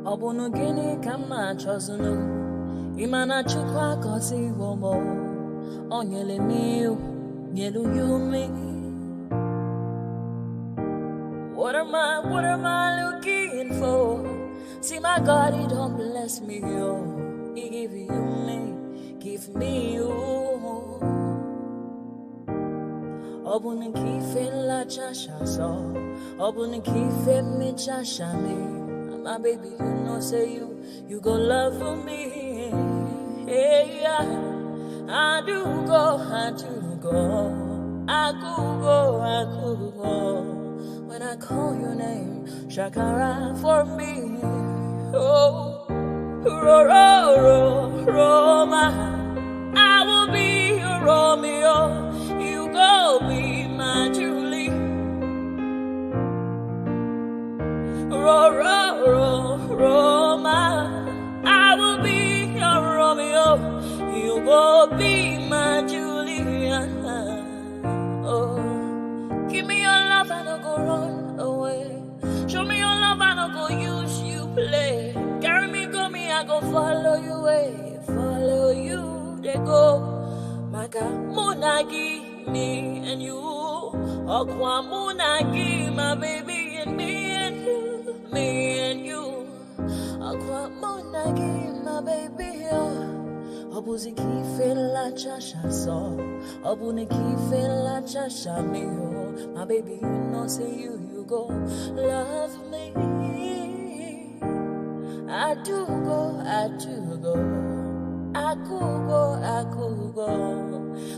Obunu gini kama chozunu Imana chukwa koti womo Onyele miu Nyelu yumi What am I looking for? See my God, he don't bless me, yo. He give me you. Obunu kife la chasha so Obunu kife mi chasha me my baby, you know, say you go love for me. Hey, yeah. I do go. I could go. When I call your name, Shakara for me. Oh, Roma. I will be your Romeo. You go be my Julie. Roma, I will be your Romeo. You go be my Julia. Oh, give me your love and I'll go run away. Show me your love and I'll go use you play. Carry me, go me, I go follow you way. Follow you, they go. Maka Munagi, me and you. Okwa Munagi, my baby and me and you. Me and you, Aqua Monagi, my baby. Obuzi kife la chasha so, Obuni kife la chasha me. My baby, you know, say you go love me. I do go. I could go.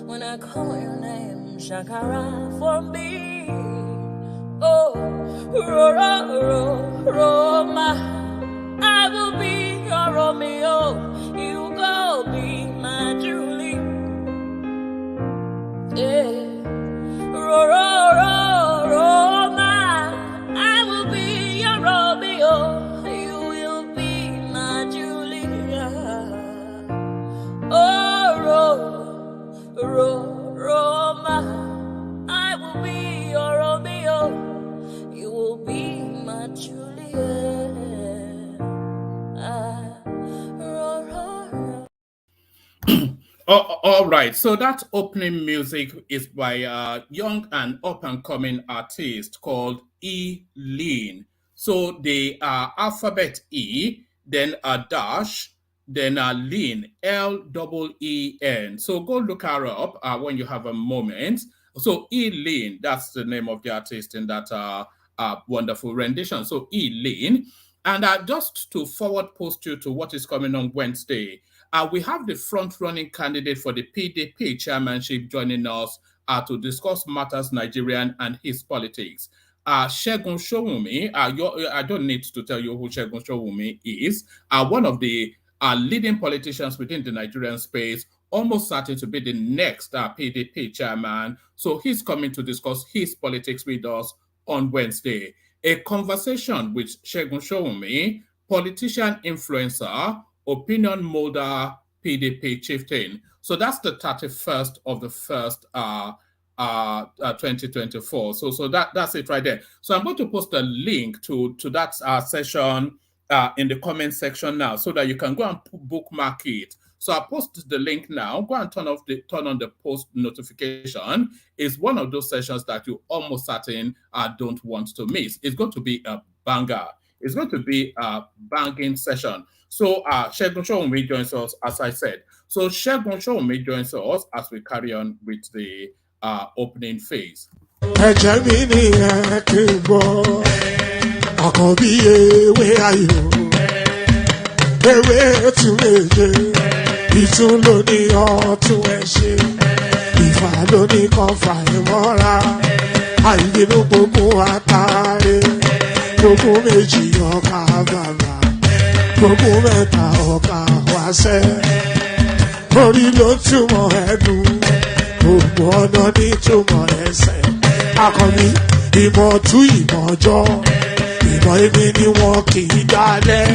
When I call your name, Shakara for me. Oh, Roma, I will be your Romeo. You go be my Julie. Yeah, Roma, I will be your Romeo. You will be my Julia. Oh, Roma, I will be your Romeo. You will be my Juliet. All right, so that opening music is by a young and up-and-coming artist called E-Lean. So the alphabet E, then a dash, then a lean, L-E-E-N. So go look her up when you have a moment. So E-Lean, that's the name of the artist in that wonderful rendition. So E-Lean. And just to forward post you to what is coming on Wednesday, we have the front-running candidate for the PDP chairmanship joining us to discuss matters Nigerian and his politics. Segun Showunmi, I don't need to tell you who Segun Showunmi is, one of the leading politicians within the Nigerian space, almost certain to be the next PDP chairman. So he's coming to discuss his politics with us on Wednesday. A conversation with Segun Showunmi, politician influencer, opinion molder, PDP chieftain. So that's the 31st of the 1st, 2024. So that's it right there. So I'm going to post a link to that session in the comment section now, so that you can go and bookmark it. So I post the link now. Go and turn on the post notification. It's one of those sessions that you almost certain don't want to miss. It's going to be a banger. It's going to be a banging session. So Segun Showunmi joins us, as I said. So Segun Showunmi joins us as we carry on with the opening phase. Ìtún ló ní ọ̀tún ẹ̀ ṣe, ìfà ló ní kan fà ẹ̀ mọ́ra, àìbínú gbogbo àtàrẹ, gbogbo méjì ọkà bàbà, gbogbo mẹ́ta ọkà wáṣẹ́, orí ló túmọ̀ ẹ̀dùn, gbogbo ọ̀nà ní túmọ̀ ẹsẹ̀, akọni ìmọ̀ tú ìmọ̀ ọjọ́, ìmọ̀ èmi ni wọn kì í dálẹ̀,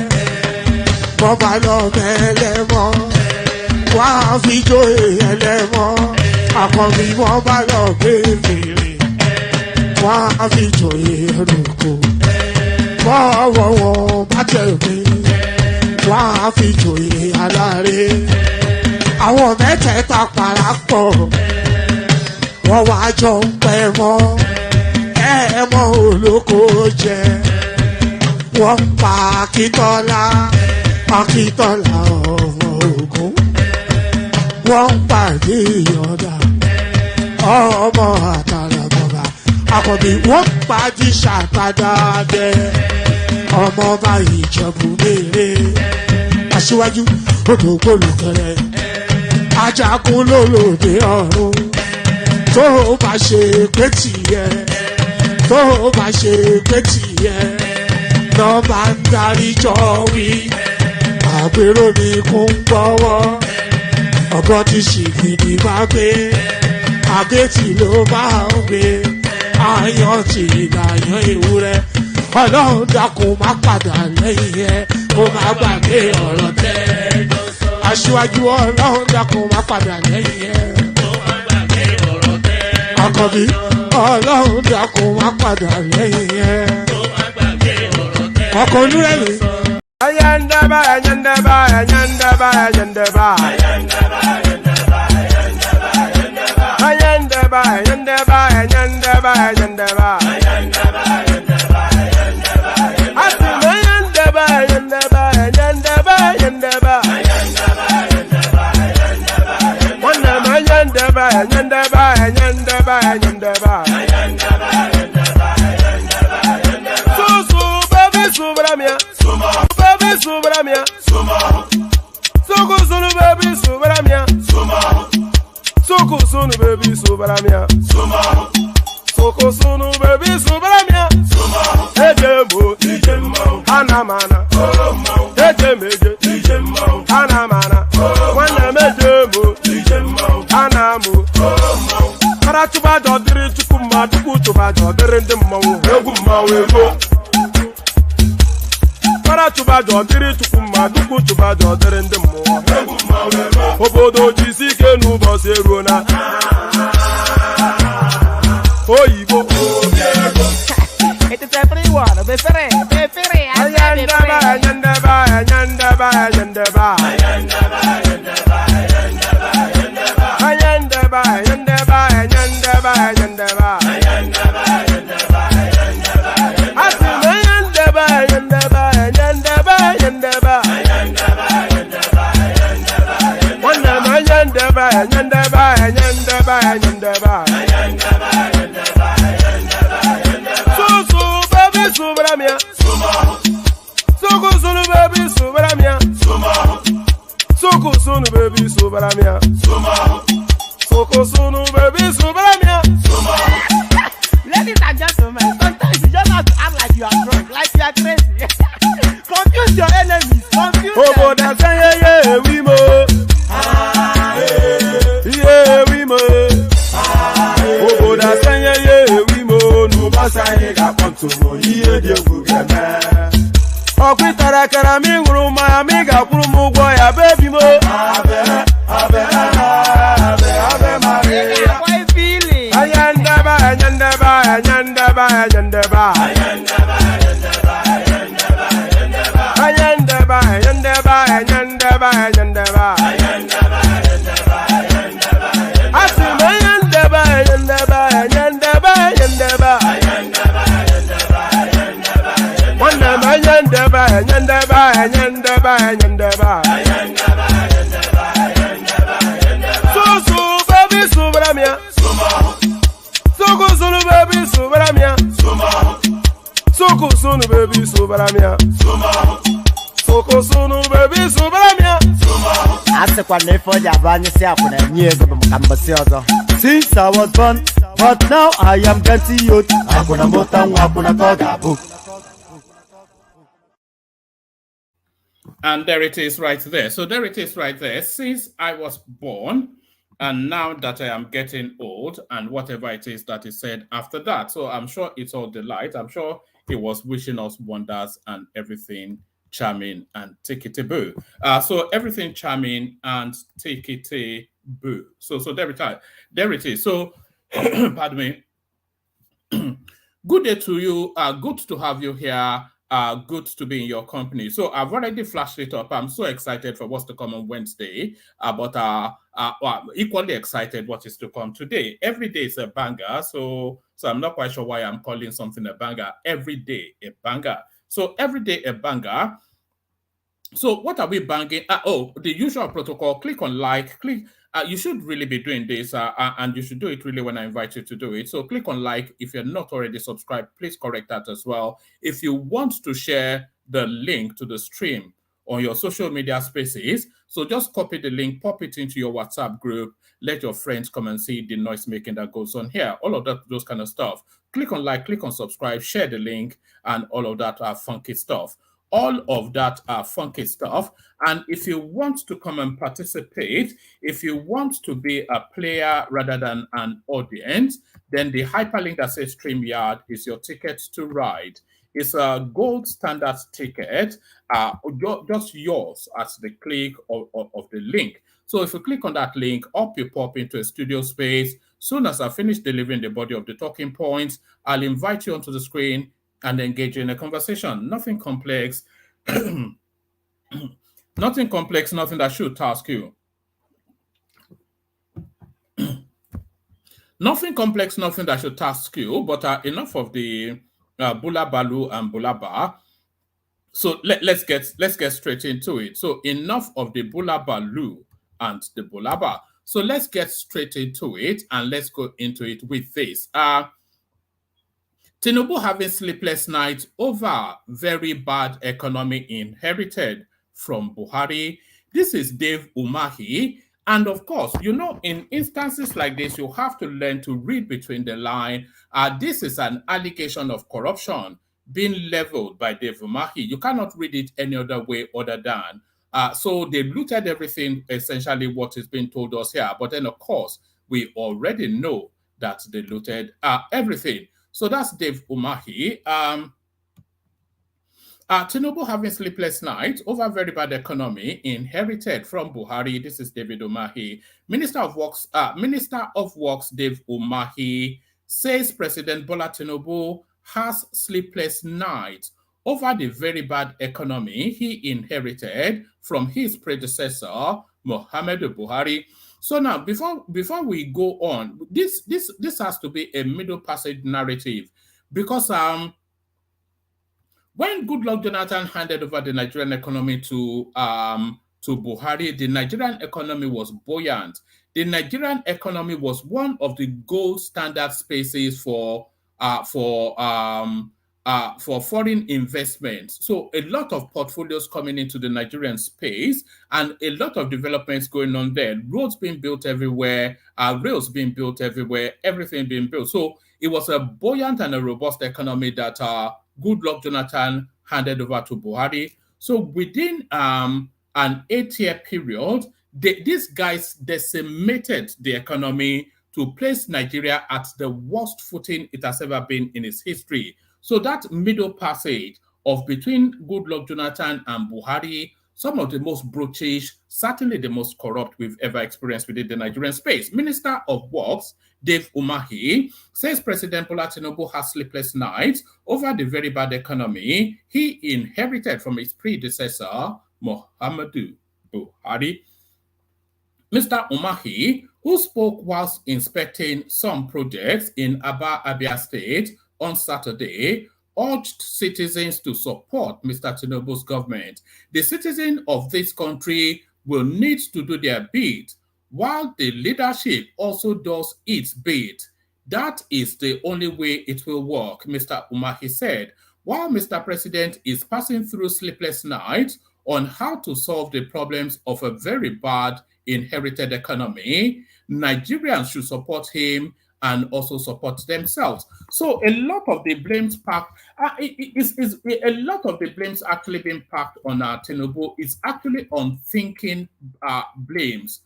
bọ́bá lọ mẹ́lẹ́mọ́. Wá fi jó ẹlẹ́mọ́, àkànbí wọn bá lọ gbé fèrè. Wá fi jó ẹrùkù, bọ́wọ́ wọn bá tẹ̀ mí. wọ́n á fi jòyè aláre. Àwọn mẹ́tẹ̀ẹ̀ta parapọ̀, wọ́n wá jọ ń pẹ́ mọ́, ẹ̀ẹ́mọ́ olóko jẹ. Wọ́n ń pa Akíntọ́lá, Akíntọ́lá ọmọ Ògún. Wọ́n ń pàdé Ìyàndá, ọmọ Àtàràbọ̀bà. Àkànbí wọ́n ń pàdé Ṣàtàdàdẹ, ọmọ ọba Ìjẹ̀bú Mèrè. Aṣíwájú odò gbólùkẹrẹ, ajagun lólòdì ọ̀run. Tó o bá ṣe pé tìyẹ, tó o bá ṣe pé tìyẹ, náà bá ń darí jọ wí. Àgbèrò ni kò ń gbọ́wọ́, ọ̀gọ́ ti ṣìgìdì máa gbé, àbẹ́tì ló máa ń gbé, àyàn ti ìlàyàn ewúrẹ́. Ọlọ́run dákun má padà lẹ́yìn ẹ, kó má gbàgbé ọ̀rọ̀ tẹ́. Aṣíwájú Ọlọ́run dákun má padà lẹ́yìn ẹ, kó má gbàgbé ọ̀rọ̀ tẹ́. Àkànbí Ọlọ́run dákun má padà lẹ́yìn ẹ, kó má gbàgbé ọ̀rọ̀ tẹ́. Ọkọ̀ olúrẹ̀mí. Ayandaba, ayandaba, ayandaba, ayandaba. Ayandaba, ayandaba, ayandaba, ayandaba. Ayandaba, ayandaba, ayandaba, ayandaba. Ayandaba, ayandaba, ayandaba, ayandaba. Susu, baby, subramia. Baby, subramia. Suku, sunu, baby, subramia. Suku, sunu, baby, subramia. Suku, sunu, baby, subramia. Ejembo, anamana. Ejemeje, anamana. Wana mejembo, anamu. Karatuba jodiri chukuma, tukutuba jodiri ndimmawu. Egummawu ego. Karatuba jodiri chukuma, tukutuba jodiri ndimmawu. Egummawu ego. Obodo jisike n'ụbọchị eruona. Oyibo. It is everyone. Befere. Ayandaba, ayandaba, ayandaba, ayandaba. Ayandaba, ayandaba, ayandaba, ayandaba. Asim ayandaba, ayandaba, ayandaba, ayandaba. Wanam ayandaba, ayandaba, ayandaba, ayandaba. Susu, baby, subramia. Suku, sunu, baby, subramia. Suku, sunu, baby, subramia. Suku, sunu, baby, subramia. Ladies and gentlemen, sometimes you just have to act like you are drunk, like you are crazy. Confuse your enemies. Confuse them. Obodo sanye ye we mo. Ye we mo. Obodo sanye ye we mo. N'ụbọchị anyị ga-akpọtụ mo ihe dị egwu ga-eme. Ọkwịtara kara m ịṅụrụ mmanya m ga-akwụrụ m ụgwọ ya bebi mo. Maria. Boy feeling. Ayandaba, ayandaba, ayandaba, ayandaba. Ayandaba, ayandaba, ayandaba, ayandaba. Asim ayandaba, ayandaba, ayandaba, ayandaba. Wanam ayandaba, ayandaba, ayandaba, ayandaba. Susu, baby, subramia. Suku, sunu, baby, subramia. Suku, sunu, baby, subramia. Suku, sunu, baby, subramia. Asekwa na ife ọja bụ anyị si akwụna enye ego bụ maka mbọsị ọzọ. Since I was born, but now I am getting youth. Akwụna mụta nwa akwụna ka ọ ga-abụ. And there it is right there. So there it is right there. Since I was born, and now that I am getting old, and whatever it is that is said after that. So I'm sure it's all delight. I'm sure he was wishing us wonders and everything charming and tickety-boo. So everything charming and tickety-boo. So there it is. So, pardon me. Good day to you. Good to have you here good to be in your company. So I've already flashed it up. I'm so excited for what's to come on Wednesday, but well, equally excited what is to come today. Every day is a banger, so I'm not quite sure why I'm calling something a banger. Every day a banger. So every day a banger. So what are we banging? The usual protocol. Click on like. Click. You should really be doing this, and you should do it really when I invite you to do it. So click on like. If you're not already subscribed, please correct that as well. If you want to share the link to the stream on your social media spaces, so just copy the link, pop it into your WhatsApp group, let your friends come and see the noise making that goes on here. All of that, those kind of stuff. Click on like, click on subscribe, share the link, and all of that funky stuff. All of that are funky stuff. And if you want to come and participate, if you want to be a player rather than an audience, then the hyperlink that says StreamYard is your ticket to ride. It's a gold standard ticket, just yours as the click of the link. So if you click on that link, up you pop into a studio space. Soon as I finish delivering the body of the talking points, I'll invite you onto the screen and engage in a conversation. Nothing complex, nothing complex, nothing that should task you. Nothing complex, nothing that should task you, but enough of the Bula Balu and Bula Ba. So let's get straight into it. So enough of the Bula Balu and the Bula Ba. So let's get straight into it and let's go into it with this. Tinubu having sleepless nights over very bad economy inherited from Buhari. This is Dave Umahi. And of course, you know, in instances like this, you have to learn to read between the line. This is an allegation of corruption being leveled by Dave Umahi. You cannot read it any other way other than. So they looted everything, essentially what is being told us here. But then, of course, we already know that they looted everything. So that's Dave Umahi. Tinubu having sleepless nights over very bad economy inherited from Buhari. This is David Umahi. Minister of Works Dave Umahi says President Bola Tinubu has sleepless nights over the very bad economy he inherited from his predecessor, Muhammadu Buhari. So now, before we go on, this has to be a middle passage narrative, because when Goodluck Jonathan handed over the Nigerian economy to Buhari, the Nigerian economy was buoyant. The Nigerian economy was one of the gold standard spaces for foreign investments. So a lot of portfolios coming into the Nigerian space and a lot of developments going on there. Roads being built everywhere, rails being built everywhere, everything being built. So it was a buoyant and a robust economy that Goodluck Jonathan handed over to Buhari. So within an 8-year period, these guys decimated the economy to place Nigeria at the worst footing it has ever been in its history. So that middle passage of between Goodluck Jonathan and Buhari, some of the most brutish, certainly the most corrupt we've ever experienced within the Nigerian space. Minister of Works, Dave Umahi, says President Bola Tinubu has sleepless nights over the very bad economy he inherited from his predecessor, Muhammadu Buhari. Mr. Umahi, who spoke whilst inspecting some projects in Aba, Abia State on Saturday, urged citizens to support Mr. Tinubu's government. The citizens of this country will need to do their bit, while the leadership also does its bit. That is the only way it will work, Mr. Umahi said. While Mr. President is passing through sleepless nights on how to solve the problems of a very bad inherited economy, Nigerians should support him and also support themselves. So a lot of the blames packed, a lot of the blames actually being packed on Tinubu is actually unthinking blames.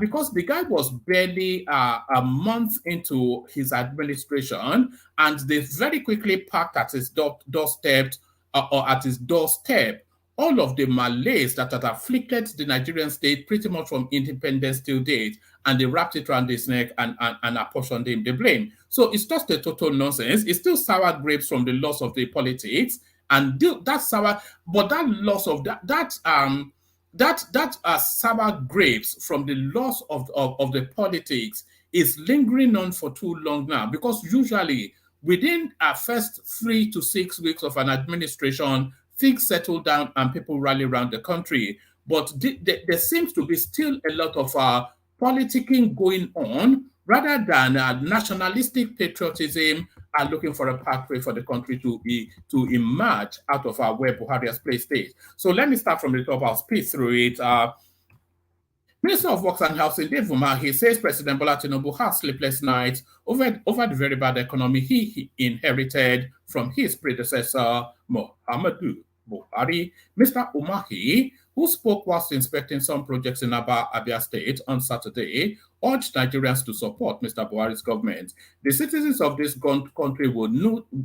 Because the guy was barely a month into his administration, and they very quickly packed at his doorstep all of the malaise that had afflicted the Nigerian state pretty much from independence till date, and they wrapped it around his neck and apportioned him the blame. So it's just a total nonsense. It's still sour grapes from the loss of the politics, And that sour, but that loss of that sour grapes from the loss of the politics is lingering on for too long now, because usually within our first 3 to 6 weeks of an administration, things settle down and people rally around the country. But there seems to be still a lot of politicking going on, rather than nationalistic patriotism are looking for a pathway for the country to emerge out of where Buhari has placed it. So let me start from the top. I'll speed through it. Minister of Works and Housing, Dave Umahi, says President Bola Tinubu has sleepless nights over the very bad economy he inherited from his predecessor, Muhammadu Buhari. Mr. Umahi, who spoke whilst inspecting some projects in Abia State on Saturday, urged Nigerians to support Mr. Buhari's government. The citizens of this country will need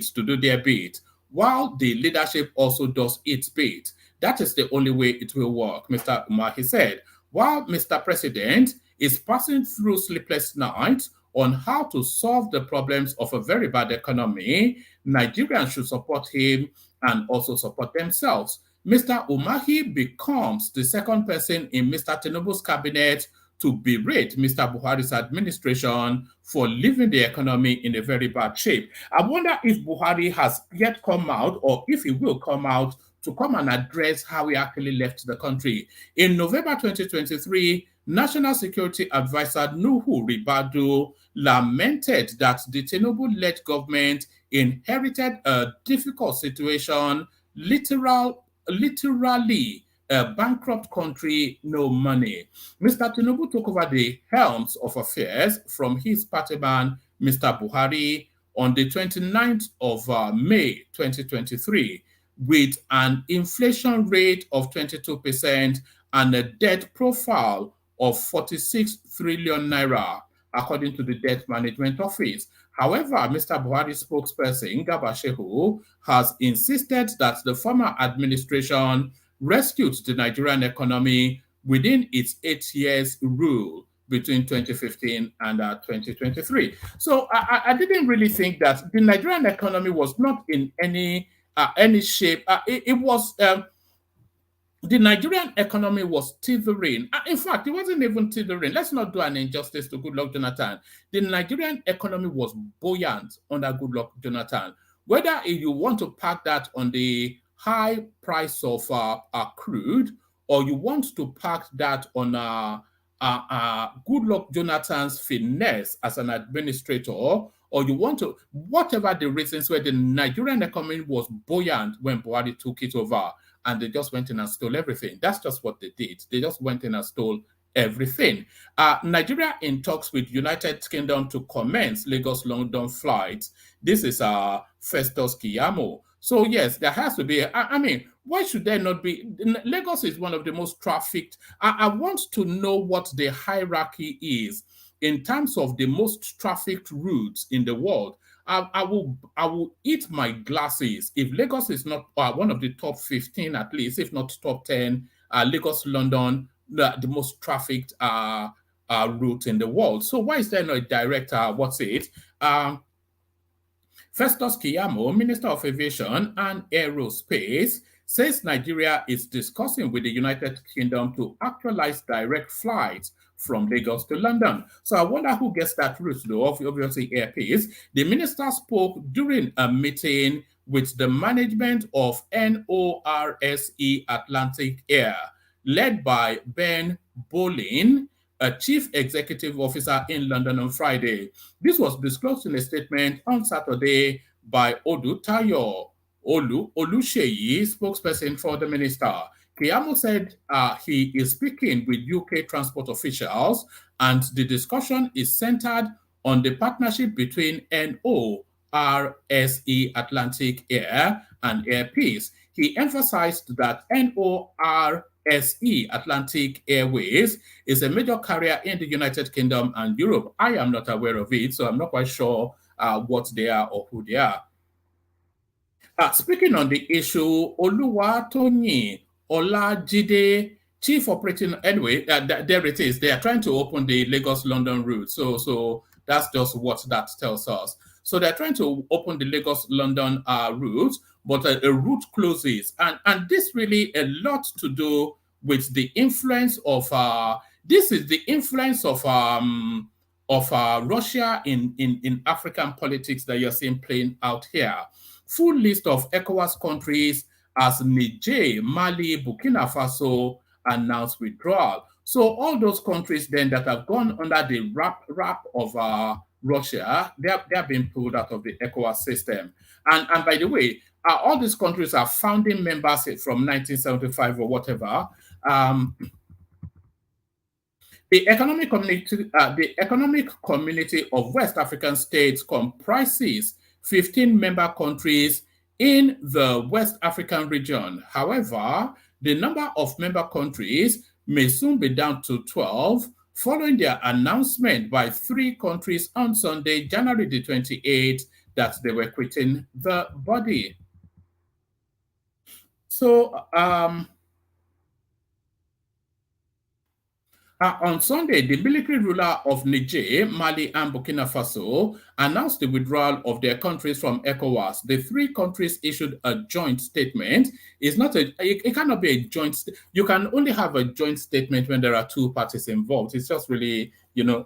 to do their bit, while the leadership also does its bit. That is the only way it will work, Mr. Umahi said. While Mr. President is passing through sleepless nights on how to solve the problems of a very bad economy, Nigerians should support him and also support themselves. Mr. Umahi becomes the second person in Mr. Tinubu's cabinet to berate Mr. Buhari's administration for leaving the economy in a very bad shape. I wonder if Buhari has yet come out, or if he will come out, to come and address how he actually left the country. In November 2023, National Security Advisor Nuhu Ribadu lamented that the Tinubu-led government inherited a difficult situation, literally a bankrupt country, no money. Mr. Tinubu took over the helms of affairs from his party man, Mr. Buhari, on the 29th of May 2023, with an inflation rate of 22% and a debt profile of 46 trillion naira, according to the Debt Management Office. However, Mr. Buhari's spokesperson, Garba Shehu, has insisted that the former administration rescued the Nigerian economy within its 8 years rule between 2015 and 2023. So I didn't really think that the Nigerian economy was not in any shape. It was the Nigerian economy was teetering. In fact, it wasn't even teetering. Let's not do an injustice to Goodluck Jonathan. The Nigerian economy was buoyant under Goodluck Jonathan. Whether you want to park that on the high price of crude, or you want to park that on Goodluck Jonathan's finesse as an administrator, or you want to, whatever the reasons where the Nigerian economy was buoyant when Buhari took it over, and they just went in and stole everything. That's just what they did. They just went in and stole everything. Nigeria in talks with United Kingdom to commence Lagos-London flights. This is Festus Keyamo. So yes, there has to be, I mean, why should there not be? Lagos is one of the most trafficked. I want to know what the hierarchy is in terms of the most trafficked routes in the world. I will eat my glasses if Lagos is not one of the top 15 at least, if not top 10. Lagos, London, the most trafficked route in the world. So why is there not a direct Festus Keyamo, Minister of Aviation and Aerospace, says Nigeria is discussing with the United Kingdom to actualize direct flights from Lagos to London. So I wonder who gets that route, though, obviously Airpeace. The minister spoke during a meeting with the management of NORSE Atlantic Air, led by Ben Bolin, a chief executive officer in London on Friday. This was disclosed in a statement on Saturday by Odutayo Olusheyi, spokesperson for the minister. Keyamo said he is speaking with UK transport officials, and the discussion is centered on the partnership between NORSE Atlantic Air and Airpeace. He emphasized that NORSE Atlantic Airways is a major carrier in the United Kingdom and Europe. I am not aware of it, so I'm not quite sure what they are or who they are. Speaking on the issue, Oluwatoyin Olajide, chief operating, anyway, there it is. They are trying to open the Lagos-London route. So that's just what that tells us. So they're trying to open the Lagos-London route, but a route closes. And this really a lot to do with the influence of, this is the influence of Russia in African politics that you're seeing playing out here. Full list of ECOWAS countries as Niger, Mali, Burkina Faso announced withdrawal. So all those countries then that have gone under the wrap of Russia, they have been pulled out of the ECOWAS system. And by the way, all these countries are founding members from 1975 or whatever. The Economic Community of West African States comprises 15 member countries in the West African region. However, the number of member countries may soon be down to 12 following their announcement by 3 countries on Sunday, January the 28th, that they were quitting the body. So, on Sunday, the military ruler of Niger, Mali, and Burkina Faso announced the withdrawal of their countries from ECOWAS. The 3 countries issued a joint statement. It cannot be a joint. You can only have a joint statement when there are 2 parties involved. It's just really,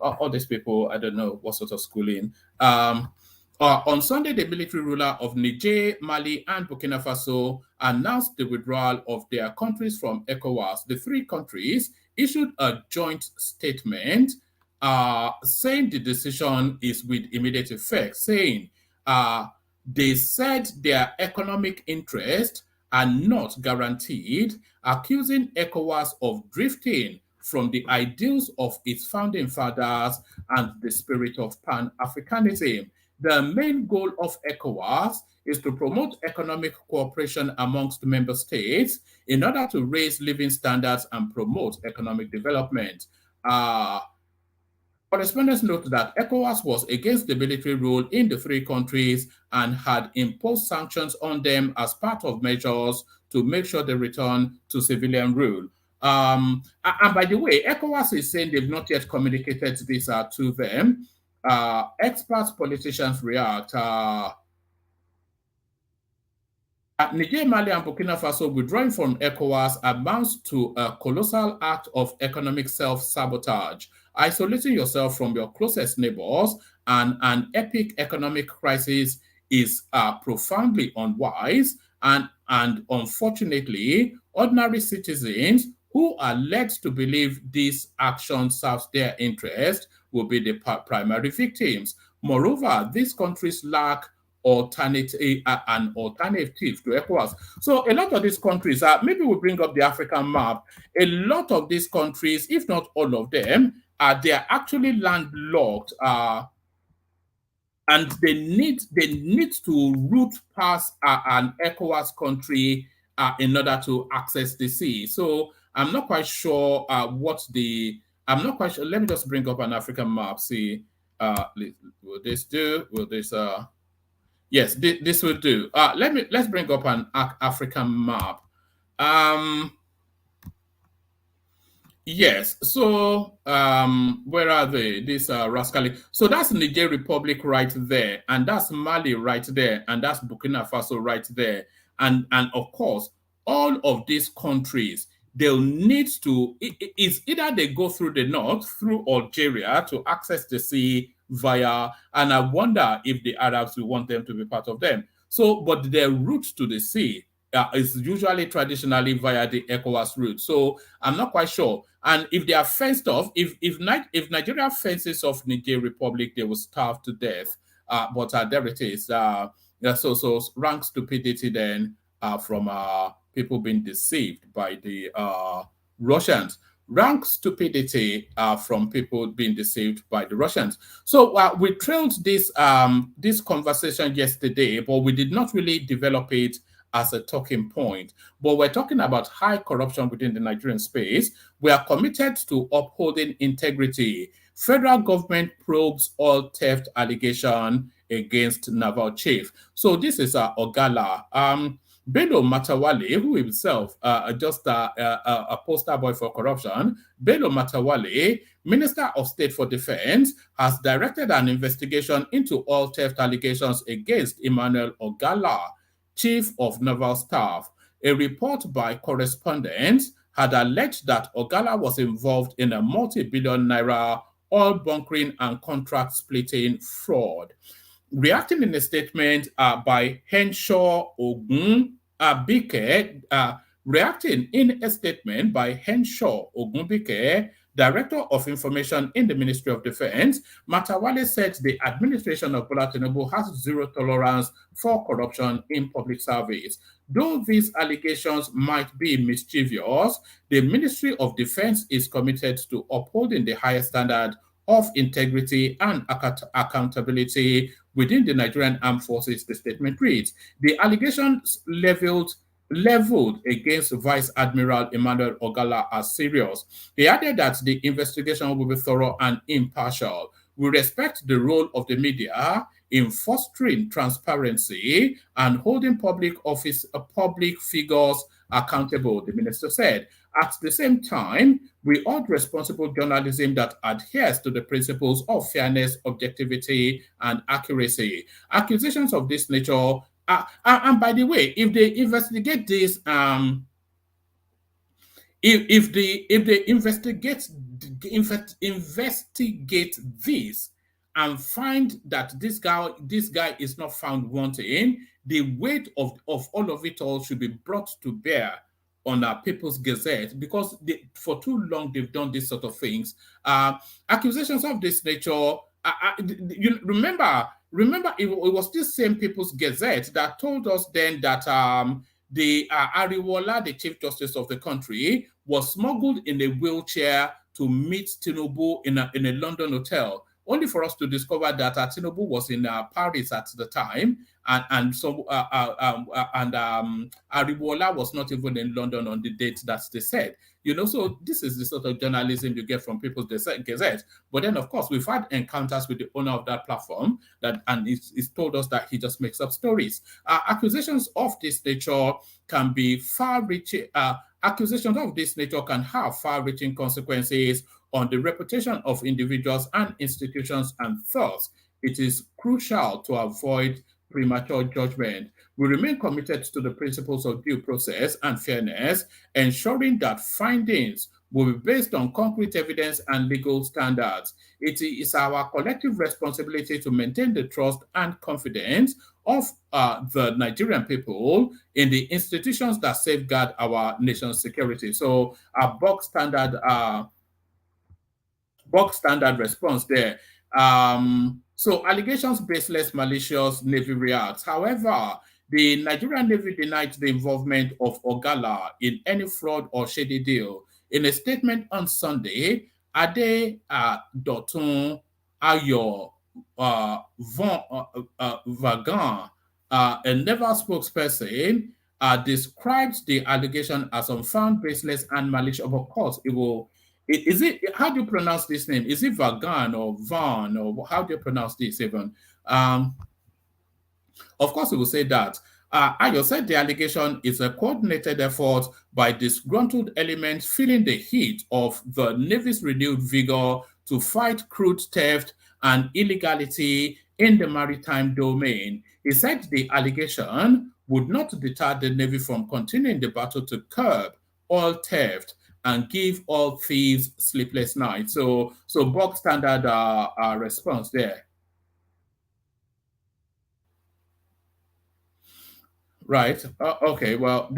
all these people, I don't know what sort of schooling. On Sunday, the military ruler of Niger, Mali, and Burkina Faso announced the withdrawal of their countries from ECOWAS. The 3 countries issued a joint statement saying the decision is with immediate effect, saying they said their economic interests are not guaranteed, accusing ECOWAS of drifting from the ideals of its founding fathers and the spirit of Pan-Africanism. The main goal of ECOWAS is to promote economic cooperation amongst member states in order to raise living standards and promote economic development. Correspondents note that ECOWAS was against the military rule in the 3 countries and had imposed sanctions on them as part of measures to make sure they return to civilian rule. And by the way, ECOWAS is saying they've not yet communicated this to them. Experts, politicians react. Niger, Mali, and Burkina Faso withdrawing from ECOWAS amounts to a colossal act of economic self-sabotage, isolating yourself from your closest neighbors, and an epic economic crisis is profoundly unwise, and unfortunately, ordinary citizens who are led to believe this action serves their interest will be the primary victims. Moreover, these countries lack an alternative to ECOWAS. So a lot of these countries, maybe we'll bring up the African map. A lot of these countries, if not all of them, they are actually landlocked, and they need to route past an ECOWAS country in order to access the sea. So I'm not quite sure I'm not quite sure. Let me just bring up an African map. See, will this do? Will this? Yes, this will do. Let's bring up an African map. Yes. So where are they? These are rascally. So that's Niger Republic right there, and that's Mali right there, and that's Burkina Faso right there, and of course all of these countries, they'll need to. It's either they go through the north through Algeria to access the sea via, and I wonder if the Arabs will want them to be part of them. So, but their route to the sea is usually traditionally via the ECOWAS route. So I'm not quite sure. And if they are fenced off, if Nigeria fences off Niger Republic, they will starve to death. But there it is. So rank stupidity then from people being deceived by the Russians. Rank stupidity from people being deceived by the Russians. So we trailed this conversation yesterday, but we did not really develop it as a talking point. But we're talking about high corruption within the Nigerian space. We are committed to upholding integrity. Federal government probes all theft allegation against naval chief. So this is Ogala. Bello Matawale, who himself just a poster boy for corruption, Bello Matawale, Minister of State for Defense, has directed an investigation into all theft allegations against Emmanuel Ogala, Chief of Naval Staff. A report by correspondents had alleged that Ogala was involved in a multi-billion naira oil bunkering and contract splitting fraud. Reacting in a statement by Henshaw Ogunbike, reacting in a statement by Henshaw Ogunbike, Director of Information in the Ministry of Defense, Matawale said the administration of Bola Tinubu has zero tolerance for corruption in public service. Though these allegations might be mischievous, the Ministry of Defense is committed to upholding the highest standard of integrity and accountability within the Nigerian Armed Forces, the statement reads. The allegations leveled against Vice Admiral Emmanuel Ogala are serious. He added that the investigation will be thorough and impartial. We respect the role of the media in fostering transparency and holding public figures accountable, the minister said. At the same time, we urge responsible journalism that adheres to the principles of fairness, objectivity, and accuracy. Accusations of this nature, and by the way, if they investigate this, if they investigate this and find that this guy is not found wanting, the weight of all of it all should be brought to bear on our People's Gazette, because for too long they've done these sort of things. Accusations of this nature, you remember it was this same People's Gazette that told us then that the Ariwola, the Chief Justice of the country, was smuggled in a wheelchair to meet Tinubu in a London hotel, only for us to discover that Tinubu was in Paris at the time, and Ariwola was not even in London on the date that they said. So this is the sort of journalism you get from People's Gazette. But then, of course, we've had encounters with the owner of that platform, and it's told us that he just makes up stories. Accusations of this nature can be far-reaching. Accusations of this nature can have far-reaching consequences on the reputation of individuals and institutions, and thus it is crucial to avoid premature judgment. We remain committed to the principles of due process and fairness, ensuring that findings will be based on concrete evidence and legal standards. It is our collective responsibility to maintain the trust and confidence of the Nigerian people in the institutions that safeguard our nation's security. So our box standard response there. So allegations baseless, malicious, Navy reacts. However, the Nigerian Navy denied the involvement of Ogala in any fraud or shady deal. In a statement on Sunday, Ade Dotun Ayo Vagan, a naval spokesperson, describes the allegation as unfounded, baseless, and malicious. Of course, it will. Is it? How do you pronounce this name? Is it Vagan or Van, or how do you pronounce this even? Of course, we will say that. Ayo said the allegation is a coordinated effort by disgruntled elements feeling the heat of the Navy's renewed vigor to fight crude theft and illegality in the maritime domain. He said the allegation would not deter the Navy from continuing the battle to curb oil theft and give all thieves sleepless nights. So bog standard response there. Right. Okay. Well,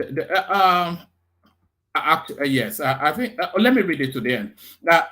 yes. I think. Let me read it to the end.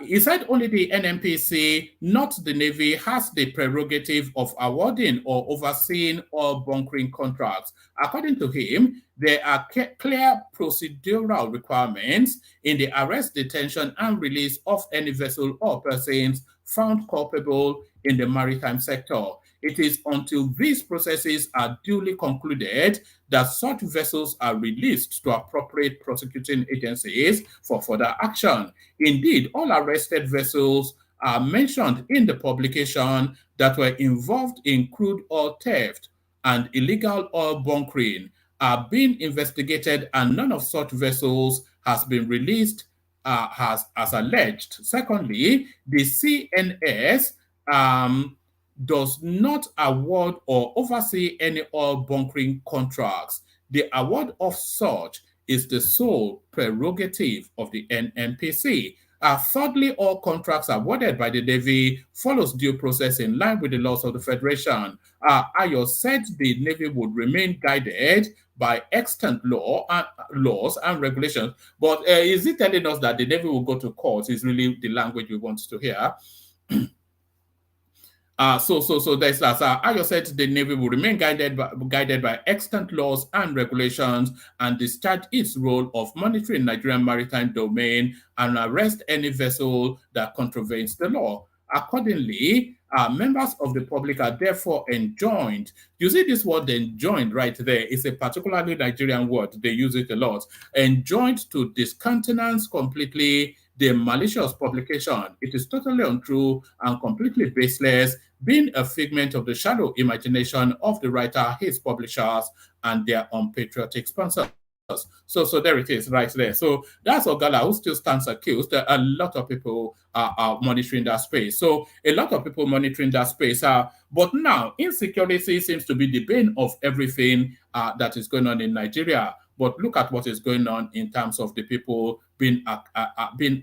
He said only the NNPC, not the Navy, has the prerogative of awarding or overseeing all bunkering contracts. According to him, there are clear procedural requirements in the arrest, detention, and release of any vessel or persons found culpable in the maritime sector. It is until these processes are duly concluded that such vessels are released to appropriate prosecuting agencies for further action. Indeed, all arrested vessels are mentioned in the publication that were involved in crude oil theft and illegal oil bunkering are being investigated, and none of such vessels has been released as alleged. Secondly, the CNS does not award or oversee any oil bunkering contracts. The award of such is the sole prerogative of the NNPC. Thirdly, all contracts awarded by the Navy follows due process in line with the laws of the Federation. Ayo said the Navy would remain guided by extant laws and regulations. But is it telling us that the Navy will go to court? Is really the language we want to hear. So there's that. Ayo said the Navy will remain guided by extant laws and regulations and discharge its role of monitoring Nigerian maritime domain and arrest any vessel that contravenes the law. Accordingly, members of the public are therefore enjoined. You see this word enjoined right there. It's a particularly Nigerian word. They use it a lot. Enjoined to discountenance completely the malicious publication. It is totally untrue and completely baseless, being a figment of the shallow imagination of the writer, his publishers, and their unpatriotic sponsors. So there it is right there. So that's Ogala who still stands accused. A lot of people are monitoring that space. So a lot of people monitoring that space. But now insecurity seems to be the bane of everything that is going on in Nigeria. But look at what is going on in terms of the people being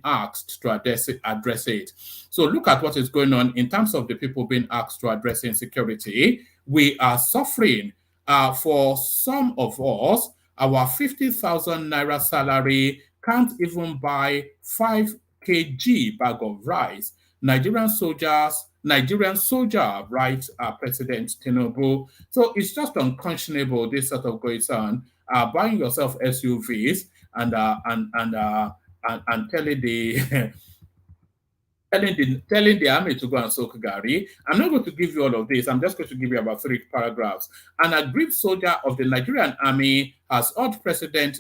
asked to address it. So look at what is going on in terms of the people being asked to address insecurity. We are suffering. For some of us, our 50,000 naira salary can't even buy 5 kg bag of rice. Nigerian soldier, right, President Tinubu. So it's just unconscionable, this sort of goes on. Buying yourself SUVs and telling the telling the army to go and soak Gary. I'm not going to give you all of this. I'm just going to give you about 3 paragraphs. An aggrieved soldier of the Nigerian army has urged President,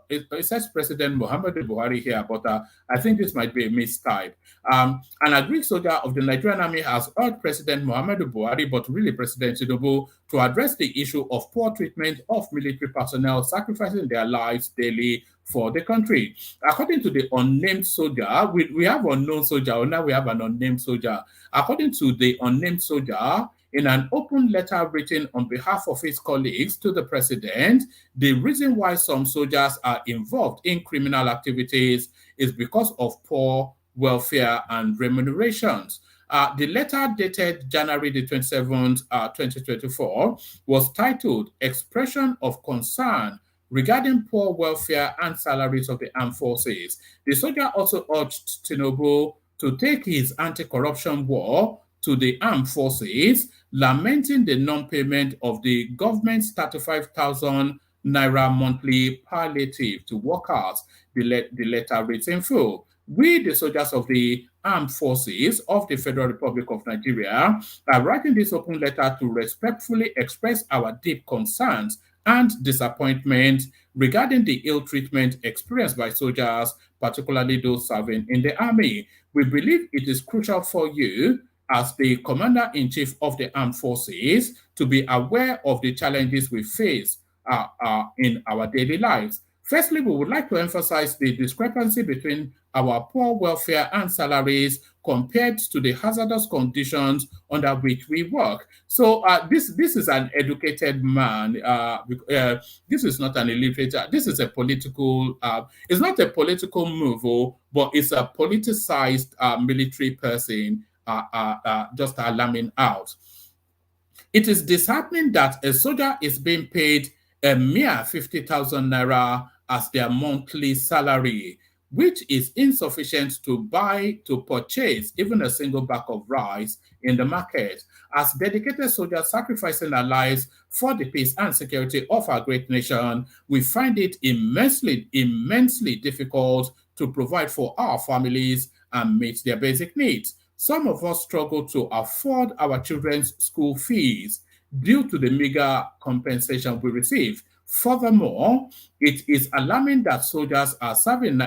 it says President Muhammadu Buhari here, but I think this might be a mistype. An aggrieved soldier of the Nigerian army has urged President Muhammadu Buhari, but really President Tinubu, to address the issue of poor treatment of military personnel sacrificing their lives daily for the country. According to the unnamed soldier, we have unknown soldier, now we have an unnamed soldier. According to the unnamed soldier, in an open letter written on behalf of his colleagues to the president, the reason why some soldiers are involved in criminal activities is because of poor welfare and remunerations. The letter dated January the 27th, 2024 was titled Expression of Concern regarding poor welfare and salaries of the armed forces. The soldier also urged Tinubu to take his anti-corruption war to the armed forces, lamenting the non-payment of the government's 35,000 naira monthly palliative to workers. The letter reads in full. We, the soldiers of the armed forces of the Federal Republic of Nigeria, are writing this open letter to respectfully express our deep concerns and disappointment regarding the ill treatment experienced by soldiers, particularly those serving in the army. We believe it is crucial for you, as the Commander-in-Chief of the Armed Forces, to be aware of the challenges we face in our daily lives. Firstly, we would like to emphasize the discrepancy between our poor welfare and salaries compared to the hazardous conditions under which we work. So this is an educated man. This is not an illiterate. This is a political, it's not a political move, but it's a politicized military person just alarming out. It is disheartening that a soldier is being paid a mere 50,000 naira as their monthly salary, which is insufficient to purchase even a single bag of rice in the market. As dedicated soldiers sacrificing their lives for the peace and security of our great nation, we find it immensely difficult to provide for our families and meet their basic needs. Some of us struggle to afford our children's school fees due to the meager compensation we receive. Furthermore, it is alarming that soldiers serving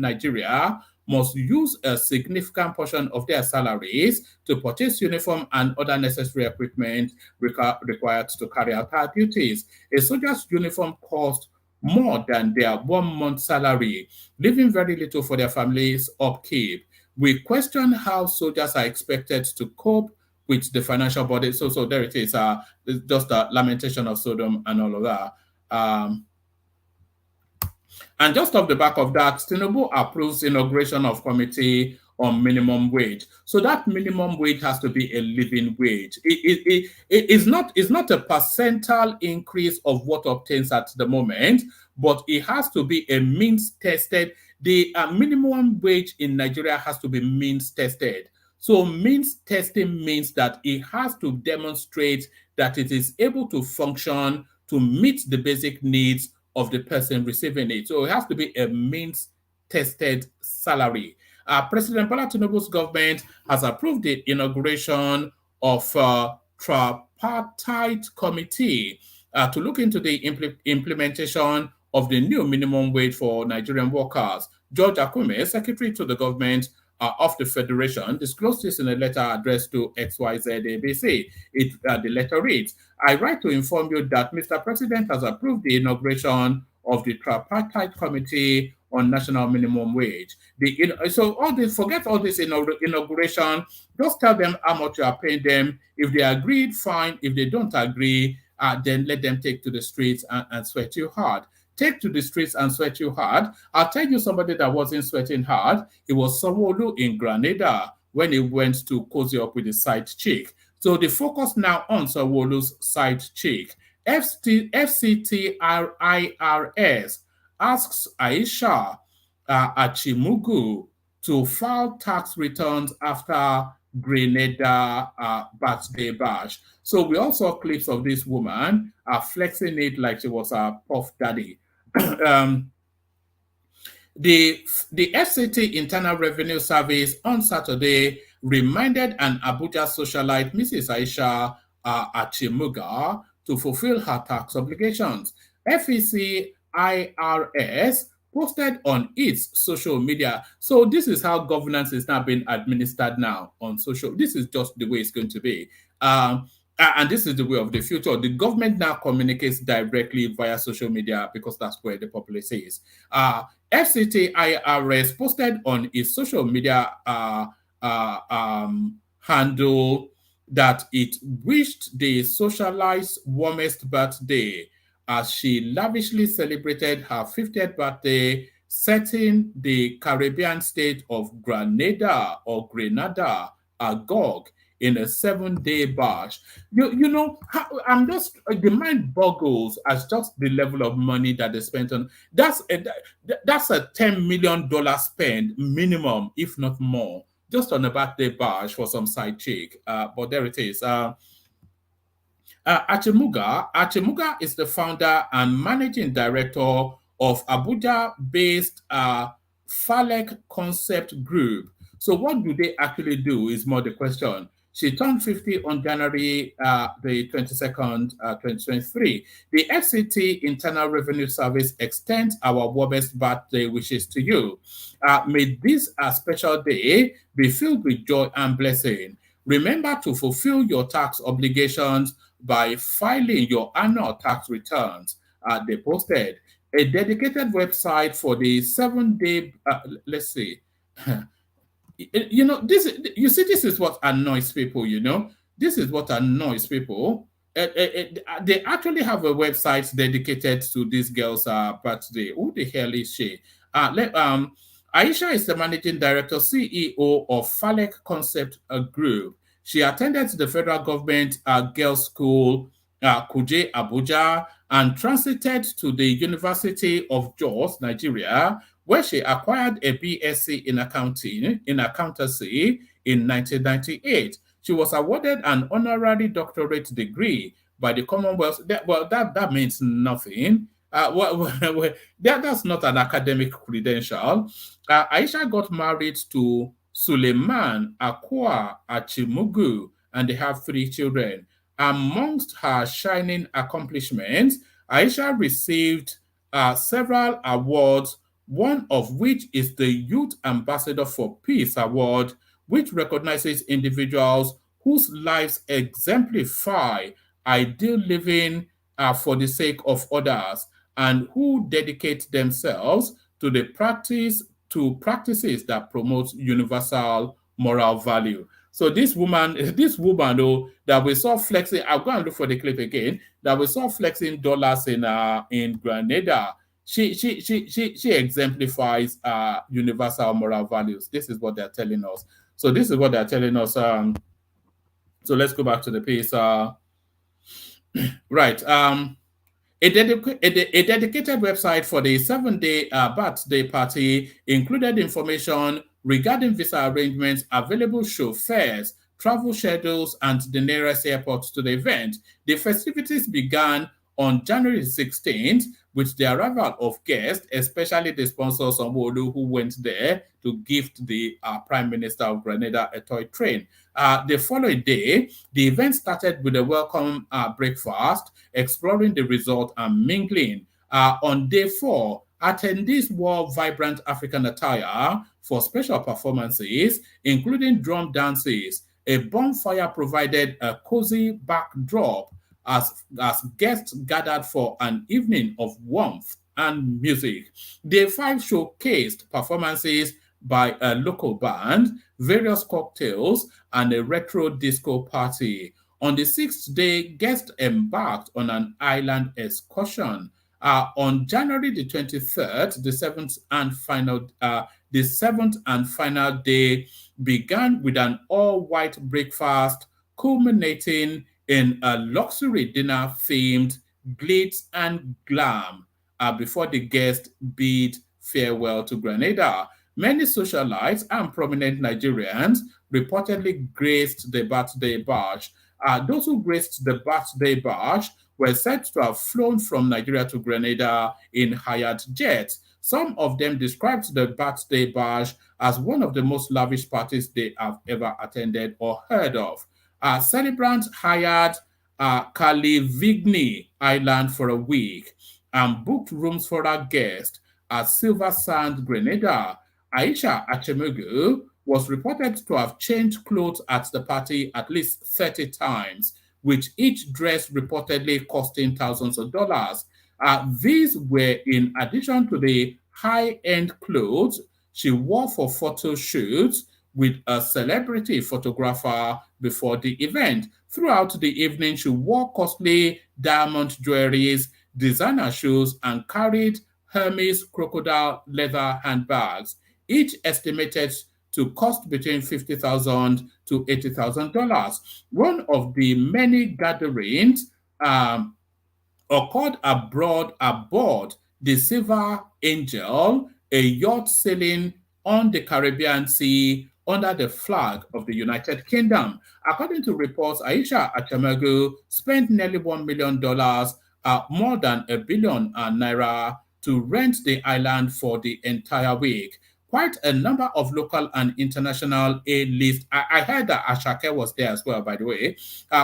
Nigeria must use a significant portion of their salaries to purchase uniform and other necessary equipment required to carry out our duties. A soldier's uniform costs more than their 1 month salary, leaving very little for their families' upkeep. We question how soldiers are expected to cope with the financial burden. So there it is. It's just a lamentation of Sodom and all of that. And just off the back of that, Tinubu approves inauguration of committee on minimum wage. So that minimum wage has to be a living wage. It is not a percentile increase of what obtains at the moment, but it has to be a means tested. The minimum wage in Nigeria has to be means tested. So means testing means that it has to demonstrate that it is able to function to meet the basic needs of the person receiving it. So it has to be a means tested salary. President Bola Tinubu's government has approved the inauguration of a tripartite committee to look into the implementation of the new minimum wage for Nigerian workers. George Akume, secretary to the government of the Federation, disclosed this in a letter addressed to XYZ ABC. The letter reads, I write to inform you that Mr. President has approved the inauguration of the Tripartite Committee on National Minimum Wage. So forget all this inauguration, just tell them how much you are paying them. If they agreed, fine. If they don't agree, then let them take to the streets and sweat you hard. Take to the streets and sweat you hard. I'll tell you somebody that wasn't sweating hard. It was Sanwo-Olu in Grenada when he went to cozy up with his side chick. So the focus now on Sanwo-Olu's side chick. FCTIRS asks Aisha Achimugu to file tax returns after Grenada birthday bash. So we also saw clips of this woman flexing it like she was a puff daddy. The FCT Internal Revenue Service on Saturday reminded an Abuja socialite, Mrs. Aisha Achimuga, to fulfill her tax obligations. FEC IRS posted on its social media. So this is how governance is now being administered now on social. This is just the way it's going to be. And this is the way of the future. The government now communicates directly via social media because that's where the populace is. FCT IRS posted on its social media handle that it wished the socialite's warmest birthday as she lavishly celebrated her 50th birthday, setting the Caribbean state of Grenada agog in a 7-day bash. You know, I'm just, the mind boggles as just the level of money that they spent on. That's a $10 million spend minimum, if not more, just on a birthday bash for some side chick. But there it is. Achimuga is the founder and managing director of Abuja-based Falek Concept Group. So what do they actually do is more the question. She turned 50 on January the 22nd, 2023. The FCT Internal Revenue Service extends our warmest birthday wishes to you. May this special day be filled with joy and blessing. Remember to fulfill your tax obligations by filing your annual tax returns. They posted a dedicated website for the 7-day, let's see. You know, this is what annoys people, you know. This is what annoys people. They actually have a website dedicated to this girl's birthday. Who the hell is she? Aisha is the managing director, CEO of Falek Concept Group. She attended the federal government girls' school, Kuje, Abuja, and transited to the University of Jos, Nigeria, where she acquired a BSc in accountancy in 1998. She was awarded an honorary doctorate degree by the Commonwealth. That means nothing. That's not an academic credential. Aisha got married to Suleiman Akwa Achimugu, and they have 3 children. Amongst her shining accomplishments, Aisha received several awards one of which is the Youth Ambassador for Peace Award, which recognizes individuals whose lives exemplify ideal living for the sake of others and who dedicate themselves to the practices that promote universal moral value. So this woman, oh, that we saw flexing, I'll go and look for the clip again, that we saw flexing dollars in Grenada. She exemplifies universal moral values. This is what they're telling us. So this is what they're telling us. So let's go back to the piece. Right. A dedicated website for the 7-day birthday party included information regarding visa arrangements, available chauffeurs, travel schedules, and the nearest airport to the event. The festivities began on January 16th with the arrival of guests, especially the sponsors of Wolu, who went there to gift the Prime Minister of Grenada a toy train. The following day, the event started with a welcome breakfast, exploring the resort and mingling. On day 4, attendees wore vibrant African attire for special performances, including drum dances. A bonfire provided a cozy backdrop as guests gathered for an evening of warmth and music. Day 5 showcased performances by a local band, various cocktails, and a retro disco party. On the 6th day, guests embarked on an island excursion. On January the 23rd, the seventh and final day began with an all-white breakfast, culminating in a luxury dinner themed glitz and glam before the guests bid farewell to Grenada. Many socialites and prominent Nigerians reportedly graced the birthday bash. Those who graced the birthday bash were said to have flown from Nigeria to Grenada in hired jets. Some of them described the birthday bash as one of the most lavish parties they have ever attended or heard of. Celebrants hired Kalivigny Island for a week and booked rooms for our guests at Silver Sand, Grenada. Aisha Achemegu was reported to have changed clothes at the party at least 30 times, with each dress reportedly costing thousands of dollars. These were in addition to the high-end clothes she wore for photo shoots with a celebrity photographer before the event. Throughout the evening, she wore costly diamond jewelries, designer shoes, and carried Hermes crocodile leather handbags, each estimated to cost between $50,000 to $80,000. One of the many gatherings occurred aboard the Silver Angel, a yacht sailing on the Caribbean Sea under the flag of the United Kingdom. According to reports, Aisha Achemegu spent nearly $1 million, more than $1 billion naira, to rent the island for the entire week. Quite a number of local and international A-list. I heard that Ashake was there as well, by the way.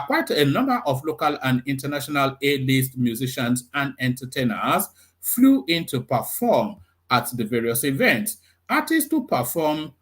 Quite a number of local and international A-list musicians and entertainers flew in to perform at the various events. Artists who performed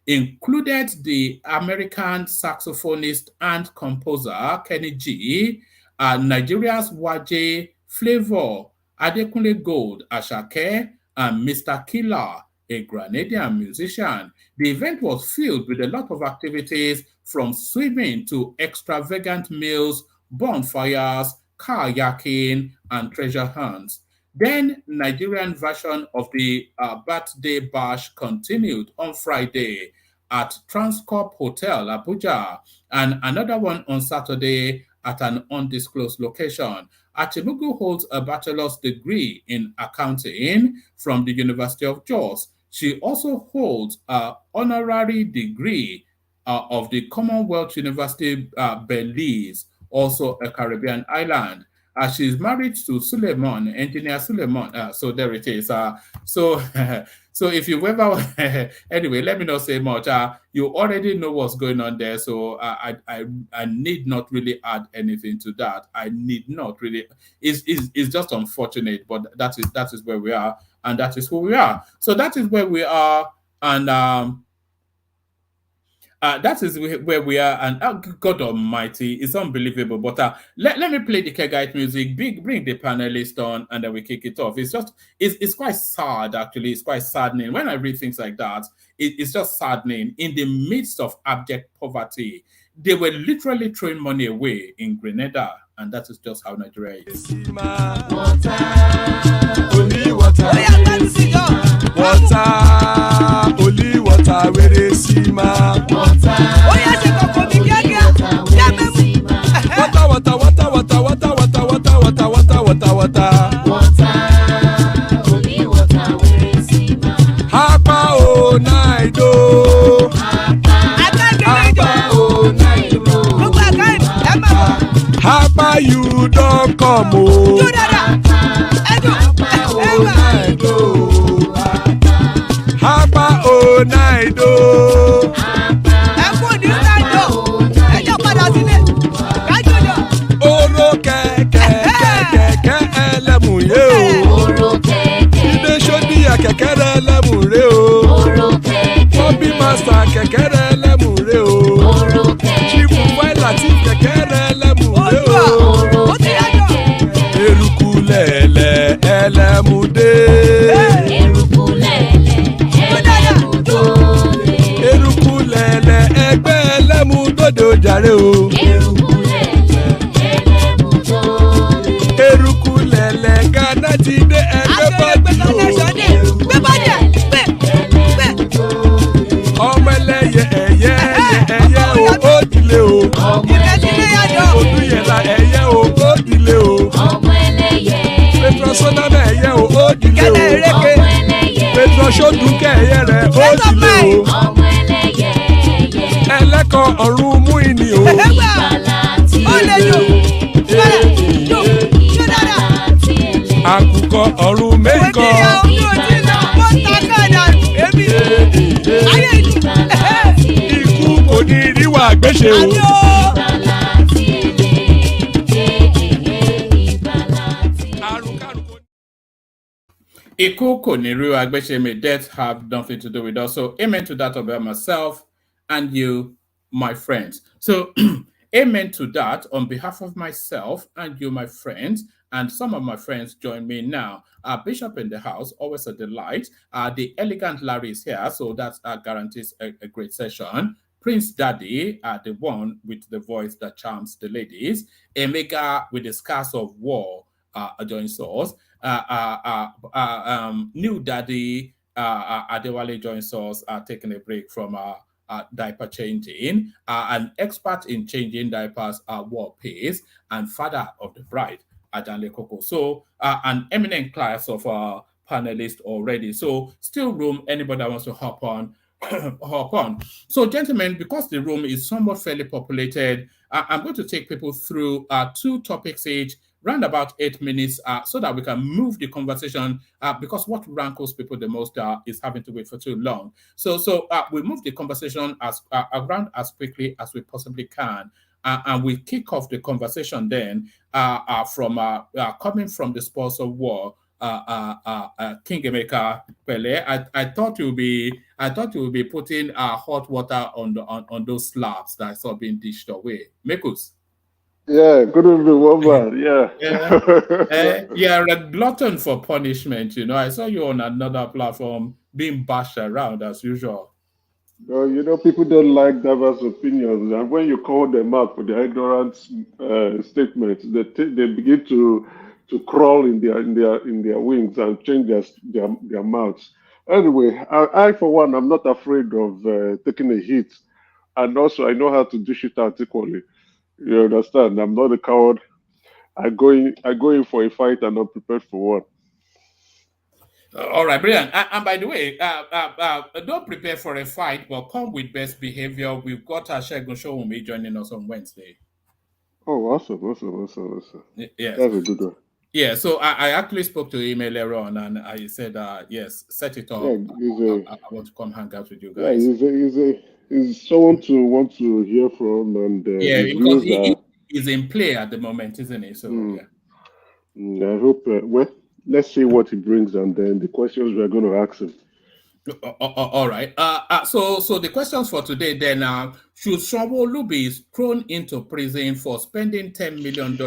included the American saxophonist and composer Kenny G, Nigeria's Waje Flavor, Adekunle Gold, Ashake, and Mr. Killer, a Grenadian musician. The event was filled with a lot of activities, from swimming to extravagant meals, bonfires, kayaking, and treasure hunts. Then, Nigerian version of the birthday bash continued on Friday at Transcorp Hotel, Abuja, and another one on Saturday at an undisclosed location. Achemegu holds a bachelor's degree in accounting from the University of Jos. She also holds an honorary degree of the Commonwealth University Belize, also a Caribbean island. She's married to Suleiman, engineer Suleiman. So there it is. So so if you ever anyway, let me not say much. You already know what's going on there, so I need not really add anything to that. I need not really. It's just unfortunate, but that is where we are, and that is who we are. So that is where we are, and that is where we are, and God Almighty, it's unbelievable. But let me play the Kegite music, bring the panelist on, and then we kick it off. It's quite sad, actually. It's quite saddening. When I read things like that, it's just saddening. In the midst of abject poverty, they were literally throwing money away in Grenada, and that is just how Nigeria is. Only water, where they see ma. Water, only water, where they see ma. Hapa o naido. Hapa o naido. Hapa you don't come o. Hapa o naido. Oro kẹ̀kẹ́ ẹlẹ́mùrè o. Ilé sọ́díyà kẹ̀kẹ́ ẹlẹ́mùrè o. Bobby master kẹ̀kẹ́ ẹlẹ́mùrè o. Chief Wailati kẹ̀kẹ́ ẹlẹ́mùrè o. Eruku lẹ̀lẹ̀ ẹlẹ́mùdé. Eruku lẹ̀lẹ̀ ẹgbẹ́ ẹlẹ́mùdódò jàre o. Eruku lẹ̀lẹ̀ Ghana ti dé ẹgbẹ́ bọ́dì o. Ọmọ ẹlẹ́yẹ ẹyẹ o ó dilé o. Olúyẹ̀lá ẹyẹ o ó dilé o. Petrosoname ẹyẹ o ó dilé o. Petrosodunke ẹyẹ rẹ̀ ó dilé o. Ẹlẹ́kọ̀ ọ̀run mú ìní o. Àkùkọ ọ̀run méjìkọ. Ikú kò ní ríwà gbéṣe o. Ikú kò ní rí wa gbéṣe, may death have nothing to do with us. So amen to that about myself and you, my friends. So amen to that on behalf of myself and you, my friends. And some of my friends join me now. Bishop in the house, always a delight. The elegant Larry is here, so that guarantees a great session. Prince Daddy, the one with the voice that charms the ladies. Emeka with the scars of war joins us. New Daddy, Adewale joins us, taking a break from diaper changing. An expert in changing diapers, war pace, and father of the bride, Adanle Koko. So an eminent class of panelists already. So still room, anybody that wants to hop on. Hop on. So gentlemen, because the room is somewhat fairly populated, I'm going to take people through 2 topics each, round about 8 minutes, so that we can move the conversation, because what rankles people the most is having to wait for too long. So we move the conversation around as quickly as we possibly can. And we kick off the conversation then from coming from the spoils of war, King Emeka Pele. I thought you would be putting hot water on those slabs that I saw being dished away. Mekus. Yeah, good evening, woman. Yeah. You're a glutton for punishment, you know. I saw you on another platform being bashed around as usual. No, people don't like diverse opinions, and when you call them out for their ignorant statements, they begin to crawl in their wings and change their mouths. Anyway, I for one, I'm not afraid of taking a hit, and also I know how to dish it out equally. You understand? I'm not a coward. I go in for a fight and I'm prepared for one. All right, brilliant. And by the way, don't prepare for a fight, but come with best behavior. We've got Segun Showunmi joining us on Wednesday. Oh, awesome. Yes. That's a good one. Yeah, so I actually spoke to him earlier on, and I said, yes, set it Yeah, up. I want to come hang out with you guys. he's someone to want to hear from, and Yeah, his because views are. he's in play at the moment, isn't he? So, yeah. I hope. Well, let's see what he brings, and then the questions we are going to ask him. All right. So the questions for today then are: should Sanwo-Olu be thrown into prison for spending $10 million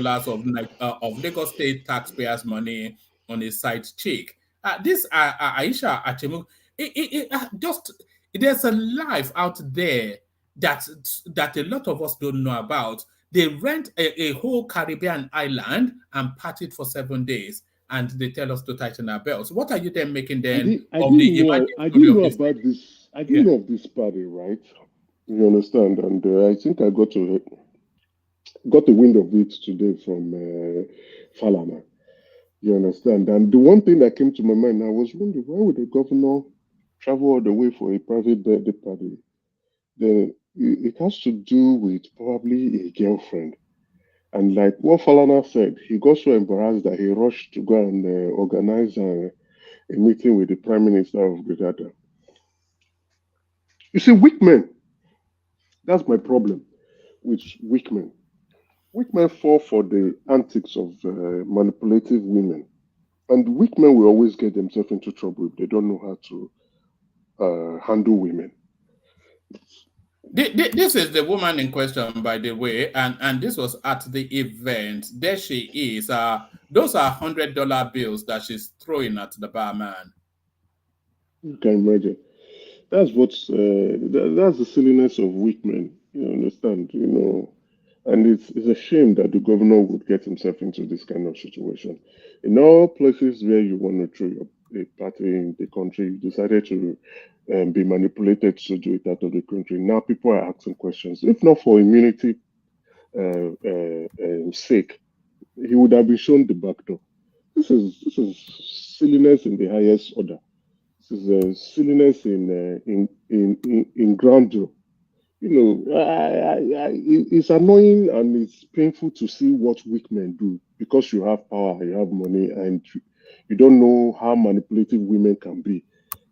of Lagos State taxpayers' money on a side chick? This Aisha Achemu, just there's a life out there that a lot of us don't know about. They rent a whole Caribbean island and party it for 7 days, and they tell us to tighten our belts. What are you then making then of the imagined story of this? About this. I didn't know of this party, right? You understand? And I think I got the wind of it today from Falana. You understand? And the one thing that came to my mind, I was wondering, why would the governor travel all the way for a private birthday party? It has to do with probably a girlfriend. And like what Falana said, he got so embarrassed that he rushed to go and organize a meeting with the Prime Minister of Grenada. You see, weak men, that's my problem with weak men. Weak men fall for the antics of manipulative women. And weak men will always get themselves into trouble if they don't know how to handle women. This is the woman in question, by the way, and this was at the event. There she is. Those are $100 bills that she's throwing at the barman. You can imagine. That's what's that's the silliness of weak men. You understand? You know, and it's a shame that the governor would get himself into this kind of situation. In all places where you want to throw a party in the country, you decided to be manipulated to do it out of the country. Now people are asking questions. If not for immunity sake, he would have been shown the back door. This is silliness in the highest order. This is silliness in grandeur. You know, it's annoying and it's painful to see what weak men do because you have power, you have money, and you don't know how manipulative women can be.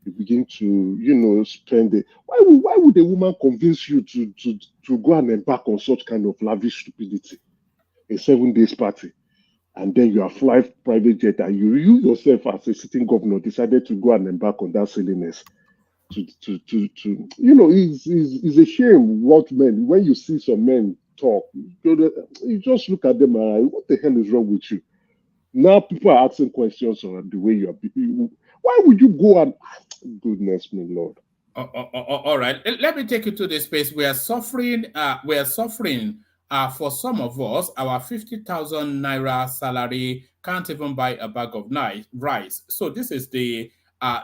You begin to, you know, spend it. Why would a woman convince you to go and embark on such kind of lavish stupidity? A 7 days party, and then you are flying private jet, and you yourself as a sitting governor decided to go and embark on that silliness. To you know, it's a shame what men, when you see some men talk, you just look at them and what the hell is wrong with you? Now people are asking questions on the way you are. Why would you go and goodness me, Lord? All right, let me take you to the space. We are suffering. For some of us, our 50,000 naira salary can't even buy a bag of rice. So this is the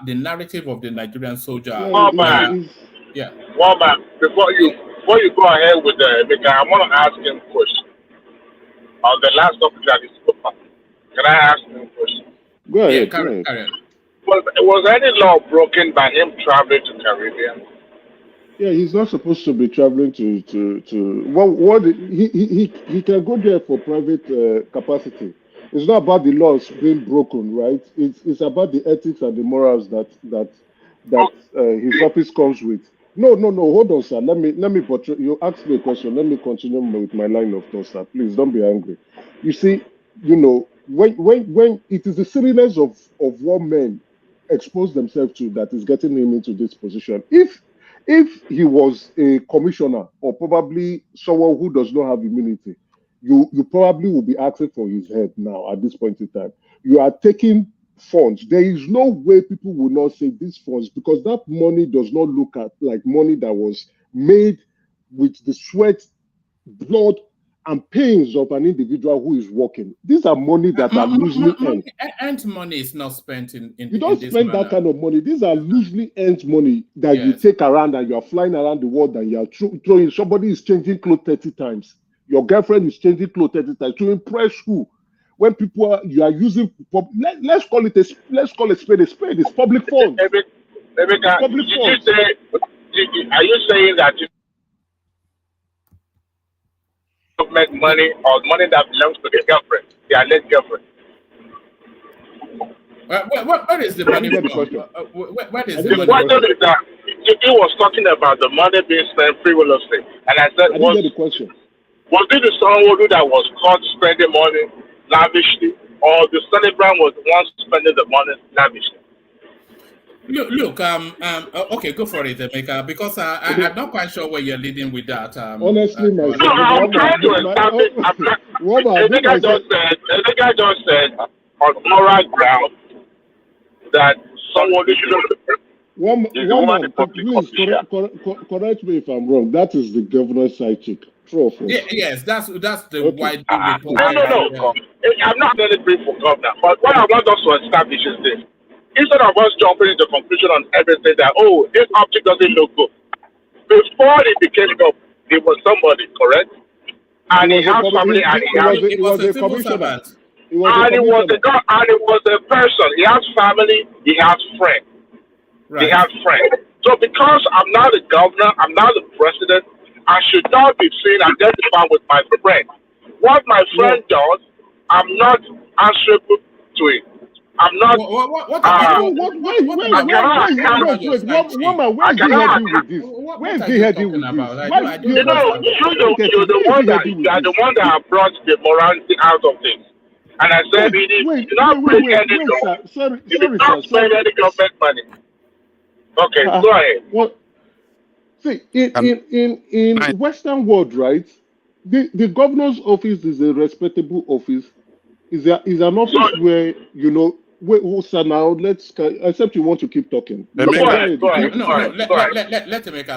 narrative of the Nigerian soldier. Yeah, One man, before you go ahead with the maker, I want to ask him a question. On the last topic that is spoke about, can I ask him a question? Go ahead. Yeah, Karen. Was any law broken by him traveling to Caribbean? Yeah, he's not supposed to be traveling to what he can go there for private capacity. It's not about the laws being broken, right? It's about the ethics and the morals that his office comes with. No, hold on, sir. Let me portray. You asked me a question. Let me continue with my line of thought, sir. Please don't be angry. You see, you know, when it is the silliness of what men expose themselves to that is getting him into this position. If he was a commissioner or probably someone who does not have immunity, you probably will be asking for his head now at this point in time. You are taking funds. There is no way people will not say these funds because that money does not look at like money that was made with the sweat, blood, and pains of an individual who is working. These are money that are loosely earned. Earned money is not spent in you don't in spend that kind of money. These are loosely earned money that you take around and you are flying around the world and you are throwing. Somebody is changing clothes 30 times. Your girlfriend is changing clothes 30 times to impress who? When you are using, let's call it a spade a spade. It's public funds. Public funds. Are you saying that? government money or money that belongs to the girlfriend, the alleged girlfriend. Where is the I money didn't get the from? question. Where is I the didn't The get the money question from? question. is that he was talking about the money being spent frivolously, and I said, I didn't get the question. was it the someone that was caught spending money lavishly, or the celebrant was the one spending the money lavishly? Look, okay, go for it, Emeka, because I'm not quite sure where you're leading with that. Honestly, No, myself, I'm trying to establish. The guy just said on moral ground that someone should. one Is the woman the man, public please official? correct me if I'm wrong. That is the governor's side chick. True or false? Yes, that's the Okay. widely No, reported. no. I'm not going to brief for governor, but what I want us to establish is this. Instead of us jumping into conclusion on everything that, oh, this object doesn't look good. Before it became governor, it was somebody, correct? And he has family and he has... It was a civil commissioner. servant. It was a commissioner. And it was a person. He has family, he has friends. Right. They have friends. So because I'm not a governor, I'm not a president, I should not be seen identified with my friend. What my friend does, I'm not answerable to it. I'm not. What is he heading with this? You're the one that brought the morality out of things. And I said, he did not bring any government money. Okay, go ahead. Well, see, in Western world, right? The governor's office is a respectable office. Is an office where sir, now except you want to keep talking. Let Emeka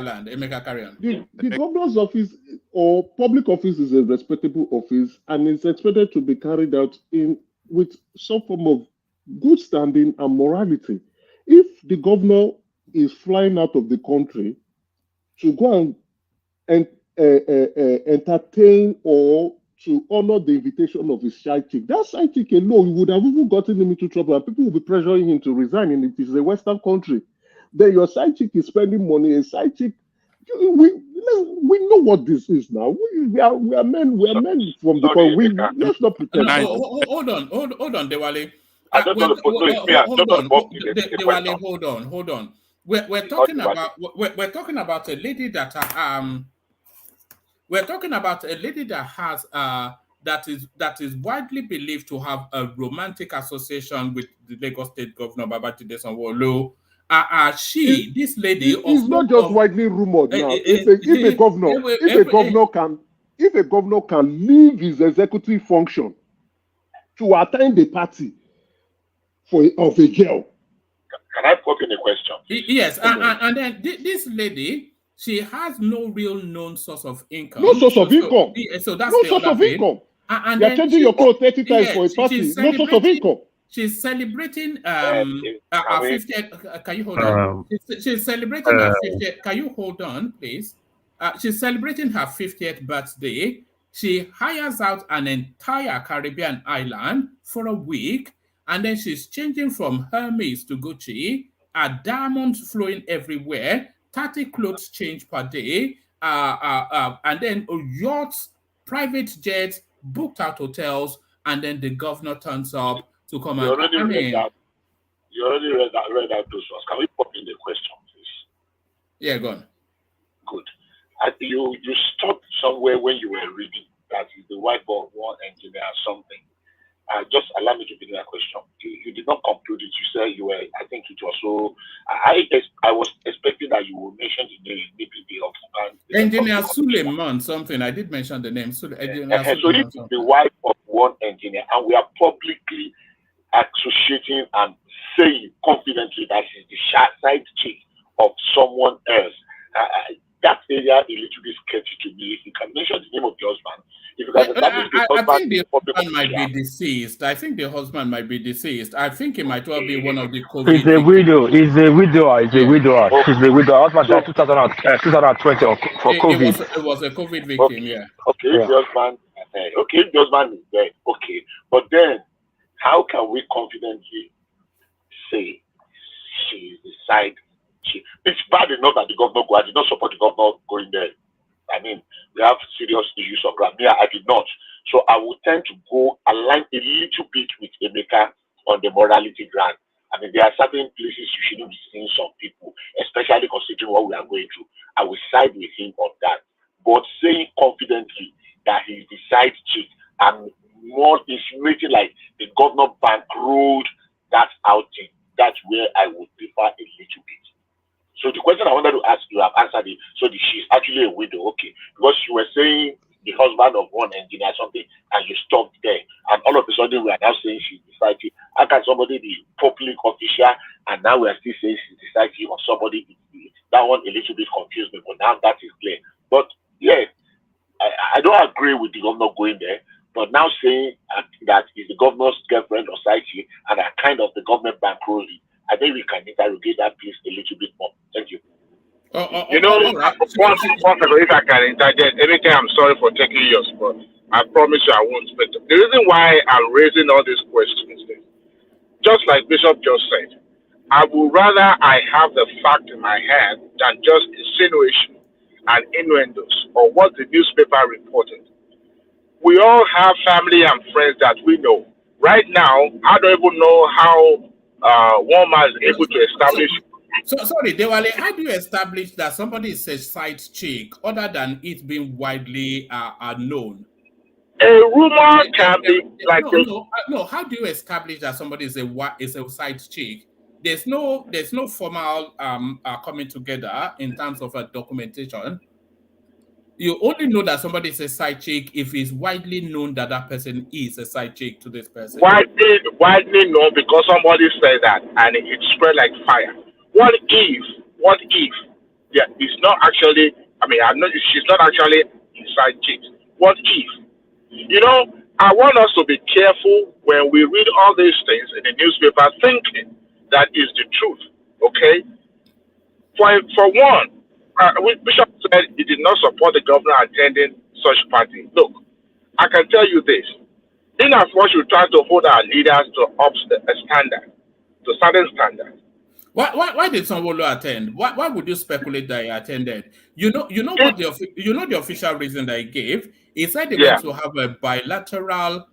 land. Emeka carry on. The governor's office or public office is a respectable office, and it's expected to be carried out with some form of good standing and morality. If the governor is flying out of the country to go and entertain or to honor the invitation of his side chick, that side chick alone would have even gotten him into trouble, and people will be pressuring him to resign. And if it's a Western country, then your side chick is spending money. A side chick, we know what this is now. We are men from the point. Let's not pretend. Hold on, Dewale. Dewale, hold on. We're talking about a lady that has that is widely believed to have a romantic association with the Lagos State Governor Babajide Sanwo-Olu. This lady is not just widely rumored now. If a governor can leave his executive function to attend the party of a girl. Can I put in a question? Yes, and then this lady, she has no real known source of income. No source of income. So that's no the source other of thing. income. And you're changing your code 30 times for a party. No source of income. She's celebrating our 50th. Can you hold on? She's celebrating her 50th. Can you hold on, please? She's celebrating her 50th birthday. She hires out an entire Caribbean island for a week, and then she's changing from Hermes to Gucci. Diamonds flowing everywhere. 30 clothes change per day. And then yachts, private jets, booked out hotels, and then the governor turns up to come You already read out those ones. Can we pop in the question, please? Yeah, go on. Good. You stopped somewhere when you were reading that is the whiteboard one engineer or something. Just allow me to begin that question. You did not conclude it. You said you were. I think it was so. I was expecting that you would mention the name, maybe the engineer Suleiman something. I did mention the name. So if the wife of one engineer, and we are publicly associating and saying confidently that she's the side chick of someone else. That area is a little bit sketchy to me. If you can mention the name of the husband, if you can establish the husband, I think the husband might be deceased. I think the husband might be deceased. I think he might well be one of the COVID. He's a widow. He's a widower. She's a widow. Husband died 2020 for COVID. It was a COVID victim. Yeah. Okay, the husband. Okay, the husband is dead. Okay, but then how can we confidently say she is the side chick? It's bad enough that the governor I did not support the governor going there. I mean, we have serious issues of ground. I did not. So I would tend to go align a little bit with Emeka on the morality ground. I mean, there are certain places you shouldn't be seeing some people, especially considering what we are going through. I will side with him on that. But saying confidently that he's the side chick and more insinuating like the governor bankrolled that outing, that's where I would differ a little bit. So the question I wanted to ask, you have answered it. So she's actually a widow, okay? Because you were saying the husband of one engineer or something, and you stopped there, and all of a sudden we are now saying she's the side chick. How can somebody be public official, and now we are still saying she's the side chick of somebody? That one a little bit confused me, but now that is clear. But yeah, I don't agree with the governor going there, but now saying that is the governor's girlfriend or side chick, and a kind of the government bankroll, I think we can interrogate that piece a little bit more. Thank you. You know, right. If I can interject, anything, I'm sorry for taking your spot. I promise you I won't speak. The reason why I'm raising all these questions is, just like Bishop just said, I would rather I have the fact in my hand than just insinuation and innuendos or what the newspaper reported. We all have family and friends that we know. Right now, I don't even know how one man is able to establish. So sorry, Dewale, how do you establish that somebody is a side chick other than it being widely known? A rumor can be like no. How do you establish that somebody is a side chick? There's no formal coming together in terms of a documentation. You only know that somebody is a side chick if it's widely known that that person is a side chick to this person. Widely known because somebody said that and it spread like fire. What if? Yeah, it's not actually. I mean, she's not actually a side chick. What if? You know, I want us to be careful when we read all these things in the newspaper, thinking that is the truth. Okay. For one. Bishop said he did not support the governor attending such party. Look, I can tell you this. In as much we try to hold our leaders to a standard, to certain standards. Why did Sanwo-Olu attend? Why would you speculate that he attended? You know what the official reason that he gave? He said he went to have a bilateral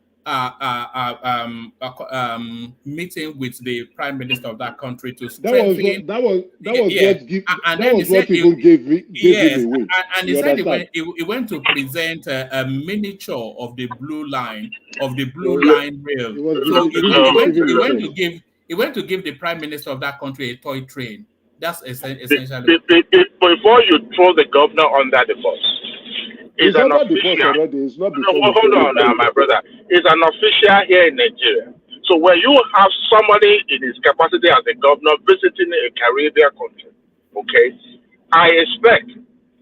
meeting with the prime minister of that country to strengthen. That was what people gave him away. And he said he went to present a miniature of the blue line rail. He went to give the prime minister of that country a toy train. That's essentially. Before you throw the governor under the bus. It's an official. Hold on, my brother. It's an official here in Nigeria. So when you have somebody in his capacity as a governor visiting a Caribbean country, okay, I expect,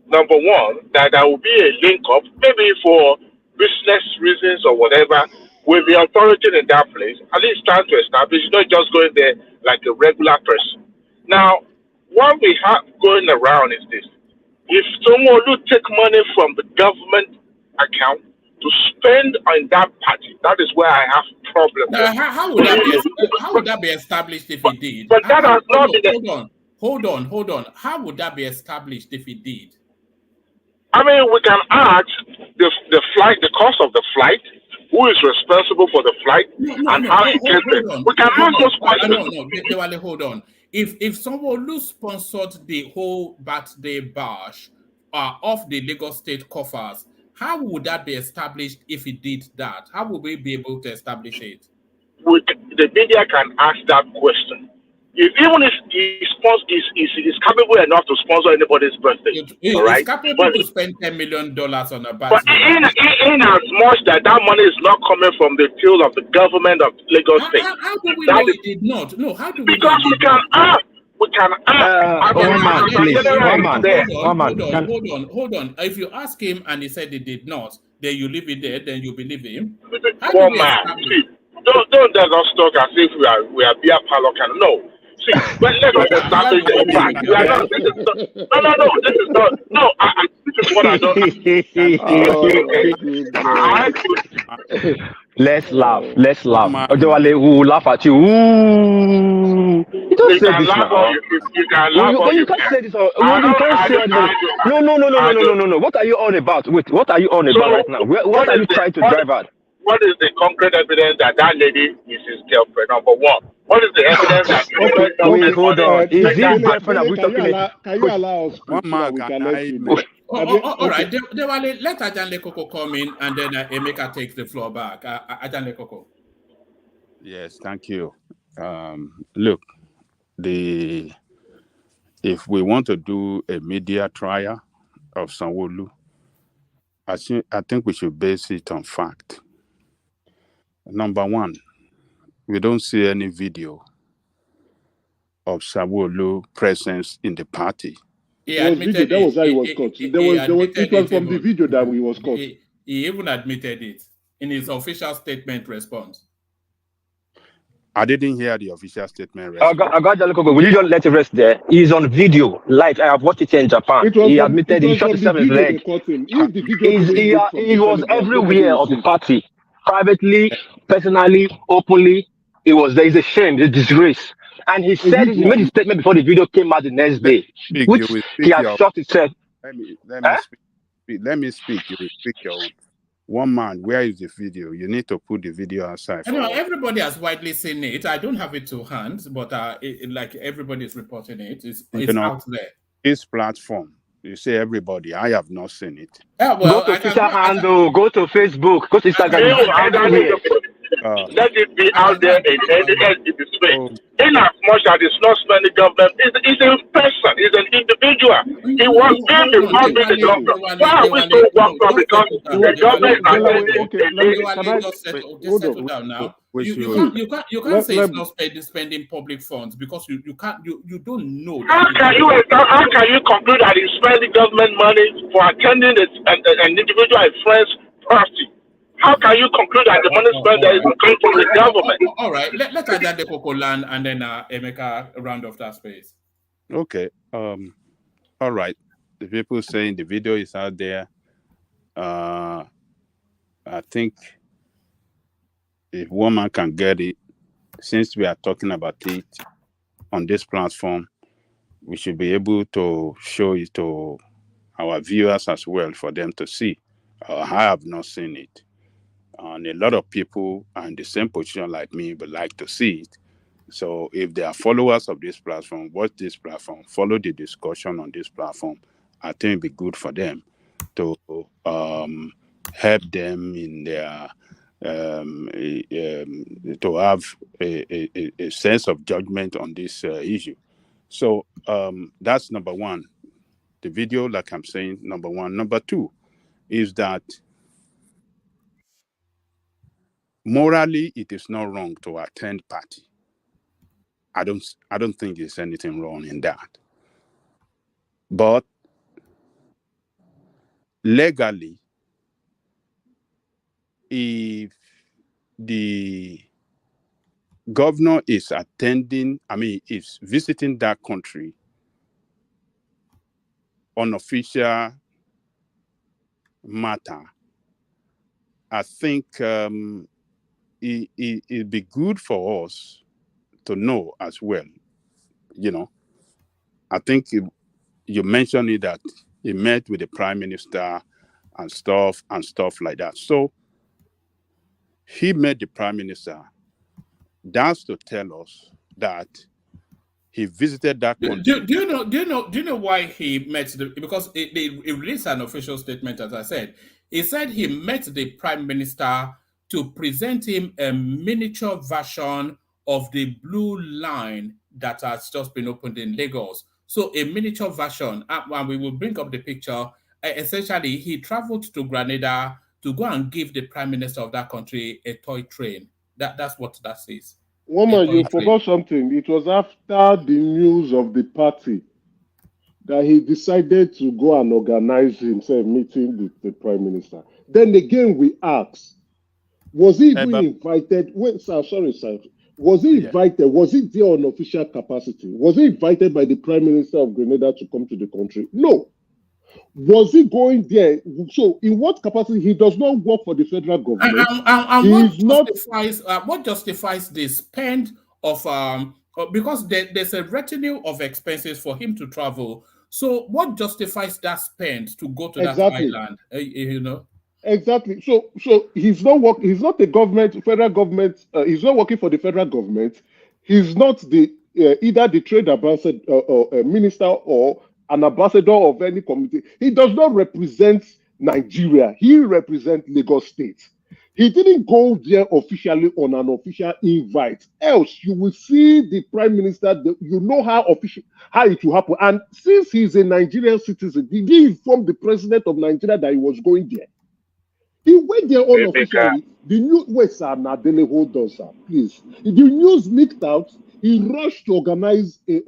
number one, that there will be a link up, maybe for business reasons or whatever, with the authority in that place, at least trying to establish, not just going there like a regular person. Now, what we have going around is this. If someone will take money from the government account to spend on that party, that is where I have problems. How would that be established if he did? But that has not been. Hold on. How would that be established if he did? I mean, we can ask the flight, the cost of the flight, who is responsible for the flight, how he gets there. We can ask those questions. No, hold on. If someone sponsored the whole birthday bash of the Lagos State coffers, how would that be established if he did that? How would we be able to establish it? The media can ask that question. Even if he's capable enough to sponsor anybody's birthday, all right? He's capable to spend $10 million on a birthday. But in as much that money is not coming from the till of the government of Lagos State. How do we know he did not? No, how do we know? Because we can ask. We can ask. Hold on. If you ask him and he said he did not, then you leave it there, then you believe him. Don't let us talk as if we are beer parlor can. No. See, but let us establish the fact. This is not. No, this is what I don't. Let's laugh. Odewale, we will laugh at you. Ooh. You don't say this now. You can laugh or you can't say this. You can't say this. No. What are you on about? Wait, what are you on about right now? What are you trying to drive at? What is the concrete evidence that lady is his girlfriend? Number one. What is the evidence that? Wait, hold on. Is this girlfriend? Are we talking? Can you allow us? One man can all right. Let Ajanle Koko come in, and then Emeka takes the floor back. Ajanle Koko. Yes, thank you. Look, if we want to do a media trial of Sanwo-Olu, I think we should base it on fact. Number one, we don't see any video of Sanwo-Olu presence in the party. That was how he was caught. It was from the video that he was caught. He even admitted it in his official statement response. I didn't hear the official statement. Will you just let it rest there? He's on video, live. I have watched it here in Japan. He admitted he shot himself in his leg. He was everywhere of the party. Privately, personally, openly. There is a shame, a disgrace. And he said he made his statement before the video came out the next day, which he had shot himself. Let me speak. You will speak your own. One man, where is the video? You need to put the video outside. Everybody has widely seen it. I don't have it to hand, but like everybody is reporting it. It's out there. This platform, you say everybody. I have not seen it. Go to Twitter handle, go to Facebook, go to Instagram. Let it be out there in the space. In as much as it's not spending government, it's a person, it's an individual. He was in the public government. Why are we so worked up? Because the government is settle down now. You can't say it's not spending public funds because you don't know. How can you conclude that he's spending government money for attending an individual friend's party? How can you conclude that the money spent there is coming from the government? All right, let Ajanle Koko land and then Emeka round off that space. Okay. All right. The people saying the video is out there. I think if one man can get it, since we are talking about it on this platform, we should be able to show it to our viewers as well for them to see. I have not seen it. And a lot of people are in the same position like me, but like to see it. So if they are followers of this platform, watch this platform, follow the discussion on this platform, I think it'd be good for them to help them in their to have a sense of judgment on this issue. So that's number one. The video, like I'm saying, number one. Number two is that morally, it is not wrong to attend party. I don't think there's anything wrong in that. But legally, if the governor is is visiting that country on official matter, I think it'd be good for us to know as well. I think you mentioned it that he met with the prime minister and stuff like that. So he met the prime minister. That's to tell us that he visited that country. Do you know why he met because he released an official statement, as I said. He said he met the prime minister to present him a miniature version of the blue line that has just been opened in Lagos. So a miniature version, and we will bring up the picture. Essentially, he traveled to Grenada to go and give the prime minister of that country a toy train. That's what that says. Woman, you forgot something. It was after the news of the party that he decided to go and organize himself meeting with the prime minister. Then again, we asked, was he even invited? Wait, sir. Was he invited? Yeah. Was he there on official capacity? Was he invited by the prime minister of Grenada to come to the country? No. Was he going there? So, in what capacity? He does not work for the federal government. What justifies the spend of because there's a retinue of expenses for him to travel. So what justifies that spend to go to that island? You know. Exactly. So he's not He's not the federal government. He's not working for the federal government. He's not the either the trade ambassador or a minister or an ambassador of any community. He does not represent Nigeria. He represents Lagos State. He didn't go there officially on an official invite. Else, you will see the prime minister. You know how it will happen. And since he's a Nigerian citizen, did he inform the president of Nigeria that he was going there? He went there unofficially. The news, wait, sir, Nadele, hold on, sir, please. The news leaked out. He rushed to organize a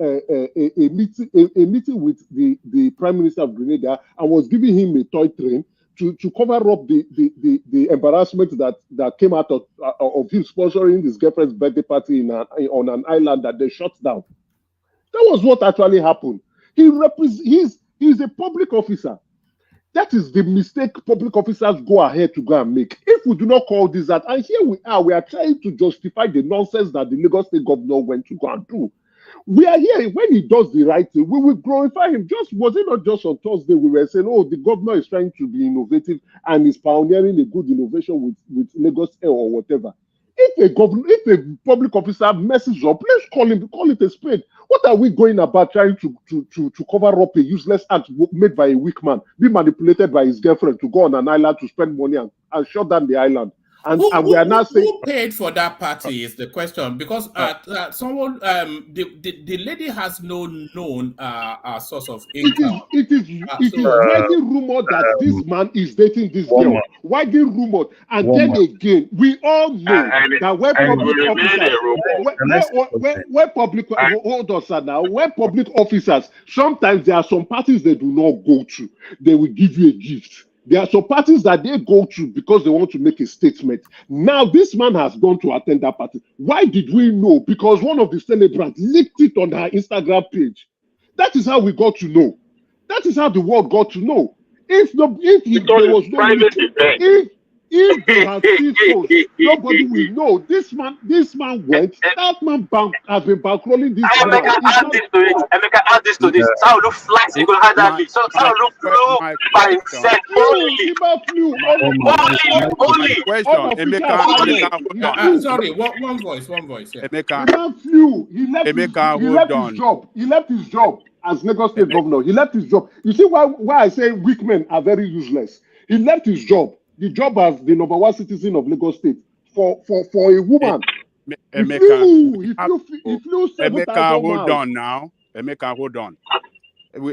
meeting with the Prime Minister of Grenada and was giving him a toy train to cover up the embarrassment that came out of him sponsoring his girlfriend's birthday party on an island that they shut down. That was what actually happened. He's a public officer. That is the mistake public officers go ahead to go and make. If we do not call this out, and here we are trying to justify the nonsense that the Lagos State governor went to go and do. We are here, when he does the right thing, we will glorify him. Was it not just on Thursday we were saying, oh, the governor is trying to be innovative and is pioneering a good innovation with Lagos Air or whatever. If a public officer messes up, let's call it a spade. What are we going about trying to cover up a useless act made by a weak man, be manipulated by his girlfriend to go on an island to spend money and shut down the island? And we are now saying, who paid for that party is the question, because someone the lady has no known source of income. It is widely rumored that this man is dating this girl. Widely rumored, and then again, we all know that when public officers, sometimes there are some parties they do not go to. They will give you a gift. There are some parties that they go to because they want to make a statement. Now, this man has gone to attend that party. Why did we know? Because one of the celebrants leaked it on her Instagram page. That is how we got to know. That is how the world got to know. If there was no private event, if they had seen posts, nobody will know. This man went. That man has been bankrolling this. Emeka, add this to this. How look flights you gonna have that leak? So how look flew by himself only. Sorry, one voice. Yeah. Emeka flew. He left his job as Lagos State governor. He left his job. You see why I say weak men are very useless. He left his job. The job as the #1 citizen of Lagos State for a woman. Emeka, hold on now. Emeka, hold on.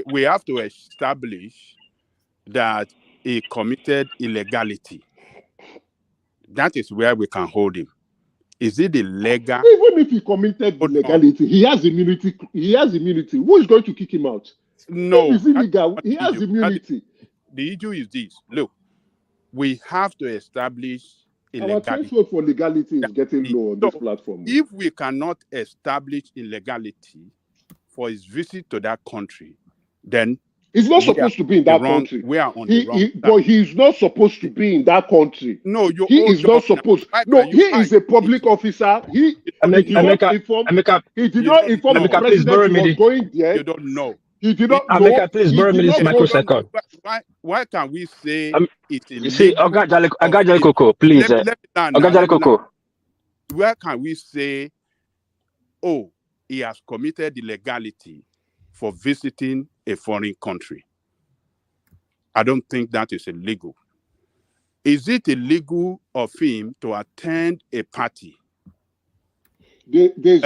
We have to establish that he committed illegality. That is where we can hold him. Is it illegal? Even if he committed illegality, he has immunity. Who is going to kick him out? No. If it's illegal, he has immunity. The issue is this. Look. We have to establish illegality. Our threshold for legality is getting low on this platform. If we cannot establish illegality for his visit to that country, then he's not supposed to be in that country. We are on the wrong but he's not supposed to be in that country. No, he is not supposed. No, he is a public officer. He did not inform the president he was going there. You don't know. He did not. Emeka, please borrow me this microsecond. Why can we say it's illegal? You see, Oga Coco, please. Oga Coco. Where can we say, oh, he has committed illegality for visiting a foreign country? I don't think that is illegal. Is it illegal of him to attend a party? Nobody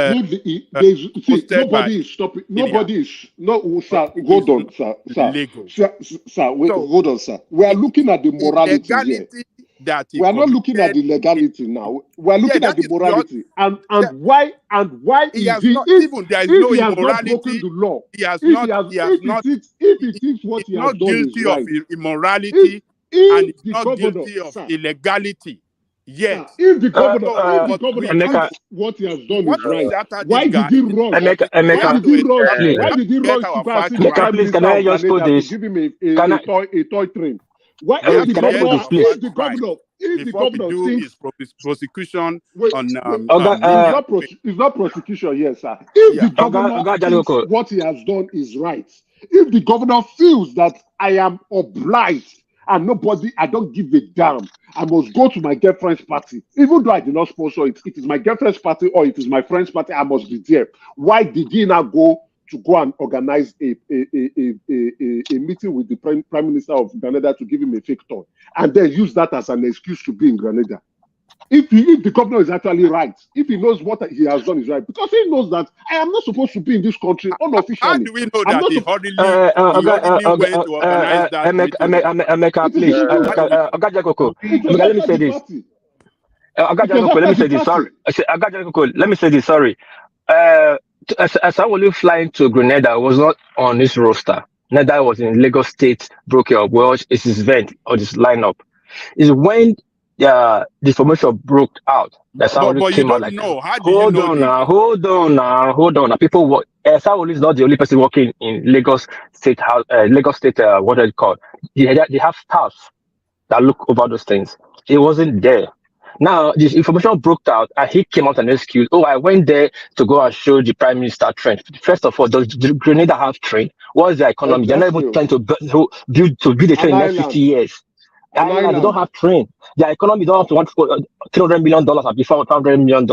is stopping. Nobody is. No, sir. Hold on, sir. Sir, wait, hold on, sir. We are looking at the morality here. We are not looking at the legality now. We are looking at the morality and why is he? If he has not broken the law, if it is what he has done is right, of immorality and he's not guilty of illegality. Yes. If the governor thinks what he has done is right, why did he run? Why did he run? Please, can I just put this? Give him a toy train. Why if the governor thinks prosecution on it's not prosecution, yes, sir. If the governor thinks what he has done is right, if the governor feels that I am obliged and I don't give a damn, I must go to my girlfriend's party, even though I did not sponsor it. It is my girlfriend's party or it is my friend's party. I must be there. Why did he not go and organize a meeting with the Prime Minister of Grenada to give him a fake tour and then use that as an excuse to be in Grenada? If the governor is actually right, if he knows what he has done is right, because he knows that I am not supposed to be in this country unofficially. How do we know that he hardly went to organize that Emeka, please. Let me say this. Let me say this. Sorry. Let me say this. Sorry. Asawolu flying to Grenada was not on his roster. Neither was in Lagos State broker. Well, it's his event or this lineup. Is when the information broke out. That's how it came out. Like, hold on now. People, Asawolu is not the only person working in Lagos State House. Lagos State, what are they called? They have staff that look over those things. He wasn't there. Now, this information broke out, and he came out an excuse. Oh, I went there to go and show the Prime Minister trend. First of all, does Grenada have trend? What is the economy? They're not even trying to build a train in the next 50 years. They don't have train. Their economy don't have to want $300 million or before $500 million.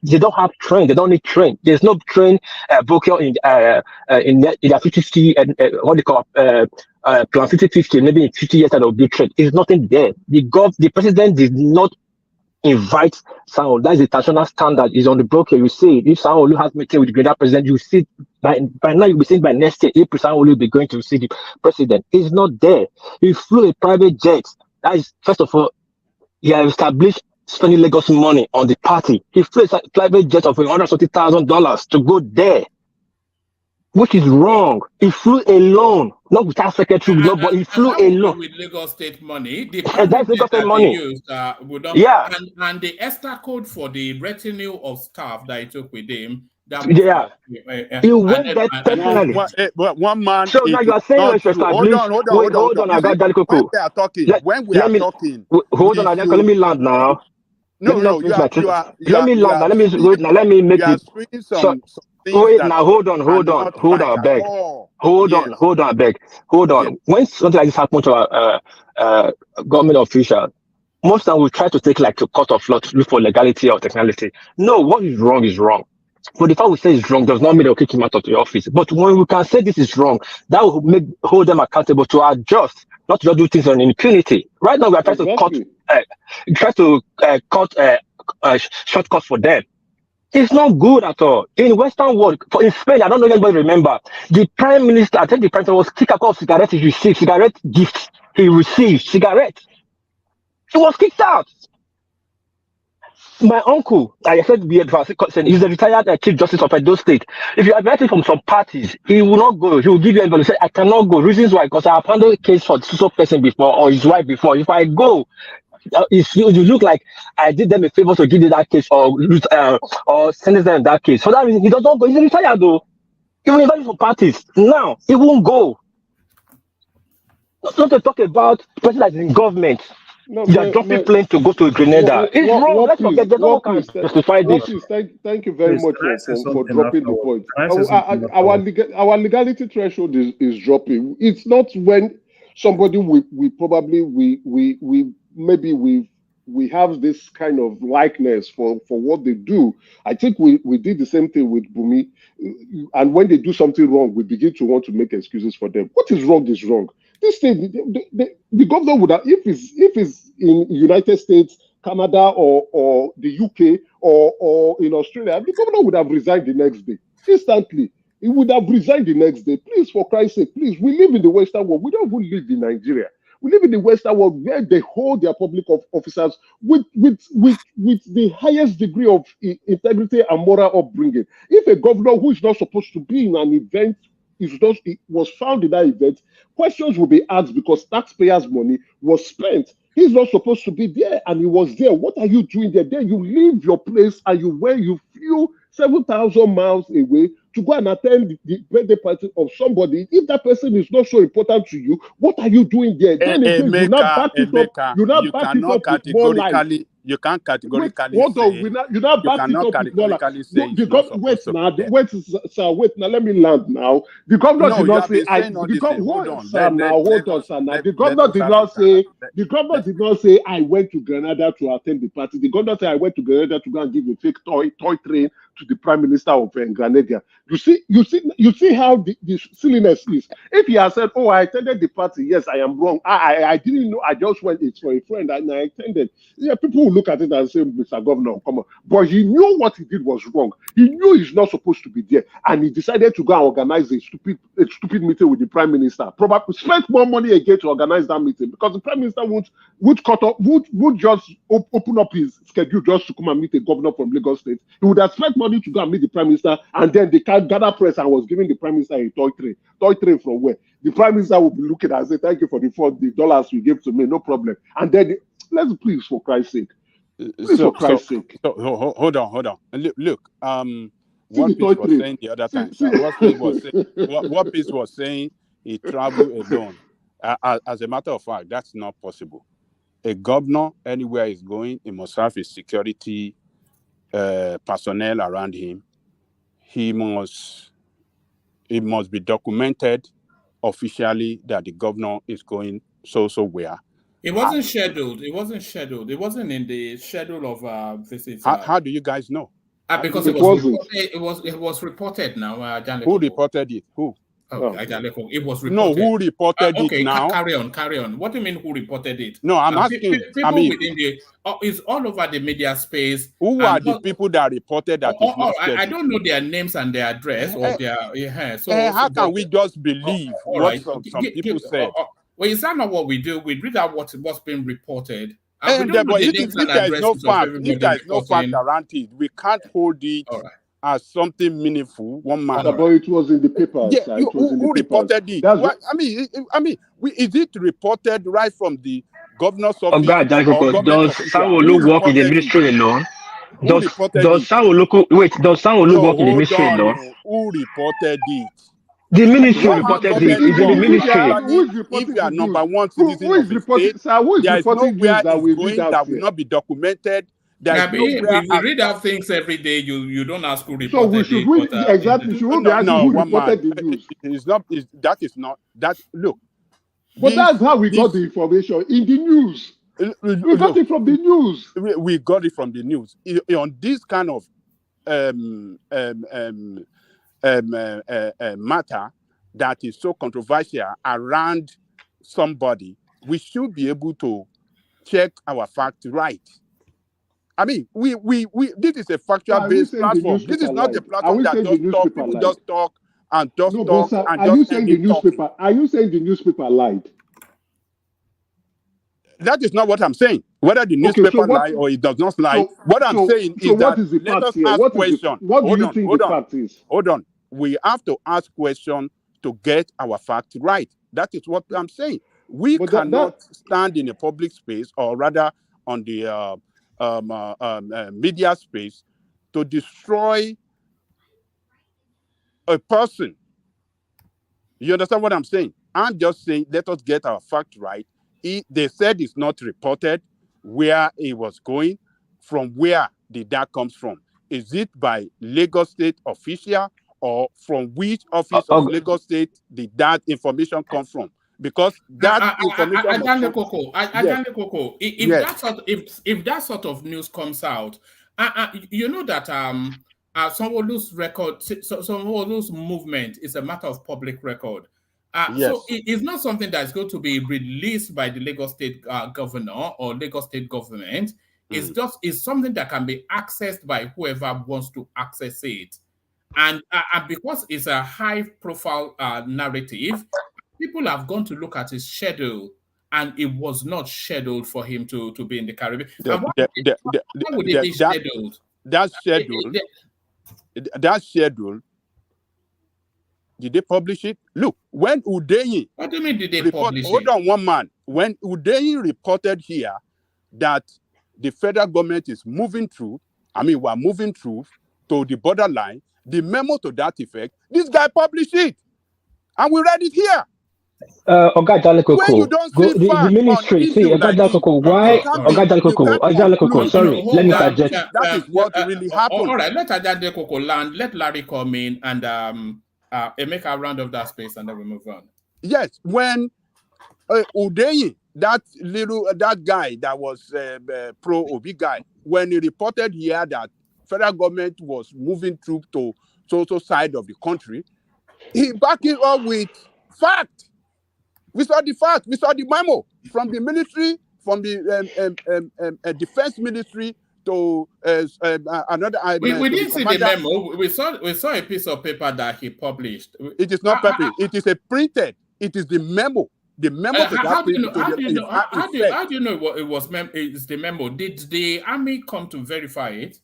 They don't have train. They don't need train. There's no train broker in their 50 what they call plan 50, maybe in 50 years that will be train. There's nothing there. The president did not invite Sanwo. That is the international standard. Is on the broker. You see, if Sanwo has meeting with the Grenada president, you see by now you'll be seeing by next year. April, Sanwo will be going to see the president. He's not there. He flew a private jet. That is, first of all, he has established spending Lagos money on the party. He flew a private jet of $130,000 to go there, which is wrong. He flew alone, not without secretary, but he flew alone. With Lagos State money, the that's Lagos State money. Used, and the extra code for the retinue of staff that he took with him. He went there personally. One man. So now you are saying you're established. Hold on, I got Dalikoko. When we are talking. Hold on, let me land now. Let me land. Let me make it. Wait now, hold on, beg. Hold on. When something like this happens to a government official, most time we try to take like to court of law to look for legality or technicality. No, what is wrong is wrong. But the fact we say it's wrong does not mean they'll kick him out of the office. But when we can say this is wrong, that will hold them accountable to adjust, not to just do things on impunity. Right now we are trying to cut shortcuts for them. It's not good at all. In Western world, in Spain, I don't know if anybody remember, the Prime Minister, I think the Prime Minister was kicked out of cigarettes he received, cigarette gifts he received, cigarettes. He was kicked out. My uncle, I said, he's a retired Chief Justice of Edo State. If you are invited from some parties, he will not go. He will give you envelope. Say, I cannot go. Reasons why? Because I have handled a case for the person before or his wife before. If I go, you look like I did them a favor to give you that case or send them that case. For that reason, he doesn't go. He's retired though. He will invite you for parties. Now, he won't go. Not to talk about the person that is in government. No, you are dropping plane to go to Grenada. It's wrong. Let's forget. There's no one can justify this. Thank you very much for dropping the point. Our legality threshold is dropping. It's not when somebody we have this kind of likeness for what they do. I think we did the same thing with Bumi, and when they do something wrong, we begin to want to make excuses for them. What is wrong is wrong. This thing, the governor would have, if it's in United States, Canada, or the UK, or in Australia, the governor would have resigned the next day, instantly. He would have resigned the next day. Please, for Christ's sake, please. We live in the Western world. We don't even live in Nigeria. We live in the Western world where they hold their public officers with the highest degree of integrity and moral upbringing. If a governor who is not supposed to be in an event was found in that event, questions will be asked because taxpayers' money was spent. He's not supposed to be there, and he was there. What are you doing there? Then you leave your place and you flew 7,000 miles away to go and attend the birthday party of somebody. If that person is not so important to you, what are you doing there? Then again, you now back it up. You now back it up with more lies. You can't categorically hold on, say. you now back it up with more lies. Wait now, let me land now. The governor did not say hold on, sir. The governor did not say. The governor did not say I went to Grenada to attend the party. The governor said I went to Grenada to go and give a fake toy train to the prime minister of Grenada. You see how the silliness is. If he had said, "Oh, I attended the party," yes, I am wrong. I didn't know. I just went. It's for a friend, and I attended. Yeah, people will look at it and say, "Mr. Governor, come on." But he knew what he did was wrong. He knew he's not supposed to be there, and he decided to go and organize a stupid meeting with the prime minister. Probably spent more money again to organize that meeting because the prime minister would just open up his schedule just to come and meet a governor from Lagos State. He would have spent money to go and meet the prime minister, and then they can gather press and was giving the prime minister a toy train. Toy train from where? The prime minister will be looking and say, "Thank you for the $4 you gave to me, no problem." And then let's please, for Christ's sake. For Christ's sake. So hold on. Look, what Peace was saying the other time. What Peace was saying, he traveled alone. As a matter of fact, that's not possible. A governor, anywhere he's going, he must have his security personnel around him. He must be documented officially that the governor is going so where. It wasn't scheduled. It wasn't in the schedule of visits. How do you guys know? Because it was reported now. Who reported it? Who? It was reported. No, who reported it now? Carry on. What do you mean who reported it? No, I'm asking. It's all over the media space. Who are the people that reported that? I don't know their names and their address or their. So how can we just believe what some people said? Well, is that not what we do? We read out what's been reported. But if there is no fact around it, we can't hold it as something meaningful. One man. But it was in the papers. Yeah, who reported it? Is it reported right from the governor's office? Does Sanwo-Olu work in the ministry alone? Does Sanwo-Olu work in the ministry alone? Who reported it? The ministry reported it. It's in the ministry. If you are number one citizen of the state, there is nowhere that will not be documented. We read out things every day. You don't ask who reported it. So we should read exactly. Should we be asking who reported the news? Look. But that's how we got the information in the news. We got it from the news. We got it from the news. On this kind of matter that is so controversial around somebody, we should be able to check our facts right. I mean, we this is a factual-based platform. This is not a platform that people just talk and just talk. Sir, are you saying the newspaper? Are you saying the newspaper lied? That is not what I'm saying. Whether the newspaper lies or it does not lie. What I'm saying is that let us ask questions. What do you think the fact is? Hold on. We have to ask questions to get our facts right. That is what I'm saying. We cannot stand in a public space, or rather on the media space, to destroy a person. You understand what I'm saying? I'm just saying, let us get our facts right. They said it's not reported where he was going. From where did that come from? Is it by Lagos State official, or from which office of Lagos State did that information come from? Because that information. If that sort of news comes out, you know that Sanwo-Olu's record, Sanwo-Olu's movement is a matter of public record. So it's not something that's going to be released by the Lagos State governor or Lagos State government. It's something that can be accessed by whoever wants to access it. And because it's a high-profile narrative, people have gone to look at his schedule, and it was not scheduled for him to be in the Caribbean. Why would it be scheduled? That schedule, did they publish it? Look, when Udeyi... What do you mean, did they publish it? Hold on, one man. When Udeyi reported here that the federal government is moving through, we're moving through to the borderline, the memo to that effect, this guy published it. And we read it here. Oga When you don't see the ministry, see, Oga Jalekoko, why? Oga Jalekoko, sorry, let me suggest. That is what really happened. All right, let Oga Jalekoko land, let Larry come in and make a round of that space and then we move on. Yes, when Udeyi, that guy that was pro Obi guy, when he reported here that federal government was moving troops to so side of the country, he backed it up with fact. We saw the fact. We saw the memo from the military, from the defense ministry to another. We didn't see the memo. We saw a piece of paper that he published. It is not paper. It is a printed. It is the memo. The memo. How do you know what it was? It's the memo. Did the army come to verify it?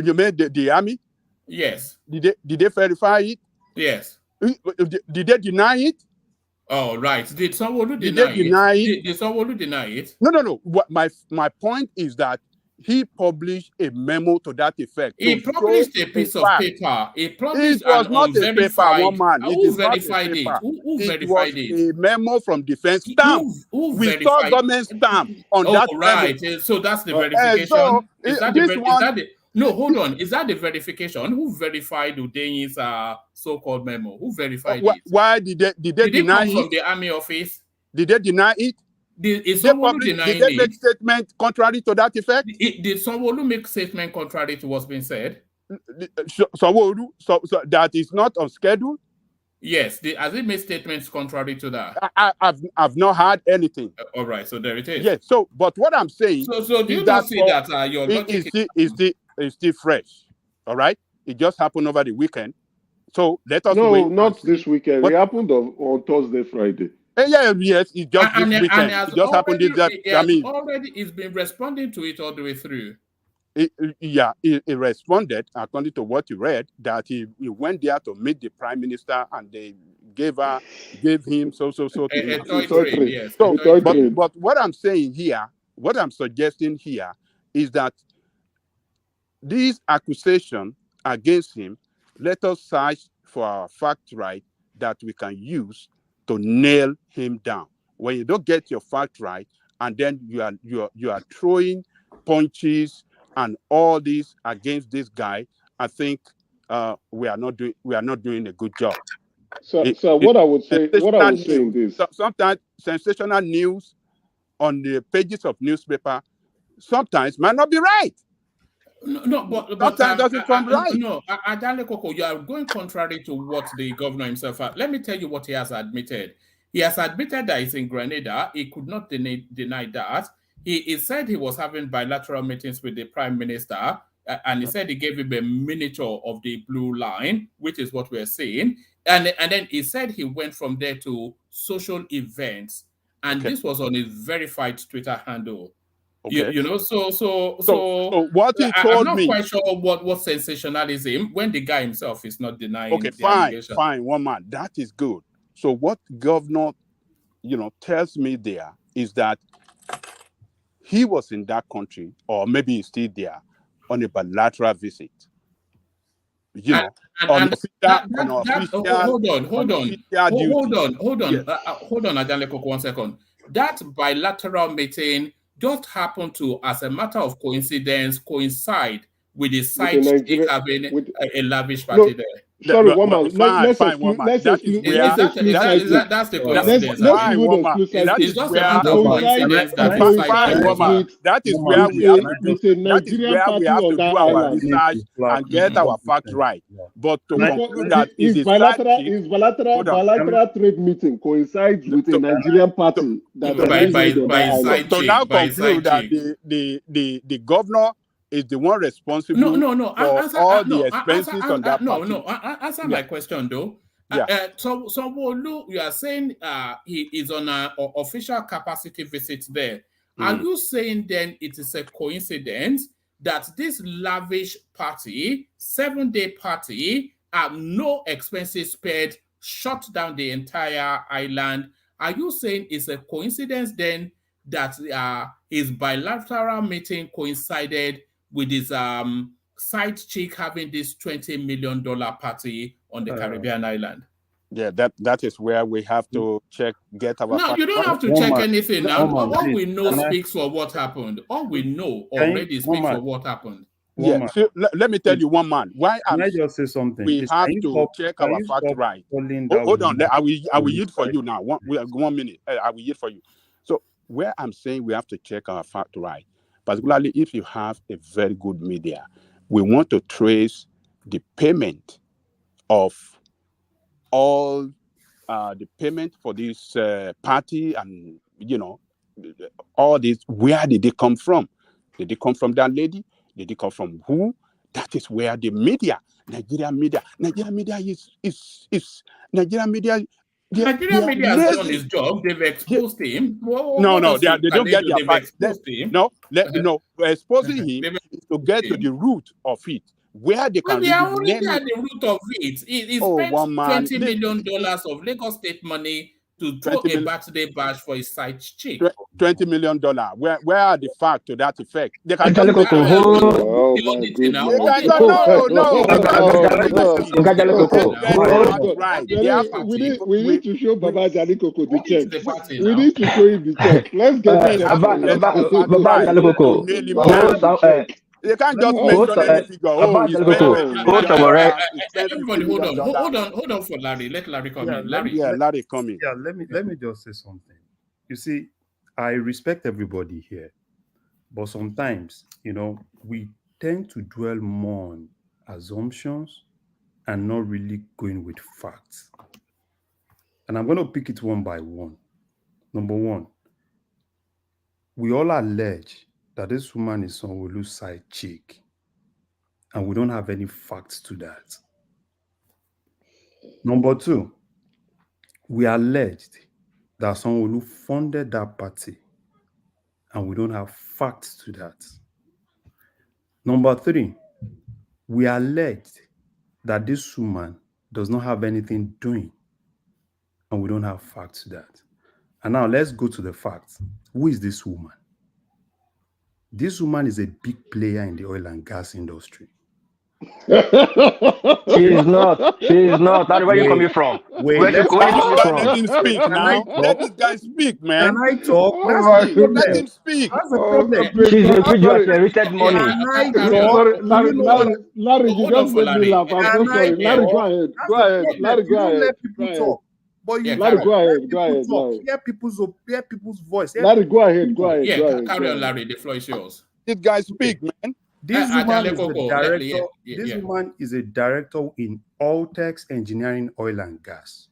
You mean the army? Yes. Did they verify it? Yes. Did they deny it? Oh, right. Did Sanwo-Olu deny it? Did Sanwo-Olu deny it? No. My point is that he published a memo to that effect. He published a piece of paper. He published it was not a paper, one man. Who verified it? Who verified it? A memo from defense stamp. We saw government stamp on that. Right. Memo. So that's the verification. No, hold on. Is that the verification? Who verified Udeyi's so-called memo? Who verified it? Why did they deny it? From the army office? Did they deny it? Did Sanwo-Olu make statement contrary to that effect? Did Sanwo-Olu make statement contrary to what's been said? Sanwo-Olu, so that is not on schedule? Yes. Has it made statements contrary to that? I've not heard anything. All right. So there it is. Yes. So, but what I'm saying. So do you not see that your logic is still fresh? All right. It just happened over the weekend. So let us wait. No, not this weekend. It happened on Thursday, Friday. Yes, it just this weekend. It just happened. It's been responding to it all the way through. He responded according to what you read that he went there to meet the prime minister and they gave him so. Yes. But what I'm saying here, what I'm suggesting here is that these accusations against him, let us search for our fact right that we can use to nail him down. When you don't get your fact right, and then you are throwing punches and all this against this guy, I think we are not doing a good job. So what I would say in this, sometimes sensational news on the pages of newspaper sometimes might not be right. No, but doesn't come right. No, Ajalekoko, you are going contrary to what the governor himself had. Let me tell you what he has admitted. He has admitted that he's in Grenada. He could not deny that. He said he was having bilateral meetings with the prime minister, and he said he gave him a miniature of the blue line, which is what we're seeing. And then he said he went from there to social events, and this was on his verified Twitter handle. Okay. So what he told me, I'm not quite sure what sensationalism when the guy himself is not denying. Okay, fine, one man, that is good. So what governor, tells me there is that he was in that country, or maybe he's still there, on a bilateral visit. Hold on, Ajalekoko, 1 second. That bilateral meeting just happened to, as a matter of coincidence, coincide with the side chick having a lavish party there. Sorry, one man. That's the coincidence. It's just a matter of coincidence that is where we have to do our research and get our facts right. But to conclude that his bilateral trade meeting coincides with a Nigerian party to now conclude that the governor is the one responsible for all the expenses on that party. Answer my question though. So Sanwo-Olu, you are saying he is on an official capacity visit there. Are you saying then it is a coincidence that this lavish party, 7-day party, no expenses spared, shut down the entire island? Are you saying it's a coincidence then that his bilateral meeting coincided with his side chick having this $20 million party on the Caribbean island? Yeah, that is where we have to check, get our. No, you don't have to check anything now. All we know speaks for what happened. All we know already speaks for what happened. Yeah, so let me tell you, one man. Why can I just say something? We have to check our fact right. Hold on, I will yield for you now. 1 minute. I will yield for you. So where I'm saying we have to check our fact right, particularly if you have a very good media, we want to trace the payment of all the payment for this party, and all this. Where did they come from? Did they come from that lady? Did they come from who? That is where the media, Nigerian media is Nigerian media. Nigerian media has done his job. They've exposed him. No, they don't get their part. Exposing him is to get to the root of it. Where they can they are only at the root of it. He spent $20 million of Lagos State money to throw a birthday bash for his side chick. $20 million. Where are the facts to that effect? They can No. We need to show Baba Jalikoko the check. We need to show him the check. Let's get You can't just mention any figure. Everybody, hold on for Larry. Let Larry come in. Larry come in. Yeah, let me just say something. You see, I respect everybody here, but sometimes, we tend to dwell more on assumptions and not really going with facts. And I'm going to pick it one by one. Number one, we all allege that this woman is Sanwo-Olu's side chick, and we don't have any facts to that. Number two, we alleged that Sanwo-Olu funded that party, and we don't have facts to that. Number three, we alleged that this woman does not have anything doing, and we don't have facts to that. And now let's go to the facts. Who is this woman? This woman is a big player in the oil and gas industry. She is not. That's where you coming from. Let him speak now. Let this guy speak, man. Can I talk? Let him speak. That's the problem. She's inherited money. Larry, you just made me laugh. I'm so sorry. Larry, go ahead. Larry, go ahead. Let people talk. But you Larry, go ahead. Hear people's voice. Larry, go ahead. Yeah, carry on, Larry. The floor is yours. This guy speak, man. This woman is a director in Altex Engineering Oil and Gas.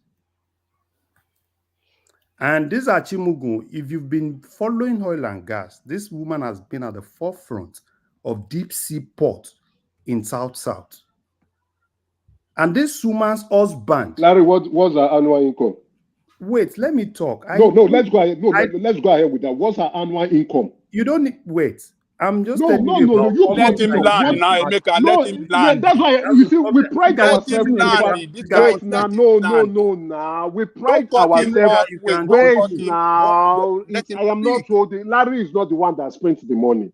And this Achimugu, if you've been following oil and gas, this woman has been at the forefront of deep sea port in South. And this woman's husband. Larry, what's her annual income? Wait, let me talk. Let's go ahead. Let's go ahead with that. What's her annual income? You don't need, wait. I'm just you let him land now, Emeka. Let him land. That's why you see we pride ourselves. No. We pride ourselves. Wait now. I am not holding. Larry is not the one that spent the money.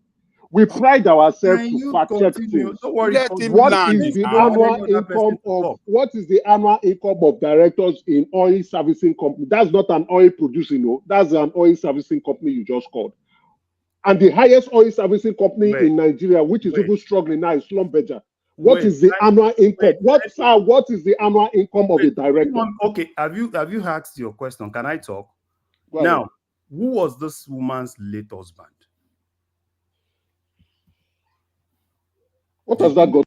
We pride ourselves to protect things. What is the annual income of directors in oil servicing company? That's not an oil producing, that's an oil servicing company you just called. And the highest oil servicing company in Nigeria, which is even struggling now, is Schlumberger. What is the annual income? What is the annual income of a director? Okay, have you asked your question? Can I talk? Now, who was this woman's late husband? What has that got?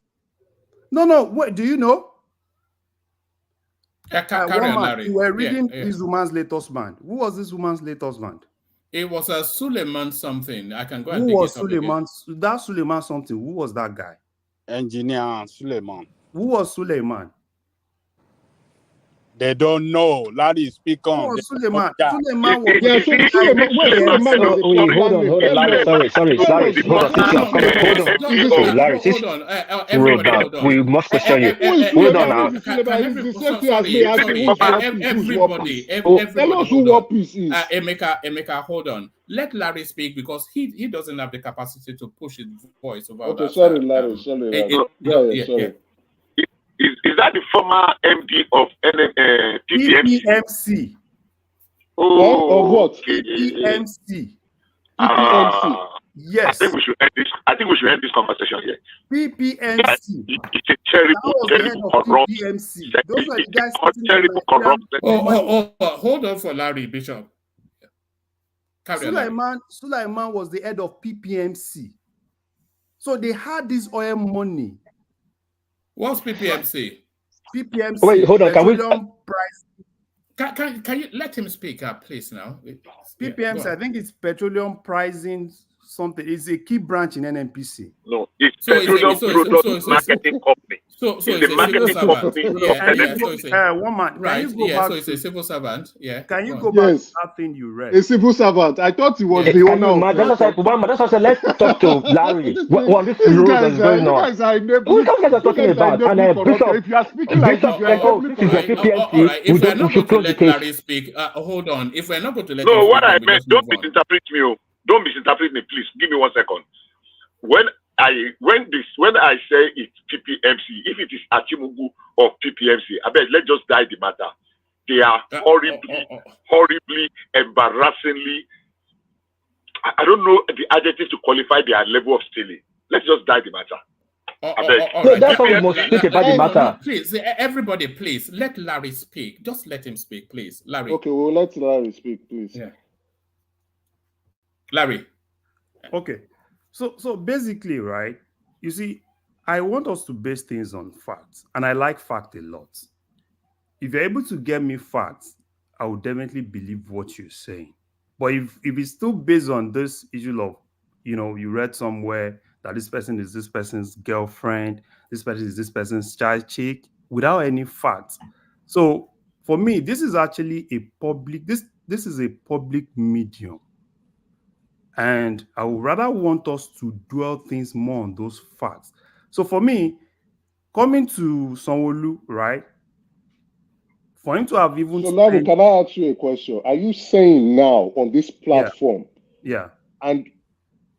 No. What do you know? Larry. You were reading this woman's late husband. Who was this woman's late husband? It was a Suleiman something. I can go and Who dig was it up Suleiman? Again. That Suleiman something. Who was that guy? Engineer Suleiman. Who was Suleiman? They don't know. Larry, speak on. Oh, They Suleiman. don't know. Suleiman was Yeah, so Suleiman, wait, Suleiman is a Wait, hold on, Larry. Sorry, Larry. Hold on, since you are coming. Hold on. Sorry, Larry. Hold on. Hold on. We must question you. Hold on now. It's the same thing as me asking who's War Peace. Tell us who War Peace is. Emeka, hold on. Let Larry speak because he doesn't have the capacity to push his voice over. Okay, sorry, Larry. Sorry. Is that the former MD of PPMC? PPMC. Oh, of what? PPMC. Yes. I think we should end this conversation here. PPMC. It's a terrible corrupt. PPMC. Those are the guys. Terrible corrupt. Hold on for Larry Bishop. Sulaiman was the head of PPMC. So they had this oil money. What's PPMC? PPMC. Wait, hold on. Can you let him speak up, please? Now, PPMC. I think it's petroleum pricing something. It's a key branch in NNPC. No, it's petroleum product marketing company. So it's a civil servant. One man. Right. So it's a civil servant. Yeah. Can you go back to that thing you read? A civil servant. I thought he was the owner. That's why I said let's talk to Larry. What this rules is going on. Who you guys are talking about? And Bishop, if you are speaking like that, if we're not going to let Larry speak, hold on. If we're not going to let him speak, what I meant, don't misinterpret me. Don't misinterpret me, please. Give me 1 second. When I say it's PPMC, if it is Tinubu of PPMC, I bet let's just die the matter. They are horribly, embarrassingly. I don't know the adjective to qualify their level of stealing. Let's just die the matter. That's how we must speak about the matter. Please, everybody, please let Larry speak. Just let him speak, please, Larry. Okay, we'll let Larry speak, please. Yeah. Larry. Okay. So basically, right, you see, I want us to base things on facts, and I like fact a lot. If you're able to get me facts, I will definitely believe what you're saying. But if it's still based on this issue of, you read somewhere that this person is this person's girlfriend, this person is this person's child chick, without any facts. So for me, this is actually a public, this is a public medium. And I would rather want us to dwell things more on those facts. So for me, coming to Sanwo-Olu, right? For him to have even... So Larry, can I ask you a question? Are you saying now on this platform, and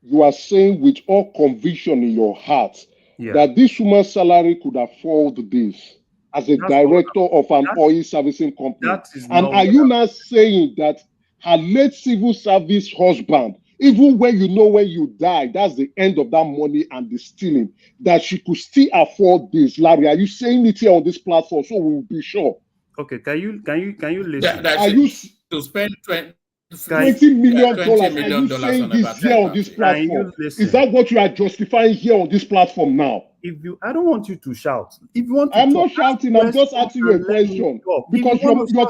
you are saying with all conviction in your heart that this woman's salary could afford this as a director of an oil servicing company? And are you now saying that her late civil service husband, even when you die, that's the end of that money and the stealing, that she could still afford this? Larry, are you saying it here on this platform so we'll be sure? Okay, can you listen? Are you to spend $20 million? Are you saying this here on this platform? Is that what you are justifying here on this platform now? I don't want you to shout. If you want to I'm not shouting, I'm just asking you a question. Because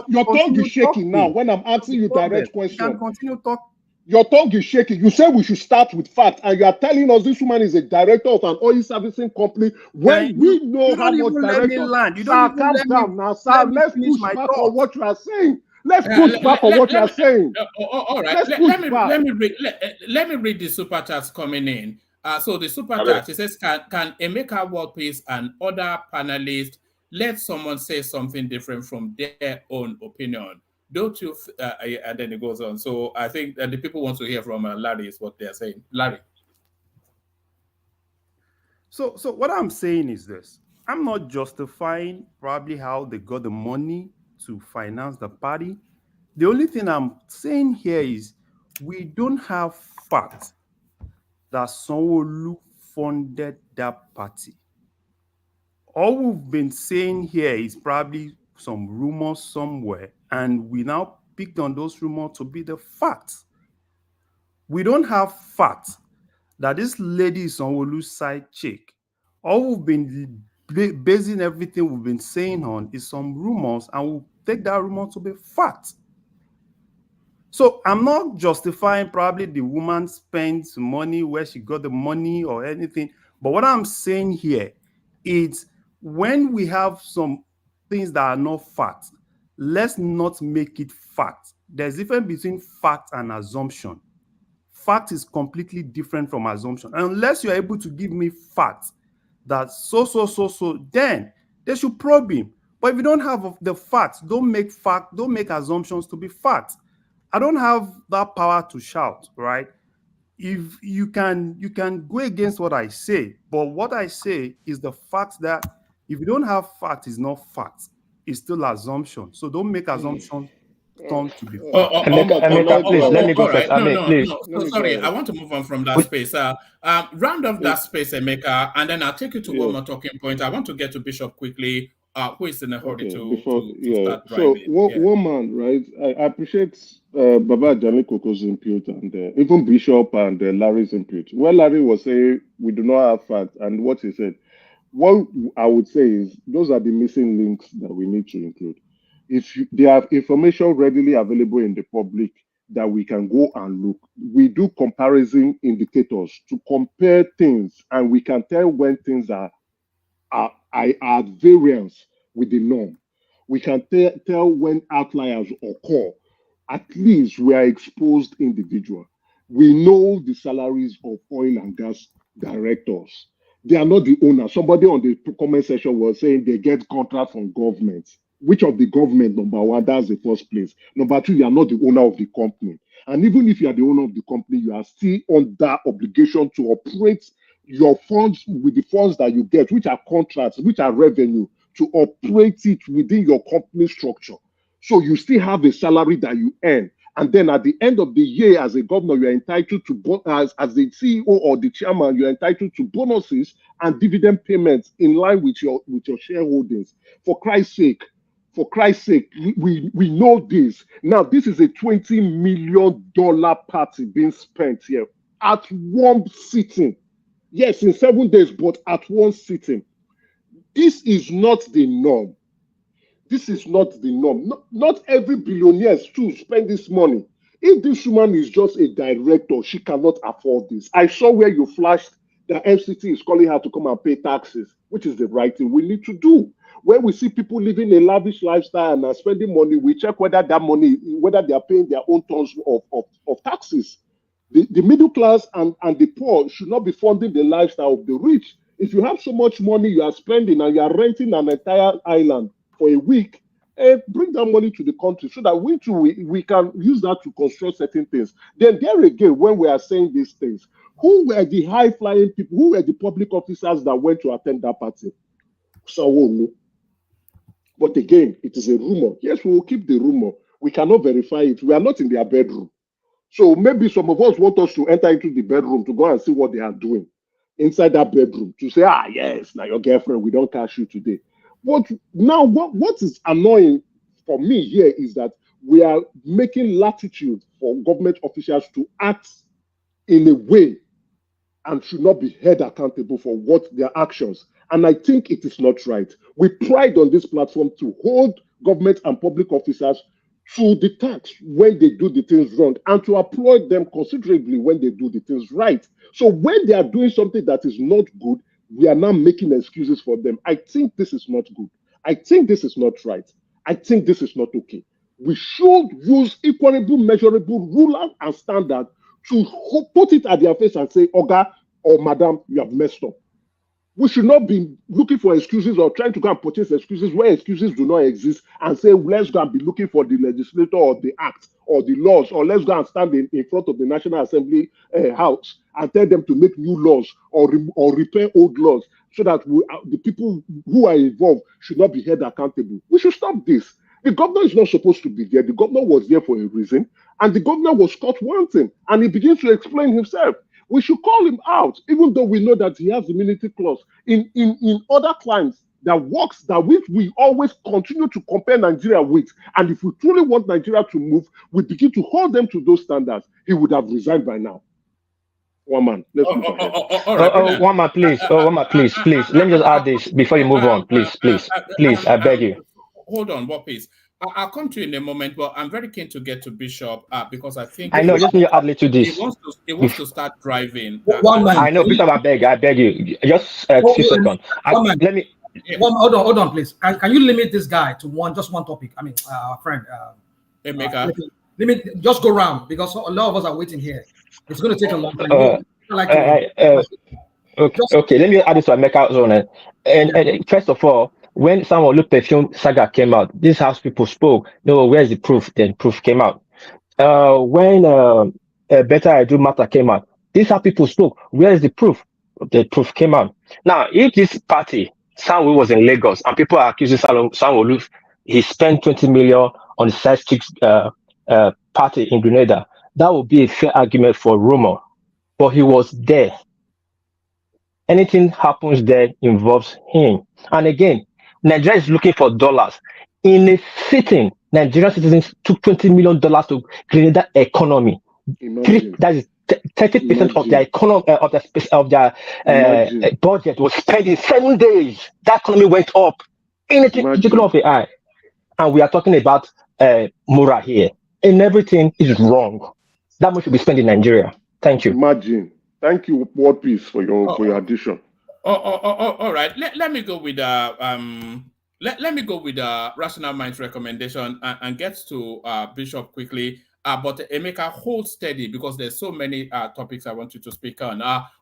your tongue is shaking now when I'm asking you direct questions. You can continue talking. Your tongue is shaking. You say we should start with facts, and you are telling us this woman is a director of an oil servicing company when we know how much director. Sir, calm down now, sir. Let's push back on what you are saying. Let's push back on what you are saying. All right. Let me read the super chats coming in. So the super chat, it says, can Emeka World Peace and other panelists let someone say something different from their own opinion? Don't you? And then it goes on. So I think that the people want to hear from Larry is what they're saying. Larry. So what I'm saying is this. I'm not justifying probably how they got the money to finance the party. The only thing I'm saying here is we don't have facts that Sanwo-Olu funded that party. All we've been saying here is probably some rumors somewhere, and we now picked on those rumors to be the facts. We don't have facts that this lady is Sanwo-Olu's side chick. All we've been basing everything we've been saying on is some rumors, and we'll take that rumor to be fact. So I'm not justifying probably the woman spends money where she got the money or anything, but what I'm saying here is when we have some things that are not facts, let's not make it fact. There's a difference between fact and assumption. Fact is completely different from assumption. Unless you're able to give me facts that so, then they should probe him. But if you don't have the facts, don't make assumptions to be facts. I don't have that power to shout, right? If you can go against what I say, but what I say is the fact that if you don't have fact, it's not fact. It's still assumption. So don't make assumptions turn to be fact. Emeka, please, let me go first. Please. No, sorry, I want to move on from that space. Round off that space, Emeka, and then I'll take you to one more talking point. I want to get to Bishop quickly, who is in a hurry to start driving. So, one man, right? I appreciate Baba Jani Koko's input and even Bishop and Larry's input. Where Larry was saying we do not have facts, and what he said, what I would say is those are the missing links that we need to include. If there are information readily available in the public that we can go and look, we do comparison indicators to compare things, and we can tell when things are at variance with the norm. We can tell when outliers occur. At least we are exposed individual. We know the salaries of oil and gas directors. They are not the owner. Somebody on the comment section was saying they get contract from government. Which of the government, number one, that's the first place. Number two, you are not the owner of the company. And even if you are the owner of the company, you are still under obligation to operate your funds with the funds that you get, which are contracts, which are revenue, to operate it within your company structure. So you still have a salary that you earn. And then at the end of the year, as a governor, you're entitled to, as the CEO or the chairman, you're entitled to bonuses and dividend payments in line with your shareholdings. For Christ's sake, we know this. Now, this is a $20 million party being spent here at one sitting. Yes, in 7 days, but at one sitting. This is not the norm. This is not the norm. Not every billionaire too spend this money. If this woman is just a director, she cannot afford this. I saw where you flashed that FCT is calling her to come and pay taxes, which is the right thing we need to do. When we see people living a lavish lifestyle and are spending money, we check whether that money, whether they are paying their own tons of taxes. The middle class and the poor should not be funding the lifestyle of the rich. If you have so much money you are spending and you are renting an entire island for a week, bring that money to the country so that we can use that to construct certain things. Then there again, when we are saying these things, who were the high-flying people, who were the public officers that went to attend that party? So, but again, it is a rumor. Yes, we will keep the rumor. We cannot verify it. We are not in their bedroom. So maybe some of us want us to enter into the bedroom to go and see what they are doing inside that bedroom to say, yes, now your girlfriend, we don't catch you today. But now what is annoying for me here is that we are making latitude for government officials to act in a way and should not be held accountable for what their actions. And I think it is not right. We pride on this platform to hold government and public officers to the tax when they do the things wrong and to applaud them considerably when they do the things right. So when they are doing something that is not good, we are now making excuses for them. I think this is not good. I think this is not right. I think this is not okay. We should use equitable, measurable ruler and standard to put it at their face and say, Oga or Madam, you have messed up. We should not be looking for excuses or trying to go and purchase excuses where excuses do not exist and say, let's go and be looking for the legislator or the act or the laws, or let's go and stand in front of the National Assembly House and tell them to make new laws or repair old laws so that the people who are involved should not be held accountable. We should stop this. The governor is not supposed to be there. The governor was there for a reason, and the governor was caught wanting, and he begins to explain himself. We should call him out, even though we know that he has immunity clause. In other crimes that works, that we always continue to compare Nigeria with, and if we truly want Nigeria to move, we begin to hold them to those standards. He would have resigned by now. One man, let's move ahead. One man, please. One man, please. Let me just add this before you move on. Please, I beg you. Hold on, what please? I'll come to you in a moment, but I'm very keen to get to Bishop because I think I know. Let me add to this. He wants to start driving. I know, Bishop. I beg you. Just 2 seconds. Let me. hold on, please. Can you limit this guy to just one topic? I mean, our friend. Limit. Just go round because a lot of us are waiting here. It's going to take a long time. Okay, let me add this to Emeka zone. And first of all, when someone looked perfume saga came out, this house people spoke. No, where's the proof? Then proof came out. When Better I Do Matter came out, this how people spoke. Where's the proof? The proof came out. Now, if this party, Sanwo was in Lagos, and people are accusing Sanwo, he spent 20 million on the side chicks party in Grenada, that would be a fair argument for rumor. But he was there. Anything happens there involves him. And again, Nigeria is looking for dollars. In a sitting, Nigerian citizens took $20 million to Grenada economy. That is 30% of their economy of their budget was spent in 7 days. That economy went up in a particular of the eye. And we are talking about Mura here. And everything is wrong. That much should be spent in Nigeria. Thank you. Imagine. Thank you, World Peace, for your addition. All right. Let me go with let me go with Rational Minds recommendation and get to Bishop quickly. But Emeka, hold steady because there's so many topics I want you to speak on.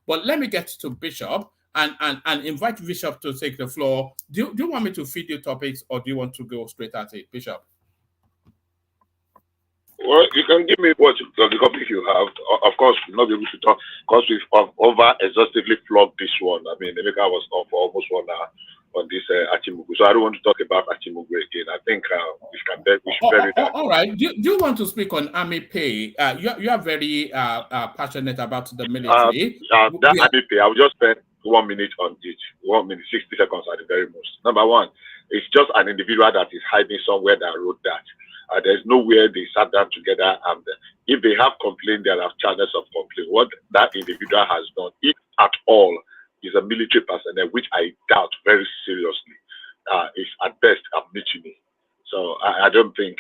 But let me get to Bishop and invite Bishop to take the floor. Do you want me to feed you topics or do you want to go straight at it, Bishop? Well, you can give me the topic you have. Of course, we'll not be able to talk because we've over-exhaustively flogged this one. I mean, Emeka was on for almost 1 hour on this Achimugu. So I don't want to talk about Achimugu again. I think we should bury that. All right. Do you want to speak on army pay? You are very passionate about the military. That army pay, I will just spend 1 minute on each. 1 minute, 60 seconds at the very most. Number one, it's just an individual that is hiding somewhere that wrote that. There's nowhere they sat down together, and if they have complained, there are channels of complaint. What that individual has done, if at all, is a military personnel, which I doubt very seriously, is at best a mutiny. So I don't think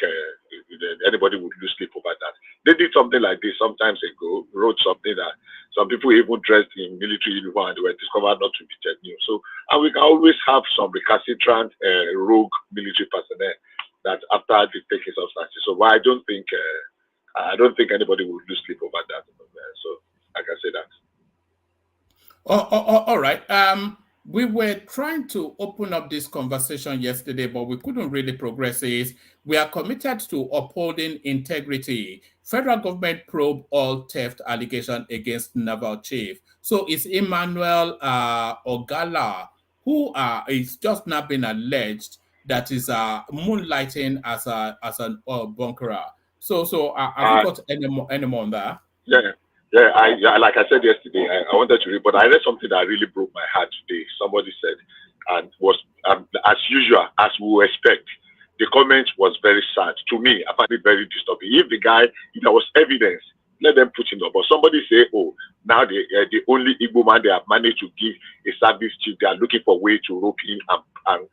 anybody would lose sleep over that. They did something like this sometimes ago, wrote something that some people even dressed in military uniform and they were discovered not to be genuine. So, and we can always have some recalcitrant rogue military personnel that after the taking substances. So I don't think anybody would lose sleep over that. So I can say that. All right. We were trying to open up this conversation yesterday, but we couldn't really progress it. We are committed to upholding integrity. Federal government probe all theft allegation against naval chief. So it's Emmanuel Ogala, who is just now been alleged that is moonlighting as an bunkerer. So have you got any more on that? Yeah. Like I said yesterday, I wanted to read, but I read something that really broke my heart today. Somebody said, and was as usual, as we would expect. The comment was very sad to me. I find it very disturbing. If there was evidence, let them put him up. But somebody say, oh, now the only Igbo man they have managed to give a service chief, they are looking for a way to rope him and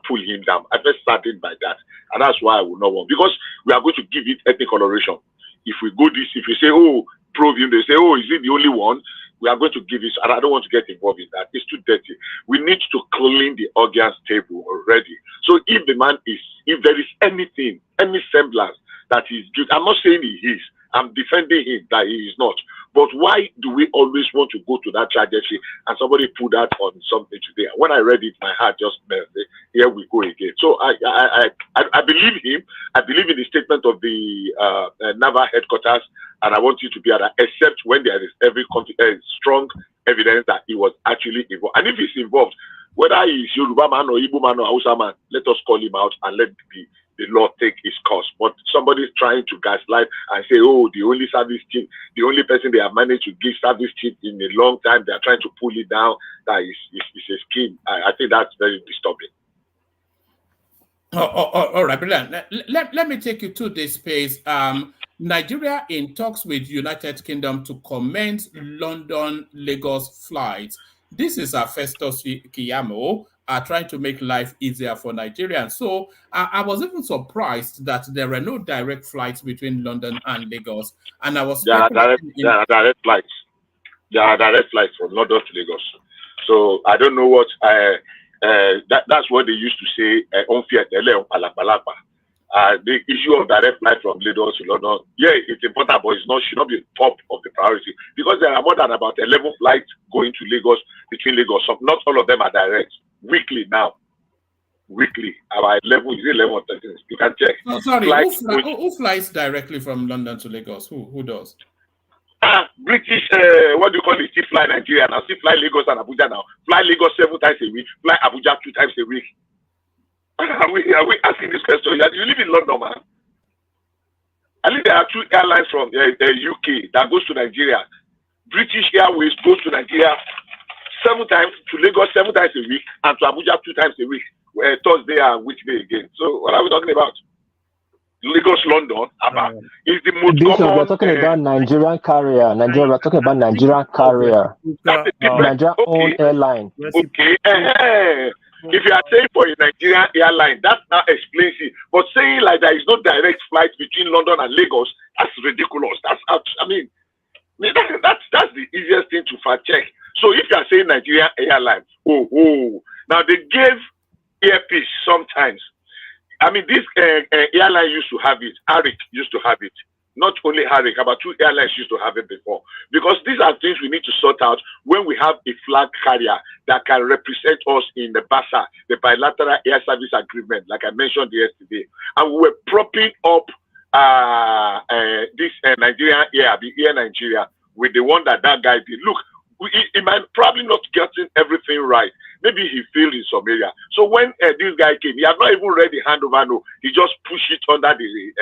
pull him down. I felt saddened by that, and that's why I will not want, because we are going to give it ethnic coloration. If we go this, if we say, oh, probe him, they say, oh, is he the only one? We are going to give it, and I don't want to get involved in that. It's too dirty. We need to clean the audience table already. So if the man if there is anything, any semblance that he's guilty, I'm not saying he is. I'm defending him that he is not. But why do we always want to go to that tragedy and somebody put that on something today? When I read it, my heart just melted. Here we go again. So I believe him. I believe in the statement of the naval headquarters, and I want you to be at that, except when there is every strong evidence that he was actually involved. And if he's involved, whether he's Yoruba man or Igbo man or Hausa man, let us call him out and let the law take its course. But somebody's trying to gaslight and say, oh, the only service chief, the only person they have managed to give service chief in a long time, they are trying to pull it down, that is a scheme. I think that's very disturbing. All right, brilliant. Let me take you to this space. Nigeria in talks with United Kingdom to commence London-Lagos flights. This is Festus Kiyamo trying to make life easier for Nigerians. So I was even surprised that there were no direct flights between London and Lagos. And I was there are direct flights. There are direct flights from London to Lagos. So I don't know what That's what they used to say. The issue of direct flight from Lagos to London, yeah, it's important, but should not be top of the priority because there are more than about 11 flights going to Lagos between Lagos. So not all of them are direct. Weekly now. Weekly, about 11, is it 11 or 13? You can check. Oh, sorry, who flies directly from London to Lagos? Who does? British, what do you call it? Still fly Nigeria now. Still fly Lagos and Abuja now. Fly Lagos 7 times a week. Fly Abuja 2 times a week. Are we asking this question? You live in London, man. I think there are 2 airlines from UK that goes to Nigeria. British Airways goes to Nigeria 7 times, to Lagos 7 times a week, and to Abuja 2 times a week. Thursday and which day again? So what are we talking about? Lagos, London, is the most common. We're talking about Nigerian carrier. We're talking about Nigerian carrier. Nigerian own airline. Okay. If you are saying for a Nigerian airline, that now explains it. But saying like there is no direct flight between London and Lagos, that's ridiculous. That's the easiest thing to fact check. So if you are saying Nigerian airline, now they gave earpiece sometimes. I mean, this airline used to have it. Arik used to have it. Not only Arik, about 2 airlines used to have it before. Because these are things we need to sort out when we have a flag carrier that can represent us in the BASA, the Bilateral Air Service Agreement, like I mentioned yesterday. And we were propping up this Nigerian Air, the Air Nigeria, with the one that guy did. Look, he might probably not getting everything right. Maybe he failed in some area. So when this guy came, he had not even read the handover. No, he just pushed it under the,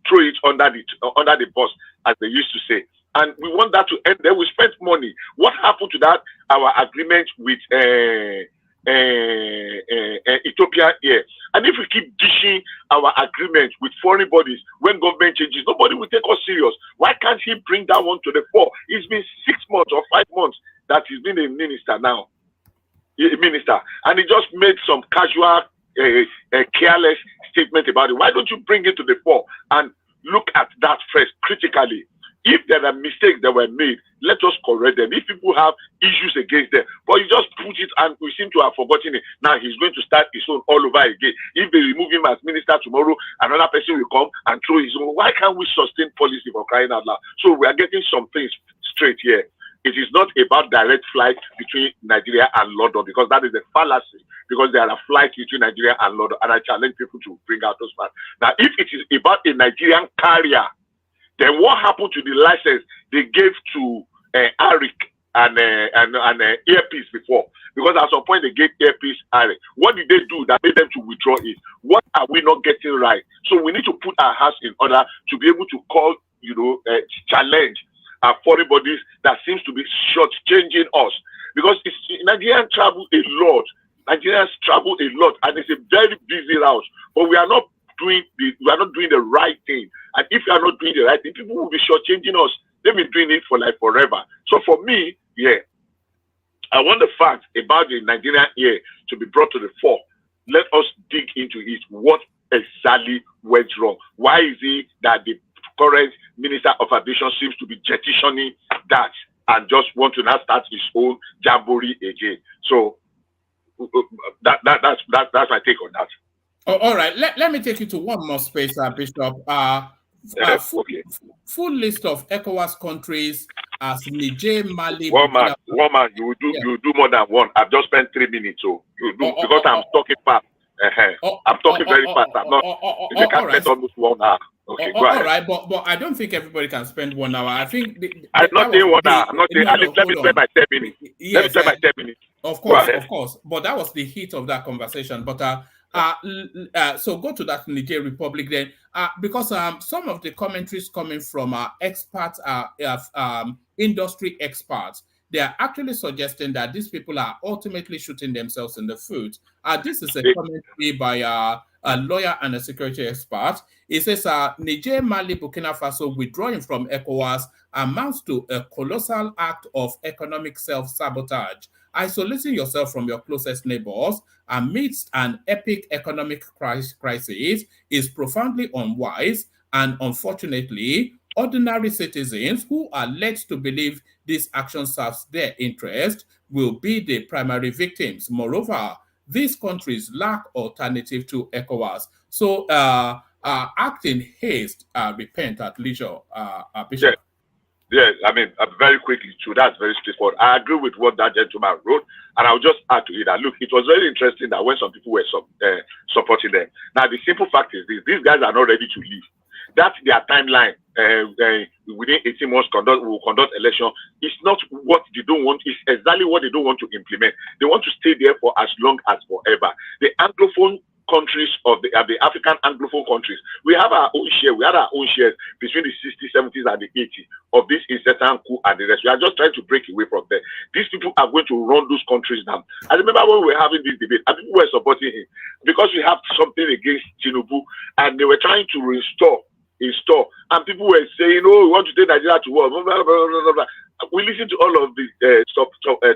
throw it under the bus, as they used to say. And we want that to end. Then we spent money. What happened to that? Our agreement with Ethiopia Air. And if we keep dishing our agreement with foreign bodies, when government changes, nobody will take us serious. Why can't he bring that one to the fore? It's been 6 months or 5 months that he's been a minister now. And he just made some casual, careless statement about it. Why don't you bring it to the fore and look at that first critically? If there are mistakes that were made, let us correct them. If people have issues against them, but you just put it and we seem to have forgotten it. Now he's going to start his own all over again. If they remove him as minister tomorrow, another person will come and throw his own. Why can't we sustain policy for crying out loud? So we are getting some things straight here. It is not about direct flight between Nigeria and London, because that is a fallacy, because there are flights between Nigeria and London, and I challenge people to bring out those facts. Now, if it is about a Nigerian carrier, then what happened to the license they gave to Arik and Earpiece before? Because at some point they gave Earpiece Arik. What did they do that made them to withdraw it? What are we not getting right? So we need to put our house in order to be able to call, challenge our foreign bodies that seems to be shortchanging us. Because Nigerians travel a lot. Nigerians travel a lot, and it's a very busy route. But we are not doing the right thing. And if you are not doing the right thing, people will be shortchanging us. They've been doing it for like forever. So for me, I want the facts about the Nigerian Air to be brought to the fore. Let us dig into it. What exactly went wrong? Why is it that the current Minister of Aviation seems to be jettisoning that and just want to now start his own jamboree again? So that's my take on that. Oh, all right. Let me take you to one more space, Bishop. Full list of ECOWAS countries as Niger, Mali. One man, you do more than one. I've just spent 3 minutes, so you do because I'm talking fast. I'm talking very fast. I'm not. You can spend almost 1 hour. Okay, go ahead. All right, but I don't think everybody can spend 1 hour. I think I'm not saying 1 hour. I'm not saying. Let me spend my 10 minutes. Yes, let me spend my 10 minutes. Of course. But that was the heat of that conversation. But so go to that Niger Republic then, because some of the commentaries coming from experts, industry experts, they are actually suggesting that these people are ultimately shooting themselves in the foot. This is a commentary by a lawyer and a security expert. It says Niger, Mali, Burkina Faso withdrawing from ECOWAS amounts to a colossal act of economic self-sabotage. Isolating yourself from your closest neighbors amidst an epic economic crisis is profoundly unwise, and unfortunately, ordinary citizens who are led to believe this action serves their interest will be the primary victims. Moreover, these countries lack alternative to ECOWAS. So act in haste, repent at leisure, Bishop. Yes, I mean, very quickly, too, that's very straightforward. I agree with what that gentleman wrote, and I'll just add to it that, look, it was very interesting that when some people were supporting them. Now, the simple fact is this, these guys are not ready to leave. That's their timeline. Within 18 months, we'll conduct election. It's not what they don't want. It's exactly what they don't want to implement. They want to stay there for as long as forever. The Anglophone countries of the African Anglophone countries, we have our own share. We had our own shares between the 60s, 70s, and the 80s of this incessant coup and the rest. We are just trying to break away from there. These people are going to run those countries now. I remember when we were having this debate, and people were supporting him because we have something against Tinubu, and they were trying to install, and people were saying, "Oh, we want to take Nigeria to war." Blah, blah, blah, blah, blah. We listen to all of the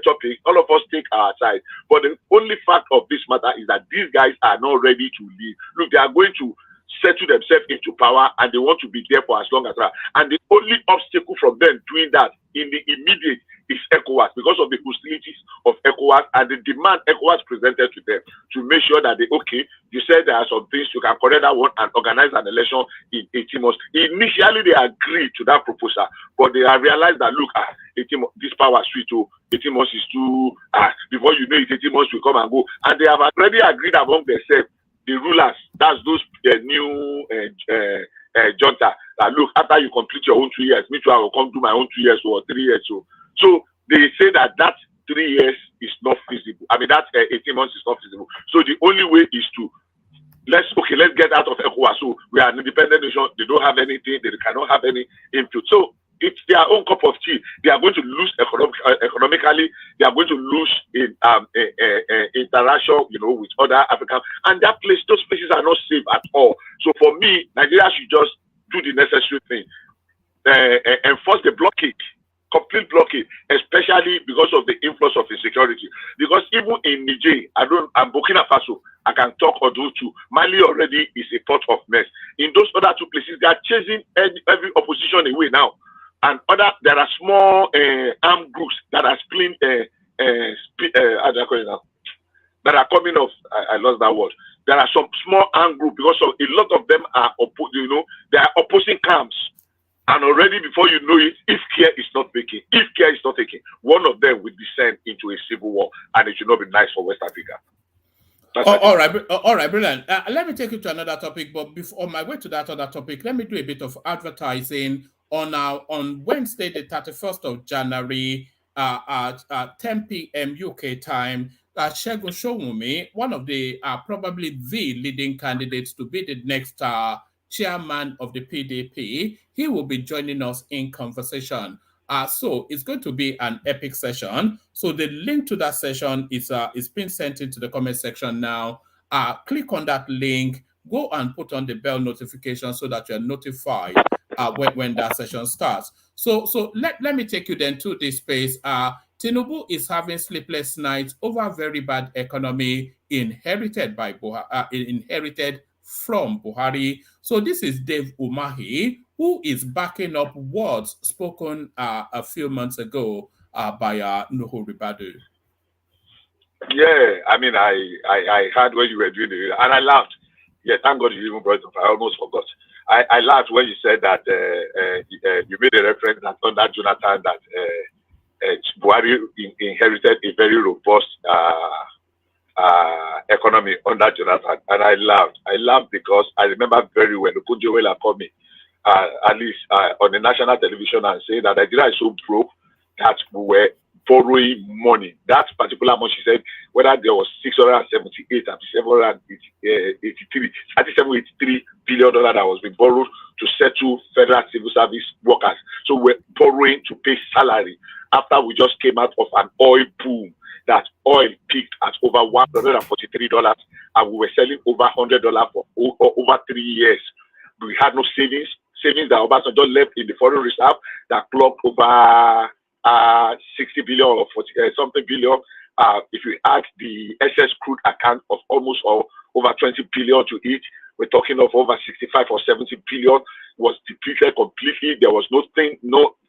topics. All of us take our side, but the only fact of this matter is that these guys are not ready to leave. Look, they are going to settle themselves into power, and they want to be there for as long as that. And the only obstacle from them doing that in the immediate is ECOWAS, because of the hostilities of ECOWAS and the demand ECOWAS presented to them to make sure that you said there are some things, you can correct that one and organize an election in 18 months. Initially, they agreed to that proposal, but they have realized that, look, 18 months, this power suite, 18 months is too, before you know it, 18 months will come and go. And they have already agreed among themselves, the rulers, that's those new junta, that look, after you complete your own 2 years, me too, I will come do my own 2 years or 3 years. So they say that 3 years is not feasible. I mean, that 18 months is not feasible. So the only way is to let's get out of ECOWAS. So we are an independent nation. They don't have anything. They cannot have any input. So it's their own cup of tea. They are going to lose economically. They are going to lose in interaction, with other Africans. And those places are not safe at all. So for me, Nigeria should just do the necessary thing. Enforce the blockade. Complete blockade, especially because of the influx of insecurity. Because even in Niger, and Burkina Faso, I can talk on those two. Mali already is a pot of mess. In those other two places, they are chasing every opposition away now. And there are small armed groups that are that are coming off. I lost that word. There are some small armed groups because a lot of them are, they are opposing camps. And already before you know it, if care is not taken, one of them will descend into a civil war, and it should not be nice for West Africa. All right, brilliant. Let me take you to another topic, but before on my way to that other topic, let me do a bit of advertising on Wednesday, the 31st of January, at 10 p.m. UK time. Segun Showunmi, one of the probably the leading candidates to be the next chairman of the PDP, he will be joining us in conversation. So it's going to be an epic session. So the link to that session is being sent into the comment section now. Click on that link, go and put on the bell notification so that you're notified when that session starts. So let me take you then to this space. Tinubu is having sleepless nights over very bad economy inherited from Buhari. So this is Dave Umahi, who is backing up words spoken a few months ago by Nuhu Ribadu. Yeah, I mean, I heard when you were doing it, and I laughed. Yeah, thank God you even brought it up. I almost forgot. I laughed when you said that you made a reference that under Jonathan that Buhari inherited a very robust economy under Jonathan, and I laughed because I remember very well Okunjowela called me at least on the national television and saying that Nigeria is so broke that we were borrowing money. That particular month, she said, whether there was 678 and 783 billion dollars that was being borrowed to settle federal civil service workers. So we're borrowing to pay salary after we just came out of an oil boom. That oil peaked at over $143, and we were selling over $100 for over 3 years. We had no savings that Obasanjo left in the foreign reserve that clocked over 60 billion or 40 something billion. If you add the excess crude account of almost over 20 billion to it, we're talking of over 65 or 70 billion was depleted completely. There was no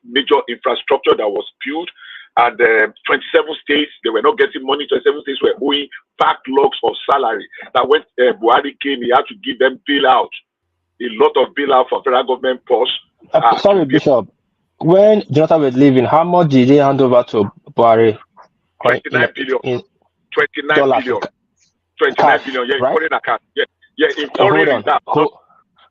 major infrastructure that was built. and 27 states, they were not getting money. 27 states were owing backlogs of salary. That when Buhari came, he had to give them bailout. A lot of bailout for federal government posts. Sorry, Bishop. When Jonathan was leaving, how much did he hand over to Buhari? 29 billion. 29 billion. 29 billion. Yeah, right? Foreign account. Yeah, in foreign reserve.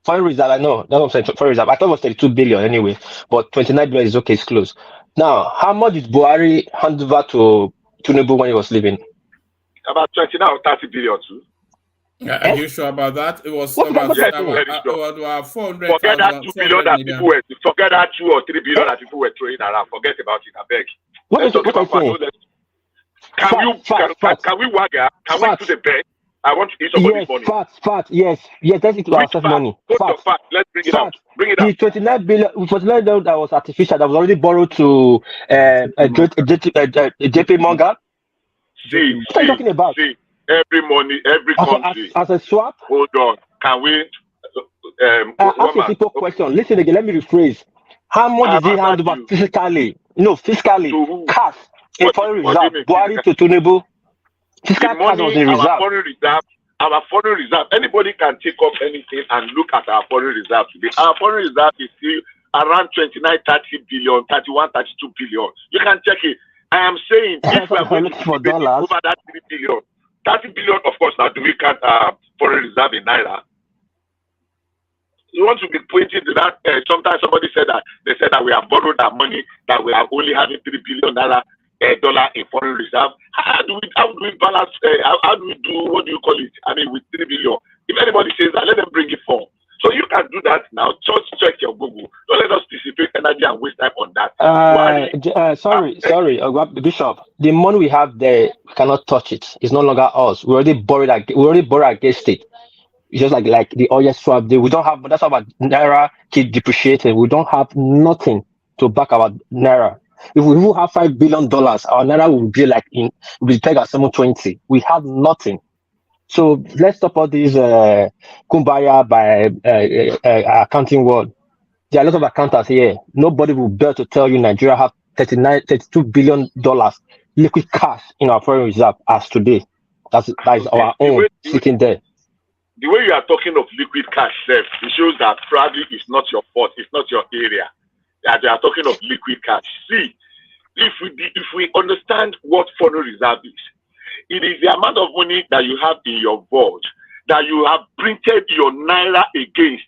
Foreign reserve, I know. That's what I'm saying. Foreign reserve. I thought it was 32 billion anyway, but 29 billion is okay. It's close. Now, how much did Buhari hand over to Tinubu when he was leaving? About 29 or 30 billion too. Are you sure about that? It was about 400,000. Forget that 2 billion that people were. Forget that 2 or 3 billion that people were throwing around. Forget about it. I beg. What is it? Can we wagga? Can we do the bet? I want to eat somebody's money. Facts. Yes. That's it. Our money. Let's bring it out. Bring it out. The 29 billion that was artificial, that was already borrowed to JP Morgan. What are you talking about? Every money, every country. As a swap? Hold on. Can we? Ask a simple question. Listen again. Let me rephrase. How much did he hand over fiscally? No, fiscally. Cash. In foreign reserve. Buhari to Tinubu. Fiscal cash was in reserve. Our foreign reserve. Anybody can take up anything and look at our foreign reserve today. Our foreign reserve is still around 29, 30 billion, 31, 32 billion. You can check it. I am saying if we are going to over that 3 billion. 30 billion, of course, now do we count foreign reserve in Naira? You want to be pointing to that? Sometimes somebody said that they said that we have borrowed our money, that we are only having $3 billion dollar in foreign reserve. How do we balance? How do we do? What do you call it? I mean, with 3 billion. If anybody says that, let them bring it forward. So you can do that now. Just check your Google. Don't let us dissipate energy and waste time on that. Sorry, Bishop. The money we have there, we cannot touch it. It's no longer us. We already borrowed against it. It's just like the oil swap. We don't have. That's how our Naira keep depreciating. We don't have nothing to back our Naira. If we have $5 billion, our Naira will be pegged at 720. We have nothing. So let's stop all these kumbaya by accounting world. There are a lot of accountants here. Nobody will dare to tell you Nigeria have $32 billion liquid cash in our foreign reserve as today. That is our own sitting there. The way you are talking of liquid cash, it shows that probably it's not your fault. It's not your area. They are talking of liquid cash. See, if we understand what foreign reserve is, it is the amount of money that you have in your vault that you have printed your Naira against.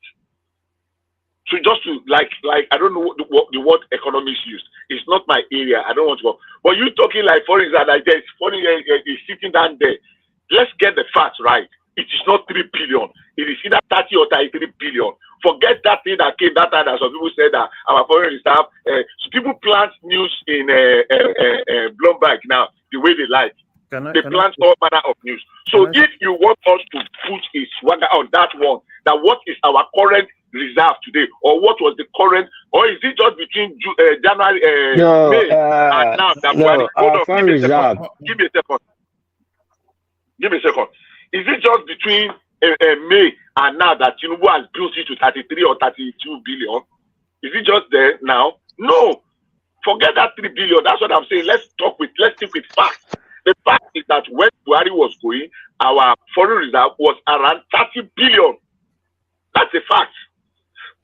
So just to like I don't know what the word economists use. It's not my area. I don't want to go. But you talking like foreign reserve like this, foreign is sitting down there. Let's get the facts right. It is not 3 billion. It is either 30 or 33 billion. Forget that thing that came that time that some people said that our foreign reserve. So people plant news in Bloomberg now the way they like. They plant all manner of news. So if you want us to put a swagger on that one, that what is our current reserve today, or what was the current, or is it just between January, May, and now? Give me a second. Is it just between May and now that Tinubu has built it to 33 or 32 billion? Is it just there now? No. Forget that 3 billion. That's what I'm saying. Let's stick with facts. The fact is that when Buhari was going, our foreign reserve was around 30 billion. That's a fact.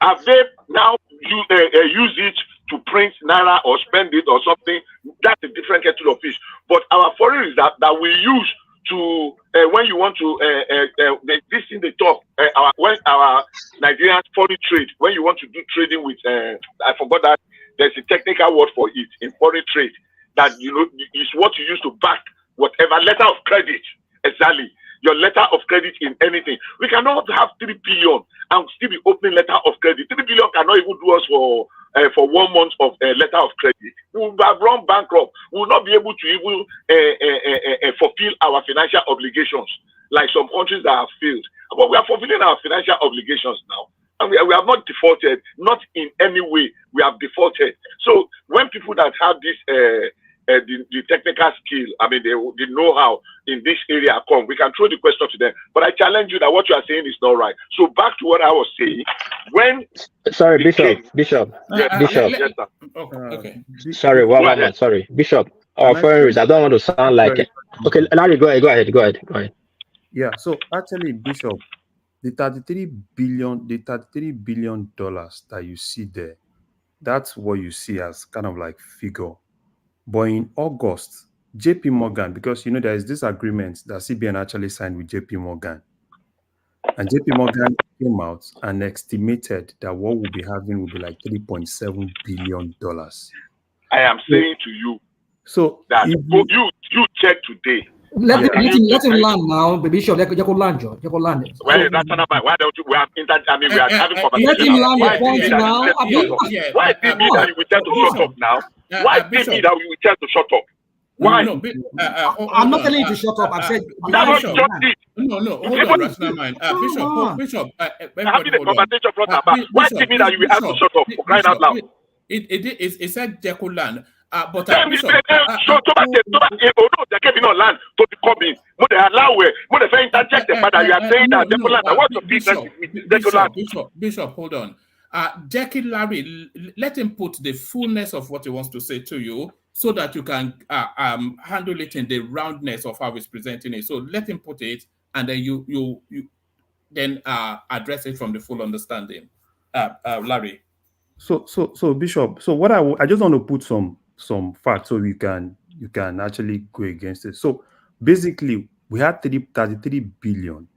Have they now use it to print Naira or spend it or something? That's a different kettle of fish. But our foreign reserve that we use to when you want to this in the top when our Nigerian foreign trade, when you want to do trading with I forgot that there's a technical word for it in foreign trade, that is what you use to back whatever letter of credit. Exactly, your letter of credit in anything. We cannot have 3 billion and still be opening letter of credit. 3 billion cannot even do us for 1 month of letter of credit. We will have run bankrupt. We will not be able to even fulfill our financial obligations like some countries that have failed. But we are fulfilling our financial obligations now. And we have not defaulted, not in any way. We have defaulted. So when people that have this the technical skill, I mean, the know-how in this area come, we can throw the question to them. But I challenge you that what you are saying is not right. So back to what I was saying. When sorry, Bishop. Yes, sir. Okay. Sorry, one. Sorry, Bishop. I don't want to sound like it. Okay, Larry, go ahead. Yeah. So actually, Bishop, the $33 billion that you see there, that's what you see as kind of like figure. But in August, JP Morgan, because there is this agreement that CBN actually signed with JP Morgan. And JP Morgan came out and estimated that what we'll be having will be like $3.7 billion. I am saying to you that you check today. Let him land now, baby. Sure, let go land. Why don't you? We are having conversation. Let him land the point now. Why did it mean that we tell to shut up now? Why did it mean that we tell to shut up? Why? I'm not telling you to shut up. I've said that was just it. No, hold on, rational mind. Bishop, having a conversation front about why did it mean that you will have to shut up for crying out loud? It said Jekyll land. But Bishop, they gave no land to the coming. Would they allow it? Would they interject the fact that you are saying that Jekyll land? What's the business with Jekyll land? Bishop, hold on. Jackie Larry, let him put the fullness of what he wants to say to you, so that you can handle it in the roundness of how he's presenting it. So let him put it, and then you then address it from the full understanding. Larry. So Bishop. So what I just want to put some facts so you can actually go against it. So basically, we had 33 billion,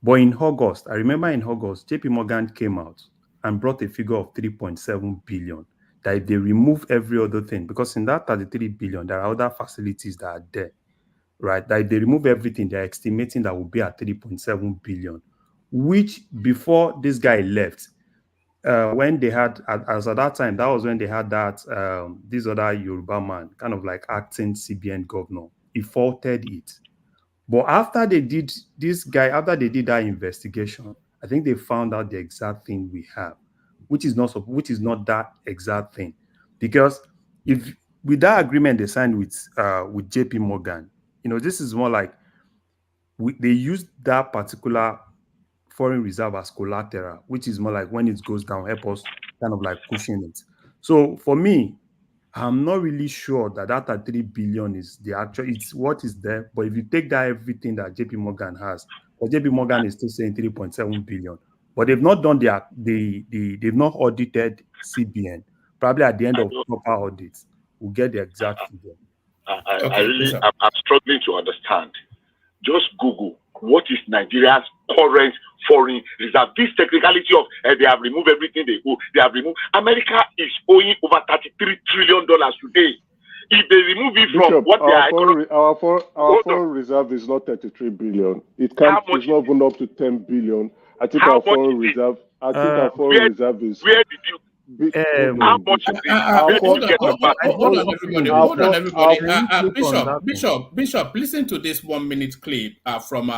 but in August, I remember in August, JP Morgan came out and brought a figure of 3.7 billion. That if they remove every other thing, because in that 33 billion, there are other facilities that are there, right? That if they remove everything, they're estimating that will be at 3.7 billion, which before this guy left, when they had, as at that time, that was when they had that, this other Yoruba man, kind of like acting CBN governor, he faulted it. But after they did that investigation, I think they found out the exact thing we have, which is not that exact thing. Because if with that agreement they signed with JP Morgan, this is more like they used that particular foreign reserve as collateral, which is more like when it goes down, help us kind of like pushing it. So for me, I'm not really sure that 3 billion is the actual, it's what is there. But if you take that everything that JP Morgan has, but JP Morgan is still saying 3.7 billion. But they've not done they've not audited CBN. Probably at the end of proper audits, we'll get the exact figure. I'm struggling to understand. Just Google what is Nigeria's current foreign reserve. This technicality of they have removed everything they owe. They have removed. America is owing over $33 trillion today. If they remove it from what they are, our foreign reserve is not 33 billion. It's not even up to 10 billion. I think our foreign reserve. I think our foreign reserve is. Where did you? How much is it? Hold on, everybody. Bishop, listen to this 1 minute clip from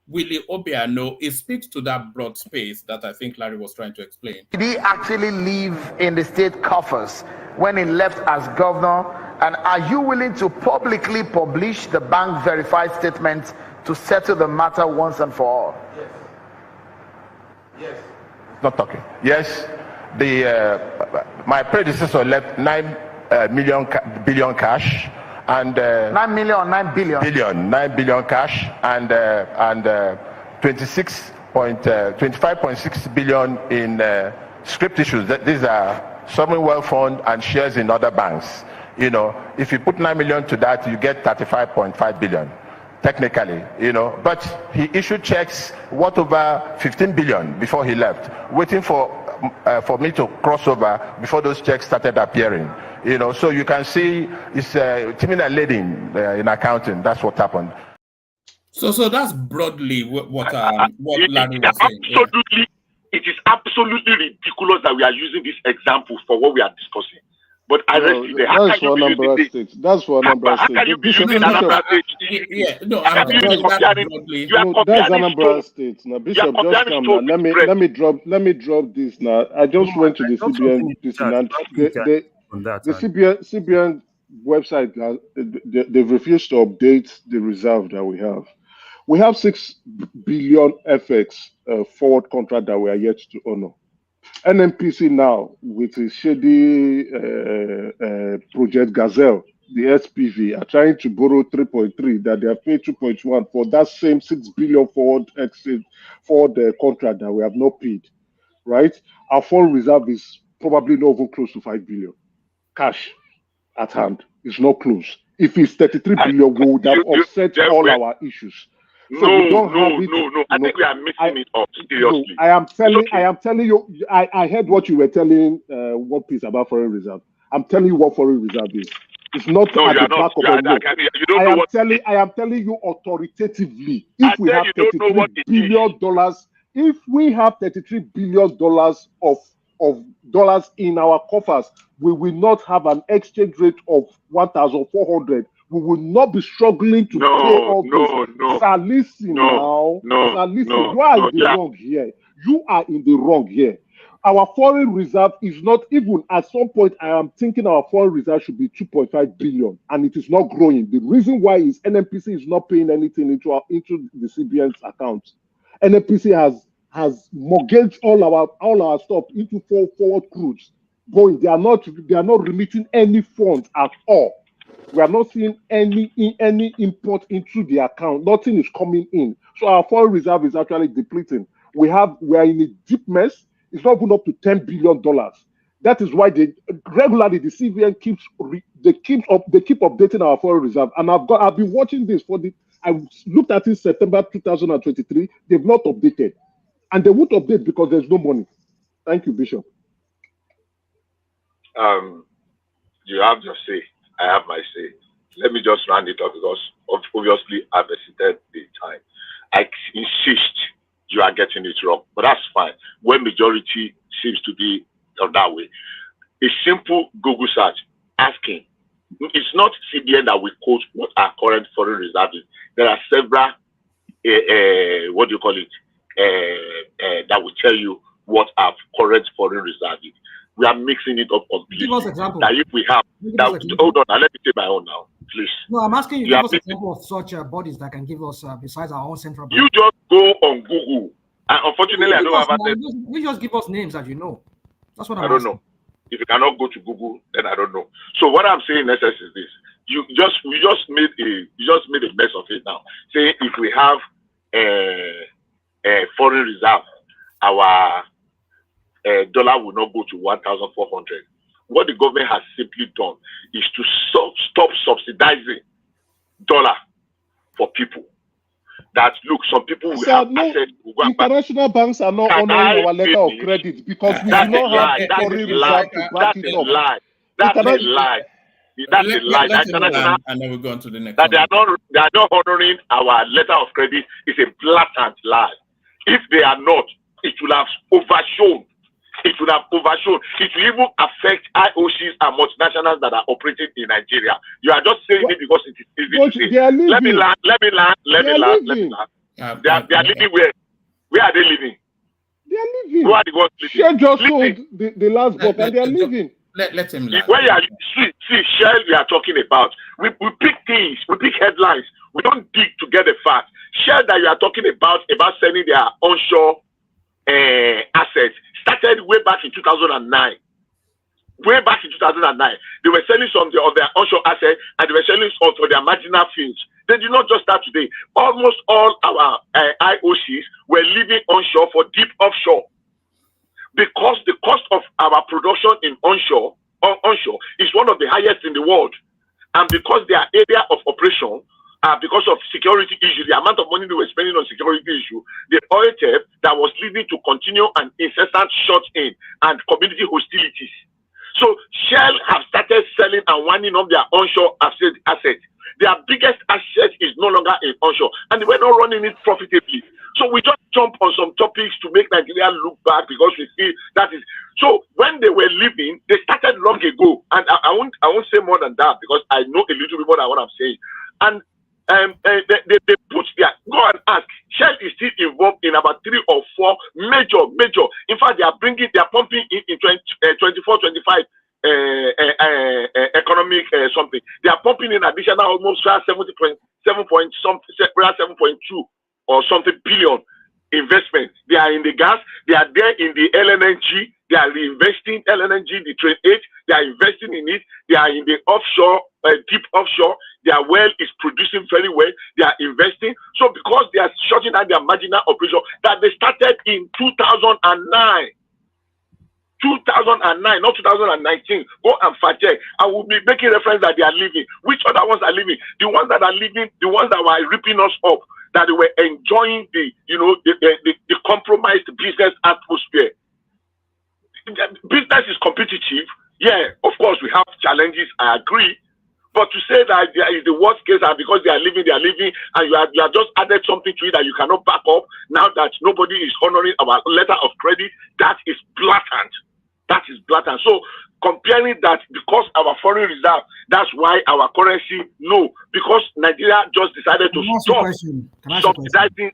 Willie Obiano. It speaks to that broad space that I think Larry was trying to explain. Did he actually live in the state coffers when he left as governor? And are you willing to publicly publish the bank verified statement to settle the matter once and for all? Yes. Not talking. Yes. My predecessor left 9 billion cash and 9 million or 9 billion? 9 billion cash and 25.6 billion in script issues. These are sovereign wealth fund and shares in other banks. If you put 9 million to that, you get 35.5 billion. Technically, but he issued checks worth over 15 billion before he left, waiting for me to cross over before those checks started appearing. So you can see it's timing and leading in accounting. That's what happened. So that's broadly what Larry was saying. Absolutely, it is absolutely ridiculous that we are using this example for what we are discussing. But that's for Anambra State. That's for Anambra State. That's Anambra State. Now, Bishop, just come now. Let me drop this now. I just went to the CBN. The CBN website, they've refused to update the reserve that we have. We have 6 billion FX forward contract that we are yet to honor. NNPC now, with a shady Project Gazelle, the SPV, are trying to borrow 3.3 that they have paid 2.1 for that same 6 billion forward contract that we have not paid, right? Our foreign reserve is probably not even close to 5 billion. Cash at hand is not close. If it's 33 billion, we would have offset all our issues. So we don't have it. No. I think we are mixing it up. Seriously. No, I am telling you. I heard what you were telling One Piece about foreign reserve. I'm telling you what foreign reserve is. It's not at the back of a note. I am telling you authoritatively. If we have $33 billion, if we have $33 billion of dollars in our coffers, we will not have an exchange rate of 1,400. We will not be struggling to pay all this. Sir, listen now. Sir, listen. You are in the wrong here. You are in the wrong here. Our foreign reserve is not even, at some point, I am thinking our foreign reserve should be 2.5 billion, and it is not growing. The reason why is NNPC is not paying anything into the CBN's account. NNPC has mortgaged all our stuff into forward cruise. Going, they are not remitting any funds at all. We are not seeing any import into the account. Nothing is coming in. So our foreign reserve is actually depleting. We are in a deep mess. It's not even up to $10 billion. That is why regularly the CBN keep updating our foreign reserve. And I've been watching this I looked at it September 2023. They've not updated, and they won't update because there's no money. Thank you, Bishop. You have your say. I have my say. Let me just round it up because obviously I've exceeded the time. I insist you are getting it wrong, but that's fine. When majority seems to be that way, a simple Google search asking. It's not CBN that will quote what our current foreign reserve is. There are several, what do you call it, that will tell you what our current foreign reserve is. We are mixing it up completely. Give us example. That if we have, hold on, let me take my own now, please. No, I'm asking you, give us example of such bodies that can give us, besides our own central bank. You just go on Google. And unfortunately, I don't have access. You just give us names that you know. That's what I don't know. If you cannot go to Google, then I don't know. So what I'm saying, in essence, is this: you just made a mess of it now. Say if we have a foreign reserve, our dollar will not go to 1,400. What the government has simply done is to stop subsidizing dollar for people. That look, some people will have access. International banks are not honoring our letter of credit because we do not have foreign reserve to back it up. That's a lie. That's a lie. And then we'll go on to the next that one. They are not honoring our letter of credit is a blatant lie. If they are not, it will have overshown. It will have overshown. It will even affect IOCs and multinationals that are operating in Nigeria. You are just saying it because it is easy to say. Let me land. They are living where? Where are they living? They are living. Who are the ones living? Shell just sold the last book and they are living. Let him land. Where are you? See, Shell we are talking about. We pick things, we pick headlines. We don't dig to get the facts. Shell that you are talking about selling their onshore assets started way back in 2009. Way back in 2009, they were selling some of their onshore assets and they were selling some for their marginal fields. They did not just start today. Almost all our IOCs were living onshore for deep offshore because the cost of our production in onshore is one of the highest in the world, and because their area of operation. Because of security issues, the amount of money they were spending on security issue, the oil theft that was leading to continual and incessant shut-in and community hostilities. So Shell have started selling and winding up their onshore assets. Their biggest asset is no longer in onshore, and they were not running it profitably. So we just jump on some topics to make Nigeria look bad because we feel that is. So when they were leaving, they started long ago, and I won't say more than that because I know a little bit more than what I'm saying. And they put their, go and ask, Shell is still involved in about 3 or 4 major. In fact, they are pumping in 24, 25 economic something. They are pumping in additional almost 7.2 or something billion investment. They are in the gas. They are there in the LNG. They are reinvesting LNG, the Train 8. They are investing in it. They are in the offshore, deep offshore. Their well is producing very well. They are investing. So because they are shutting down their marginal operation that they started in 2009. 2009, not 2019. Go and fact check. I will be making reference that they are leaving. Which other ones are leaving? The ones that are leaving, the ones that were ripping us up, that they were enjoying the compromised business atmosphere. Business is competitive. Yeah, of course we have challenges. I agree. But to say that there is the worst case and because they are leaving, and you have just added something to it that you cannot back up now that nobody is honoring our letter of credit, that is blatant. That is blatant. So comparing that because our foreign reserve, that's why our currency, no, because Nigeria just decided to stop subsidizing,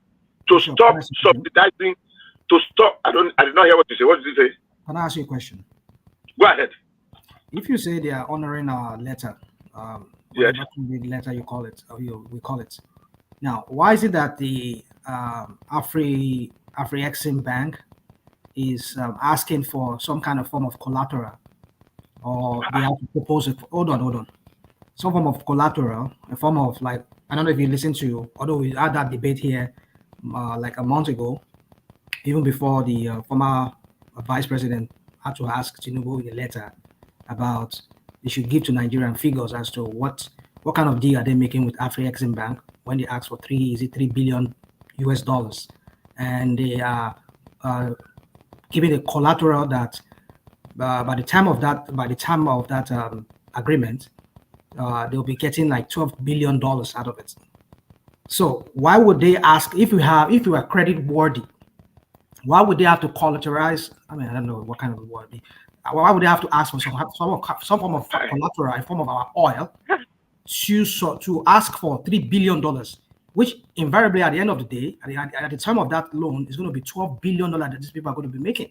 I did not hear what you say. What did you say? Can I ask you a question? Go ahead. If you say they are honoring our letter, yes, letter you call it, or we call it. Now, why is it that the Afri-Exim Bank is asking for some kind of form of collateral, or they have to propose it? Hold on. Some form of collateral, a form of, like, I don't know if you listen to, although we had that debate here like a month ago, even before the former vice president had to ask Tinubu in a letter about they should give to Nigerian figures as to what kind of deal are they making with Afri-Exim Bank when they ask for $3 billion US, and they are giving a collateral that by the time of that agreement, they'll be getting like $12 billion out of it. So why would they ask if you are credit worthy? Why would they have to collateralize? I mean, I don't know what kind of word. Why would they have to ask for some form of collateral, a form of our oil, to ask for $3 billion, which invariably at the end of the day, at the time of that loan, is going to be $12 billion that these people are going to be making.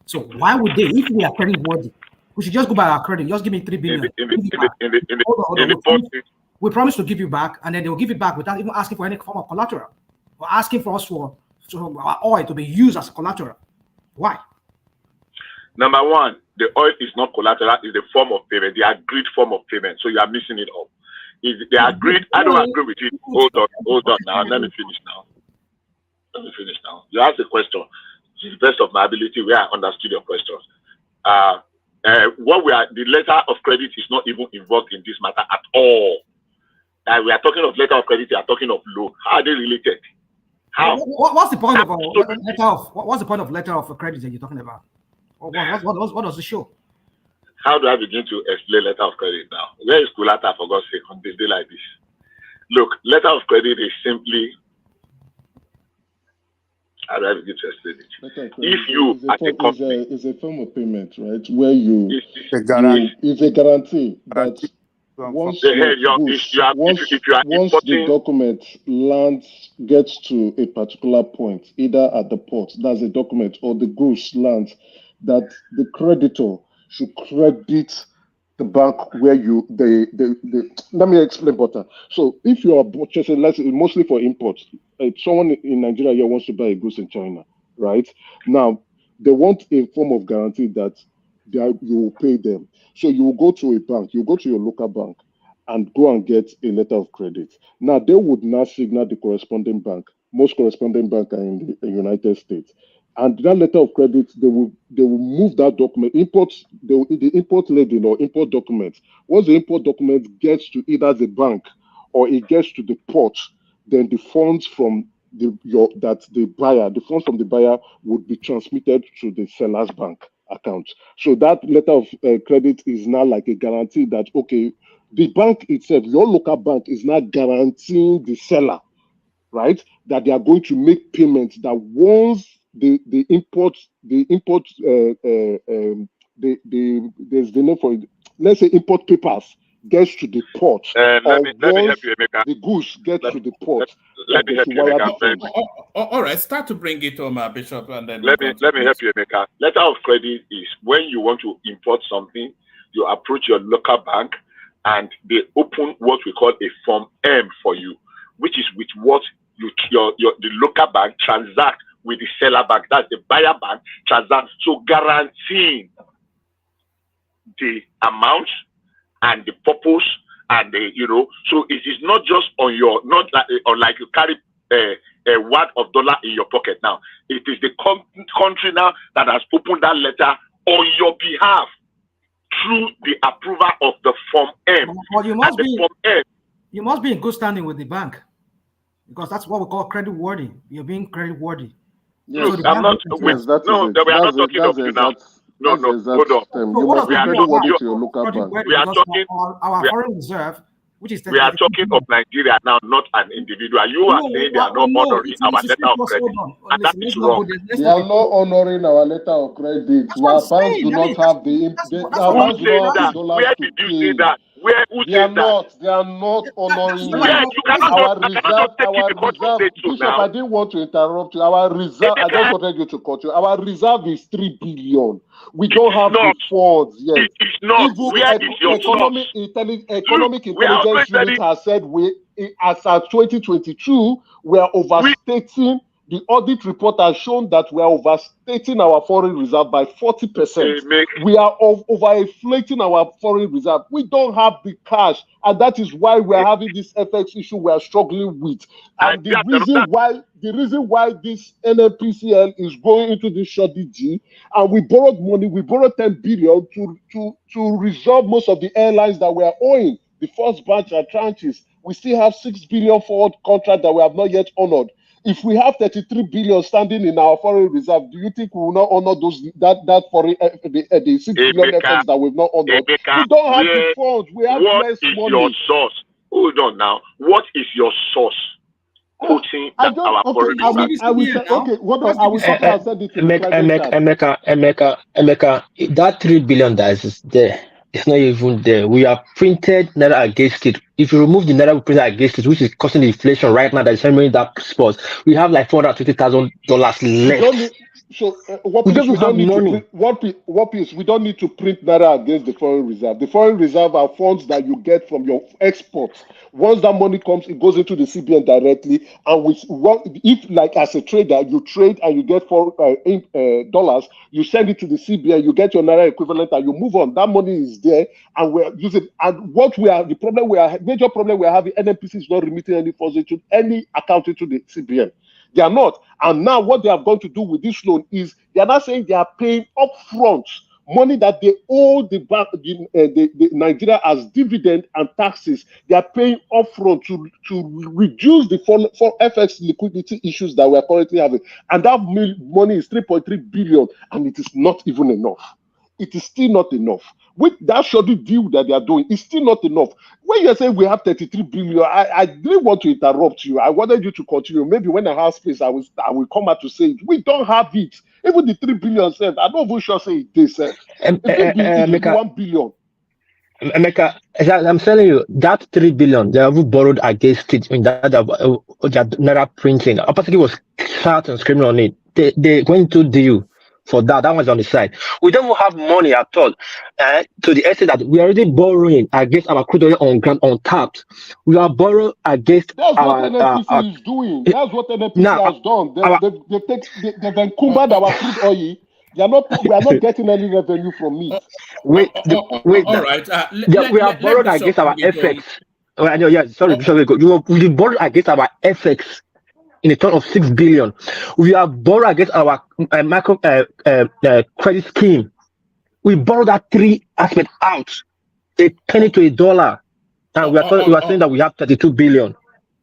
So why would they, if we are credit worthy, we should just go by our credit. Just give me $3 billion. We promise to give you back, and then they will give it back without even asking for any form of collateral, or asking for us for our oil to be used as collateral. Why? Number one, the oil is not collateral, it's a form of payment, the agreed form of payment. So you are missing it all. If they agreed, I don't agree with it. Hold on now. Let me finish now. You asked a question. To the best of my ability, where I understood your question. The letter of credit is not even involved in this matter at all. We are talking of letter of credit, we are talking of loan. How are they related? How? What's the point of letter of credit that you're talking about? What does it show? How do I begin to explain letter of credit now? Where is collateral, for God's sake, on this day like this? Look, letter of credit is simply, how do I begin to explain it? If you at a company, is a form of payment, right? Where it's a guarantee that once the document gets to a particular point, either at the port, that's a document, or the goods lands, that the creditor should credit the bank where let me explain better. So if you are purchasing, mostly for imports, if someone in Nigeria here wants to buy a goods in China, right? Now, they want a form of guarantee that you will pay them. So you will go to a bank, you go to your local bank and go and get a letter of credit. Now, they would not signal the corresponding bank. Most corresponding banks are in the United States. And that letter of credit, they will move that document, the import lady or import document. Once the import document gets to either the bank or it gets to the port, then the funds from the funds from the buyer would be transmitted to the seller's bank account. So that letter of credit is now like a guarantee that, okay, the bank itself, your local bank, is not guaranteeing the seller, right, that they are going to make payments, that once there's the name for it, let's say import papers gets to the port, let me help you, Emeka. The goods get to the port. Let me help you, Emeka. All right, start to bring it home, Bishop, and then let me help you, Emeka. Letter of credit is when you want to import something you approach your local bank and they open what we call a Form M for you, which is with what the local bank transact with the seller bank. That's the buyer bank transact. So guaranteeing the amount and the purpose and the, so it is not just on your, not like, or like you carry a wad of dollar in your pocket now. It is the country now that has opened that letter on your behalf through the approval of the Form M. But you must be, Form M, you must be in good standing with the bank, because that's what we call credit worthy. You're being credit worthy. Yes, So I'm not. yes, that No, is it. we are not talking of you now. No, hold on. You must be credit worthy to your local bank. We are talking. Our foreign reserve, which is we are talking of Nigeria now, not an individual. You are saying they are not honoring our letter of credit, and that is wrong. They are not honoring our letter of credit. Our banks do not have the. Our banks do not have the dollars Where to did you pay. say that? Where? Who They are said not. that? They are not honoring Yeah, you cannot our just, reserve. take Our it because reserve. you said so Bishop, now. I didn't want to interrupt you. Our reserve. I just wanted you to cut you. Our reserve is 3 billion. We don't have the funds yet. It is not. Even Where is your economic intelligence unit has said as at 2022 we are overstating. The audit report has shown that we are overstating our foreign reserve by 40%. We are overinflating our foreign reserve. We don't have the cash, and that is why we are having this FX issue we are struggling with. And the reason why this NNPCL is going into this shortage, and we borrowed money, we borrowed 10 billion to resolve most of the airlines that we are owing. The first batch are tranches. We still have 6 billion forward contract that we have not yet honored. If we have 33 billion standing in our foreign reserve, do you think we will not honor that foreign the 6 billion FX that we've not honored? We don't have the funds. We have less money. What is your source? Hold on now. What is your source? Quoting our foreign reserve. I will say, okay, what I will say, I'll send it to the Emeka, that 3 billion that is there, it's not even there. We have printed naira against it. If you remove the naira we printed against it, which is causing the inflation right now, that is hammering that spot, we have like $420,000 left. So we don't need to print naira against the foreign reserve. The foreign reserve are funds that you get from your exports. Once that money comes, it goes into the CBN directly. And if, like as a trader, you trade and you get $4, you send it to the CBN, you get your naira equivalent, and you move on. That money is there, and we're using. And major problem we are having, NNPC is not remitting any funds into any account into the CBN. They are not. And now what they are going to do with this loan is they are not saying they are paying upfront money that they owe the bank, the Nigeria as dividend and taxes. They are paying upfront to reduce the for FX liquidity issues that we are currently having. And that money is 3.3 billion, and it is not even enough. It is still not enough. With that schedule deal that they are doing, it's still not enough. When you say we have 33 billion, I didn't want to interrupt you. I wanted you to continue. Maybe when I have space, I will come out to say it. We don't have it. Even the 3 billion cents, I don't even sure say it is. It's 1 billion. Emeka, I'm telling you, that 3 billion, they have borrowed against it in that naira printing. Opacity was shouting and screaming on it. They went to deal for that. That was on the side. We don't have money at all. To the extent that we are already borrowing against our crude oil on ground untapped. We are borrowing against That's what NNPC is doing. That's what NNPC has done. They've encumbered our crude oil. We are not getting any revenue from it. All right. We are borrowed against our FX. We borrowed against our FX in a total of 6 billion. We have borrowed against our micro credit scheme. We borrowed that 3 aspect out, a penny to $1, and we are saying that we have 32 billion.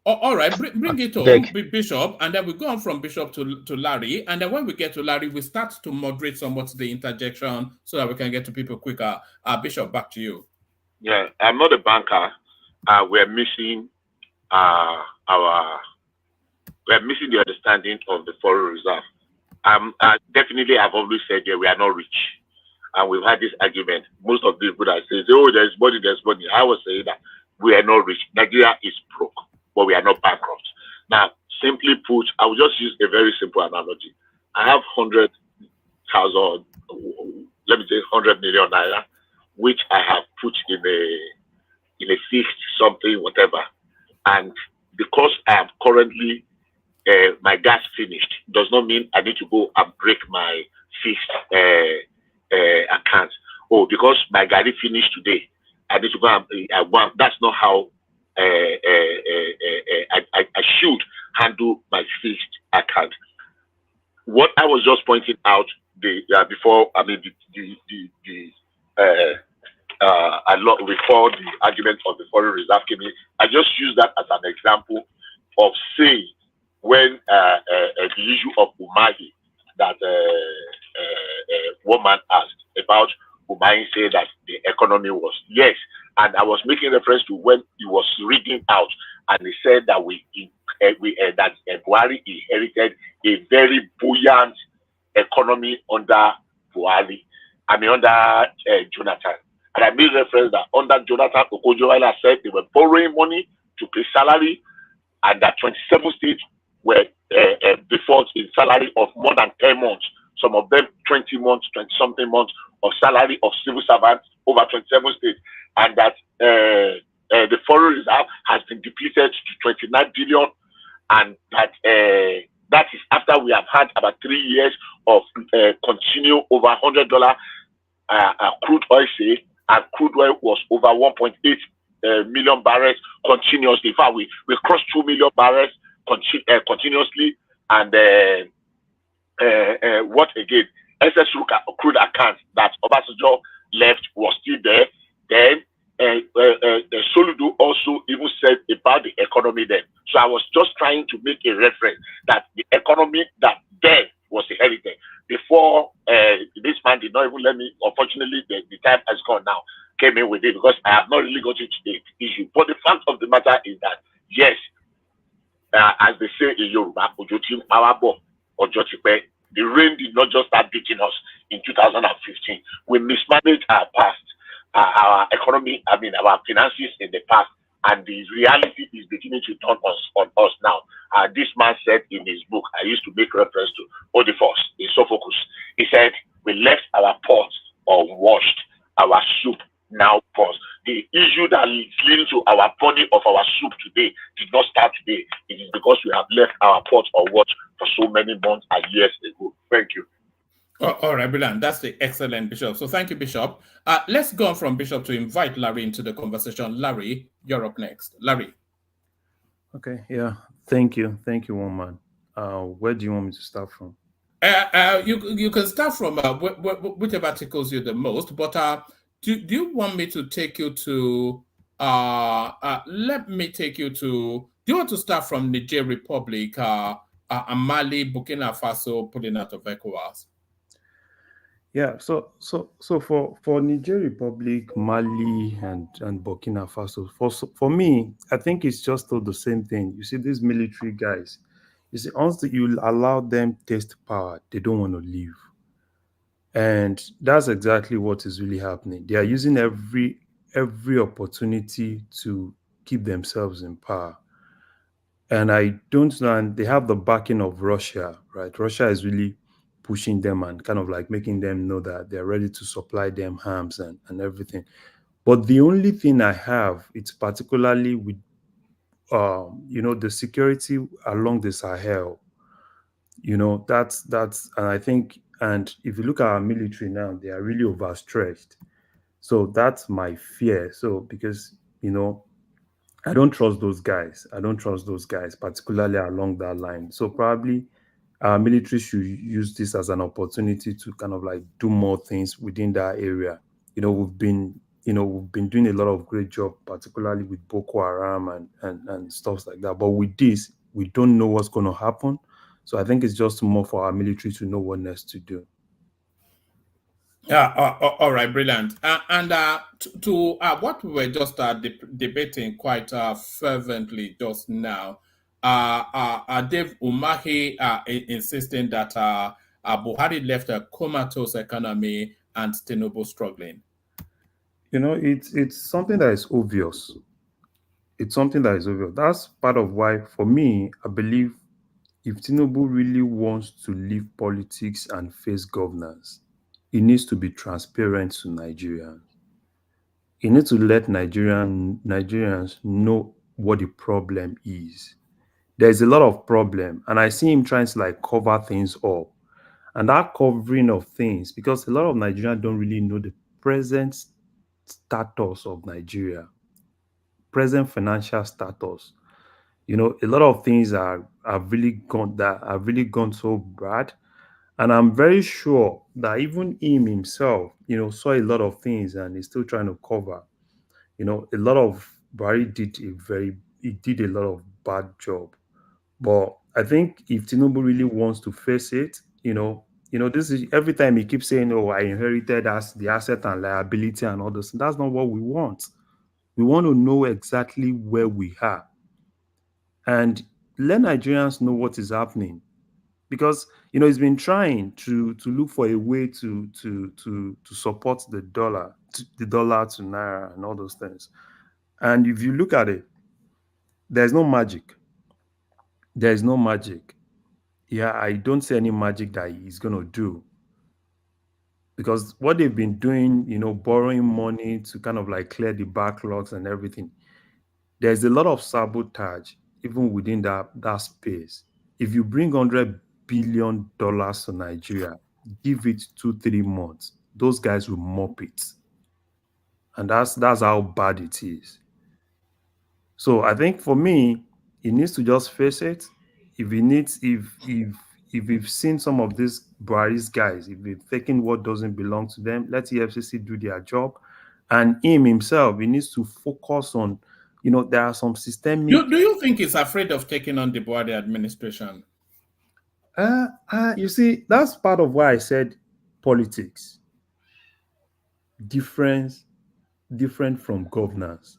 All right, bring it home, Bishop, and then we go on from Bishop to Larry, and then when we get to Larry, we start to moderate somewhat the interjection so that we can get to people quicker. Bishop, back to you. Yeah, I'm not a banker. We're missing we're missing the understanding of the foreign reserve. Definitely, I've always said that we are not rich. And we've had this argument. Most of the people that say, oh, there's money. I was saying that we are not rich. Nigeria is broke, but we are not bankrupt. Now, simply put, I will just use a very simple analogy. I have 100,000, let me say 100 million naira. which I have put in a fixed something, whatever. And because I am currently my gas finished, does not mean I need to go and break my fixed account. Oh, because my Gary finished today, I need to go and that's not how I should handle my fixed account. What I was just pointing out before, I mean before the argument of the foreign reserve came in, I just use that as an example of saying when the issue of Umahi that woman asked about Umahi said that the economy was yes, and I was making reference to when he was reading out and he said that that Buhari inherited a very buoyant economy under Buhari. I mean under Jonathan. And I made reference that under Jonathan, Okojo said they were borrowing money to pay salary, and that 27 states were default in salary of more than 10 months. Some of them 20 months, 20-something months of salary of civil servants over 27 states. And that the foreign reserve has been depleted to 29 billion. And that that is after we have had about 3 years of continue over $100 crude oil sale, and crude oil was over 1.8 million barrels continuously. In fact, we crossed 2 million barrels continuously, and what again? SS crude account that Obasanjo left was still there. Then Soludo also even said about the economy then. So I was just trying to make a reference that the economy that then was inherited before this man did not even let me. Unfortunately, the time has gone now. Came in with it because I have not really got into the issue. But the fact of the matter is that yes, as they say in Yoruba, the rain did not just start beating us in 2015. We mismanaged our past, our economy, I mean our finances in the past, and the reality is beginning to turn on us now. This man said in his book, I used to make reference to Odifos in Sophocles. He said, we left our pots unwashed, our soup now pours. The issue that is leading to our burning of our soup today did not start today. It is because we have left our pots unwashed for so many months and years ago. Thank you. All right, brilliant. That's the excellent, Bishop. So thank you, Bishop. Let's go on from Bishop to invite Larry into the conversation. Larry, you're up next. Larry. Okay, yeah. Thank you, Woman. Where do you want me to start from? You can start from whichever tickles you the most, but do you want me to take you to let me take you to, do you want to start from Niger Republic, Mali, Burkina Faso pulling out of ECOWAS? Yeah, so for Niger Republic, Mali, and Burkina Faso, for me, I think it's just all the same thing. You see, these military guys, you see, once you allow them taste power, they don't want to leave. And that's exactly what is really happening. They are using every opportunity to keep themselves in power. And I don't know, and they have the backing of Russia, right? Russia is really pushing them and kind of like making them know that they're ready to supply them arms and everything. But the only thing I have, it's particularly with, the security along the Sahel. That's, and I think, and if you look at our military now, they are really overstretched. So that's my fear. So because, I don't trust those guys. Particularly along that line. So probably our military should use this as an opportunity to kind of like do more things within that area. We've been doing a lot of great job, particularly with Boko Haram and stuff like that. But with this, we don't know what's going to happen. So I think it's just more for our military to know what next to do. Yeah, all right, brilliant. And to what we were just debating quite fervently just now, Dave Umahi insisting that Buhari left a comatose economy and Tinubu struggling. It's something that is obvious. That's part of why, for me, I believe if Tinubu really wants to leave politics and face governance, it needs to be transparent to Nigerians. You need to let Nigerians know what the problem is. There's a lot of problem, and I see him trying to like cover things up. And that covering of things, because a lot of Nigerians don't really know the present status of Nigeria, present financial status. You know, a lot of things have really gone so bad. And I'm very sure that even him himself, saw a lot of things and he's still trying to cover. A lot of Barry he did a lot of bad job. But I think if Tinubu really wants to face it, this is every time he keeps saying, "Oh, I inherited as the asset and liability and all this." That's not what we want. We want to know exactly where we are and let Nigerians know what is happening. Because he's been trying to look for a way to support the dollar to naira and all those things. And if you look at it, there's no magic. There's no magic. Yeah, I don't see any magic that he's gonna do. Because what they've been doing, borrowing money to kind of like clear the backlogs and everything, there's a lot of sabotage even within that space. If you bring $100 billion to Nigeria, give it 2-3 months, those guys will mop it. And that's how bad it is. So I think for me, he needs to just face it. If we've seen some of these Buhari's guys, if they've taken what doesn't belong to them, let the FCC do their job. And him himself, he needs to focus on, there are some systemic. Do you think he's afraid of taking on the Buhari administration? You see, that's part of why I said politics. Different from governance.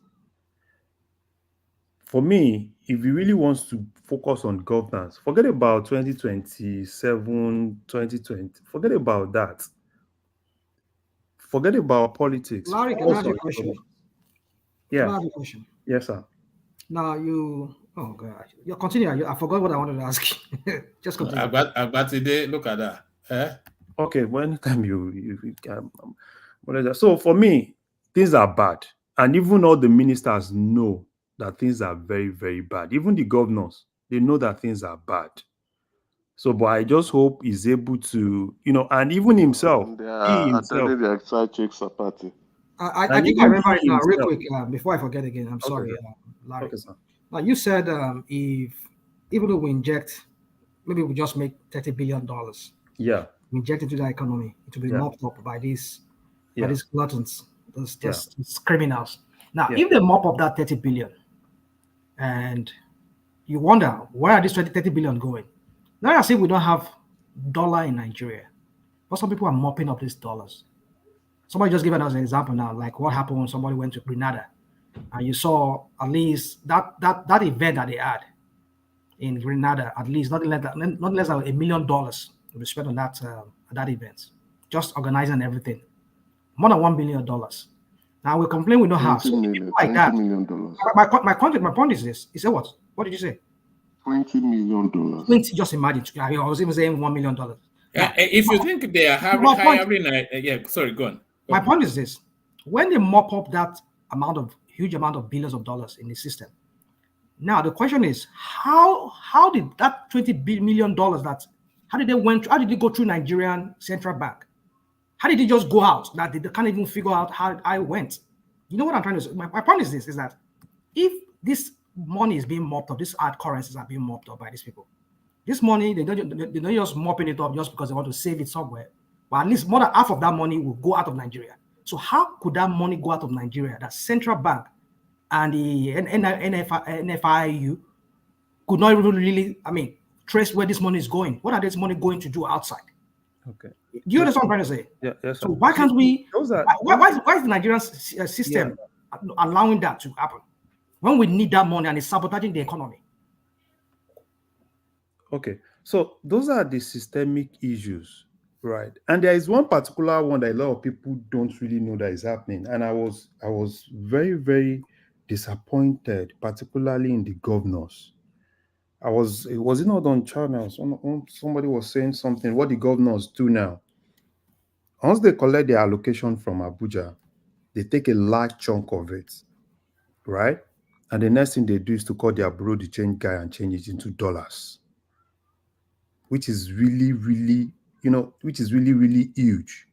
For me, if he really wants to focus on governance, forget about 2027, 2020. Forget about that. Forget about politics. Larry, can I ask you a question? Yeah. Can I ask you a question? Yes, sir. Now oh God, you continue. I forgot what I wanted to ask you. Just continue. I've got today. Look at that. Okay, well, anytime you can. So for me, things are bad. And even all the ministers know that things are very, very bad. Even the governors, they know that things are bad. So, but I just hope he's able to, and even himself. They are attending the side chicks party. I think I remember it now, real quick, before I forget again. I'm sorry, Larry. Okay, sir. Now, you said even though we inject, maybe we just make $30 billion. Yeah. Inject into the economy, it will be mopped up by these gluttons, these criminals. Now, if they mop up that 30 billion, and you wonder where are these 30 billion going? Now I say we don't have dollar in Nigeria, but some people are mopping up these dollars. Somebody just given us an example now, like what happened when somebody went to Grenada, and you saw at least that event that they had in Grenada, at least not less than $1 million to be spent on that event, just organizing everything. More than $1 billion. Now we complain we don't have. So like that. $20 million. My point is this. You say what? What did you say? $20 million. 20, just imagine. I was even saying $1 million. Yeah, if you think they are hiring, sorry, go on. My point is this: when they mop up that huge amount of billions of dollars in the system, now the question is how did that $20 million how did they go through Nigerian central bank? How did it just go out that they can't even figure out how it went? You know what I'm trying to say? My point is this, is that if this money is being mopped up, these hard currencies are being mopped up by these people. This money, they're not just mopping it up just because they want to save it somewhere. But at least more than half of that money will go out of Nigeria. So how could that money go out of Nigeria? That central bank and the NFIU could not even really, trace where this money is going. What are this money going to do outside? Okay. Do you understand what I'm trying to say? Yeah. Yes. So why can't we? Why is the Nigerian system allowing that to happen when we need that money and it's sabotaging the economy? Okay, so those are the systemic issues, right? And there is one particular one that a lot of people don't really know that is happening, and I was very, very disappointed, particularly in the governors. Was it not on channels? Somebody was saying something. What the governors do now, once they collect their allocation from Abuja, they take a large chunk of it, right? And the next thing they do is to call their bureau de change guy and change it into dollars, which is really, really, which is really, really huge.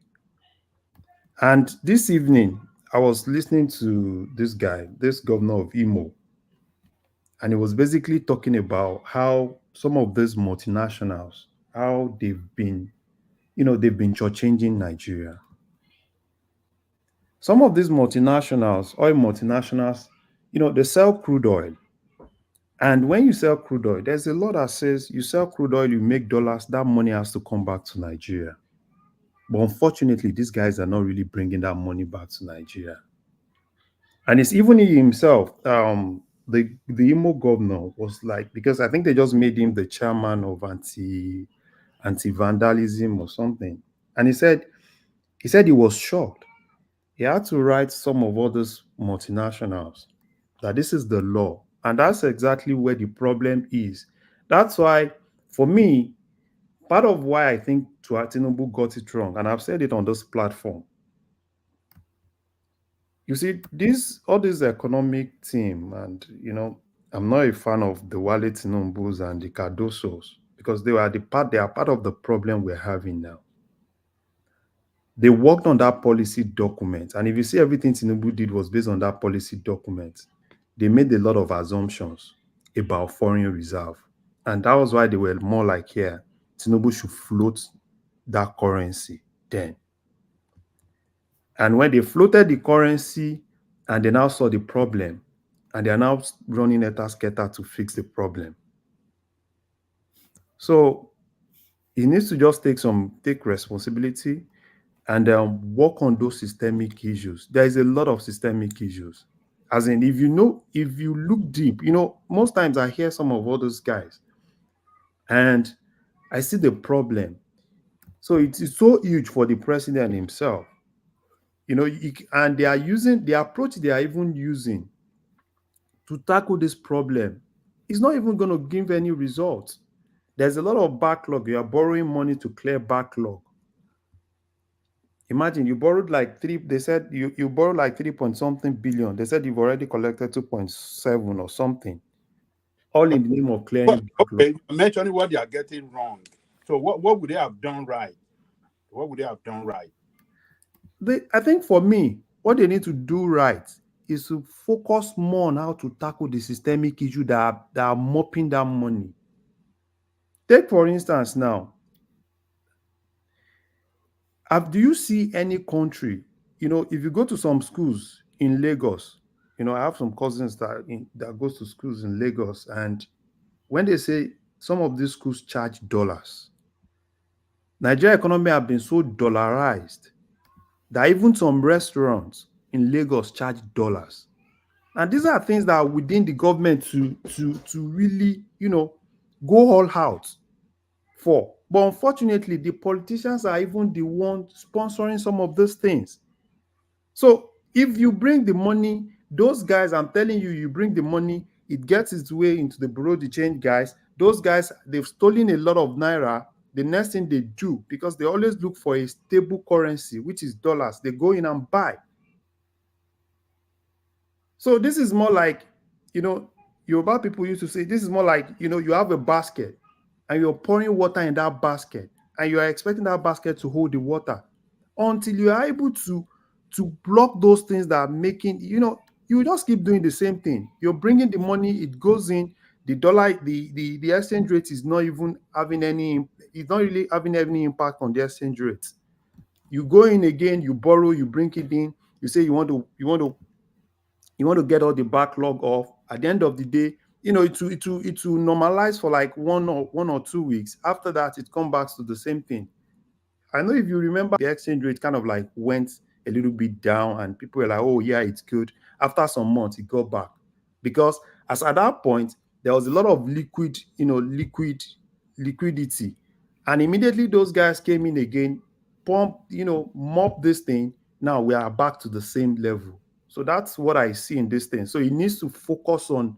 And this evening, I was listening to this guy, this governor of Imo, and he was basically talking about how some of these multinationals, how they've been shortchanging Nigeria. Some of these multinationals, oil multinationals, they sell crude oil. And when you sell crude oil, there's a law that says you sell crude oil, you make dollars, that money has to come back to Nigeria. But unfortunately, these guys are not really bringing that money back to Nigeria. And it's even he himself, the Imo governor was like, because I think they just made him the chairman of anti-vandalism or something. And he said he was shocked. He had to write some of all those multinationals that this is the law. And that's exactly where the problem is. That's why, for me, part of why I think Tinubu got it wrong, and I've said it on this platform. You see, all this economic team, and I'm not a fan of the Wale Tinubus and the Cardosos because they are part of the problem we're having now. They worked on that policy document, and if you see everything Tinubu did was based on that policy document, they made a lot of assumptions about foreign reserve, and that was why they were more like, here, Tinubu should float that currency then. And when they floated the currency and they now saw the problem, and they are now running etasketa to fix the problem. So he needs to just take responsibility and work on those systemic issues. There is a lot of systemic issues. As in, if you look deep, most times I hear some of all those guys and I see the problem. So it is so huge for the president himself. And they are using the approach they are even using to tackle this problem is not even going to give any results. There's a lot of backlog. You are borrowing money to clear backlog. Imagine you borrowed like they said you borrowed like 3 point something billion. They said you've already collected 2.7 or something. All in the name of clearing backlog. Okay, mentioning what they are getting wrong. So what would they have done right? What would they have done right? I think for me, what they need to do right is to focus more on how to tackle the systemic issue that are mopping that money. Take, for instance, now, do you see any country, if you go to some schools in Lagos, I have some cousins that goes to schools in Lagos, and when they say some of these schools charge dollars, Nigeria economy have been so dollarized that even some restaurants in Lagos charge dollars. And these are things that are within the government to really, go all out for. But unfortunately, the politicians are even the ones sponsoring some of those things. So if you bring the money, those guys, I'm telling you, you bring the money, it gets its way into the bureau de change guys. Those guys, they've stolen a lot of naira. The next thing they do, because they always look for a stable currency, which is dollars, they go in and buy. So this is more like, Yoruba people used to say, this is more like, you have a basket and you're pouring water in that basket and you are expecting that basket to hold the water until you are able to block those things that are making, you just keep doing the same thing. You're bringing the money, it goes in, the dollar, the exchange rate is not even having it's not really having any impact on the exchange rate. You go in again, you borrow, you bring it in, you say you want to get all the backlog off. At the end of the day, it will normalize for like one or 2 weeks. After that, it comes back to the same thing. I know if you remember, the exchange rate kind of like went a little bit down and people were like, oh yeah, it's good. After some months, it got back. Because as at that point, there was a lot of liquidity. And immediately those guys came in again, mop this thing. Now we are back to the same level. So that's what I see in this thing. So he needs to focus on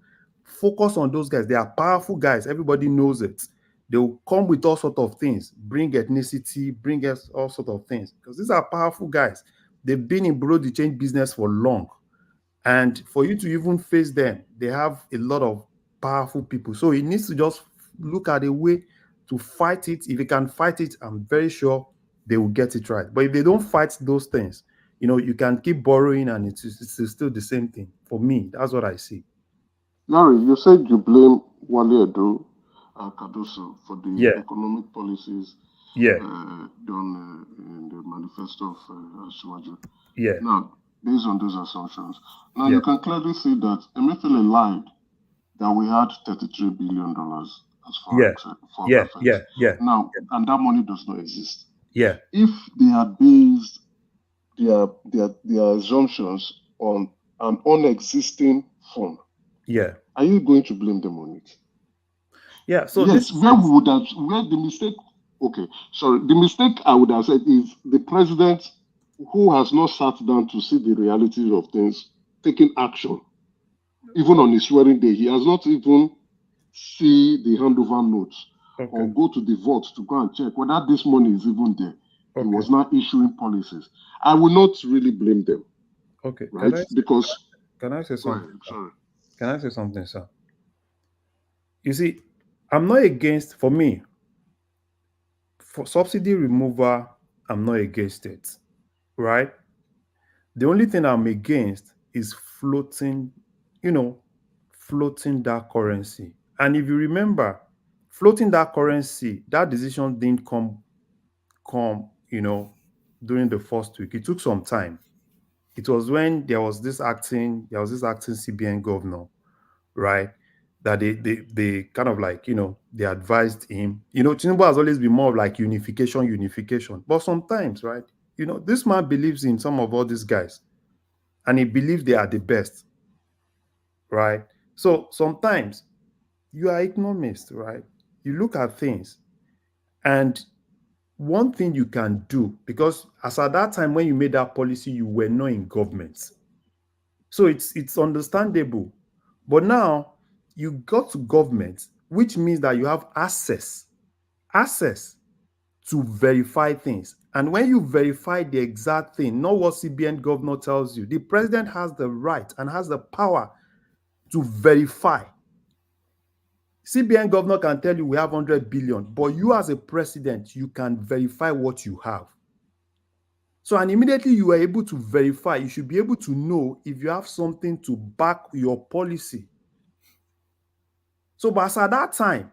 those guys. They are powerful guys. Everybody knows it. They will come with all sorts of things, bring ethnicity, bring us all sorts of things, because these are powerful guys. They've been in bureau de change business for long. And for you to even face them, they have a lot of powerful people. So he needs to just look at a way to fight it. If he can fight it, I'm very sure they will get it right. But if they don't fight those things, you can keep borrowing and it's still the same thing. For me, that's what I see. Larry, you said you blame Wale Edo and Cardoso for the economic policies done in the manifesto of Asiwaju. Now, based on those assumptions, now you can clearly see that Emefiele lied that we had $33 billion as foreign affairs. Now, and that money does not exist. If they had based their assumptions on an unexisting fund, are you going to blame them on it? So yes, where the mistake? Okay, sorry. The mistake I would have said is the president who has not sat down to see the realities of things, taking action, even on his swearing day. He has not even see the handover notes or go to the vault to go and check whether this money is even there. He was not issuing policies. I will not really blame them. Right? Can I say something? Sorry. Can I say something, sir? You see, I'm not against, for me, for subsidy removal, I'm not against it, right? The only thing I'm against is floating that currency. And if you remember, floating that currency, that decision didn't come, during the first week. It took some time. It was when there was this acting CBN governor, right? That they kind of like, they advised him. Tinubu has always been more of like unification. But sometimes, right, this man believes in some of all these guys and he believes they are the best, right? So sometimes you are economist, right? You look at things and one thing you can do, because as at that time when you made that policy, you were not in government. So it's understandable. But now you got to government, which means that you have access to verify things. And when you verify the exact thing, not what CBN governor tells you, the president has the right and has the power to verify. CBN governor can tell you we have 100 billion, but you as a president, you can verify what you have. So, and immediately you are able to verify, you should be able to know if you have something to back your policy. So, but as at that time,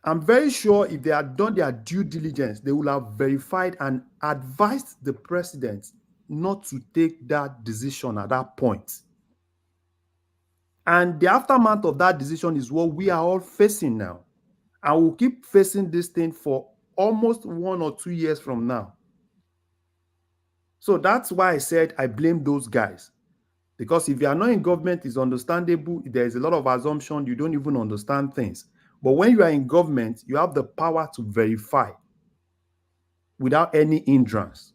I'm very sure if they had done their due diligence, they would have verified and advised the president not to take that decision at that point. And the aftermath of that decision is what we are all facing now. And we'll keep facing this thing for almost 1 or 2 years from now. So that's why I said I blame those guys. Because if you are not in government, it's understandable. There's a lot of assumption. You don't even understand things. But when you are in government, you have the power to verify without any hindrance.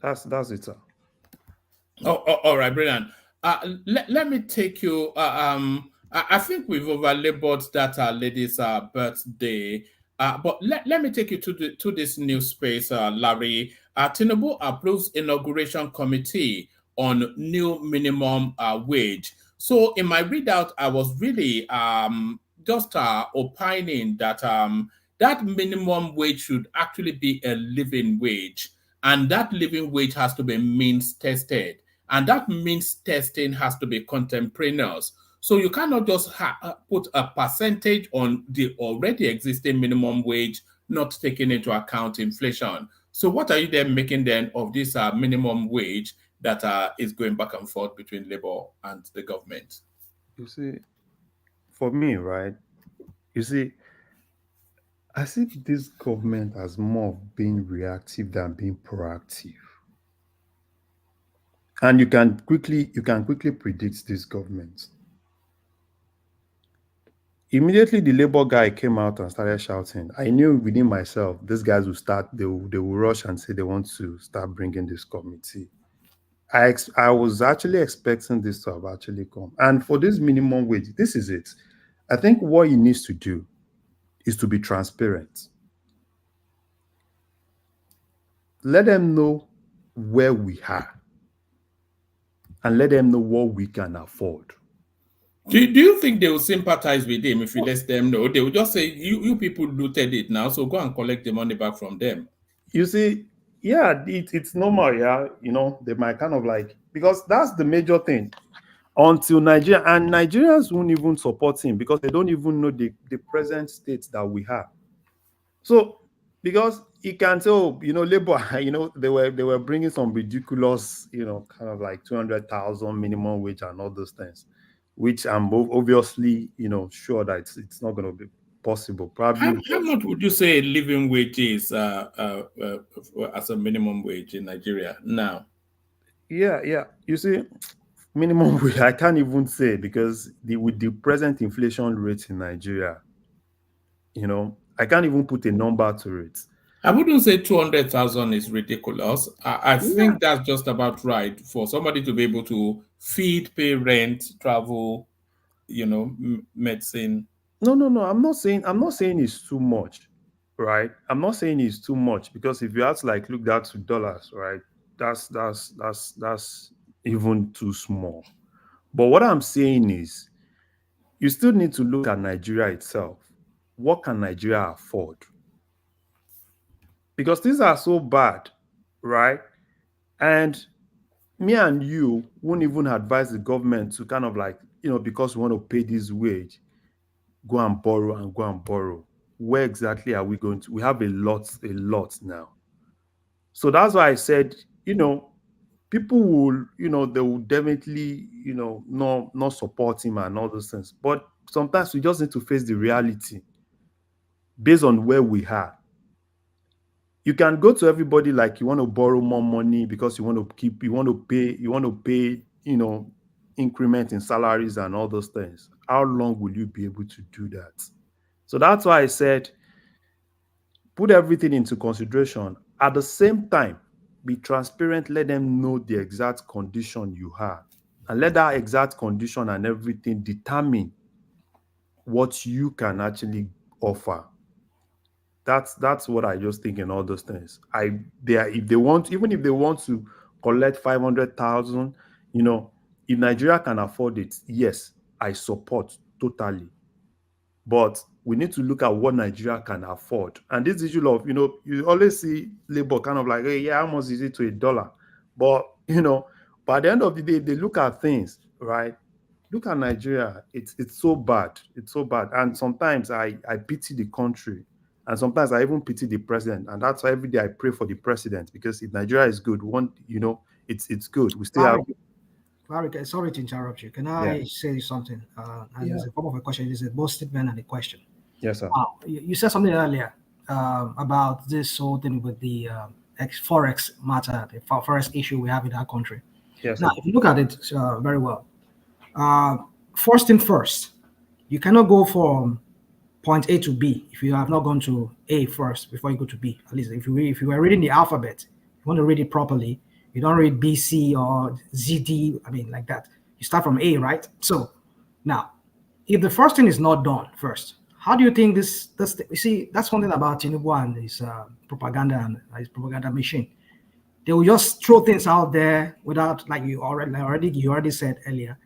That's it, sir. All right, brilliant. Let me take you. I think we've overlabored that lady's birthday. But let me take you to this new space, Larry. Tinubu approves inauguration committee on new minimum wage. So in my readout, I was really just opining that that minimum wage should actually be a living wage, and that living wage has to be means tested. And that means testing has to be contemporaneous. So you cannot just put a percentage on the already existing minimum wage, not taking into account inflation. So what are you then making then of this minimum wage that is going back and forth between labor and the government? You see, for me, right, I see this government as more of being reactive than being proactive. And you can quickly predict this government. Immediately the Labour guy came out and started shouting. I knew within myself, these guys they will rush and say they want to start bringing this committee. I was actually expecting this to have actually come. And for this minimum wage, this is it. I think what he needs to do is to be transparent. let them know where we are and let them know what we can afford. Do you think they will sympathize with him if he lets them know? They will just say, you people looted it now, so go and collect the money back from them. You see, yeah, it's normal, yeah. They might kind of like, because that's the major thing. Until Nigeria, and Nigerians won't even support him because they don't even know the present state that we have. So, because he can say, labor, they were bringing some ridiculous, kind of like 200,000 minimum wage and all those things, which I'm obviously, sure that it's not going to be possible. Probably. How much would you say living wage is as a minimum wage in Nigeria now? Yeah. You see, minimum wage, I can't even say because with the present inflation rate in Nigeria, I can't even put a number to it. I wouldn't say 200,000 is ridiculous. I think that's just about right for somebody to be able to feed, pay rent, travel, medicine. No. I'm not saying it's too much, right? I'm not saying it's too much because if you have to like look that to dollars, right? That's even too small. But what I'm saying is you still need to look at Nigeria itself. What can Nigeria afford? Because things are so bad, right? And me and you won't even advise the government to kind of like, because we want to pay this wage, go and borrow. Where exactly are we going to? We have a lot now. So that's why I said, people will, they will definitely, not support him and all those things. But sometimes we just need to face the reality based on where we are. You can go to everybody like you want to borrow more money because you want to pay, increment in salaries and all those things. How long will you be able to do that? So that's why I said, put everything into consideration. At the same time, be transparent, let them know the exact condition you have. And let that exact condition and everything determine what you can actually offer. That's what I just think in all those things. If they want to collect 500,000, if Nigeria can afford it, yes, I support totally. But we need to look at what Nigeria can afford. And this issue of, you always see labor kind of like, hey, yeah, how much is it to $1? But, by the end of the day, they look at things, right? Look at Nigeria. It's so bad. It's so bad. And sometimes I pity the country. And sometimes I even pity the president. And that's why every day I pray for the president. Because if Nigeria is good, it's good. We still have... Larry, sorry to interrupt you. Can I say something? And it's a form of a question. It's a both statement and a question. Yes, sir. You said something earlier about this whole thing with the forex matter, the forex issue we have in our country. Yes. Now, if you look at it very well, first thing first, you cannot go from point A to B if you have not gone to A first before you go to B. At least if you were reading the alphabet, you want to read it properly. You don't read BC or ZD, like that. You start from A, right? So now, if the first thing is not done first, how do you think this you see, that's one thing about Tinubu and his propaganda and his propaganda machine. They will just throw things out there without, like you already said earlier,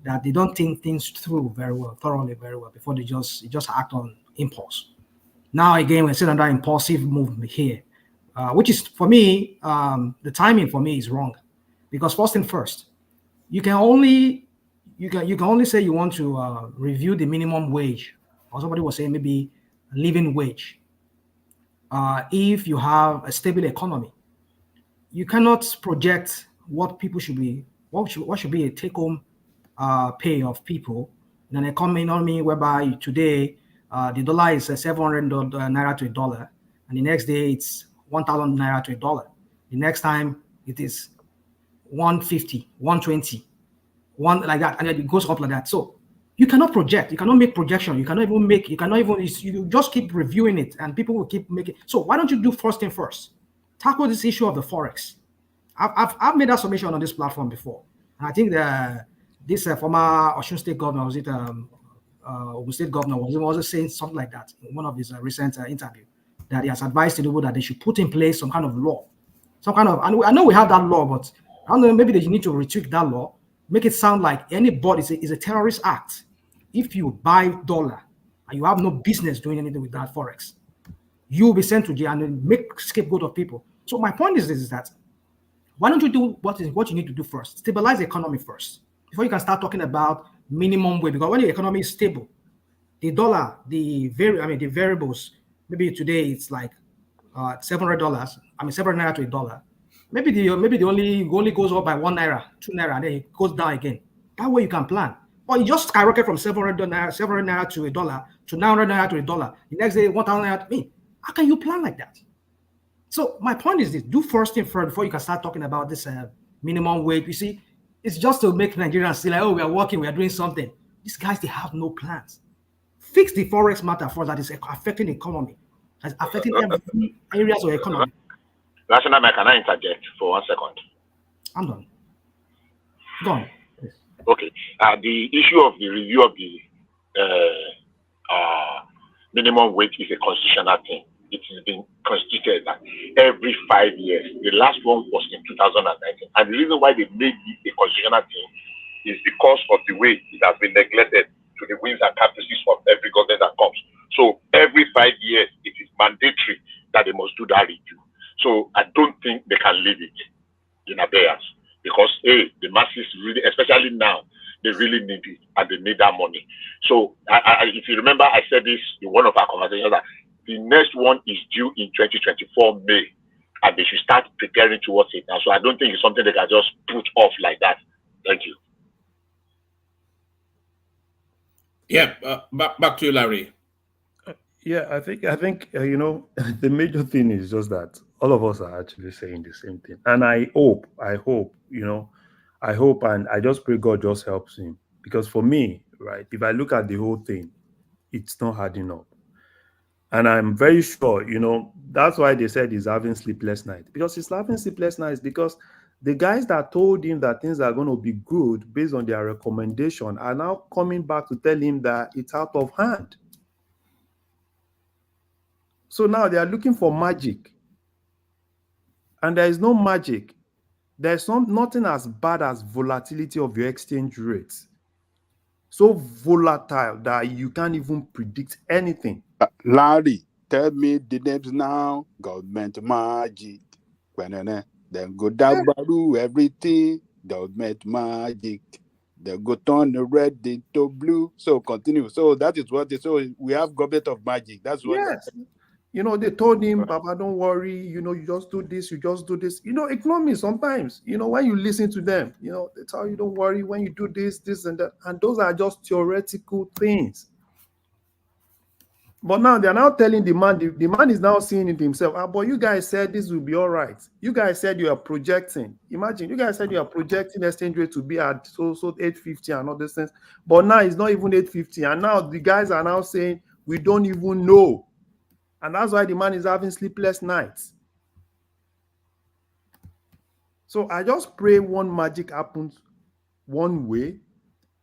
that they don't think things through thoroughly very well before they just act on impulse. Now again, we're seeing another impulsive movement here. Which is, for me, the timing for me is wrong, because first thing first, you can only say you want to review the minimum wage, or somebody was saying maybe living wage, if you have a stable economy. You cannot project what people should be, what should be a take-home pay of people in an economy whereby today the dollar is 700 naira to $1, and the next day it's 1,000 naira to $1. The next time it is 150, 120, like that, and then it goes up like that. So you cannot project, you cannot make projection, you just keep reviewing it, and people will keep making. So why don't you do first thing first? Tackle this issue of the forex. I've made that submission on this platform before, and I think this former Osun State governor, Ogun State governor, was also saying something like that in one of his recent interviews, that he has advised Tinubu that they should put in place some kind of law some kind of, and I know we have that law, but I don't know, maybe they need to retweak that law, make it sound like anybody is a terrorist act if you buy dollar and you have no business doing anything with that forex. You will be sent to jail and then make scapegoat of people. So my point is this, is that why don't you do what you need to do first? Stabilize the economy first before you can start talking about minimum wage. Because when the economy is stable, the dollar, the variables, maybe today it's like $700. $7 to $1. Maybe the only goes up by $1, $2, and then it goes down again. That way you can plan. Or you just skyrocket from $700 to $1 to $900 to $1. The next day, $1,000. How can you plan like that? So my point is this: do first thing first before you can start talking about this minimum wage. You see, it's just to make Nigerians see like, oh, we are working, we are doing something. These guys, they have no plans. Fix the forex matter first that is affecting the economy. That's affecting every areas of the economy. National Bank, can I interject for 1 second? I'm done. Go on. Okay. The issue of the review of the minimum wage is a constitutional thing. It has been constituted every 5 years. The last one was in 2019. And the reason why they made it a constitutional thing is because of the way it has been neglected to the whims and caprices of every government that comes. So every 5 years, it is mandatory that they must do that review. So I don't think they can leave it in abeyance because the masses really, especially now, they really need it and they need that money. So if you remember, I said this in one of our conversations that the next one is due in 2024 May, and they should start preparing towards it now. So I don't think it's something they can just put off like that. Thank you. Yeah, back to you, Larry. Yeah, I think the major thing is just that all of us are actually saying the same thing, and I hope, and I just pray God just helps him, because for me, right, if I look at the whole thing, it's not adding up, and I'm very sure, that's why they said he's having sleepless nights, because he's having sleepless nights because the guys that told him that things are going to be good based on their recommendation are now coming back to tell him that it's out of hand. So now they are looking for magic. And there is no magic. There's nothing as bad as volatility of your exchange rates. So volatile that you can't even predict anything. Larry, tell me the names now. Government magic. Then go down everything. Government magic. They go turn the red into blue. So continue. So that is what so we have government of magic. That's what. Yes. They told him, Baba, don't worry, you just do this, you just do this. Ignore me sometimes. When you listen to them, they tell you, don't worry, when you do this, this, and that. And those are just theoretical things. But now they're now telling the man is now seeing it himself. But you guys said this will be all right. You guys said you are projecting. Imagine, you guys said you are projecting exchange rate to be at so 850 and all these things. But now it's not even 850. And now the guys are now saying, we don't even know. And that's why the man is having sleepless nights. So I just pray one magic happens one way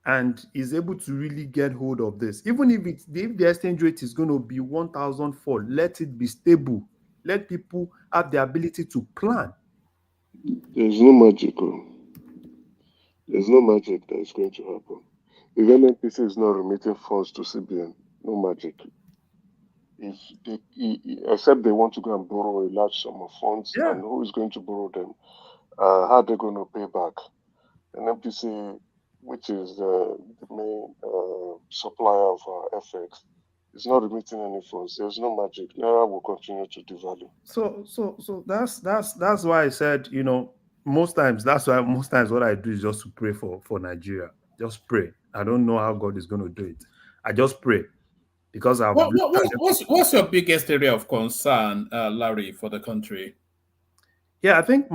and is able to really get hold of this. Even if the exchange rate is going to be 1,004, let it be stable. Let people have the ability to plan. There's no magic. There's no magic that is going to happen. If NNPC is not remitting funds to CBN, no magic. Except they want to go and borrow a large sum of funds, and who is going to borrow them? How are they going to pay back? NNPC, which is the main supplier of FX, is not remitting any funds. There's no magic. Naira will continue to devalue. So that's why I said, most times what I do is just to pray for Nigeria. Just pray. I don't know how God is going to do it. I just pray. Because what's your biggest area of concern, Larry, for the country? Yeah, I think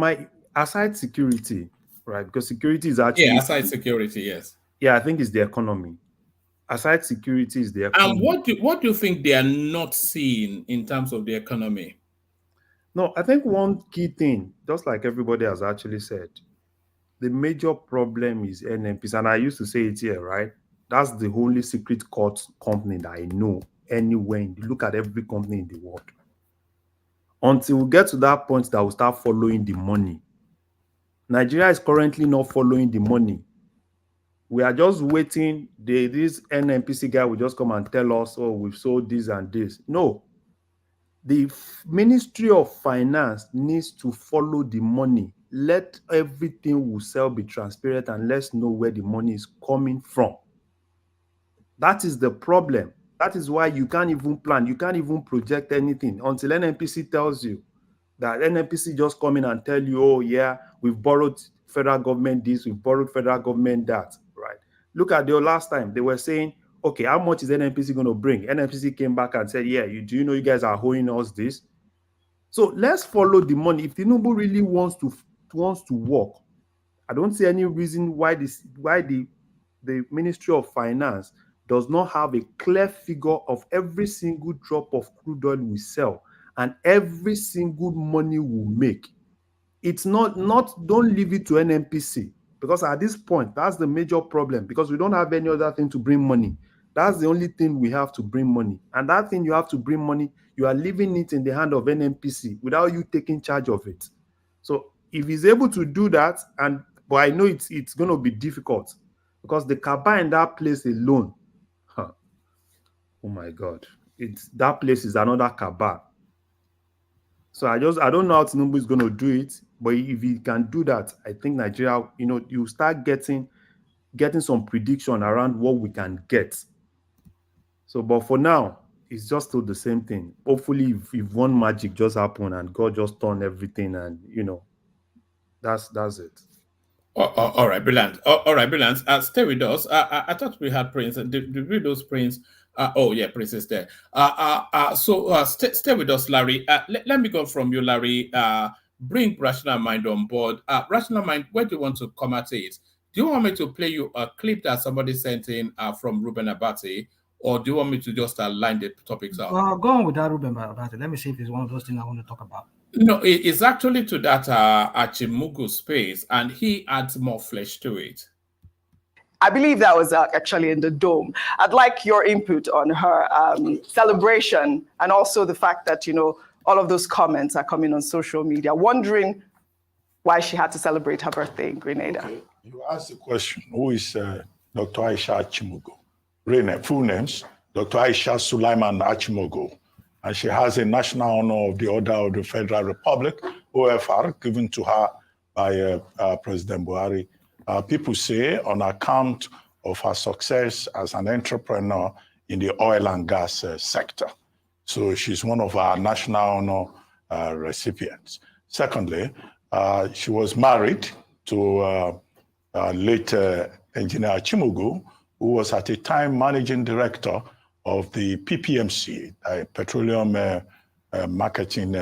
aside security, right? Because security is actually aside security, yes. Yeah, I think it's the economy. Aside security is the economy. And what do you think they are not seeing in terms of the economy? No, I think one key thing, just like everybody has actually said, the major problem is NNPC, and I used to say it here, right? That's the only secret court company that I know anywhere. Look at every company in the world. until we get to that point that we start following the money. Nigeria is currently not following the money. We are just waiting. This NNPC guy will just come and tell us, oh, we've sold this and this. No. The Ministry of Finance needs to follow the money. Let everything we sell be transparent and let's know where the money is coming from. That is the problem. That is why you can't even plan. You can't even project anything until NNPC tells you. That NNPC just come in and tell you, oh yeah, we've borrowed federal government this, we've borrowed federal government that, right? Look at the last time they were saying, okay, how much is NNPC going to bring? NNPC came back and said, yeah, do you know you guys are owing us this? So let's follow the money. If Tinubu really wants to work, I don't see any reason why the Ministry of Finance does not have a clear figure of every single drop of crude oil we sell and every single money we make. It's not don't leave it to NNPC, because at this point, that's the major problem, because we don't have any other thing to bring money. That's the only thing we have to bring money. And that thing you have to bring money, you are leaving it in the hand of NNPC without you taking charge of it. So if he's able to do that, but I know it's going to be difficult, because the cabal in that place alone, oh my God, that place is another cabal. So I don't know how Tinubu is going to do it, but if he can do that, I think Nigeria, you start getting some prediction around what we can get. So, but for now, it's just still the same thing. Hopefully, if one magic just happened and God just turned everything, and that's it. All right, brilliant. All right, brilliant. Stay with us. I thought we had Prince. Did we lose Prince? Oh yeah, Prince is there. So stay with us, Larry. Let me go from you, Larry. Bring Rational Mind on board. Rational Mind, where do you want to come at it? Do you want me to play you a clip that somebody sent in from Ruben Abati, or do you want me to just line the topics up? Go on with that, Ruben Abati. Let me see if it's one of those things I want to talk about. No, it's actually to that Achimugu space, and he adds more flesh to it. I believe that was actually in the Dome. I'd like your input on her celebration, and also the fact that, all of those comments are coming on social media, wondering why she had to celebrate her birthday in Grenada. Okay. You asked the question, who is Dr. Aisha Achimugu? Full names, Dr. Aisha Sulaiman Achimugu. And she has a national honor of the Order of the Federal Republic, OFR, given to her by President Buhari. People say on account of her success as an entrepreneur in the oil and gas sector. So she's one of our national honor recipients. Secondly, she was married to late engineer Achimugu, who was at the time managing director of the PPMC, a petroleum marketing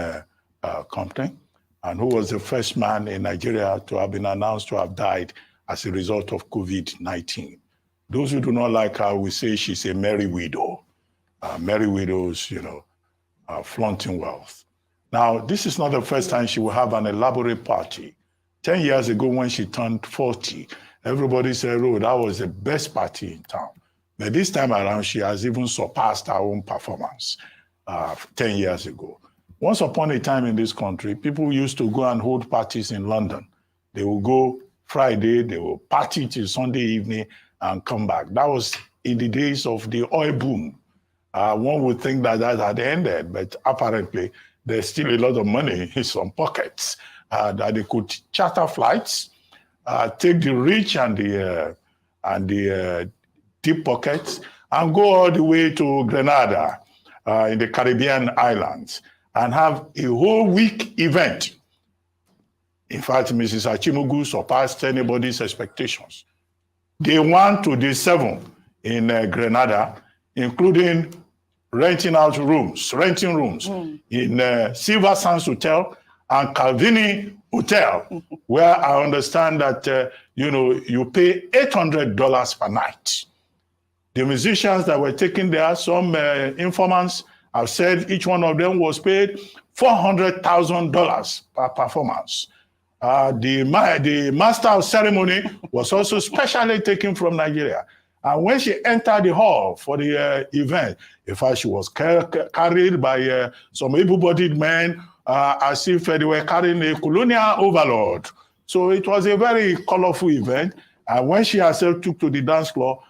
company, and who was the first man in Nigeria to have been announced to have died as a result of COVID-19. Those who do not like her will say she's a merry widow. Merry widows, flaunting wealth. Now, this is not the first time she will have an elaborate party. 10 years ago when she turned 40, everybody said, oh, that was the best party in town. But this time around, she has even surpassed her own performance 10 years ago. Once upon a time in this country, people used to go and hold parties in London. They will go Friday, they will party till Sunday evening and come back. That was in the days of the oil boom. One would think that had ended, but apparently there's still a lot of money in some pockets that they could charter flights, take the rich and the deep pockets, and go all the way to Grenada in the Caribbean islands and have a whole week event. In fact, Mrs. Achimugu surpassed anybody's expectations. Day 1 to day 7 in Grenada, including renting rooms in Silver Sands Hotel and Calvini Hotel, where I understand that you pay $800 per night. The musicians that were taken there, some informants have said each one of them was paid $400,000 per performance. The master of ceremony was also specially taken from Nigeria. And when she entered the hall for the event, in fact, she was carried by some able-bodied men as if they were carrying a colonial overlord. So it was a very colorful event. And when she herself took to the dance floor,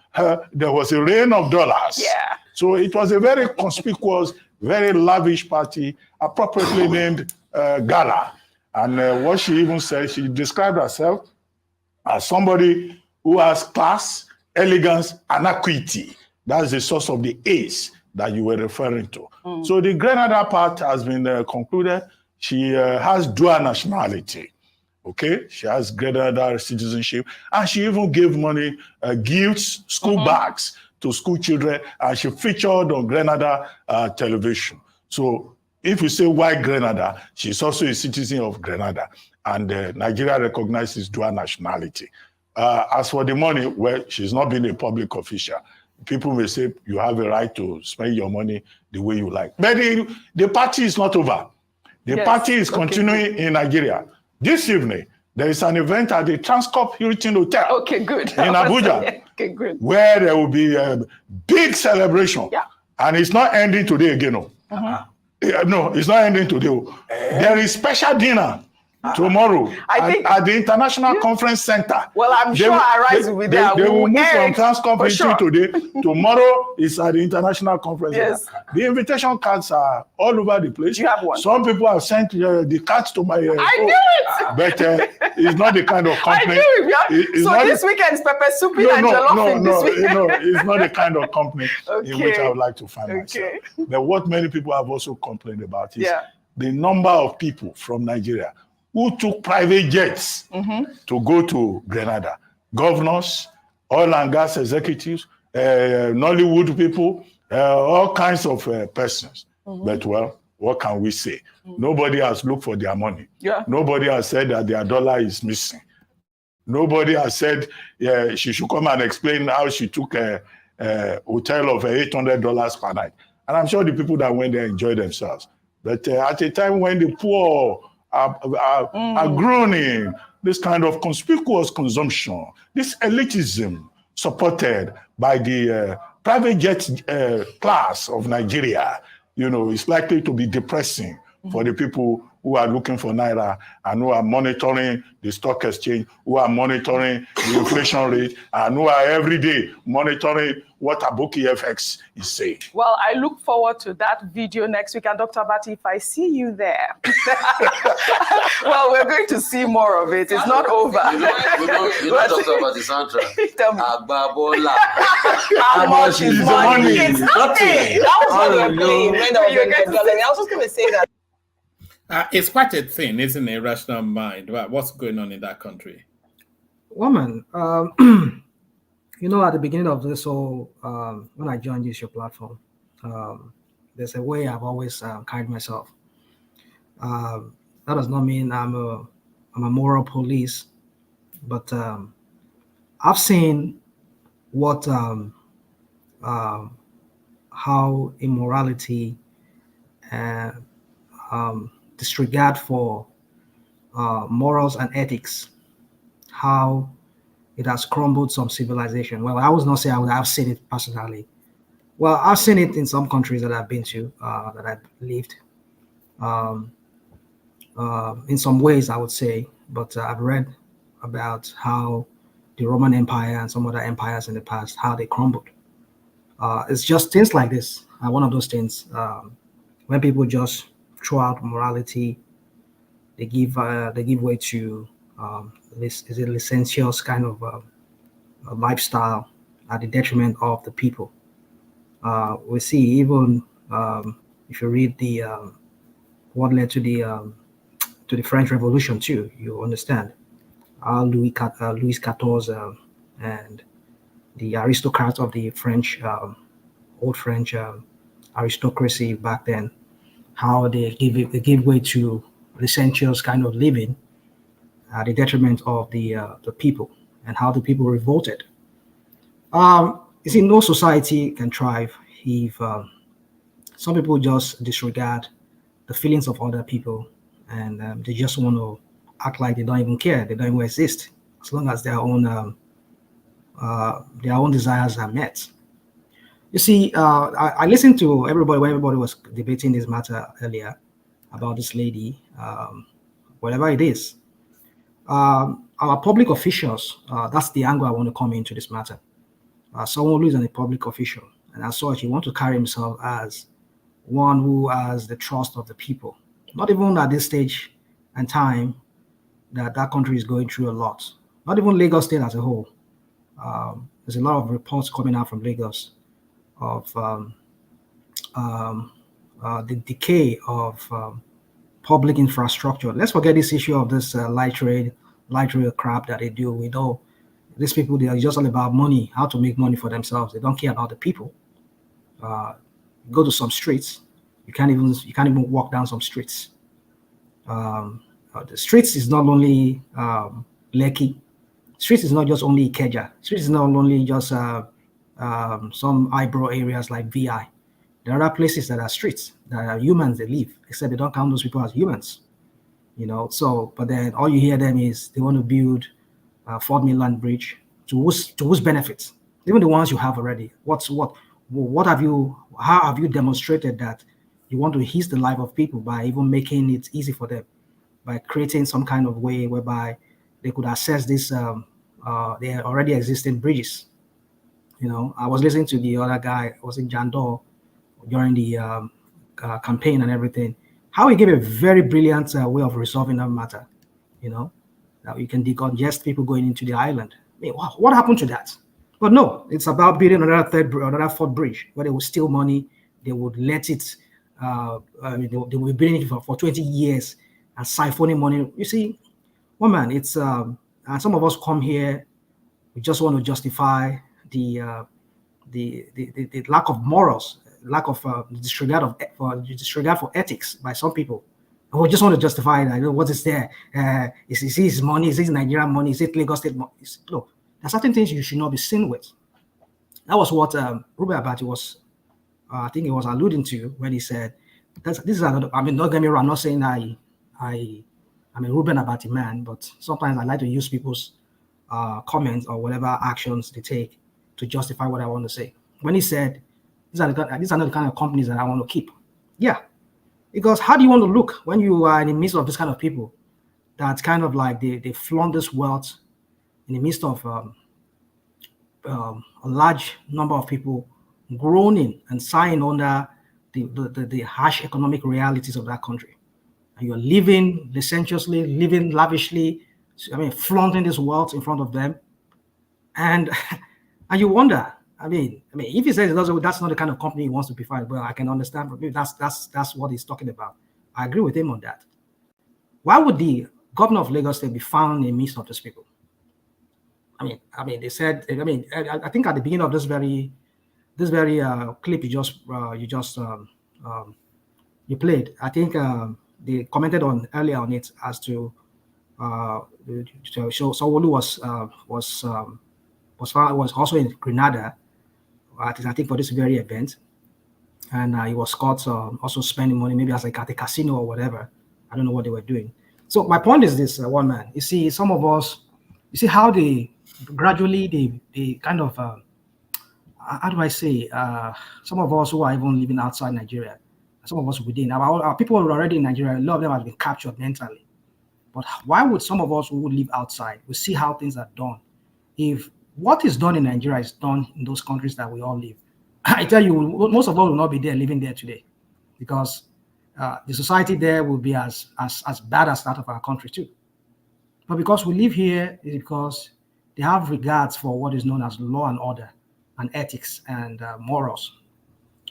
there was a rain of dollars. Yeah. So it was a very conspicuous, very lavish party, appropriately named Gala. And what she even said, she described herself as somebody who has class, elegance, and equity. That's the source of the A's that you were referring to. So the Grenada part has been concluded. She has dual nationality. Okay, she has Grenada citizenship, and she even gave money, gifts, school bags to school children, and she featured on Grenada television. So if you say why Grenada, she's also a citizen of Grenada, and Nigeria recognizes dual nationality. As for the money, well, she's not been a public official. People may say you have a right to spend your money the way you like. But the party is not over. The party is continuing in Nigeria. This evening, there is an event at the Transcorp Hilton Hotel in Abuja, okay, good. where there will be a big celebration. Yeah. And it's not ending today again. No, it's not ending today. There is special dinner tomorrow at the International Conference Center. Well, I'm sure Arise will be there. They will move from Transcorp today. Tomorrow is at the International Conference Center. The invitation cards are all over the place. You have one. Some people have sent the cards to my I knew it! But it's not the kind of company. I knew it. So this weekend is pepper soup and jollof this weekend. No, it's not the kind of company in which I would like to find myself. But what many people have also complained about is the number of people from Nigeria who took private jets to go to Grenada. Governors, oil and gas executives, Nollywood people, all kinds of persons. But well, what can we say? Nobody has looked for their money. Nobody has said that their dollar is missing. Nobody has said she should come and explain how she took a hotel of $800 per night. And I'm sure the people that went there enjoyed themselves. But at a time when the poor are groaning, this kind of conspicuous consumption, this elitism supported by the private jet class of Nigeria, it's likely to be depressing for the people who are looking for Naira and who are monitoring the stock exchange, who are monitoring the inflation rate, and who are every day monitoring what Aboki FX is saying. Well, I look forward to that video next week. And Dr. Abati, if I see you there, well, we're going to see more of it. It's not over. You know Dr. Abati Sandra. Agbabola. How much is money? It's nothing. That was what we're playing when I was just going to say that. It's quite a thing, isn't it? Rational mind. What's going on in that country? Woman, at the beginning of this whole, when I joined your platform, there's a way I've always carried myself. That does not mean I'm a moral police, but I've seen what how immorality and disregard for morals and ethics, how it has crumbled some civilization. Well, I was not saying I would have seen it personally. Well, I've seen it in some countries that I've been to, that I've lived. In some ways, I would say, but I've read about how the Roman Empire and some other empires in the past, how they crumbled. It's just things like this. One of those things, when people just throw out morality, they give way to is a licentious kind of a lifestyle at the detriment of the people. We see even if you read the what led to the French Revolution too, you understand how Louis XIV and the aristocrats of the French old French aristocracy back then, how they give way to licentious kind of living at the detriment of the people, and how the people revolted. You see, no society can thrive if some people just disregard the feelings of other people, and they just want to act like they don't even care, they don't even exist, as long as their own desires are met. You see, I listened to everybody when everybody was debating this matter earlier, about this lady, whatever it is. Our public officials, that's the angle I want to come into this matter. Someone who is a public official, and as such, he wants to carry himself as one who has the trust of the people. Not even at this stage and time that country is going through a lot. Not even Lagos State as a whole. There's a lot of reports coming out from Lagos of the decay of public infrastructure. Let's forget this issue of this light rail crap that they do. We know these people, they are just all about money, how to make money for themselves. They don't care about the people. Go to some streets, you can't even walk down some streets. The streets is not only Lekki. Streets is not just only Ikeja. Streets is not only just some eyebrow areas like VI. There are places that are streets, that are humans that live, except they don't count those people as humans. So, but then all you hear them is they want to build Fort Midland Bridge to whose benefits? Even the ones you have already. How have you demonstrated that you want to ease the life of people by even making it easy for them, by creating some kind of way whereby they could access this their already existing bridges? I was listening to the other guy, I was in Jandor during the campaign and everything, how he gave a very brilliant way of resolving that matter. That you can decongest people going into the island. I mean, what happened to that? But no, it's about building another fourth bridge where they will steal money. They would let it. They will be building it for 20 years and siphoning money. You see, man, it's and some of us come here, we just want to justify the lack of morals, lack of disregard for ethics by some people. And we just want to justify that. What is there? Is his money? Is it Nigerian money? Is it Lagos State money? Look, there are certain things you should not be seen with. That was what Ruben Abati was, I think he was alluding to when he said, this is another, I mean, don't get me wrong, I'm not saying I'm a Ruben Abati man, but sometimes I like to use people's comments or whatever actions they take to justify what I want to say. When he said, these are not the kind of companies that I want to keep. Yeah, because how do you want to look when you are in the midst of this kind of people that's kind of like they flaunt this wealth in the midst of a large number of people groaning and sighing under the harsh economic realities of that country. And you're living licentiously, living lavishly, flaunting this wealth in front of them. And you wonder, I mean, if he says that's not the kind of company he wants to be fired, well, I can understand. But maybe that's what he's talking about. I agree with him on that. Why would the governor of Lagos State be found in the midst of these people? I mean, they said. I think at the beginning of this very clip you played, I think they commented on earlier on it as to Sanwo-Olu was also in Grenada, I think for this very event, and he was caught also spending money, maybe at a casino or whatever. I don't know what they were doing. So my point is this, one man. You see, some of us, you see how they gradually they kind of how do I say? Some of us who are even living outside Nigeria, some of us within. Our people who are already in Nigeria, a lot of them have been captured mentally. But why would some of us who would live outside, we see how things are done? If what is done in Nigeria is done in those countries that we all live, I tell you, most of us will not be there living there today, because the society there will be as bad as that of our country too. But because we live here, it's because they have regards for what is known as law and order and ethics and morals.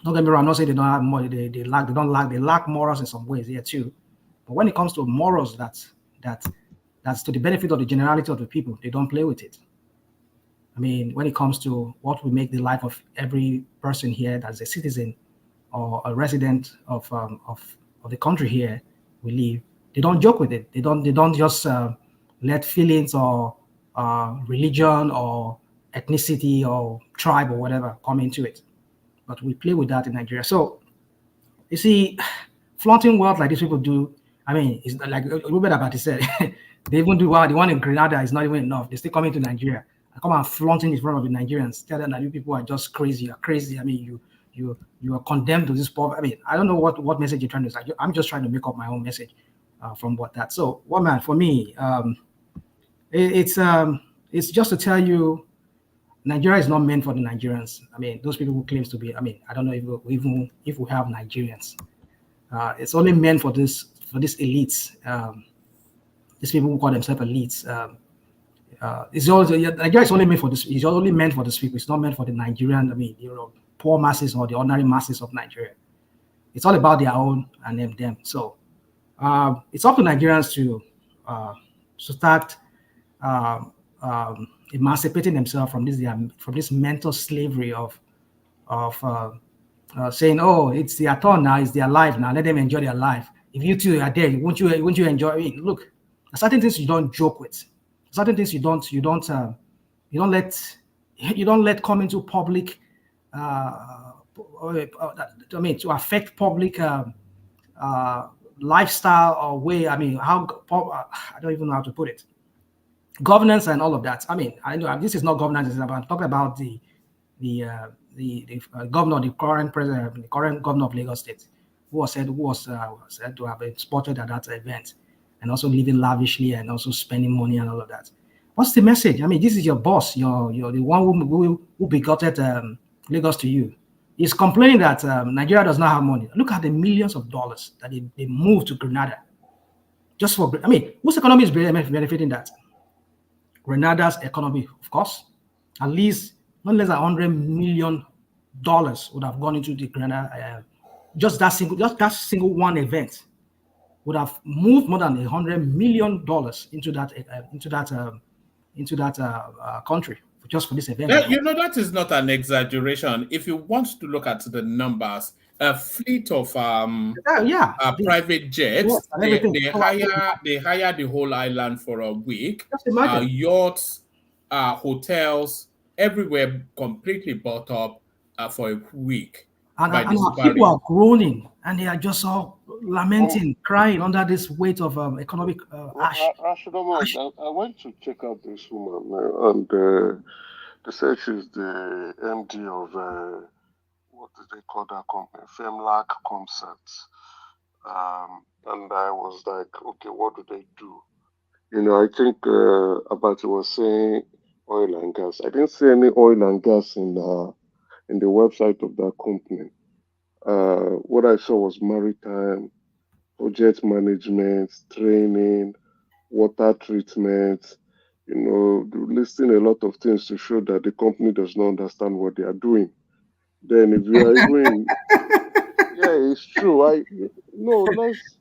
Don't get me wrong, I'm not saying they don't have money, they lack morals in some ways here too. But when it comes to morals, that's to the benefit of the generality of the people, they don't play with it. I mean, when it comes to what will make the life of every person here that's a citizen or a resident of the country here we live, they don't joke with it. They don't just let feelings or religion or ethnicity or tribe or whatever come into it. But we play with that in Nigeria. So you see, flaunting wealth like these people do, I mean, it's like Ruben Abati said, they even do well. The one in Grenada is not even enough. They still come into Nigeria and come and flaunting in front of the Nigerians, tell them that you people are just crazy. You're crazy. I mean, you are condemned to this poverty. I mean, I don't know what message you're trying to say. I'm just trying to make up my own message from what that. So, what man for me, it's just to tell you, Nigeria is not meant for the Nigerians. I mean, those people who claims to be. I mean, I don't know if we have Nigerians. It's only meant for this elites. These people who call themselves elites. It's also Nigeria is only meant for this. It's only meant for these people. It's not meant for the Nigerian. I mean, poor masses or the ordinary masses of Nigeria. It's all about their own and them. So it's up to Nigerians to start emancipating themselves from this mental slavery of saying, oh, it's their turn now, it's their life now. Let them enjoy their life. If you two are dead, won't you enjoy it? Look, certain things you don't joke with. Certain things you don't let come into public. To affect public lifestyle or way. I mean, I don't even know how to put it. Governance and all of that. I mean, I know this is not governance. I'm talking about the governor, the current president, the current governor of Lagos State, who was said to have been spotted at that event, and also living lavishly and also spending money and all of that. What's the message? I mean, this is your boss. You're the one who begotted Lagos to you. He's complaining that Nigeria does not have money. Look at the millions of dollars that they moved to Grenada. Just for, I mean, whose economy is benefiting that? Grenada's economy, of course. At least not less than $100 million would have gone into the Grenada. Just that single one event would have moved more than $100 million into that country just for this event. That is not an exaggeration. If you want to look at the numbers, a fleet of private jets, they hire the whole island for a week. Yachts, hotels, everywhere completely bought up for a week. And people are groaning, and they are just all lamenting, crying under this weight of economic ash. I went to check out this woman, and they said she's the MD of what do they call that company? Femlac Concepts. And I was like, okay, what do they do? I think Abati was saying oil and gas. I didn't see any oil and gas in the website of that company. What I saw was maritime, project management, training, water treatment, listing a lot of things to show that the company does not understand what they are doing. Then if you are even, yeah, it's true.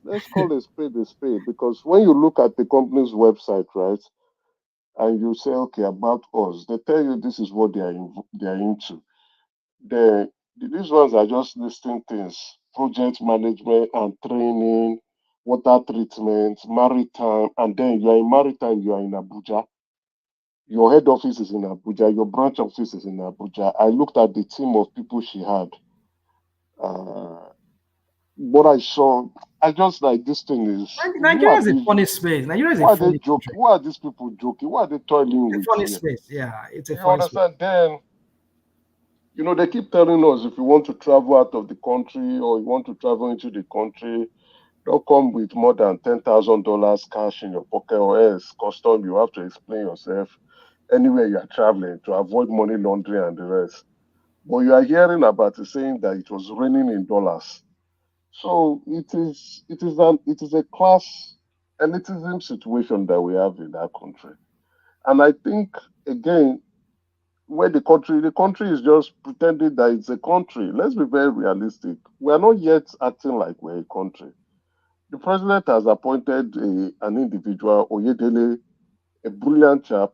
Let's call a spade, because when you look at the company's website, right, and you say, okay, about us, they tell you this is what they are into. These ones are just listing things: project management and training, water treatment, maritime, and then you are in maritime, you are in Abuja. Your head office is in Abuja, your branch office is in Abuja. I looked at the team of people she had. What I saw, I just like, this thing is... Nigeria is a funny space. Nigeria is a funny joke. Who are these people joking? Who are they toiling with? Funny space, yeah. It's a you funny understand? Space. Then, they keep telling us if you want to travel out of the country or you want to travel into the country, don't come with more than $10,000 cash in your pocket, or else custom, you have to explain yourself anywhere you are traveling to avoid money laundering and the rest. But you are hearing about it saying that it was raining in dollars. So it is a class elitism situation that we have in that country. And I think, again, where the country is just pretending that it's a country. Let's be very realistic. We are not yet acting like we're a country. The president has appointed an individual, Oyedele, a brilliant chap,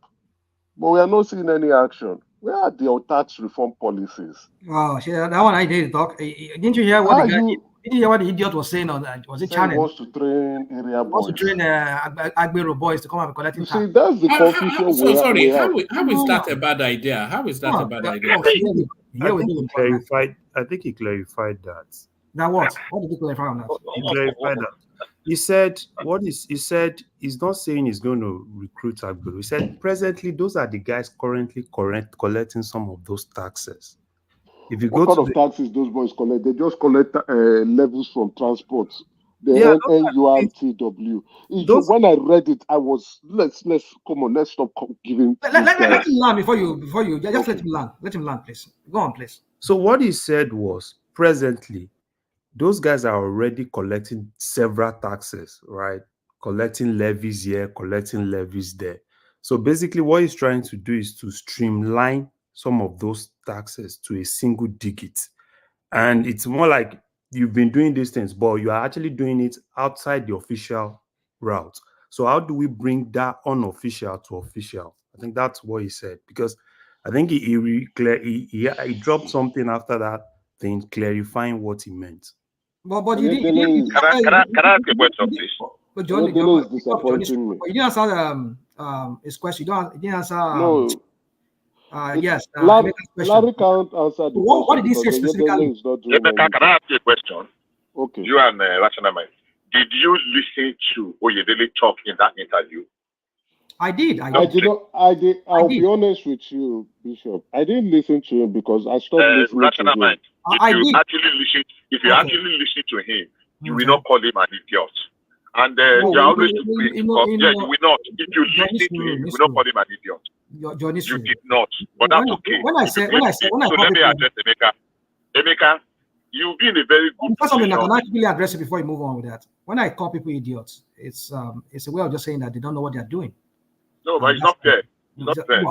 but we are not seeing any action. Where are the tax reform policies? Wow, that one I didn't talk. Didn't you hear what didn't you hear what the idiot was saying on that? Was it channel? He wants to train area boys. He wants to train Agbero boys to come and collect tax. See, that's the confusion we have. How is that a bad idea? How is that a bad idea? I think he clarified that. That what? What did he clarify on that? He clarified that. He said he's not saying he's going to recruit Agbero. He said presently those are the guys currently collecting some of those taxes. If you What go kind to of taxes those boys collect? They just collect levels from transport. The yeah, NURTW. those When I read it, I was let's come on, let's stop giving these Let guys. him learn before you just let him learn. Let him learn, please. Go on, please. So what he said was presently, those guys are already collecting several taxes, right? Collecting levies here, collecting levies there. So basically, what he's trying to do is to streamline some of those taxes to a single digit. And it's more like you've been doing these things, but you are actually doing it outside the official route. So how do we bring that unofficial to official? I think that's what he said, because I think he dropped something after that thing clarifying what he meant. But you didn't. Can I ask a question, please? But John, is disappointing me. You didn't answer his question. You didn't answer. No. Yes. Larry can't answer the question. What did he say specifically? Can I ask you a question? Okay. You and Rational Mind. Did you listen to Oyedele talk in that interview? I did. I did not. I'll be honest with you, Bishop. I didn't listen to him because I stopped listening Rational to him. Mind. If you actually listen to him, you will not call him an idiot. And you are always to bring him up. Yes, you will not. If you listen to him, you will not call him an idiot. You did not. But that's okay. So let me address Emeka. Emeka, you've been in a very good position. I can actually address it before you move on with that. When I call people idiots, it's a way of just saying that they don't know what they're doing. No, but it's not fair. It's not fair.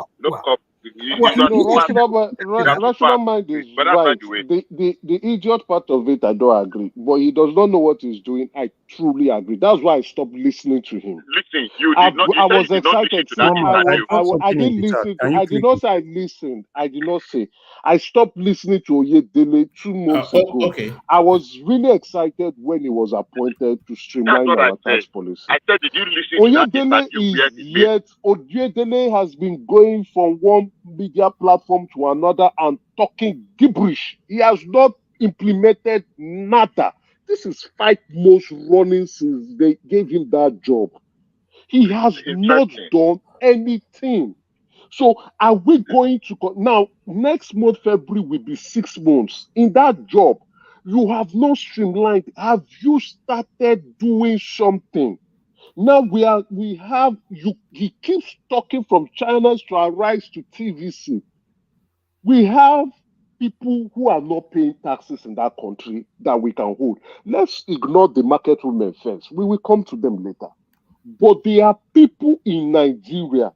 Rational Mind is right. The idiot part of it, I don't agree. But he does not know what he's doing. I truly agree. That's why I stopped listening to him. Listen, you did not. I was excited. I didn't listen. I did not say I listened. I did not say. I stopped listening to Oyedele 2 months ago. Okay. I was really excited when he was appointed to streamline our tax policy. I said, did you listen to that interview? Oyedele has been going from one media platform to another and talking gibberish. He has not implemented nada. This is 5 months running since they gave him that job. He has not done anything. So are we going to now? Next month, February, will be 6 months in that job. You have not streamlined. Have you started doing something? Now he keeps talking from China's to Arise to TVC. We have people who are not paying taxes in that country that we can hold. Let's ignore the market women first. We will come to them later. But there are people in Nigeria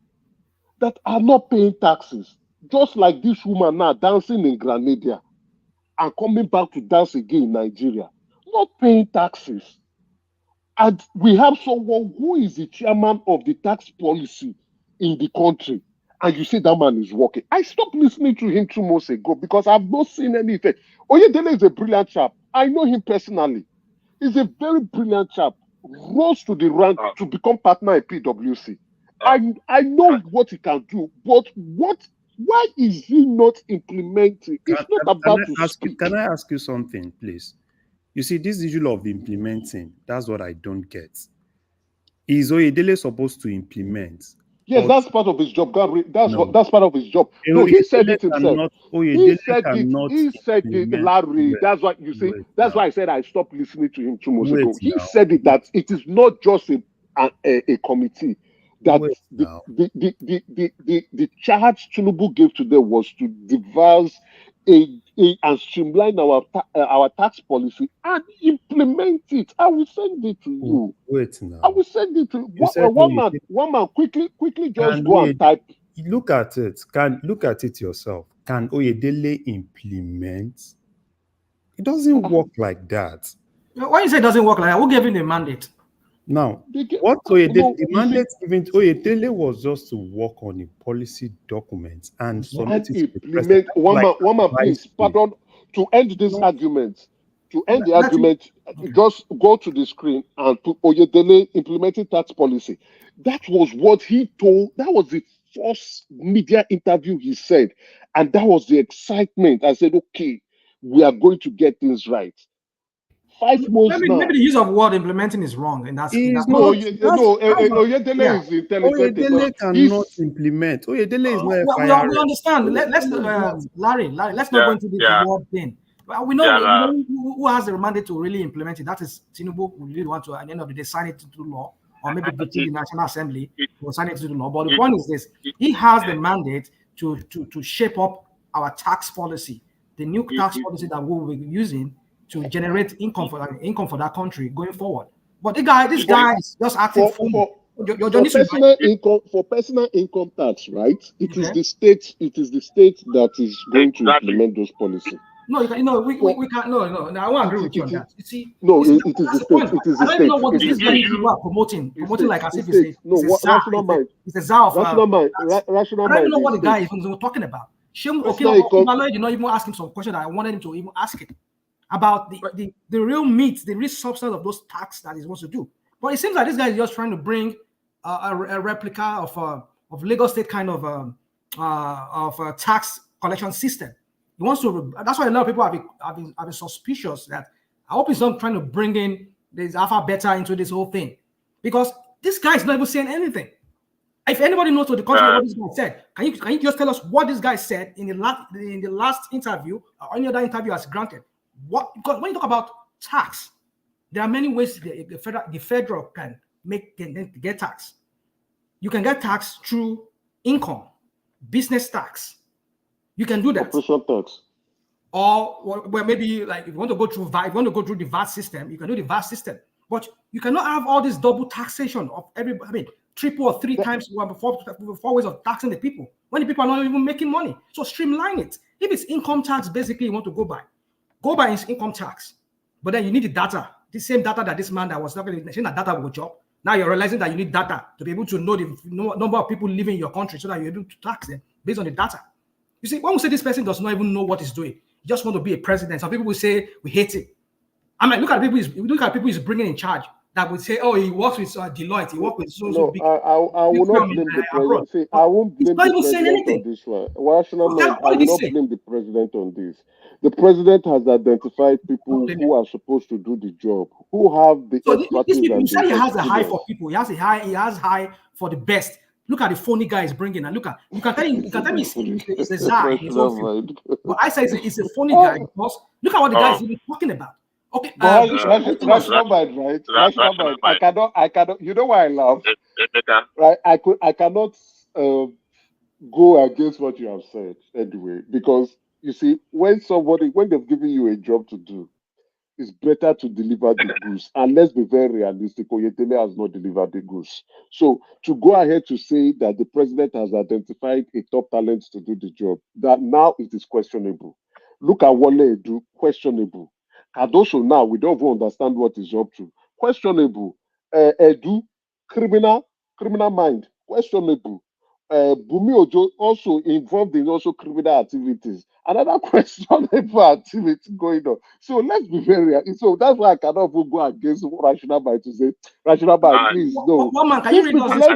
that are not paying taxes, just like this woman now dancing in Grenada and coming back to dance again in Nigeria, not paying taxes. And we have someone who is the chairman of the tax policy in the country, and you say that man is working. I stopped listening to him 2 months ago because I've not seen any effect. Oyedele is a brilliant chap. I know him personally. He's a very brilliant chap. Rose to the rank to become partner at PwC. I know what he can do, but why is he not implementing? It's not about to speak. Can I ask you something, please? You see, this issue of implementing, that's what I don't get. Is Oyedele supposed to implement? Yes, that's part of his job. That's part of his job. No, he said it himself. He said it, Larry. That's what you see. That's why I said I stopped listening to him 2 months ago. He said it that it is not just a committee. That the charge Tinubu gave to them was to devise and streamline our tax policy and implement it. I will send it to you. Wait now. I will send it to one man. Quickly, just go and type. Look at it. Look at it yourself. Can Oyedele implement? It doesn't work like that. Why you say it doesn't work like that? Who gave him the mandate? Now, what Oyedele, the mandate given to Oyedele was just to work on a policy document and submit it to the president. One man, please, pardon, to end this argument. To end the argument, just go to the screen and put Oyedele implementing tax policy. That was what he told. That was the first media interview he said. And that was the excitement. I said, okay, we are going to get things right. 5 months now. Maybe the use of word implementing is wrong, and that's Oyedele is intelligent. Oyedele cannot implement. Oyedele is not a fire. We understand. Let's Larry, let's not go into the word thing. Well, we know who has the mandate to really implement it. That is Tinubu. We really want to, at the end of the day, sign it into law, or maybe go to the National Assembly will sign it into law. But the point is this: he has the mandate to shape up our tax policy, the new tax policy that we will be using to generate income for that country going forward. But this guy is just acting for personal income tax, right? It is the state that is going to implement those policies. No, we can't. No, I won't agree with you on that. You see, it is the state. It is the state. I don't know what these many people are promoting like as if it's a czar of rational mind. I don't know what the guy is even talking about. Okimaloy did not even ask him some question that I wanted him to even ask it about the real meat, the real substance of those tax that he's supposed to do. But it seems like this guy is just trying to bring a replica of Lagos State kind of a tax collection system. He wants to. That's why a lot of people have been suspicious that I hope he's not trying to bring in this alpha beta into this whole thing, because this guy is not even saying anything. If anybody knows what the contrary what this guy said, can you just tell us what this guy said in the last interview or any other interview as granted? Because when you talk about tax, there are many ways the federal can get tax. You can get tax through income, business tax. You can do that. Corporation tax. Or well, maybe like if you want to go through VAT, if you want to go through the VAT system, you can do the VAT system. But you cannot have all this double taxation of everybody. I mean, triple or three times, four ways of taxing the people when the people are not even making money. So streamline it. If it's income tax, basically you want to go by its income tax. But then you need the data, the same data that this man that was talking saying that data will job. Now you're realizing that you need data to be able to know the number of people living in your country so that you're able to tax them based on the data. You see, when we say this person does not even know what he's doing, he just want to be a president. Some people will say we hate it. I mean, look at people he's bringing in charge that would say, oh, he works with Deloitte, he works with so big. I will not blame the president. See, I won't blame the president on this one. Rational mind, I will not blame the president on this. The president has identified people who are supposed to do the job, who have the expertise. You said he has a high for people. He has high for the best. Look at the phony guy is bringing, and look at you can tell me it's a czar. But I say it's a phony guy because look at what the guy is even talking about. Okay, rational mind, right? Rational mind. I cannot. You know why I laugh? Right? I cannot go against what you have said anyway, because you see, when they've given you a job to do, it's better to deliver the goods. And let's be very realistic, Oyedele has not delivered the goods. So to go ahead to say that the president has identified a top talent to do the job, that now it is questionable. Look at Wole Edu, questionable. Cardoso now, we don't even understand what he's up to. Questionable. Edu, criminal mind, questionable. Bumi Ojo also involved in criminal activities. Another questionable activity going on. So let's be very real. So that's why I cannot even go against rational mind to say, rational mind, please, no. Can you read us this?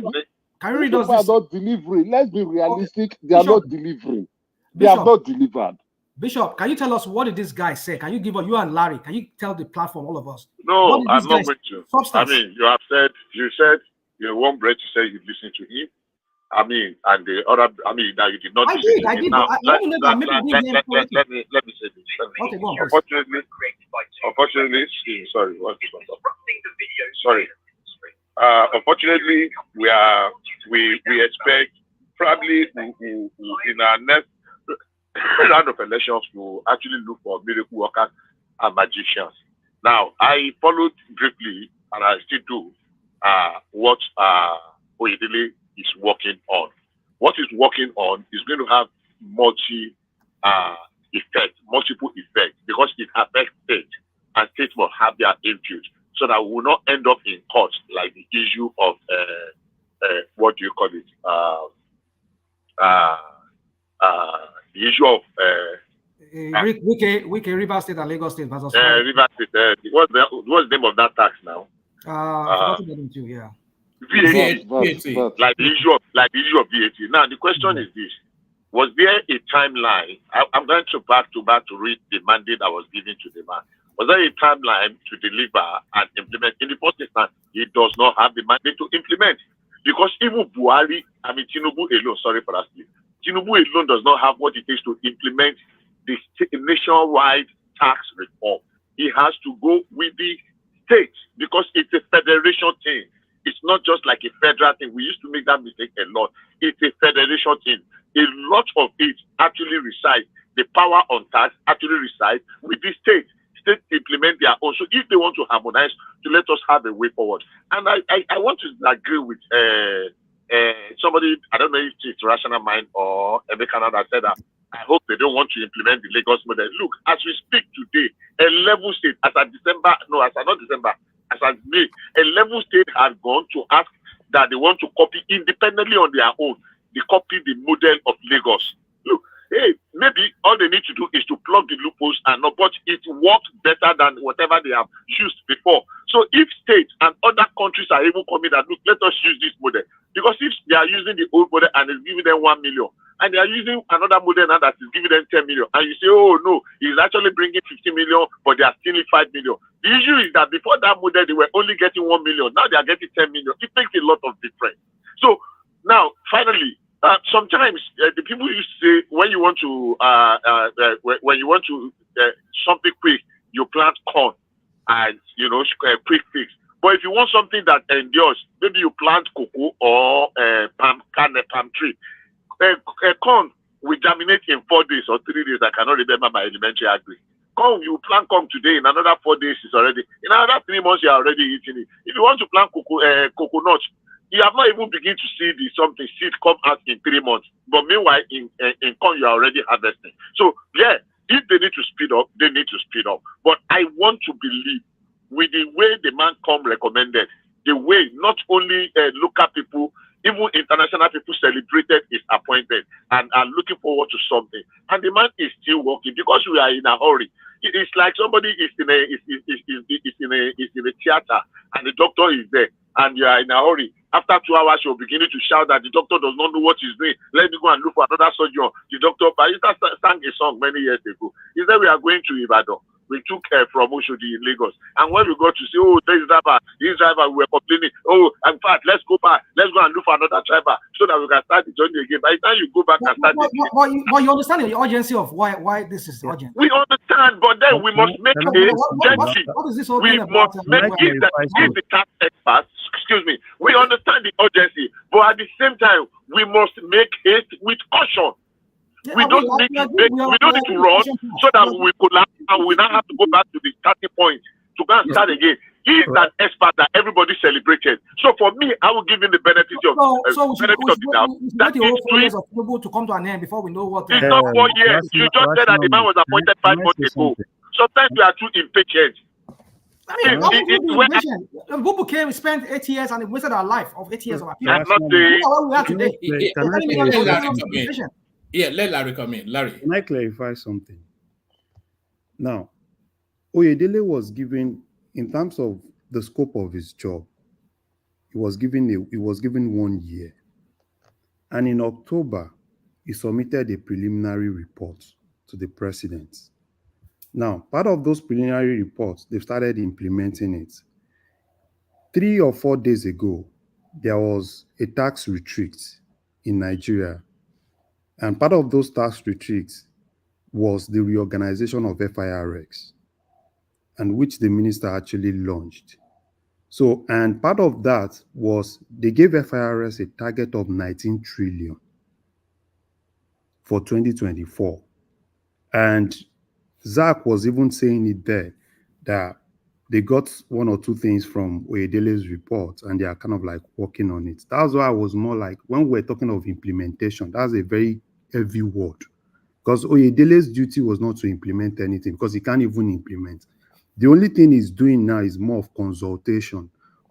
People are not delivering. Let's be realistic. They are not delivering. They have not delivered. Bishop, can you tell us what did this guy say? Can you give us, you and Larry, can you tell the platform, all of us? No, I'm not going to. I mean, you said you want Brett to say you listen to him. I mean, and the other, I mean, that you did not. I did. Now, let me say this. Okay, go on. Unfortunately, sorry. Sorry. Unfortunately, we expect probably in our next round of elections to actually look for miracle workers and magicians. Now, I followed briefly, and I still do, what Oyedele is working on. What he's working on is going to have multiple effects, because it affects state, and states will have their input, so that we will not end up in court like the issue of what do you call it? The issue of Wike River State and Lagos State versus River State. What's the name of that tax now? Yeah. VAT, like the issue of VAT. Now the question is this: was there a timeline? I'm going to back to read the mandate that was given to the man. Was there a timeline to deliver and implement? In the first instance, he does not have the mandate to implement. Because even Buhari, Tinubu alone, sorry for that, Tinubu alone does not have what it takes to implement the nationwide tax reform. He has to go with the state because it's a federation thing. It's not just like a federal thing. We used to make that mistake a lot. It's a federation thing. A lot of it actually resides, the power on tax actually resides with the state. States implement their own. So if they want to harmonize, to let us have a way forward. And I want to agree with somebody, I don't know if it's Rational Mind or Emeka that said that I hope they don't want to implement the Lagos model. Look, as we speak today, a level state, as of May, a level state has gone to ask that they want to copy independently on their own. They copy the model of Lagos. Look, hey, maybe all they need to do is to plug the loopholes and not, but it works better than whatever they have used before. So if states and other countries are even coming that, look, let us use this model. Because if they are using the old model and it's giving them 1 million, and they are using another model now that is giving them 10 million, and you say, oh no, it's actually bringing 50 million, but they are stealing 5 million. The issue is that before that model, they were only getting 1 million. Now they are getting 10 million. It makes a lot of difference. So now, finally, sometimes the people used to say when you want to something quick, you plant corn and quick fix. But if you want something that endures, maybe you plant cocoa or palm tree. Corn will germinate in 4 days or 3 days. I cannot remember my elementary agri. Corn, you plant corn today, in another 4 days is already. In another 3 months, you are already eating it. If you want to plant coconut, you have not even begun to see seed come out in 3 months. But meanwhile, in corn, you are already harvesting. So, yeah, if they need to speed up, they need to speed up. But I want to believe with the way the man recommended, the way not only local people, even international people celebrated his appointment and are looking forward to something. And the man is still working because we are in a hurry. It's like somebody is in a theater and the doctor is there and you are in a hurry. After 2 hours, you're beginning to shout that the doctor does not know what he's doing. Let me go and look for another surgeon. The doctor, Barista sang a song many years ago. He said, we are going to Ibadan. We took from Oshodi in Lagos. And when we got to say, oh, this driver, we were complaining. Oh, in fact, let's go back. Let's go and look for another driver so that we can start the journey again. By the time you go back and start but you understand the urgency of why this is urgent. We understand, but then we must make it urgency. What is this whole we thing about? must make it that if the tax experts, excuse me, we understand the urgency, but at the same time, we must make it with caution. Yeah, we don't need to run so that we collapse and we now have to go back to the starting point to go and start again. He is an expert that everybody celebrated. So for me, I will give him the benefit of the doubt. That is to come to an end before we know what. It's not 4 years. You just said that the man was appointed 5 months ago. Sometimes we are too impatient. Bubu came, spent 8 years and wasted our life of 8 years of our people. I'm not saying. We are today. Let Larry come in. Larry. Can I clarify something? Now, Oyedele was given, in terms of the scope of his job, he was given 1 year. And in October, he submitted a preliminary report to the president. Now, part of those preliminary reports, they've started implementing it. 3 or 4 days ago, there was a tax retreat in Nigeria. And part of those tax retreats was the reorganization of FIRX, and which the minister actually launched. So, and part of that was they gave FIRS a target of 19 trillion for 2024. And Zach was even saying it there that they got 1 or 2 things from Oyedele's report and they are kind of like working on it. That's why I was more like, when we're talking of implementation, that's a very heavy word, because Oyedele's duty was not to implement anything, because he can't even implement. The only thing he's doing now is more of consultation,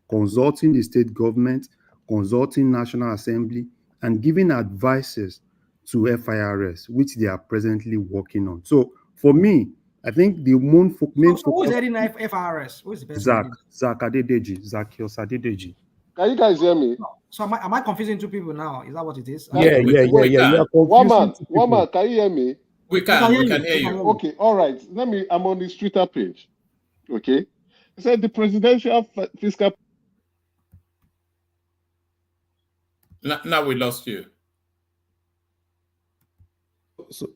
consulting the state government, consulting National Assembly, and giving advices to FIRS, which they are presently working on. So for me, I think the main focus. Who is heading FIRS? Who is the best? Zach Adedeji. Can you guys hear me? So am I confusing 2 people now? Is that what it is? Yeah. One man, can you hear me? We can hear you. Okay, all right. I'm on the Twitter page. Okay? He said the presidential fiscal... Now we lost you.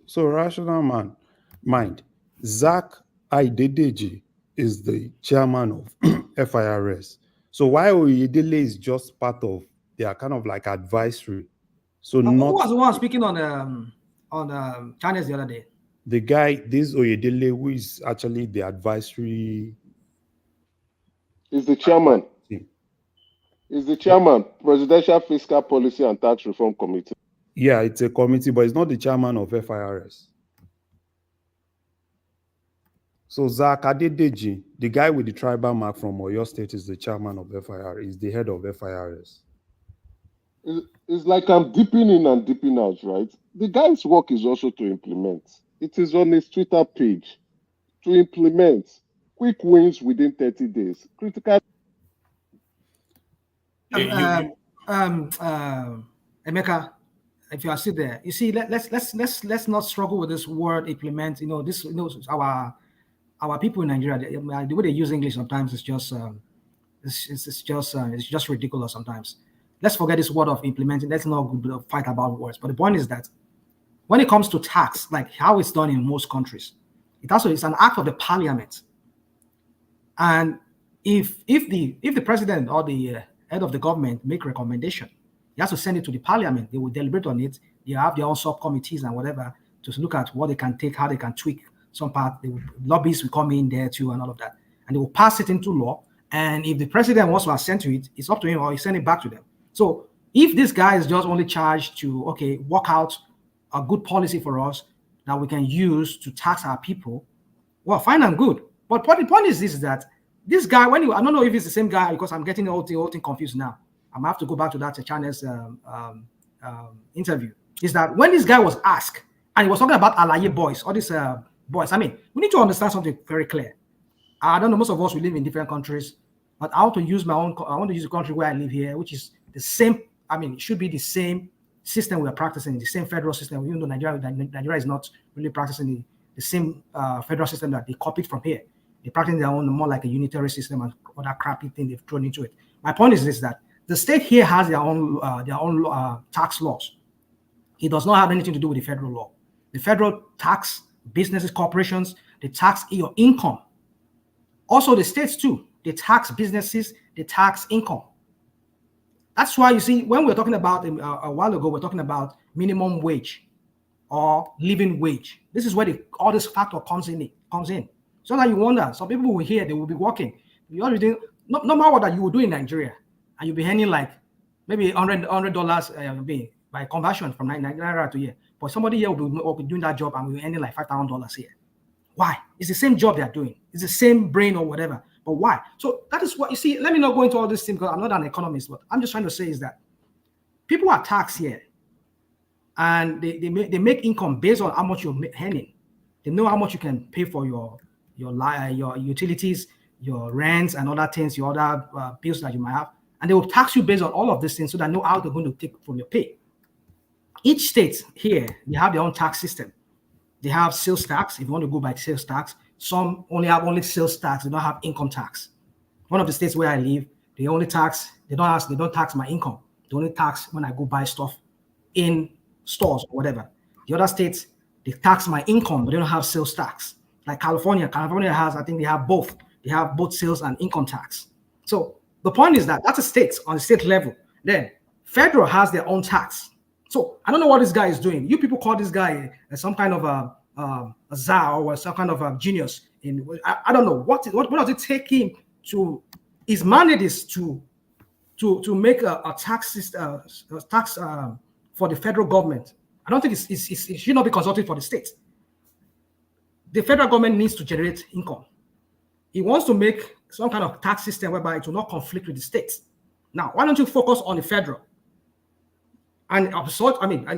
So rational mind. Zach Aidedeji is the chairman of FIRS. So why Oyedele is just part of their kind of like advisory. So who not was the one speaking on channels the other day? The guy, this Oyedele, who is actually the advisory. Is the chairman. Is the chairman, Presidential Fiscal Policy and Tax Reform Committee. Yeah, it's a committee, but it's not the chairman of FIRS. So Zach Adedeji, the guy with the tribal mark from Oyo State, is the chairman of FIRS, is the head of FIRS. It's like I'm dipping in and dipping out, right? The guy's work is also to implement. It is on his Twitter page to implement quick wins within 30 days. Critical. Emeka, if you are still there, you see, let's not struggle with this word implement. You know, this, you know, our people in Nigeria, the way they use English sometimes is just it's just ridiculous sometimes. Let's forget this word of implementing. Let's not fight about words. But the point is that when it comes to tax, like how it's done in most countries, it's an act of the parliament. And if the president or the head of the government make recommendation, he has to send it to the parliament. They will deliberate on it. They have their own subcommittees and whatever to look at what they can take, how they can tweak some part. Lobbyists will come in there too and all of that. And they will pass it into law. And if the president wants to assent to it, it's up to him, or he send it back to them. So if this guy is just only charged to, okay, work out a good policy for us that we can use to tax our people, well, fine and good. But the point is this, is that this guy, I don't know if it's the same guy, because I'm getting the whole thing confused now. I'm going to have to go back to that channel's interview. Is that when this guy was asked, and he was talking about Alaye boys, all these boys. I mean, we need to understand something very clear. I don't know, most of us, we live in different countries, but I want to use my own, I want to use the country where I live here, which is the same, I mean, it should be the same system we are practicing, the same federal system, even though Nigeria is not really practicing the same federal system that they copied from here. They're practicing their own, more like a unitary system and all that crappy thing they've thrown into it. My point is this, that the state here has their own tax laws. It does not have anything to do with the federal law. The federal tax businesses, corporations, they tax your income. Also the states too, they tax businesses, they tax income. That's why you see, when we're talking about a while ago, we're talking about minimum wage or living wage. This is where all this factor comes in. So that you wonder, some people will hear, they will be working. You already, no matter what that you will do in Nigeria, and you'll be earning like maybe $100 by conversion from Nigeria to here. But somebody here will be doing that job and will be earning like $5,000 here. Why? It's the same job they're doing. It's the same brain or whatever. But why? So that is what you see. Let me not go into all this thing because I'm not an economist, but I'm just trying to say is that people are taxed here, and they make income based on how much you're earning. They know how much you can pay for your utilities, your rents, and other things, your other bills that you might have, and they will tax you based on all of these things, so they know how they're going to take from your pay. Each state here, they have their own tax system. They have sales tax. If you want to go by sales tax, some only have sales tax. They don't have income tax. One of the states where I live, they don't tax my income. They only tax when I go buy stuff in stores or whatever. The other states, they tax my income, but they don't have sales tax. Like California has, I think they have both. They have both sales and income tax. So the point is that that's a state on the state level. Then federal has their own tax. So I don't know what this guy is doing. You people call this guy some kind of a czar or some kind of a genius. I don't know what does it take him to. His mandate is to make a tax system, tax for the federal government. I don't think it should not be consulted for the states. The federal government needs to generate income. He wants to make some kind of tax system whereby it will not conflict with the states. Now, why don't you focus on the federal? And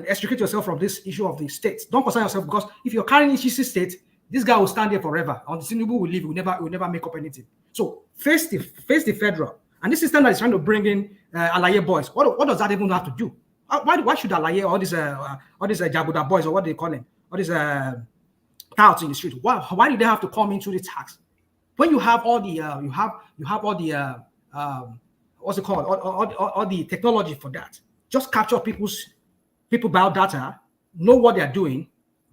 extricate yourself from this issue of the states. Don't concern yourself, because if you're carrying each state, this guy will stand there forever. And Tinubu will leave. He will never make up anything. So face the federal. And this system that is trying to bring in Alaye boys. What does that even have to do? Why should Alaye, all these Jaguda boys, or what they call them, all these touts in the street? Why do they have to come into the tax? when you have all the you have all the what's it called, all the technology for that, just capture people biodata, know what they're doing.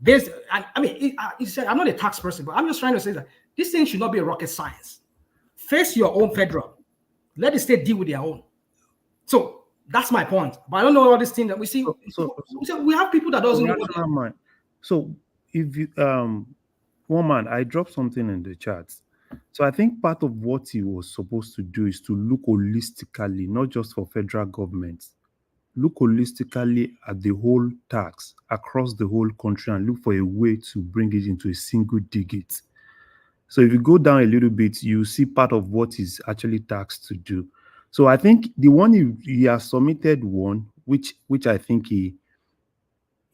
I mean, I'm not a tax person, but I'm just trying to say that this thing should not be a rocket science. Face your own federal. Let the state deal with their own. So that's my point. But I don't know all this thing that we see. We have people that doesn't know what. So if you one man, I dropped something in the chat. So I think part of what he was supposed to do is to look holistically, not just for federal government, look holistically at the whole tax across the whole country and look for a way to bring it into a single digit. So if you go down a little bit, you see part of what is actually taxed to do. So I think the one he has submitted one, which I think he,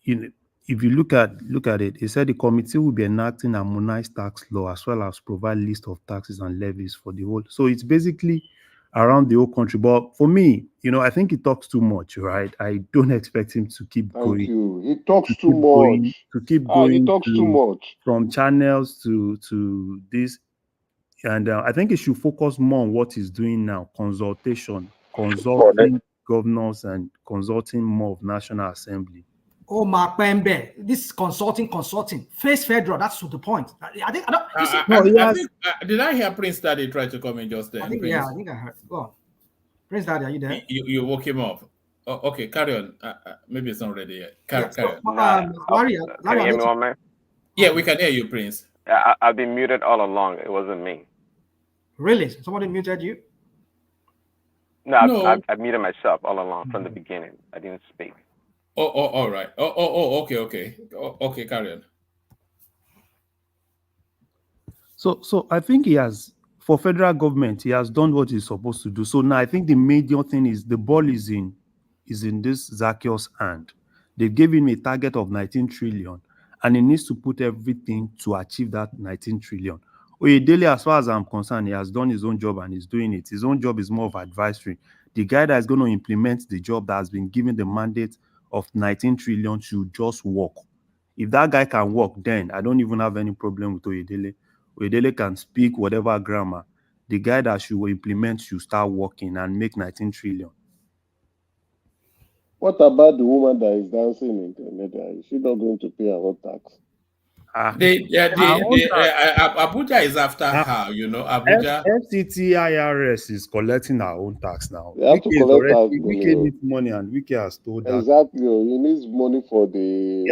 if you look at it, he said the committee will be enacting a harmonized tax law as well as provide list of taxes and levies for the whole. So it's basically around the whole country. But for me, I think he talks too much, right? I don't expect him to keep going. Thank you. He talks too much. He talks too much. From channels to this. And I think he should focus more on what he's doing now. Consulting governors and consulting more of National Assembly. Oh, my Pembe, this consulting. Face federal, that's the point. I think did I hear Prince Daddy try to come in just then? I think I heard. Go on. Prince Daddy, are you there? You woke him up. Oh, okay, carry on. Maybe it's not ready yet. Carry on. Larry, can you hear me, one man? Yeah, we can hear you, Prince. I've been muted all along. It wasn't me. Really? Somebody muted you? No. I muted myself all along from the beginning. I didn't speak. Oh, all right. Okay. Okay, carry on. So I think for federal government, he has done what he's supposed to do. So now I think the major thing is the ball is in this Zacchaeus' hand. They gave him a target of 19 trillion, and he needs to put everything to achieve that 19 trillion. Oyedele, as far as I'm concerned, he has done his own job and he's doing it. His own job is more of advisory. The guy that is going to implement the job that has been given the mandate of 19 trillion should just work. If that guy can work, then I don't even have any problem with Oyedele. Oyedele can speak whatever grammar. The guy that should implement should start working and make 19 trillion. What about the woman that is dancing in Canada? Is she not going to pay her own tax? Abuja is after her, Abuja. FCT IRS is collecting our own tax now. They have to collect tax. Wike needs money, and Wike has told that. Exactly. He needs money for the.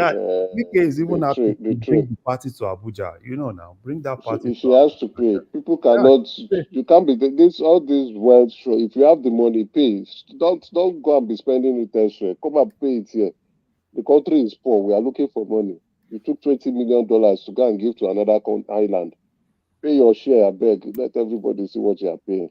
Wike is even happy to bring the party to Abuja. Now, bring that party. She has to pay. People cannot. You can't be all this wealth show. If you have the money, pay. Don't go and be spending it elsewhere. Come and pay it here. The country is poor. We are looking for money. You took $20 million to go and give to another island. Pay your share, I beg. Let everybody see what you are paying.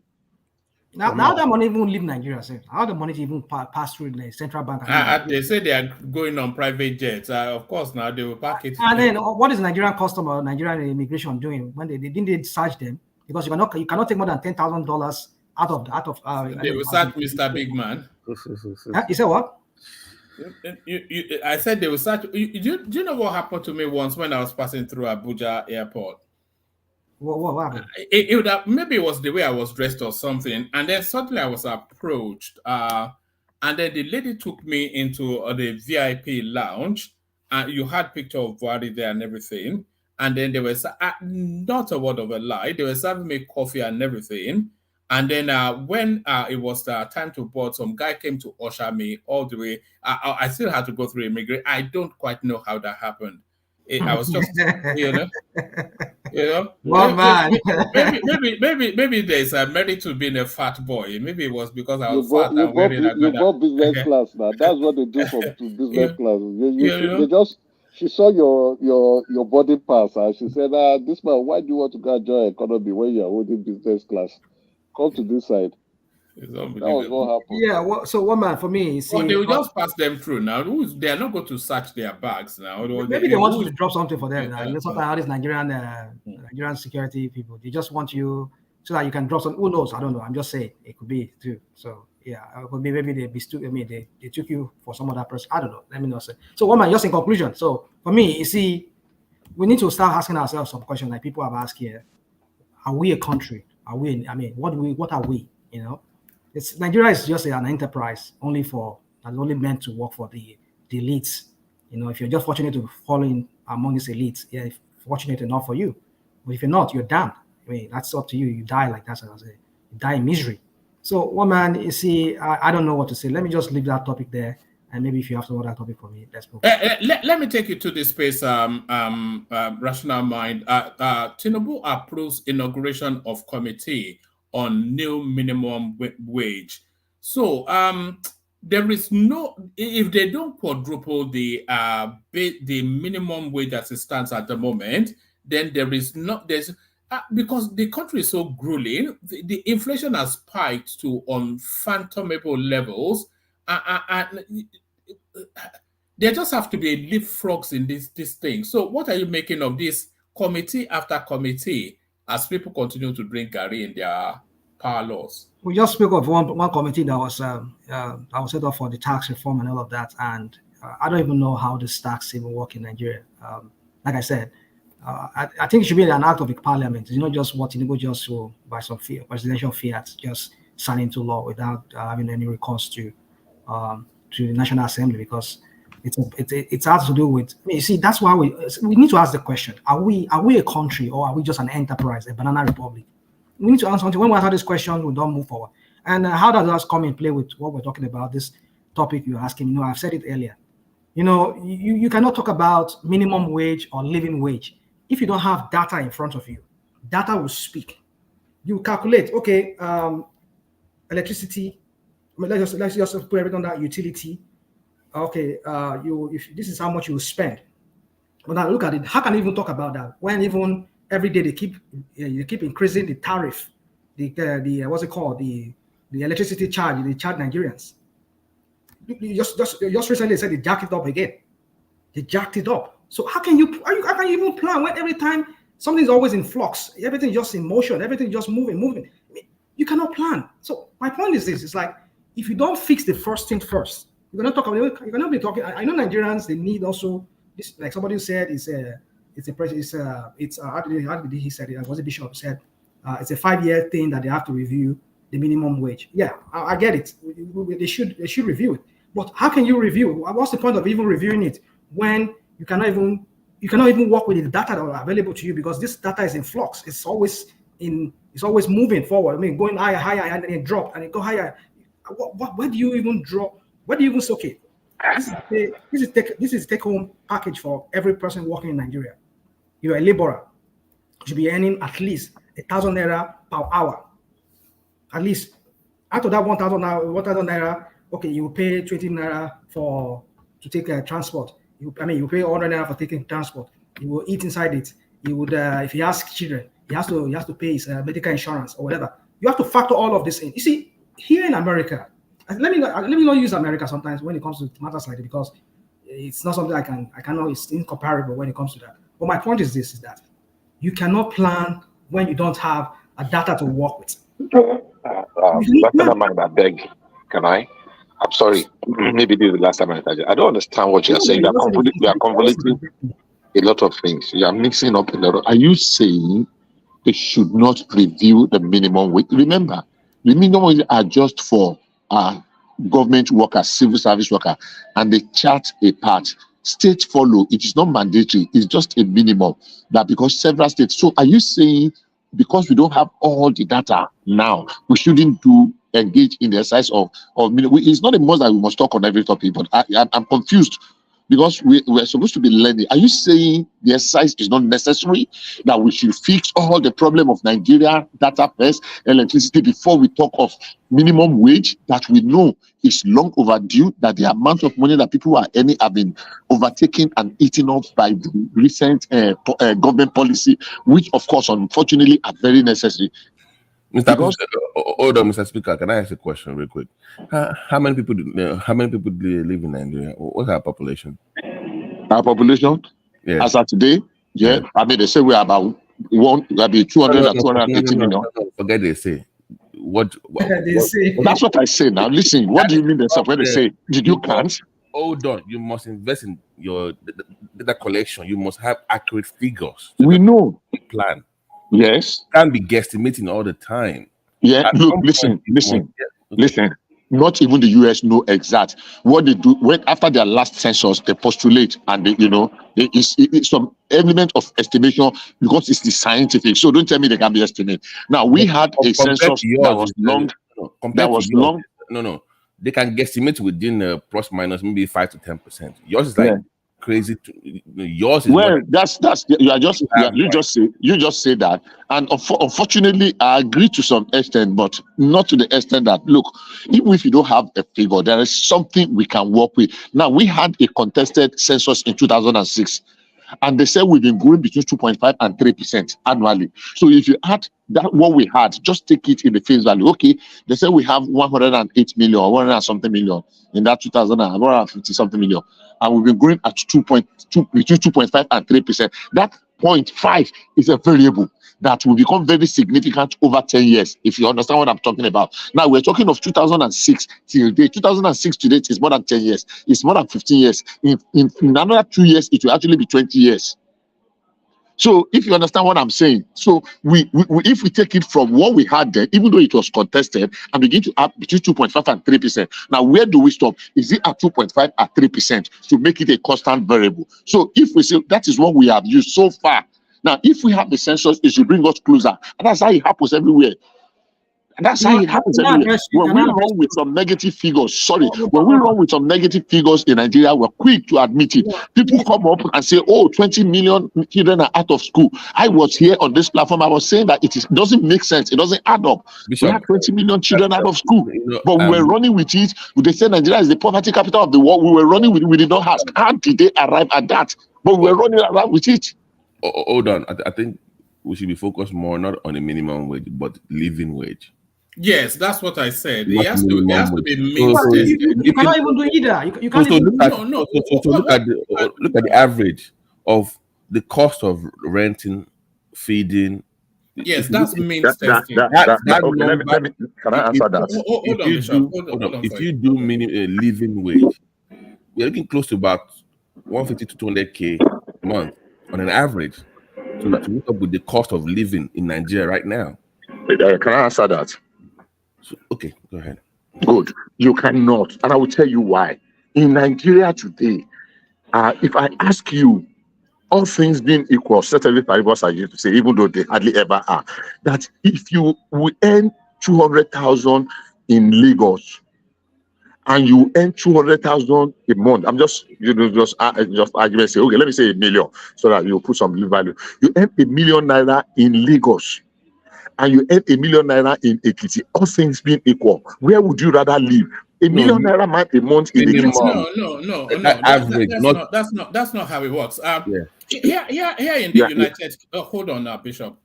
Now that money even leave Nigeria, sir. How the money even pass through the central bank? They say they are going on private jets. Of course, now they will pack it. And then what is Nigerian customer, Nigerian immigration doing when they didn't search them? Because you cannot take more than $10,000 out of. They will search Mr. Big Man. You said what? I said they will search. Do you know what happened to me once when I was passing through Abuja airport? What happened? It would have, maybe it was the way I was dressed or something, and then suddenly I was approached, and then the lady took me into the VIP lounge, and you had picture of Buhari there and everything, and then they were not a word of a lie. They were serving me coffee and everything. And then when it was time to board, some guy came to usher me all the way. I still had to go through immigration. I don't quite know how that happened. I was just, One man. Maybe there's a merit to being a fat boy. Maybe it was because I was fat. You bought business class now. That's what they do for business class. She saw your body pass and she said, this man, why do you want to go and join economy when you're holding business class? Come to this side. That was what happened. Yeah, so one man for me. They will just pass them through now. They are not going to search their bags now. Maybe they want you to drop something for them. Sometimes all these Nigerian security people, they just want you so that you can drop some. Who knows? I don't know. I'm just saying it could be too. So yeah, it could be maybe they took you for some other person. I don't know. Let me not say. So one man, just in conclusion. So for me, we need to start asking ourselves some questions like people have asked here. are we a country? Are we? I mean, what are we? You know, Nigeria is just an enterprise only meant to work for the elites. You know, if you're just fortunate to fall in among these elites, yeah, fortunate enough for you. But if you're not, you're damned. I mean, that's up to you. You die like that, as I say. You die in misery. So, one man, you see, I don't know what to say. Let me just leave that topic there. And maybe if you have some other topic for me, let's move. Let me take you to this space, rational mind. Tinubu approves inauguration of committee on new minimum wage. So, there is no, if they don't quadruple the minimum wage as it stands at the moment, then because the country is so grueling, the inflation has spiked to unfathomable levels, and there just have to be leapfrogs in this thing. So what are you making of this committee after committee as people continue to drink Gary in their parlors? We just spoke of one committee that was set up for the tax reform and all of that, and I don't even know how this tax even work in Nigeria. Like I said, I think it should be an act of the parliament. It's not just what Tinubu just saw by some presidential fiat, just sign into law without having any recourse to the National Assembly, because it's has to do with. I mean, you see, that's why we need to ask the question: Are we a country, or are we just an enterprise, a banana republic? We need to answer something. When we answer this question, we don't move forward. And how does that come in play with what we're talking about? This topic you're asking. You know, I've said it earlier. You know, you cannot talk about minimum wage or living wage if you don't have data in front of you. Data will speak. You calculate, okay, electricity. I mean, let's just put everything on that utility. Okay, if this is how much you spend. But now look at it. How can you even talk about that when even every day they keep increasing the tariff, the what's it called, the electricity charge they charge Nigerians. You just recently said they jacked it up again. They jacked it up. So how can you even plan when every time something's always in flux, everything's just in motion, everything's just moving? I mean, you cannot plan. So my point is this: it's like if you don't fix the first thing first, you're gonna talk about. You're gonna be talking. I know Nigerians, they need also this. Like somebody said, how did he said it? Was it Bishop said? It's a 5-year thing that they have to review the minimum wage. Yeah, I get it. They should review it. But how can you review? What's the point of even reviewing it when you cannot even work with the data that are available to you, because this data is in flux. It's always moving forward. I mean, going higher, and then it drop and it go higher. Where do you even drop? Where do you even soak it? This is take home package for every person working in Nigeria. You're a laborer. You should be earning at least 1,000 naira per hour. At least after that 1,000 naira, okay, you pay 20 naira to take transport. You pay 100 naira for taking transport. You will eat inside it. You would, if he has children, he has to pay his medical insurance or whatever. You have to factor all of this in. You see, here in America, let me not use America sometimes when it comes to matters like that, because it's not something I can know. It's incomparable when it comes to that. But my point is this: is that you cannot plan when you don't have a data to work with. I beg, can I? I'm sorry. Maybe this is the last time I don't understand what you're saying. You are convoluting a lot of things. You are mixing up a lot. Are you saying they should not review the minimum wage? Remember, the minimum wage are just for government workers, civil service workers, and they chart a part. States follow. It is not mandatory. It's just a minimum. That because several states. So are you saying because we don't have all the data now, we shouldn't engage in the exercise of it's not a must that we must talk on every topic, but I'm confused because we're supposed to be learning. Are you saying the exercise is not necessary, that we should fix all the problem of Nigeria, data first, electricity, before we talk of minimum wage that we know is long overdue, that the amount of money that people are earning have been overtaken and eaten up by the recent government policy, which of course, unfortunately, are very necessary. Hold on, Mr. Speaker. Can I ask a question real quick? How many people do live in Nigeria? What's our population? Our population? Yeah. As of today? Yeah. I mean, they say we're about 200 and 280 million. Forget they say. What they say. That's what I say now. Listen, what do you mean themselves when they say, did you count? Hold on. You must invest in your data collection. You must have accurate figures. We know. Plan. Yes. Can't be guesstimating all the time. Yeah, look, listen. Not even the US know exact what they do when after their last census. They postulate and they, it's some element of estimation because it's the scientific. So don't tell me they can be estimated. Now we had a census that was long. No, they can guesstimate within plus minus maybe 5 to 10%. Yours is like crazy. Yours is well, that's you just say that, and unfortunately, I agree to some extent, but not to the extent that look, even if you don't have a figure, there is something we can work with. Now we had a contested census in 2006. And they said we've been growing between 2.5 and 3% annually. So if you add that what we had, just take it in the face value. Okay, they said we have 108 million or 100 something million in that 150 something million, and we've been growing at 2.2 between 2.5 and 3%. That 0.5 is a variable that will become very significant over 10 years, if you understand what I'm talking about. Now, we're talking of 2006 till date. 2006 to date is more than 10 years. It's more than 15 years. In another 2 years, it will actually be 20 years. So if you understand what I'm saying, so we if we take it from what we had then, even though it was contested, and begin to add between 2.5 and 3%. Now, where do we stop? Is it at 2.5 at 3% to make it a constant variable? So if we say that is what we have used so far. Now, if we have the census, it should bring us closer. And that's how it happens everywhere. And that's how it happens everywhere. When we run with some negative figures, when we run with some negative figures in Nigeria, we're quick to admit it. People come up and say, oh, 20 million children are out of school. I was here on this platform. I was saying that it doesn't make sense. It doesn't add up. Bishop, we have 20 million children out of school. But we were running with it. They said Nigeria is the poverty capital of the world. We were running with it. We did not ask, how did they arrive at that? But we were running around with it. Hold on. I think we should be focused more not on a minimum wage, but living wage. Yes, that's what I said. It has to be means you cannot even do either. You can't even look at the average of the cost of renting, feeding. Yes, that's means testing. Can I answer that? If you do living wage, you're looking close to about 150 to 200K a month on an average to meet up with the cost of living in Nigeria right now. Can I answer that? So, okay, go ahead. Good. You cannot, and I will tell you why. In Nigeria today, if I ask you, all things being equal, certainly variables I used to say, even though they hardly ever are, that if you will earn 200,000 in Lagos and you earn 200,000 a month, I'm just argument say, okay, let me say $1 million so that you put some value. You earn $1 million naira in Lagos and you earn $1 million naira in Ekiti, all things being equal, where would you rather live? $1 million naira a month in Ekiti? No. Average, that's not how it works. Here in the United, hold on now, Bishop.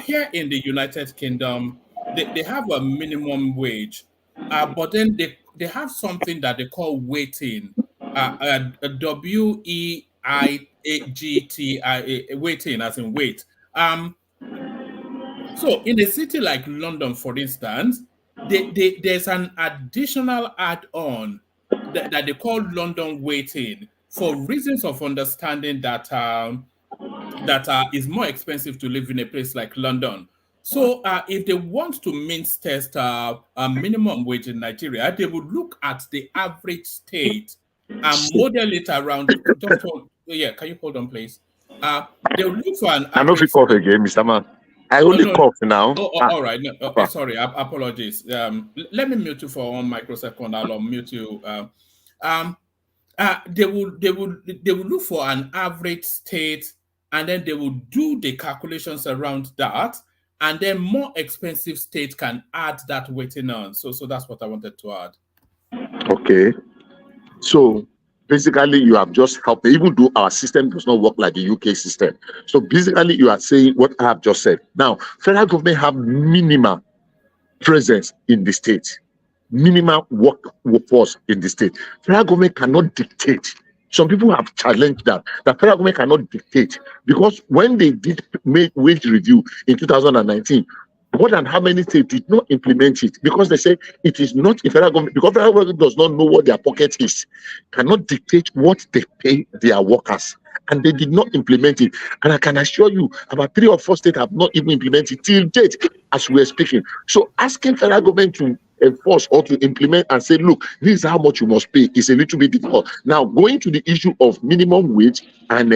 Here in the United Kingdom, they have a minimum wage, but then they have something that they call weighting, WEIGTI, weighting as in weight. So in a city like London, for instance, there's an additional add-on that they call London weighting for reasons of understanding that is more expensive to live in a place like London. So if they want to means test a minimum wage in Nigeria, they would look at the average state and model it around. Can you hold on, please? They will look for an average. I know if you cough again, Mr. Man. I only cough now. All right. No, sorry. Apologies. Let me mute you for 1 microsecond. I'll unmute you. They will look for an average state, and then they will do the calculations around that, and then more expensive state can add that weighting on. So that's what I wanted to add. Okay. So basically, you have just helped, even though our system does not work like the UK system. So basically, you are saying what I have just said. Now, federal government have minimal presence in the state, minimal workforce in the state. Federal government cannot dictate. Some people have challenged that federal government cannot dictate, because when they did make wage review in 2019, more than how many states did not implement it, because they say it is not a federal government, because federal government does not know what their pocket is, cannot dictate what they pay their workers and they did not implement it. And I can assure you, about 3 or 4 states have not even implemented it till date as we're speaking. So asking federal government to enforce or to implement and say, look, this is how much you must pay is a little bit difficult. Now, going to the issue of minimum wage and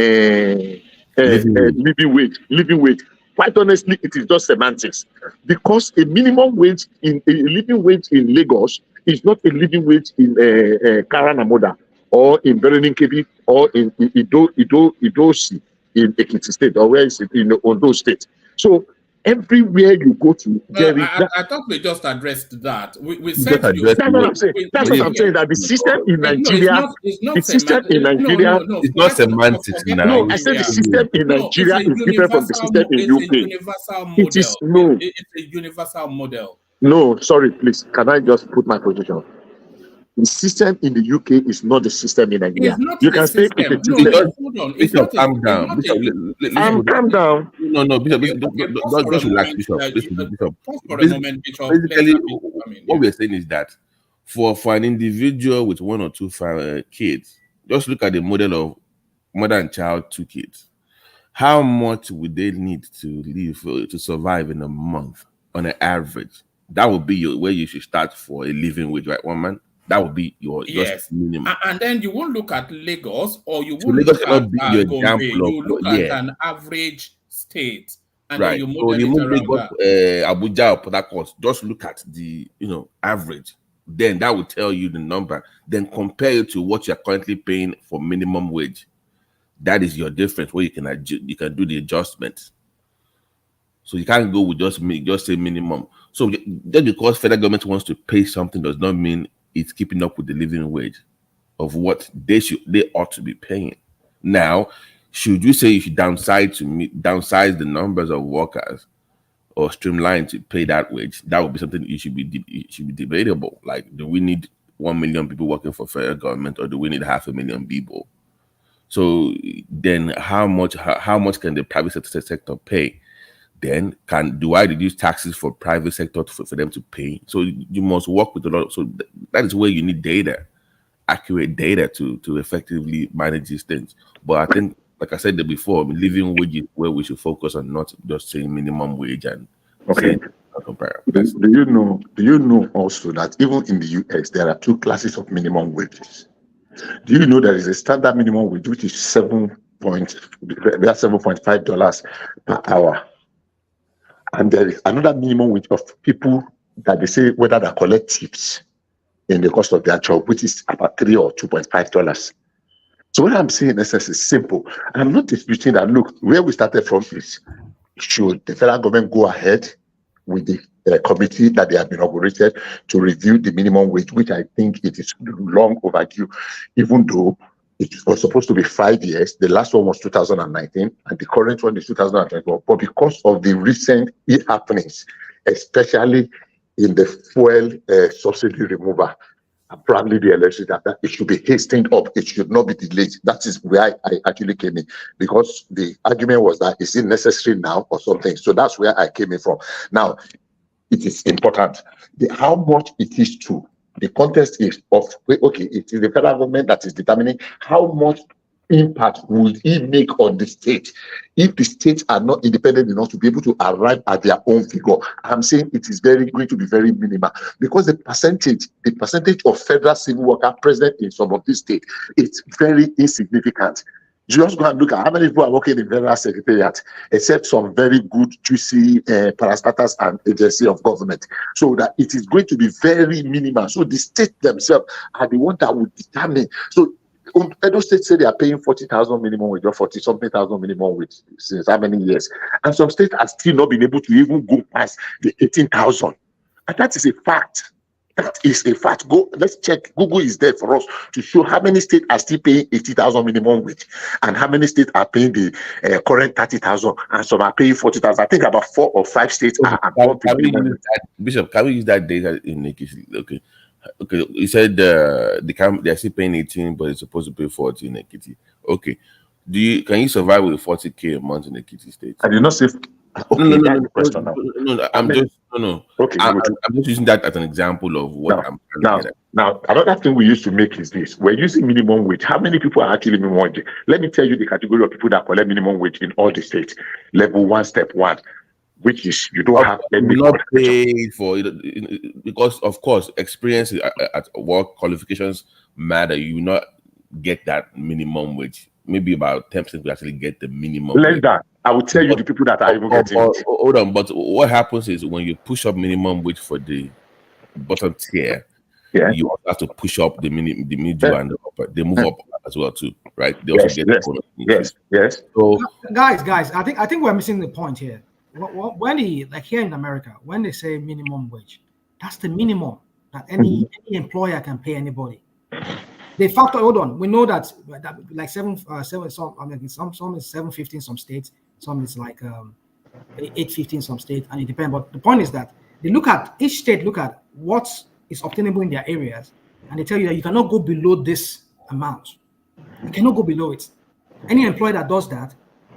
living wage. Quite honestly, it is just semantics, because a minimum wage a living wage in Lagos is not a living wage in Karanamoda or in Bereninkebi or in Idosi in Ekiti State, or where is it in Ondo State. So everywhere you go to, I thought we just addressed that. We said that's what I'm saying. That's what I'm saying. That the system in Nigeria, it's not semantics now. No, I said the system in Nigeria is different from the system in UK. It is It's a universal model. No, sorry, please. Can I just put my position? The system in the UK is not the system in Nigeria. You can say it's a system. Hold on. Bishop, calm down. Calm down. No, Bishop, don't relax, Bishop. Bishop. Basically, what we're saying is that for an individual with 1 or 2 kids, just look at the model of mother and child, 2 kids. How much would they need to live to survive in a month on an average? That would be where you should start for a living wage, right, one man? That would be your just minimum. And then you won't look at Lagos, or you So won't Lagos look cannot at be your Gombe. example You look at an average state, and right. then you So model you it move around Lagos, that. Abuja or Port Harcourt, just look at the average. Then that will tell you the number. Then compare it to what you're currently paying for minimum wage. That is your difference where you can do the adjustment. So you can't go with just say minimum. So just because federal government wants to pay something does not mean it's keeping up with the living wage of what they ought to be paying. Now, should you say you should downsize the numbers of workers or streamline to pay that wage? That would be something it should be debatable. Like, do we need 1 million people working for federal government, or do we need 500,000 people? So then, how much can the private sector pay? Then do I reduce taxes for private sector for them to pay? So you must work with a lot. So that is where you need data, accurate data to effectively manage these things. But I think, like I said before, living wage is where we should focus on, not just saying minimum wage and saying Do you know also that even in the US there are 2 classes of minimum wages? Do you know there is a standard minimum wage which is $7.5 per hour? And there is another minimum wage of people that they say whether they collect tips in the cost of their job, which is about $3 or $2.5. So what I'm saying is simple. I'm not disputing that. Look, where we started from is, should the federal government go ahead with the committee that they have inaugurated to review the minimum wage, which I think it is long overdue, even though it was supposed to be 5 years. The last one was 2019, and the current one is 2021. But because of the recent happenings, especially in the fuel subsidy removal, and probably the electricity, that it should be hastened up. It should not be delayed. That is where I actually came in, because the argument was that is it necessary now or something. So that's where I came in from. Now, it is important how much it is to. The context is of, okay, it is the federal government that is determining how much impact will it make on the state if the states are not independent enough to be able to arrive at their own figure. I'm saying it is going to be very minimal, because the percentage of federal civil worker present in some of these states is very insignificant. Just go and look at how many people are working in federal secretariat, except some very good, juicy parastatals and agency of government. So that it is going to be very minimal. So the state themselves are the one that will determine. So Edo State say they are paying 40,000 minimum wage or 40-something thousand minimum wage since how many years? And some states are still not been able to even go past the 18,000. And that is a fact. That is a fact. Let's check. Google is there for us to show how many states are still paying 80,000 minimum wage, and how many states are paying the current 30,000, and some are paying 40,000. I think about 4 or 5 states are above the minimum. Bishop, can we use that data in Ekiti? Okay. You said they're still paying 18, but it's supposed to pay 40 in Ekiti. Okay. Can you survive with 40K a month in Ekiti State? I did not say Okay, no. I'm just using that as an example of what I'm trying to get at. Now, another thing we used to make is this: we're using minimum wage. How many people are actually minimum wage? Let me tell you the category of people that collect minimum wage in all the states. Level 1, step 1, which is you don't have any not paid for it, because of course experience at work, qualifications matter. You will not get that minimum wage. Maybe about 10% will actually get the minimum less wage. that. I will tell you the people that are even getting it. Hold on, but what happens is when you push up minimum wage for the bottom tier, you also have to push up the middle and the upper. They move up as well too, right? They also get yes. So guys, I think we're missing the point here. When like here in America, when they say minimum wage, that's the minimum that any employer can pay anybody. They factor. Hold on, we know that like seven. Some I mean, some is 750 in some states. Some is like 850 in some states, and it depends. But the point is that they look at each state, look at what is obtainable in their areas, and they tell you that you cannot go below this amount. You cannot go below it. Any employer that does that,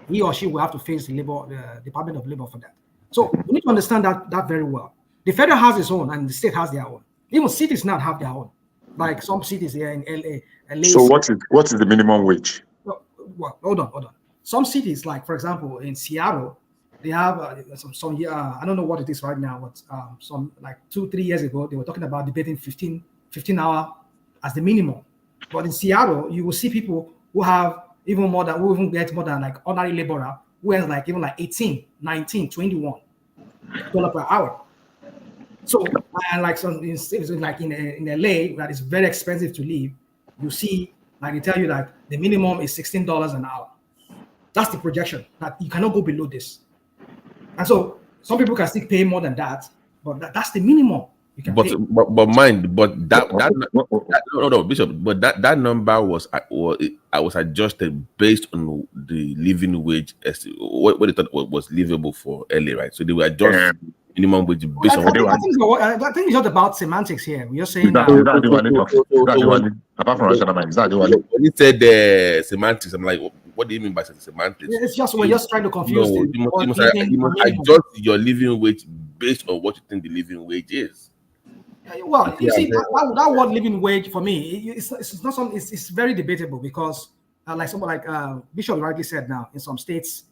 he or she will have to face the Department of Labor for that. So we need to understand that very well. The federal has its own, and the state has their own. Even cities now have their own. Like some cities here in LA. So what is the minimum wage? Well, hold on. Some cities, like for example in Seattle, they have some I don't know what it is right now, but some like 2-3 years ago they were talking about debating 15 hour as the minimum. But in Seattle, you will see people who have who even get more than like ordinary laborer who has like even like 18, 19, 21 $21 per hour. So, and like like in LA, that is very expensive to live. You see, like they tell you that the minimum is $16 an hour. That's the projection, that you cannot go below this. And so some people can still pay more than that, but that's the minimum you can pay. Bishop, but that number was adjusted based on the living wage, what they thought was livable for LA, right? So they were adjusting minimum wage based on I think it's not about semantics here. We're saying apart from rational mind, is that the one? When you said semantics, I'm like, what do you mean by semantics? It's just we're just trying to confuse them. You must adjust your living wage based on what you think the living wage is. Well, you see, that word living wage for me, it's not something. It's very debatable because, like someone like Bishop rightly said, now in some states,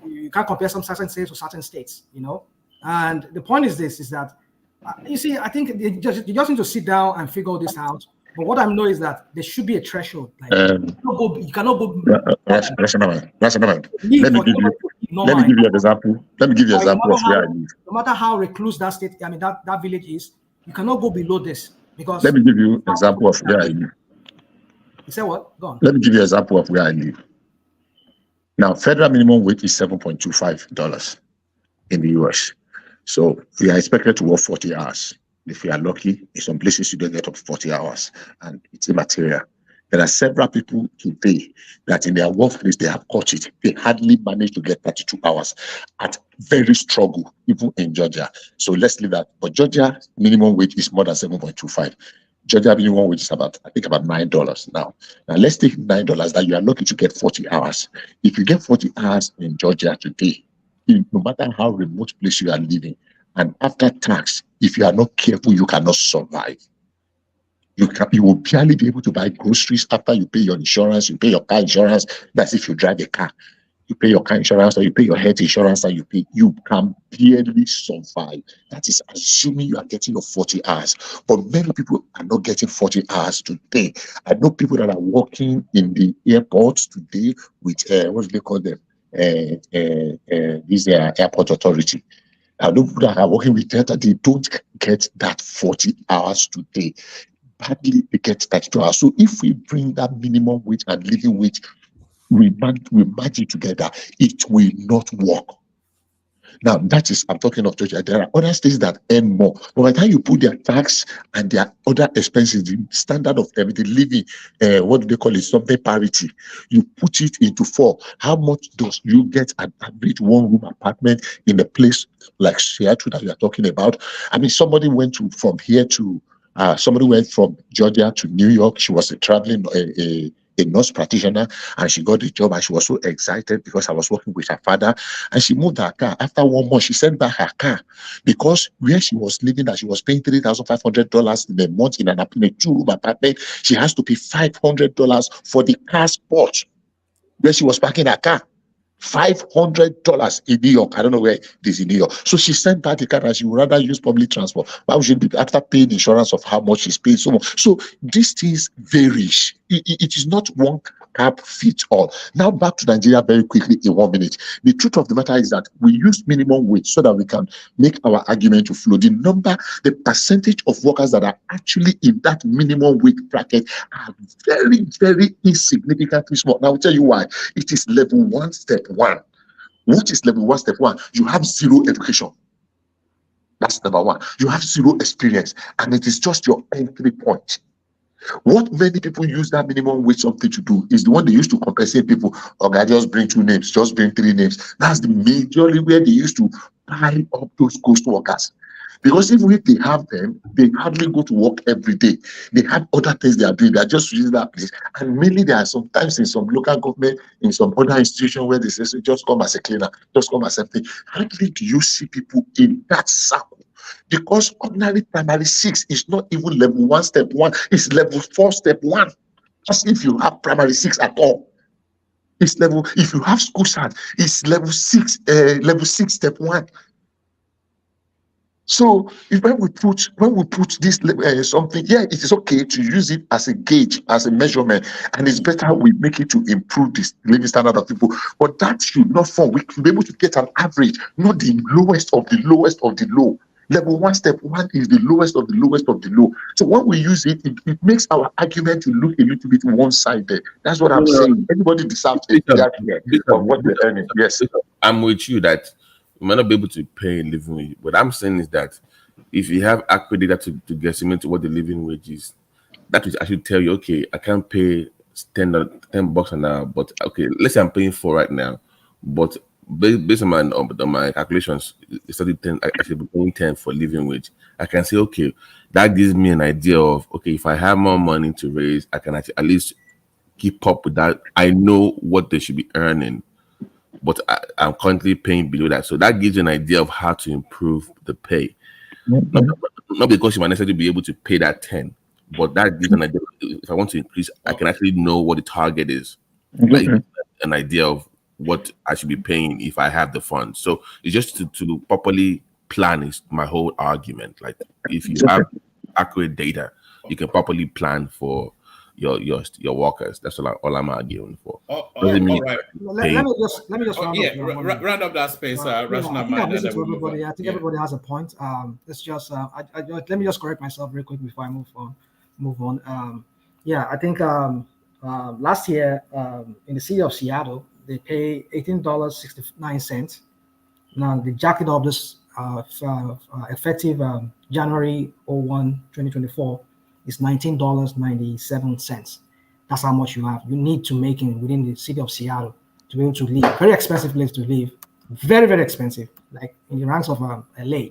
you can't compare some certain states to certain states, you know. And the point is this: is that you see, I think you just need to sit down and figure this out. But what I know is that there should be a threshold. Like you cannot go. Rational mind. Let me give you an example. Let me give you an example of where I live. No matter how recluse that state, I mean that village is, you cannot go below this because. Let me give you an example of where I live. You say what? Go on. Let me give you an example of where I live. Now, federal minimum wage is $7.25 in the US. So we are expected to work 40 hours. If you are lucky, in some places you don't get up to 40 hours, and it's immaterial. There are several people today that in their workplace, they have caught it. They hardly manage to get 32 hours at very struggle, even in Georgia. So let's leave that. But Georgia minimum wage is more than 7.25. Georgia minimum wage is about $9 now. Now let's take $9 that you are lucky to get 40 hours. If you get 40 hours in Georgia today, no matter how remote place you are living, and after tax, if you are not careful, you cannot survive. You will barely be able to buy groceries after you pay your insurance, you pay your car insurance. That's if you drive a car. You pay your car insurance or you pay your health insurance and you can barely survive. That is assuming you are getting your 40 hours. But many people are not getting 40 hours today. I know people that are working in the airports today with, what do they call them? This airport authority. I know people that are working with that they don't get that 40 hours today. Badly they get 32 hours. So if we bring that minimum wage and living wage, we match it together, it will not work. Now, that is, I'm talking of Georgia. There are other states that earn more. But by the time you put their tax and their other expenses, the standard of everything, living, what do they call it, something parity, you put it into 4. How much does you get an average one-room apartment in a place like Seattle that we are talking about? I mean, somebody went from Georgia to New York. She was traveling a nurse practitioner, and she got the job, and she was so excited because I was working with her father, and she moved her car. After 1 month, she sent back her car because where she was living, that she was paying $3,500 in a month in a 2-room apartment. She has to pay $500 for the car spot where she was parking her car. $500 in New York. I don't know where it is in New York. So she sent back the car and she would rather use public transport. Why would she be after paying insurance of how much she's paying so much? So these things vary. It is not one cap fits all. Now back to Nigeria very quickly in 1 minute. The truth of the matter is that we use minimum wage so that we can make our argument to flow. The percentage of workers that are actually in that minimum wage bracket are very, very insignificantly small. Now I'll tell you why. It is level 1, step 1. What is level 1, step 1? You have zero education. That's number 1. You have zero experience, and it is just your entry point. What many people use that minimum wage something to do is the one they used to compensate people. Okay, just bring 2 names, just bring 3 names. That's the majorly where they used to pile up those ghost workers. Because even if they have them, they hardly go to work every day. They have other things they are doing. They are just using that place. And mainly there are sometimes in some local government, in some other institution where they say, so just come as a cleaner, just come as something. Hardly do you see people in that circle. Because ordinary primary 6 is not even level 1, step 1. It's level 4, step 1. As if you have primary 6 at all. It's level, if you have school start, it's level 6, step 1. So when we put this something, yeah, it is okay to use it as a gauge, as a measurement, and it's better we make it to improve this living standard of people. But that should not form. We should be able to get an average, not the lowest of the lowest of the low. Level 1, step 1 is the lowest of the lowest of the low. So when we use it, it makes our argument to look a little bit one-sided. That's what I'm saying. Everybody deserves a fair share of what they're earning. Yes. I'm with you that we might not be able to pay a living wage. What I'm saying is that if you have accurate data to guesstimate what the living wage is, that will actually tell you, okay, I can't pay $10 an hour, but okay, let's say I'm paying 4 right now, but based on my calculations, it's actually 10. I should be paying 10 for living wage. I can say, okay, that gives me an idea of, okay, if I have more money to raise, I can actually at least keep up with that. I know what they should be earning, but I'm currently paying below that. So that gives you an idea of how to improve the pay. Not because you might necessarily be able to pay that 10, but that gives an idea. If I want to increase, I can actually know what the target is, like an idea of what I should be paying if I have the funds. So it's just to properly plan is my whole argument. Like if you have accurate data, you can properly plan for your workers. That's all I'm arguing for. Doesn't mean right. Let me just round up that space. Rational I think I've listened to everybody. I think everybody has a point. It's just let me just correct myself real quick before I move on. I think last year in the city of Seattle, they pay $18.69. Now they jacked it up this effective January 01, 2024 is $19.97. That's how much you need to make within the city of Seattle to be able to live. Very expensive place to live. Very, very expensive, like in the ranks of LA.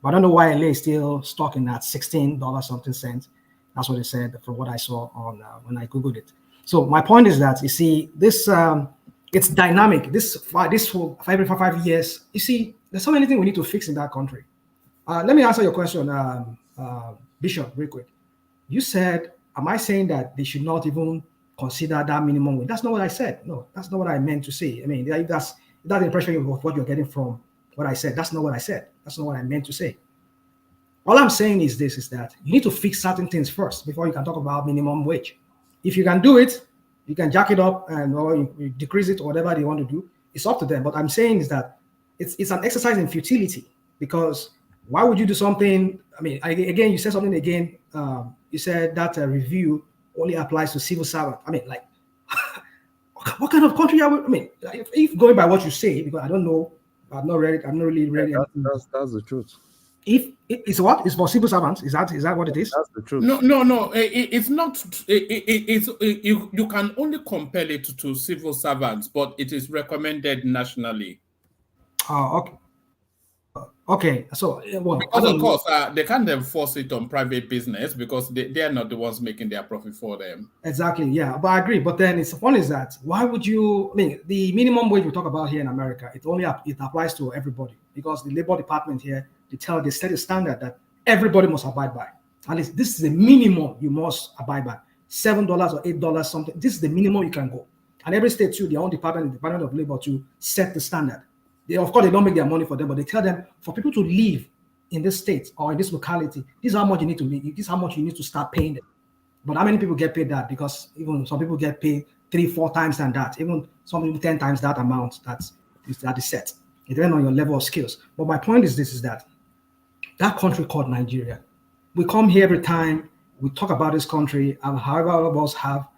But I don't know why LA is still stuck in that $16 something cents. That's what they said from what I saw on when I Googled it. So my point is that, you see, this it's dynamic. This for every 5 years, you see, there's so many things we need to fix in that country. Let me answer your question, Bishop, real quick. You said, am I saying that they should not even consider that minimum wage? That's not what I said. No, that's not what I meant to say. I mean, that's the impression of what you're getting from what I said. That's not what I said. That's not what I meant to say. All I'm saying is this, is that you need to fix certain things first before you can talk about minimum wage. If you can do it, you can jack it up or you decrease it or whatever they want to do. It's up to them. But I'm saying is that it's an exercise in futility, because why would you do something? I mean, again, you said something again. You said that review only applies to civil servants. I mean, like, what kind of country are we? I mean, if going by what you say, because I don't know, I've not read it. I'm not really ready. That's the truth. If it's what? It's for civil servants. Is that what it is? That's the truth. No. It's not. You can only compel it to civil servants, but it is recommended nationally. Oh, okay. Okay, so well, because of course they can't enforce it on private business because they are not the ones making their profit for them. Exactly, yeah, but I agree. But then it's one is that why would you? I mean, the minimum wage we talk about here in America, it applies to everybody because the Labor Department here they set a standard that everybody must abide by. At least this is the minimum you must abide by. $7 or $8 something. This is the minimum you can go. And every state too, their own department, the Department of Labor, to set the standard. Of course, they don't make their money for them, but they tell them for people to live in this state or in this locality, this is how much you need to live. This is how much you need to start paying them. But how many people get paid that? Because even some people get paid 3-4 times than that. Even some people 10 times that amount that is set. It depends on your level of skills. But my point is this: is that country called Nigeria, we come here every time we talk about this country, and however all of us have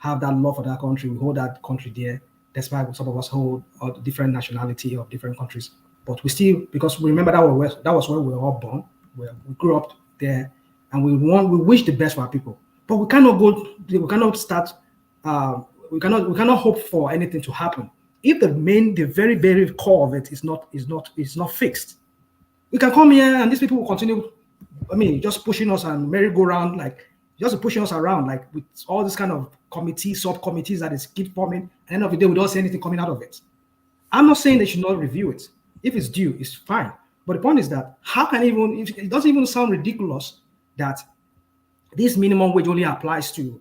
that love for that country, we hold that country dear. Despite some of us hold a different nationality of different countries, but we still, because we remember that was where we were all born, where we grew up there, and we wish the best for our people. But we cannot hope for anything to happen if the very, very core of it is not fixed. We can come here and these people will continue. I mean, just pushing us and merry-go-round, like just pushing us around, like with all this kind of committees, subcommittees that is keep forming. At the end of the day, we don't see anything coming out of it. I'm not saying they should not review it. If it's due, it's fine. But the point is that it doesn't even sound ridiculous that this minimum wage only applies to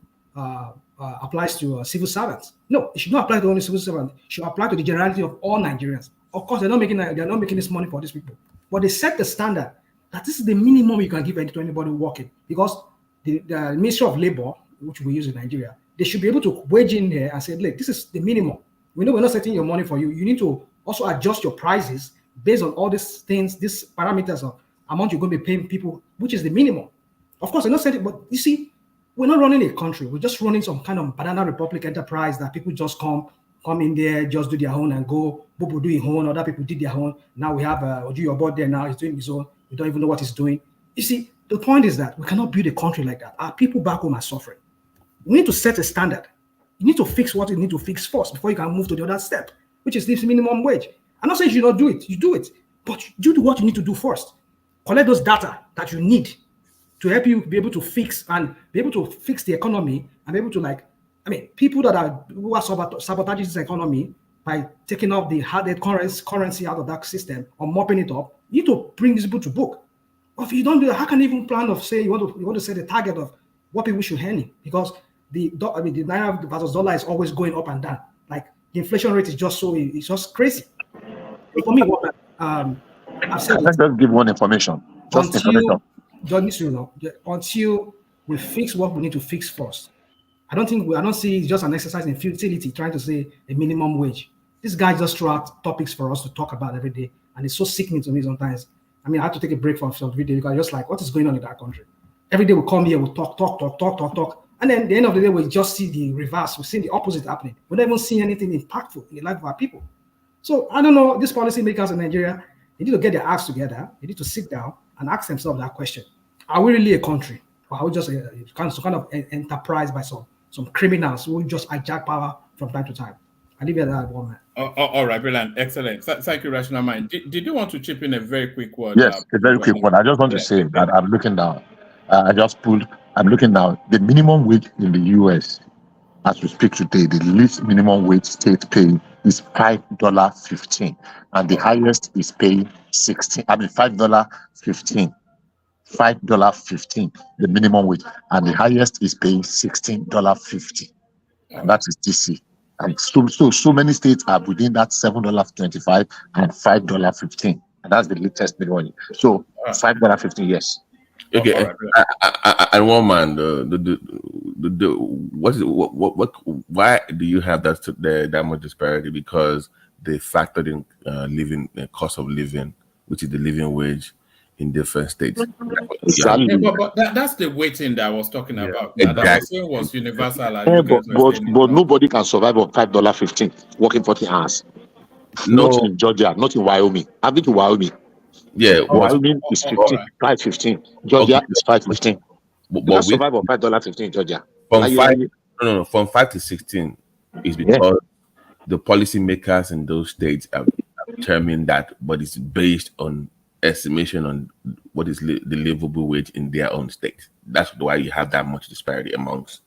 civil servants. No, it should not apply to only civil servants. It should apply to the generality of all Nigerians. Of course, they're not making this money for these people, but they set the standard that this is the minimum you can give to anybody working, because the Ministry of Labor, which we use in Nigeria, they should be able to wage in there and say, look, this is the minimum. We know we're not setting your money for you. You need to also adjust your prices based on all these things, these parameters of amount you're going to be paying people, which is the minimum. Of course, they're not setting, but you see, we're not running a country. We're just running some kind of banana republic enterprise that people just come in there, just do their own and go. People do his own, other people did their own. Now we have Oju your board there now, he's doing his own. We don't even know what he's doing. You see, the point is that we cannot build a country like that. Our people back home are suffering. We need to set a standard. You need to fix what you need to fix first before you can move to the other step, which is this minimum wage. I'm not saying you should not do it. You do it, but you do what you need to do first. Collect those data that you need to help you be able to fix the economy and be able to people who are sabotaging this economy by taking off the hard currency out of that system or mopping it up. You need to bring these people to book. But if you don't do that, how can you even plan of say you want to set a target of what people should earn? Because the naira versus dollar is always going up and down. Like the inflation rate is just crazy. So for me, I've said let's just give one information. Until we fix what we need to fix first. I don't see it's just an exercise in futility trying to say a minimum wage. This guy just throw out topics for us to talk about every day, and it's so sickening to me sometimes. I mean, I had to take a break from some video because I'm just like, what is going on in that country? Every day we come here, we talk, and then at the end of the day, we just see the reverse. We see the opposite happening. We don't even see anything impactful in the life of our people. So I don't know, these policymakers in Nigeria, they need to get their acts together. They need to sit down and ask themselves that question: are we really a country, or are we just some kind of enterprise by some criminals who just hijack power from time to time? I leave it at that one, man. All right, brilliant, excellent. Thank you, Rational Mind. Did you want to chip in a very quick word? Yes, a very quick one. I just want to say that I'm looking down. I'm looking down. The minimum wage in the U.S. as we speak today, the least minimum wage state pay is $5.15, and the highest is paying $5.15. $5.15, the minimum wage, and the highest is paying $16.50, and that is DC. And so many states are within that $7.25 and $5.15, and that's the latest minimum wage. So $5.15, yes. Okay, and one man, why do you have that much disparity? Because they factored in cost of living, which is the living wage in different states. Exactly. Yeah, but that's the weighting that I was talking about. Exactly. That was saying was universal. But nobody can survive on $5.15 working 40 hours. No. Not in Georgia, not in Wyoming. I've been to Wyoming. Yeah, Wyoming is $5.15. Georgia is $5.15. You can survive on $5.15 in Georgia. From 5 to 16 is because the policymakers in those states have determined that, but it's based on estimation on what is the livable wage in their own state. That's why you have that much disparity amongst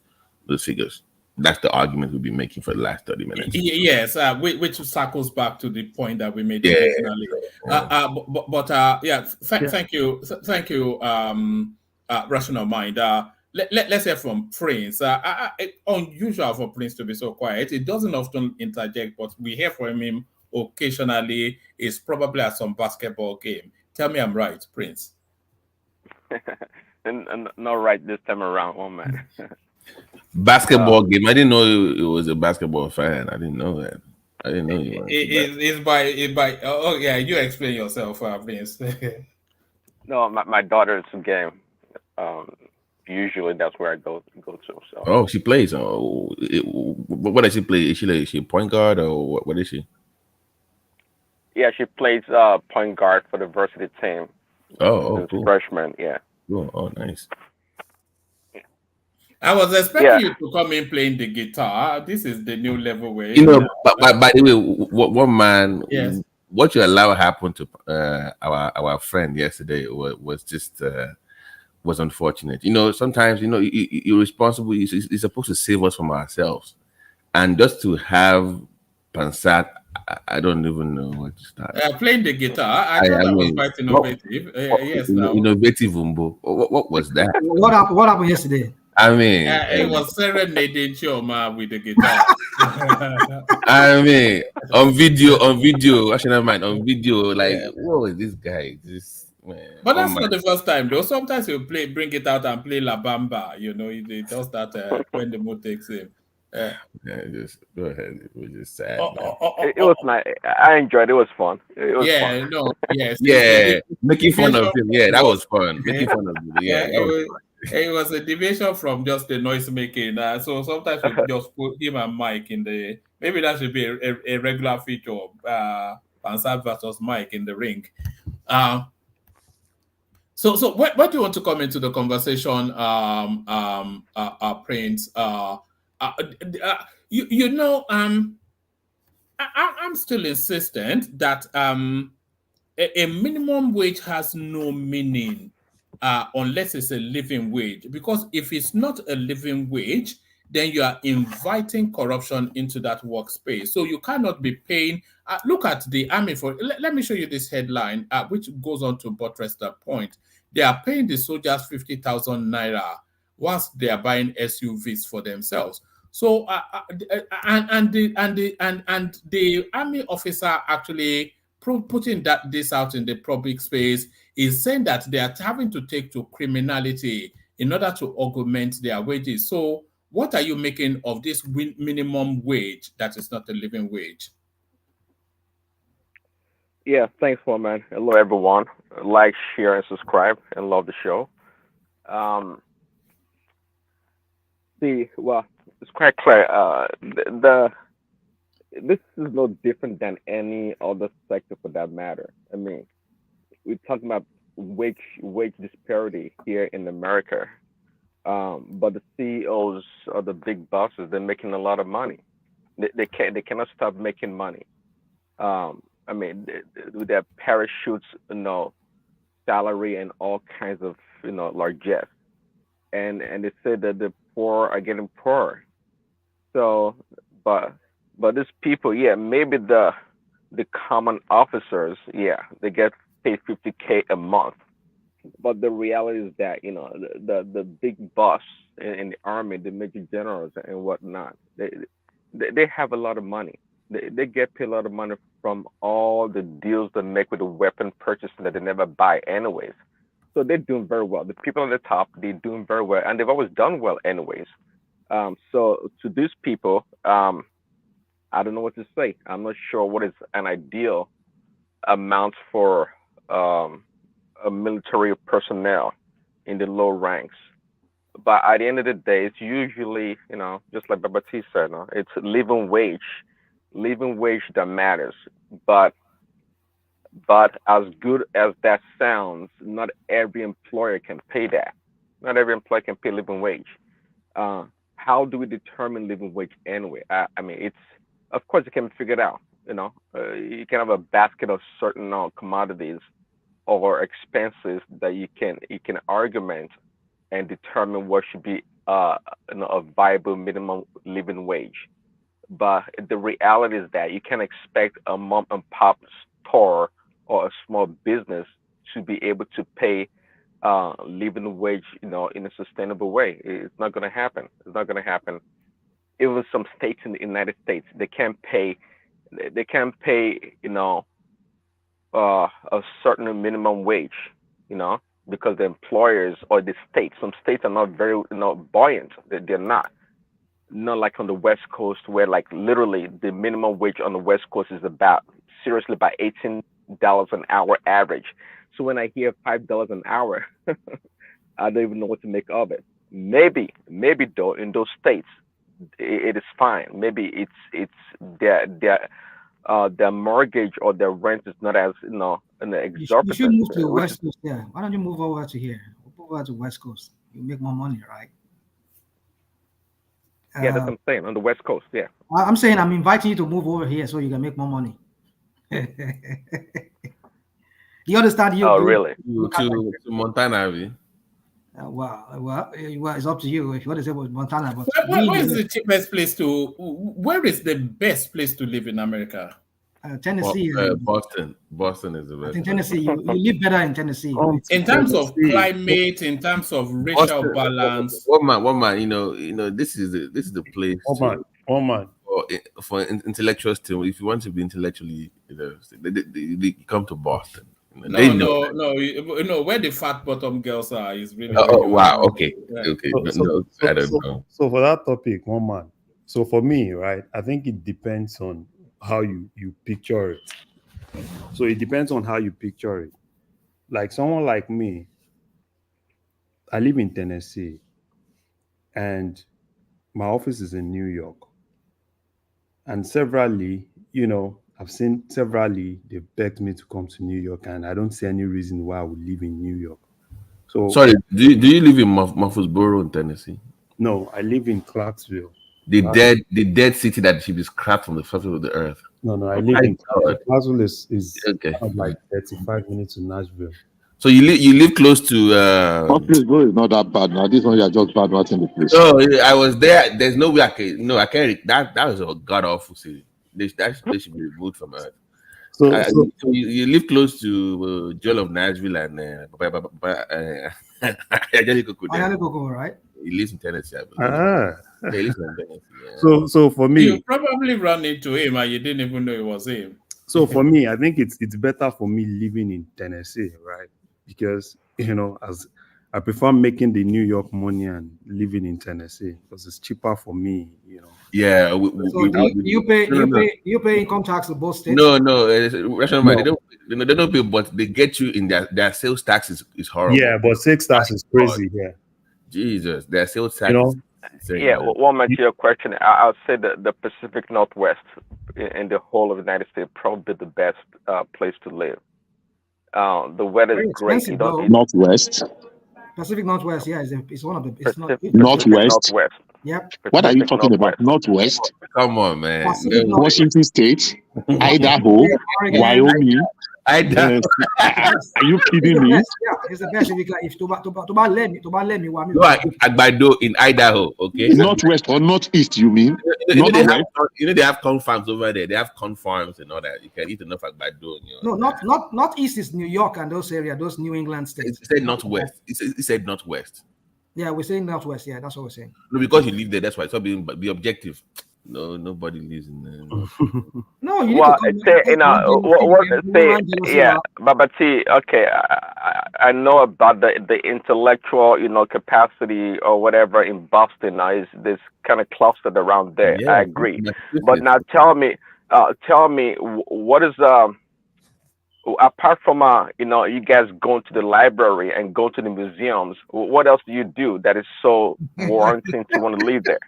those figures. That's the argument we've been making for the last 30 minutes. Yes, which circles back to the point that we made originally. Thank you, Rational Mind. Let's hear from Prince. Unusual for Prince to be so quiet. It doesn't often interject, but we hear from him occasionally. It's probably at some basketball game. Tell me I'm right, Prince. and not right this time around, oh man. Basketball game. I didn't know it was a basketball fan. I didn't know that. I didn't know you were. It's by. Oh yeah, you explain yourself, Prince. No, my daughter's game. Usually that's where I go to. So. Oh, she plays. What does she play? Is she a point guard or what is she? Yeah, she plays point guard for the varsity team. Oh, cool. Freshman, yeah. Cool. Oh, nice. I was expecting you to come in playing the guitar. This is the new level where but by the way, one man, yes, what you allow happened to our friend yesterday was just was unfortunate. Sometimes you're responsible. You're supposed to save us from ourselves, and just to have Pansat, I don't even know what to start. Playing the guitar, I thought that was quite innovative. Yes, innovative, Umbo. What was that? What happened yesterday? I mean, it was serenading Chioma with the guitar. I mean, on video. Actually, never mind. On video, like, what was this guy? Man. But that's not the first time, though. Sometimes he'll bring it out and play La Bamba. He does that when the mood takes him. Just go ahead. It was just sad. It was nice. I enjoyed it. It was fun. It was fun. Yes. Making fun of him. Yeah, that was fun. Making fun of him. Yeah, that was fun. It was a deviation from just the noise making. So sometimes we just put him and Mike in the. Maybe that should be a regular feature of Pansat versus Mike in the ring. So where do you want to come into the conversation, Prince? I'm still insistent that a minimum wage has no meaning unless it's a living wage. Because if it's not a living wage, then you are inviting corruption into that workspace. So you cannot be paying. Look at the army for. Let me show you this headline, which goes on to buttress that point. They are paying the soldiers 50,000 naira whilst they are buying SUVs for themselves. So and the army officer actually putting this out in the public space is saying that they are having to take to criminality in order to augment their wages. So what are you making of this minimum wage that is not a living wage? Yeah, thanks, man. Hello, everyone. Like, share, and subscribe, and love the show. It's quite clear. This is no different than any other sector for that matter. I mean, we're talking about wage disparity here in America. But the CEOs or the big bosses, they're making a lot of money. They cannot stop making money. I mean, with their parachutes, salary and all kinds of, largesse. And they say that the poor are getting poorer. So, but these people, maybe the common officers, they get paid 50K a month. But the reality is that, the big boss in the army, the major generals and whatnot, they have a lot of money. They get paid a lot of money from all the deals they make with the weapon purchasing that they never buy anyways. So they're doing very well. The people on the top, they're doing very well, and they've always done well anyways. So to these people, I don't know what to say. I'm not sure what is an ideal amount for a military personnel in the low ranks. But at the end of the day, it's usually, just like Baba T said, it's living wage that matters. But as good as that sounds, not every employer can pay that. Not every employer can pay living wage. How do we determine living wage anyway? I mean, it's, of course, it can be figured out. You can have a basket of certain commodities or expenses that you can argument and determine what should be a viable minimum living wage. But the reality is that you can't expect a mom and pop store or a small business to be able to pay living wage, in a sustainable way. It's not going to happen. It's not going to happen. Even some states in the United States, they can't pay, a certain minimum wage, because the employers or the states, some states are not very, buoyant. They're not. Not like on the West Coast, where like literally the minimum wage on the West Coast is about $18 an hour average. So when I hear $5 an hour, I don't even know what to make of it. Maybe though in those states it is fine. Maybe it's their mortgage or their rent is not as an exorbitant. You should move to the West Coast. Yeah, why don't you move over to here? Move over to West Coast. You make more money, right? Yeah, that's what I'm saying, on the West Coast, yeah. I'm saying I'm inviting you to move over here so you can make more money. You understand? Oh, really? To Montana, well, it's up to you if you want to say about Montana. But where is the cheapest place to? Where is the best place to live in America? Tennessee. Boston. Boston is the best. I think Tennessee. You live better in Tennessee. In terms of climate, in terms of racial balance. One man. This is the place. One man. For intellectuals too. If you want to be intellectually, they come to Boston. No. Where the fat bottom girls are is really. Oh wow. Okay. Yeah. Okay. I don't know. So for that topic, one man. So for me, right, I think it depends on how you picture it. So it depends on how you picture it. Like someone like me, I live in Tennessee, and my office is in New York. And severally, I've seen severally they've begged me to come to New York, and I don't see any reason why I would live in New York. So sorry, do you live in Murfreesboro in Tennessee? No, I live in Clarksville. The dead city that should be scrapped from the surface of the earth. No, I live in Clarksville. Is okay. Like 35 minutes to Nashville. So you live close to. Murfreesboro is not that bad now. This one you are just bad watching the place. No, I was there. There's no way I can. No, I can't. That was a god awful city. They should be removed from earth. So you live close to Joel of Nashville and Coco, right? He lives in Tennessee, I believe. He lives in Tennessee. Yeah. So for me, you probably ran into him and you didn't even know it was him. So for me, I think it's better for me living in Tennessee, right? Because as I prefer making the New York money and living in Tennessee because it's cheaper for me, Yeah. You pay income tax in both states? No. They don't pay, but they get you in their sales tax is horrible. Yeah, but sales tax is crazy. Yeah. Jesus, their sales tax. Yeah. One more to your question, I'll say that the Pacific Northwest in the whole of the United States probably the best place to live. The weather is great. You don't Northwest. Pacific Northwest, yeah, it's one of the. It's Northwest. Yep. What are you talking about? Northwest. Come on, man. Washington State, Idaho, Wyoming. Are you kidding me? Yeah, it's the best. If to let me. No, Agbado in Idaho, okay. Northwest or northeast, you mean? They have corn farms over there. They have corn farms and all that. You can eat enough Agbado. No, not east is New York and those areas, those New England states. It said northwest. It said northwest. Yeah, we're saying northwest. Yeah, that's what we're saying. No, because you live there. That's why. So be objective. No, nobody lives in there. No, you yeah, but see, okay, I know about the intellectual, capacity or whatever in Boston. Now is this kind of clustered around there? Yeah, I agree. But now tell me, what is apart from you guys going to the library and go to the museums, what else do you do that is so warranting to want to live there?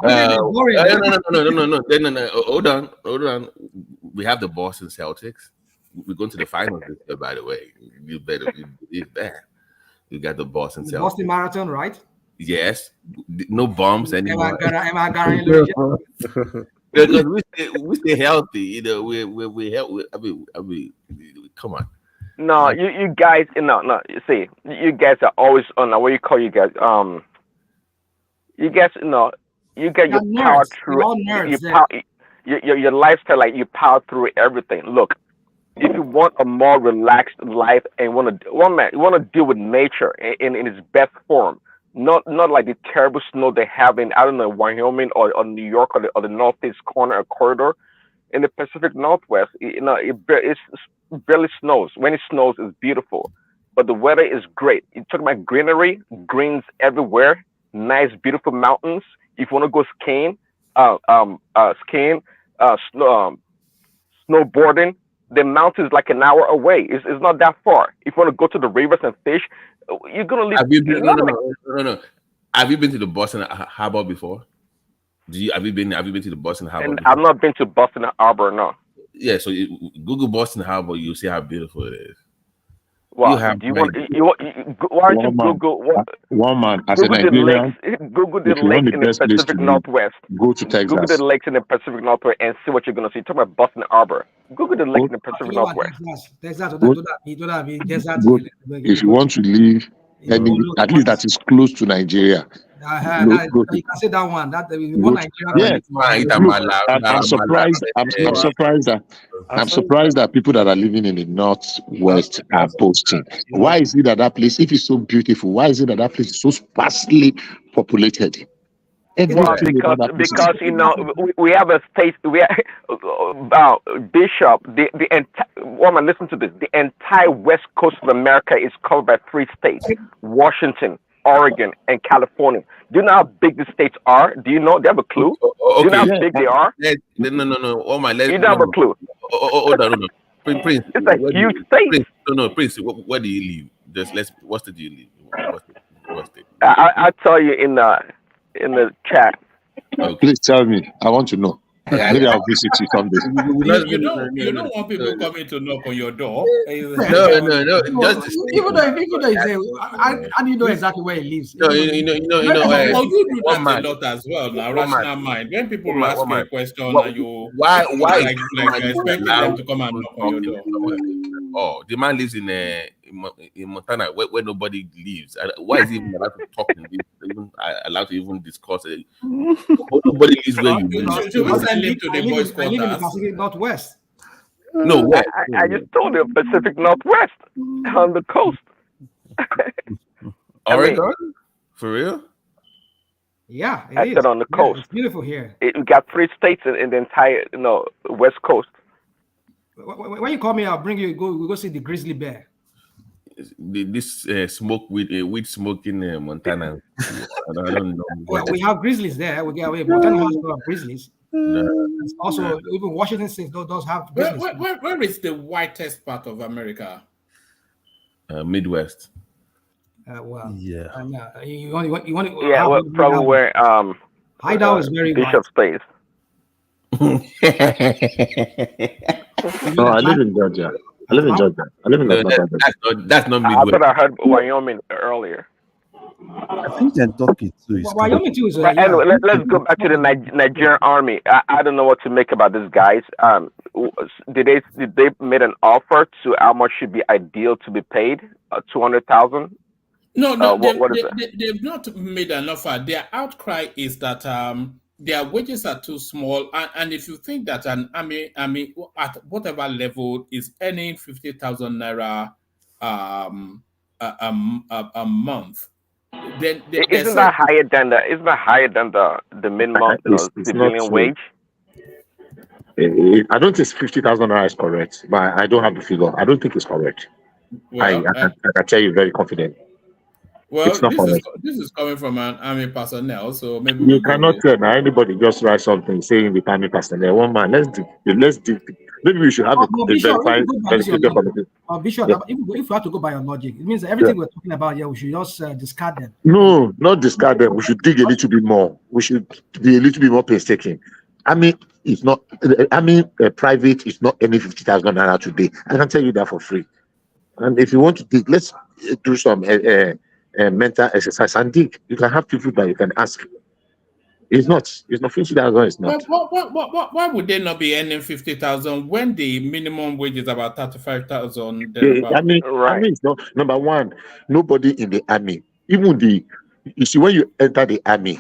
No. Hold on. We have the Boston Celtics. We're going to the finals this year, by the way. You better believe that. We got the Boston Celtics. Boston Marathon, right? Yes. No bombs anymore. Because we stay healthy, we help. I mean, come on. No, you guys, no. You see, you guys are always on. What do you call you guys? You guys, you get your power through. Your lifestyle, like you power through everything. Look, if you want a more relaxed life and want to deal with nature in its best form, not like the terrible snow they have in, I don't know, Wyoming or New York or the northeast corner or corridor. In the Pacific Northwest, it barely snows. When it snows, it's beautiful, but the weather is great. You talk about greenery, greens everywhere, nice, beautiful mountains. If you want to go skiing, snowboarding, the mountain is like an hour away. It's not that far. If you want to go to the rivers and fish, you're gonna leave. No. Have you been to the Boston Harbor before? Have you been to the Boston Harbor? And I've not been to Boston Harbor, no. Yeah, so Google Boston Harbor, you'll see how beautiful it is. Well, why don't you Google one man as Google a Nigerian? Google the lakes in the Pacific Northwest. Go to Texas. Google the lakes in the Pacific Northwest and see what you're gonna see. Talk about Boston Harbor. Google the lakes in the Pacific Northwest. If you want to live at least that is close to Nigeria. You can say that one. That one Nigerian. I'm surprised that people that are living in the northwest are posting. Why is it that place, if it's so beautiful, why is it that place is so sparsely populated? Because we have a state. We have Bishop. The entire woman. Listen to this. The entire west coast of America is covered by 3 states: Washington, Oregon, and California. Do you know how big the states are? Do you know? Do you have a clue? Do you know how big they are? No. Oh my! You don't have a clue. No. Prince. It's a huge state. Prince, no, Prince. Where do you live? What state do you live? What state? I'll tell you in the chat. Okay. Please tell me. I want to know. Maybe I'll visit you someday. You don't want people coming to knock on your door. No. Just even though you say, how do you know exactly where he lives? Well, you do that a lot as well. Now, rational mind. When people will ask you a question and you why like expecting them to come and knock on your door. Oh, the man lives in Montana where nobody lives. Why is he even allowed to talk in this? Even allowed to even discuss it? Nobody lives where you live. I live in the Pacific Northwest. No, where? I just told you Pacific Northwest on the coast. Oregon? For real? Yeah, I said on the coast. It's beautiful here. We got 3 states in the entire west coast. When you call me, I'll bring you. We go see the grizzly bear. This smoke with weed smoke in Montana. I don't know. Well, we have grizzlies there. Montana has a lot of grizzlies. Also, even Washington State does have grizzlies. Where is the whitest part of America? Midwest. You want to probably where Hideout is very Bishop Space. No, I live in Georgia. I live in That's not Midwest. I thought I heard Wyoming earlier. I think Kentucky too is. Wyoming too is. Anyway, let's go back to the Nigerian army. I don't know what to make about these guys. Did they made an offer to how much should be ideal to be paid? 200,000. No, what is they've not made an offer. Their outcry is that their wages are too small, and if you think that an army at whatever level is earning 50,000 naira a month, then isn't that higher than the minimum civilian wage? I don't think 50,000 naira is correct, but I don't have the figure. I don't think it's correct. Well, I can tell you very confident. Well, this is coming from an army personnel, so maybe you cannot tell now. Anybody just write something saying the army personnel. One man, let's do. Maybe we should have a verified committee. Bishop, if we have to go by your logic, it means that everything we're talking about here, we should just discard them. No, not discard them. We should dig a little bit more. We should be a little bit more painstaking. Army is not private. It's not any 50,000 naira today. I can tell you that for free. And if you want to dig, let's do some mental exercise and dig. You can have people that you can ask. It's not. It's not 50,000. It's not. Why would there not be earning 50,000 when the minimum wage is about 35,000? Army is not number one. Nobody in the army, even you see, when you enter the army,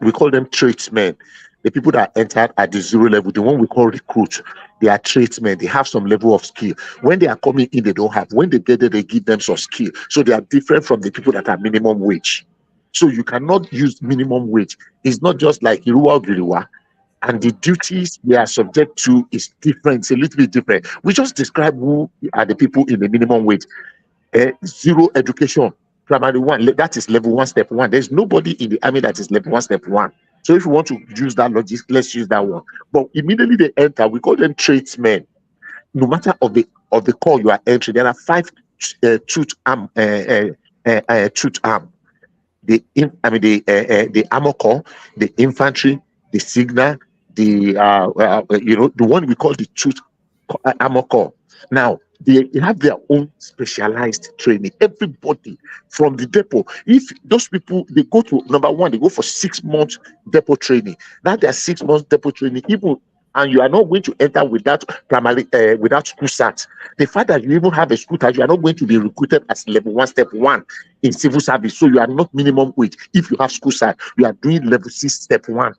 we call them tradesmen. The people that entered at the 0 level, the one we call recruit, they are tradesmen. They have some level of skill. When they are coming in, they don't have. When they get there, they give them some skill. So they are different from the people that are minimum wage. So you cannot use minimum wage. It's not just like Iruwa Giriwa. And the duties they are subject to is different. It's a little bit different. We just describe who are the people in the minimum wage. Zero education, primary one. That is level 1, step 1. There's nobody in the army that is level 1, step 1. So if you want to use that logic, let's use that one. But immediately they enter, we call them tradesmen. No matter of the call you are entering, there are 5 truth arm. The armor corps, the infantry, the signal, the one we call the truth armor corps. Now they have their own specialized training. Everybody from the depot, if those people they go to number one, they go for 6 months depot training. Now their 6 months depot training, and you are not going to enter without without school cert. The fact that you even have a school cert, you are not going to be recruited as level 1, step 1 in civil service. So you are not minimum wage. If you have school cert, you are doing level 6, step 1.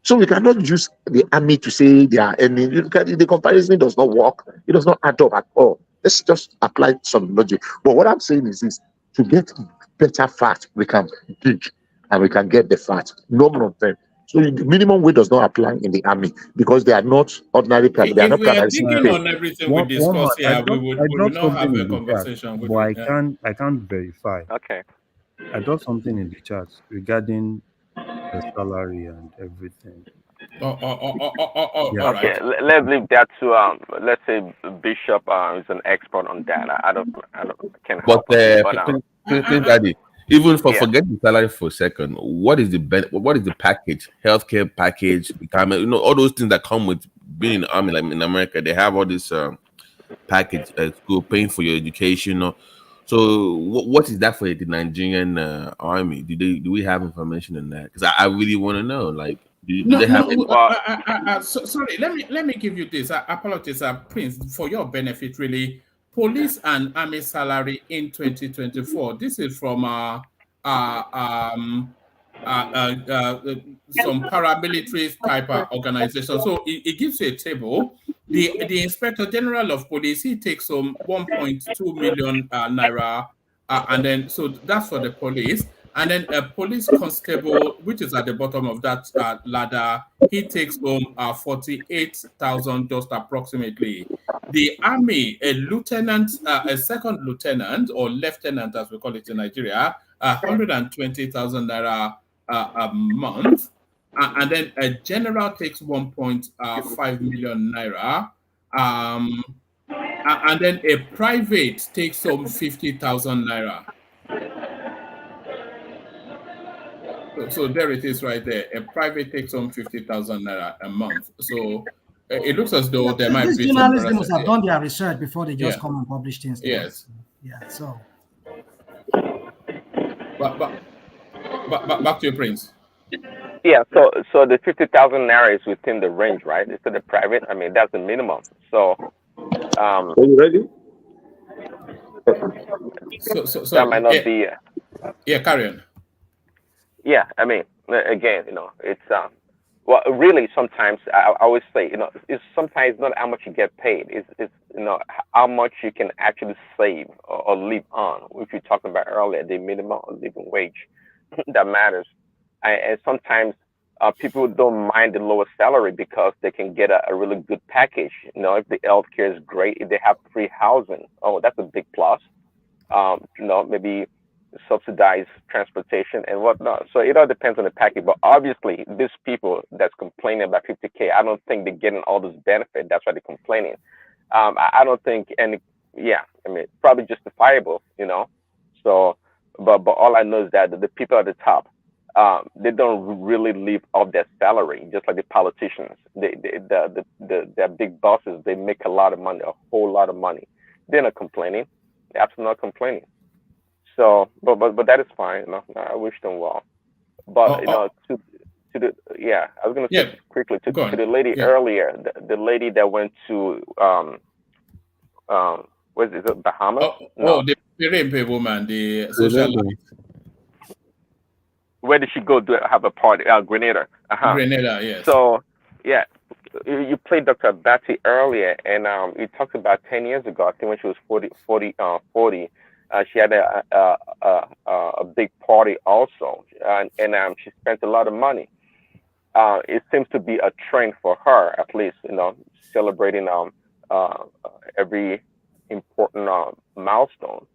So we cannot use the army to say they are any. The comparison does not work. It does not add up at all. Let's just apply some logic. But what I'm saying is this: to get better fat, we can dig and we can get the fat. No more of them. So the minimum wage does not apply in the army because they are not ordinary people. They are If not we are primary digging on everything we discuss here, we would not have a conversation. But I can't verify. Okay. I dropped something in the chat regarding the salary and everything. All right. Let's leave that to let's say Bishop is an expert on that. I can't help Daddy, even forget the salary for a second. What is the package? Healthcare package, retirement, all those things that come with being in the army. Like in America, they have all this package, school, paying for your education. So what is that for the Nigerian army? Do we have information on that? Because I really want to know. Like, do they have? Sorry, let me give you this. I apologize, Prince, for your benefit. Really, police and army salary in 2024. This is from some paramilitary type of organization. So it gives you a table. The Inspector General of Police, he takes 1.2 million naira, and then so that's for the police. And then a police constable, which is at the bottom of that ladder, he takes home 48,000 just approximately. The army, a lieutenant, a second lieutenant or lieutenant, as we call it in Nigeria, 120,000 naira a month. And then a general takes 1.5 million naira. And then a private takes 50,000 naira. So there it is right there. A private takes 50,000 naira a month. So it looks as though there might be some journalists must have done their research before they just come and publish things. Yes. Yeah. So. But back to your Prince. Yeah, so the 50,000 naira is within the range, right? It's the private. I mean, that's the minimum. So, are you ready? So that might not be. Yeah, carry on. Yeah, I mean, again, it's well, really, sometimes I always say, it's sometimes not how much you get paid. It's how much you can actually save or live on. Which we talked about earlier, the minimum living wage that matters. And sometimes people don't mind the lower salary because they can get a really good package. If the healthcare is great, if they have free housing, that's a big plus. Maybe subsidized transportation and whatnot. So it all depends on the package. But obviously, these people that's complaining about 50K, I don't think they're getting all this benefit. That's why they're complaining. I don't think probably justifiable, So, but all I know is that the people at the top, they don't really live off their salary, just like the politicians. Their big bosses, they make a lot of money, a whole lot of money. They're not complaining. They're absolutely not complaining. So, but that is fine. I wish them well. But I was going to say this quickly to the lady Yeah. earlier, the lady that went to what is it, Bahamas? The Perimpe woman, the socialite. Where did she go to have a party? Grenada. Grenada, yes. So, yeah, you played Dr. Batty earlier, and you talked about 10 years ago, I think when she was 40, she had a big party also, and she spent a lot of money. It seems to be a trend for her, at least, celebrating every important milestone.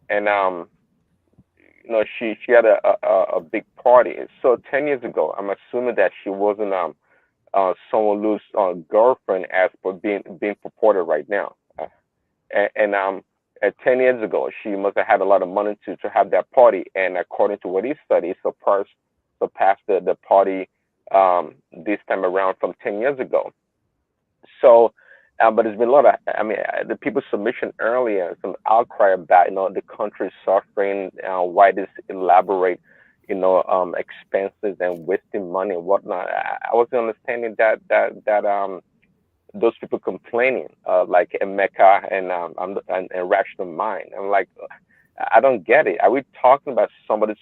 And she had a big party. So 10 years ago, I'm assuming that she wasn't someone loose girlfriend as for being purported right now. And 10 years ago, she must have had a lot of money to have that party. And according to what he said, it surpassed the party this time around from 10 years ago. So, but there's been a lot of, the people's submission earlier, some outcry about, the country suffering, why this elaborate, expenses and wasting money and whatnot. I wasn't understanding that those people complaining, like Emeka and Rational Mind. I'm like, I don't get it. Are we talking about somebody's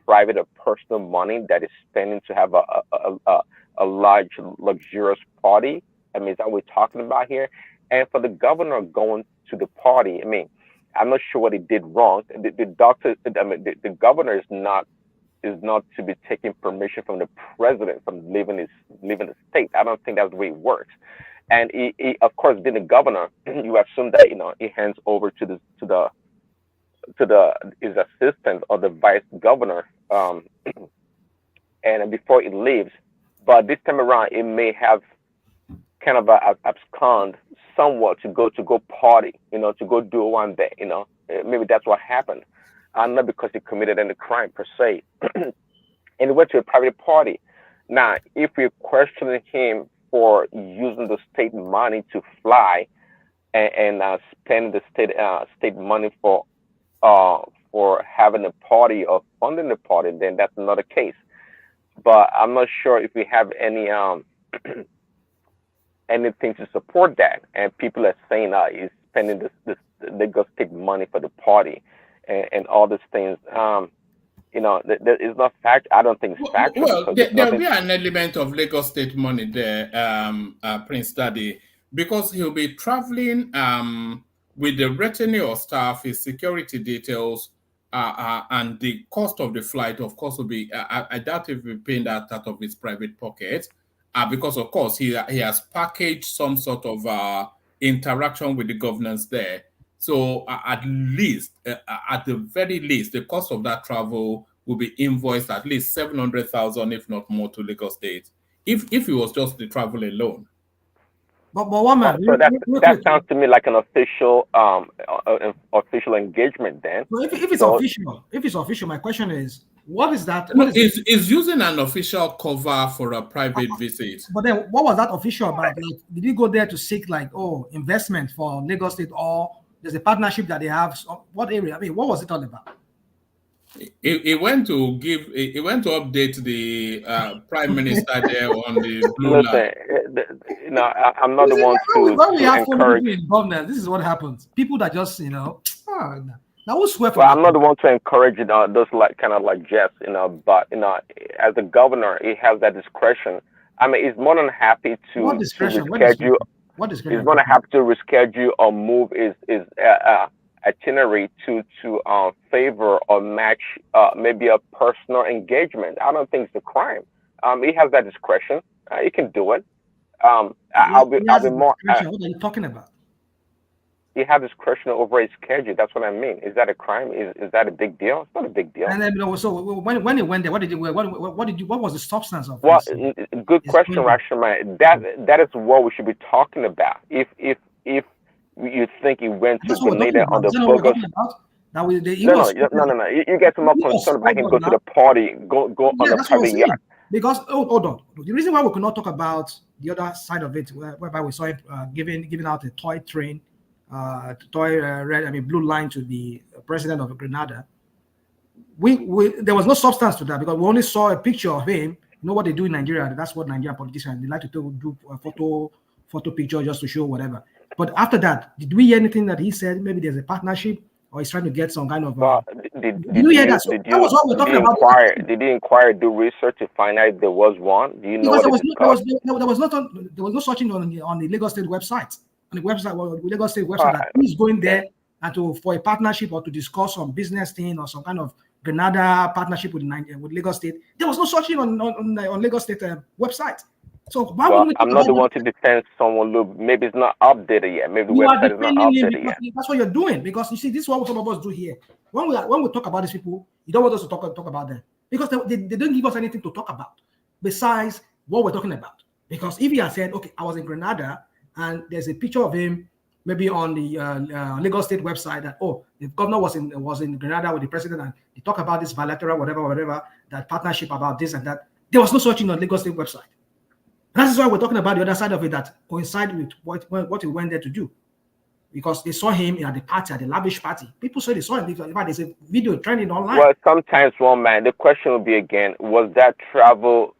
private or personal money that is spending to have a large, luxurious party? Is that what we're talking about here? And for the governor going to the party, I'm not sure what he did wrong. The governor is not to be taking permission from the president from leaving the state. I don't think that's the way it works. And he of course, being the governor, you assume that he hands over to his assistant or the vice governor, and before he leaves. But this time around, it may have kind of abscond somewhat to go party, to go do one day, maybe that's what happened. Not because he committed any crime per se. And he went to a private party. Now, if we're questioning him for using the state money to fly and spend the state money for having a party or funding the party, then that's another case. But I'm not sure if we have any anything to support that. And people are saying he's spending this Lagos state money for the party and all these things. It's not fact. I don't think it's factual. Well, there'll be an element of Lagos state money there, Prince Daddy, because he'll be traveling with the retinue of staff, his security details, and the cost of the flight, of course, will be. I doubt if he'll be paying that out of his private pocket, because of course he has packaged some sort of interaction with the governance there. So at the very least, the cost of that travel will be invoiced at least 700,000, if not more, to Lagos State. If it was just the travel alone. But one man, so that sounds to me like an official engagement. Then, well, if it's official, my question is, what is that? It's using an official cover for a private visit. But then, what was that official about? Like, did he go there to seek investment for Lagos State, or there's a partnership that they have? What area? What was it all about? He went to update the Prime Minister there on the blue line. I'm not the one to when we have encourage. In government, this is what happens. People that just now who swear for. Well, I'm not the one to encourage those kind of jests, but as a governor, he has that discretion. He's more than happy to reschedule. What discretion? He's more than happy to reschedule or move his itinerary to favor or match maybe a personal engagement. I don't think it's a crime. He has that discretion. He can do it. I'll be more. What are you talking about? He has discretion over his schedule. That's what I mean. Is that a crime? Is that a big deal? It's not a big deal. And then, so when he went there, what was the substance of? Well, good question, Rashomai. That is what we should be talking about. If you think he went to Grenada on the bogus. No. You get more concerned about him going to the party, go on a private yacht. Because hold on, the reason why we could not talk about the other side of it, whereby we saw him giving out a toy train, blue line to the president of Grenada, there was no substance to that because we only saw a picture of him. You know what they do in Nigeria? That's what Nigerian politicians, they like to do a photo picture just to show whatever. But after that, did we hear anything that he said? Maybe there's a partnership, or he's trying to get some kind of. Did you hear that? So that was what we're talking about. Did you inquire, do research to find out if there was one? Do you know what there was no searching on the Lagos State website. On the Lagos State website, that he's going there and for a partnership or to discuss some business thing or some kind of Grenada partnership with Lagos State. There was no searching on Lagos State website. So why would I'm not the one to defend someone. Look, maybe it's not updated yet. Maybe the website is not updated yet. That's what you're doing, because you see, this is what some of us do here. When we talk about these people, you don't want us to talk about them because they don't give us anything to talk about besides what we're talking about. Because if he had said, okay, I was in Grenada and there's a picture of him maybe on the Lagos State website that, oh, the governor was in Grenada with the president and they talk about this bilateral whatever, that partnership about this and that. There was no searching on Lagos State website. That's why we're talking about the other side of it that coincide with what he went there to do. Because they saw him at the party, at the lavish party. People say they saw him. In fact, there's a video trending online. Well, sometimes, the question will be again, was that travel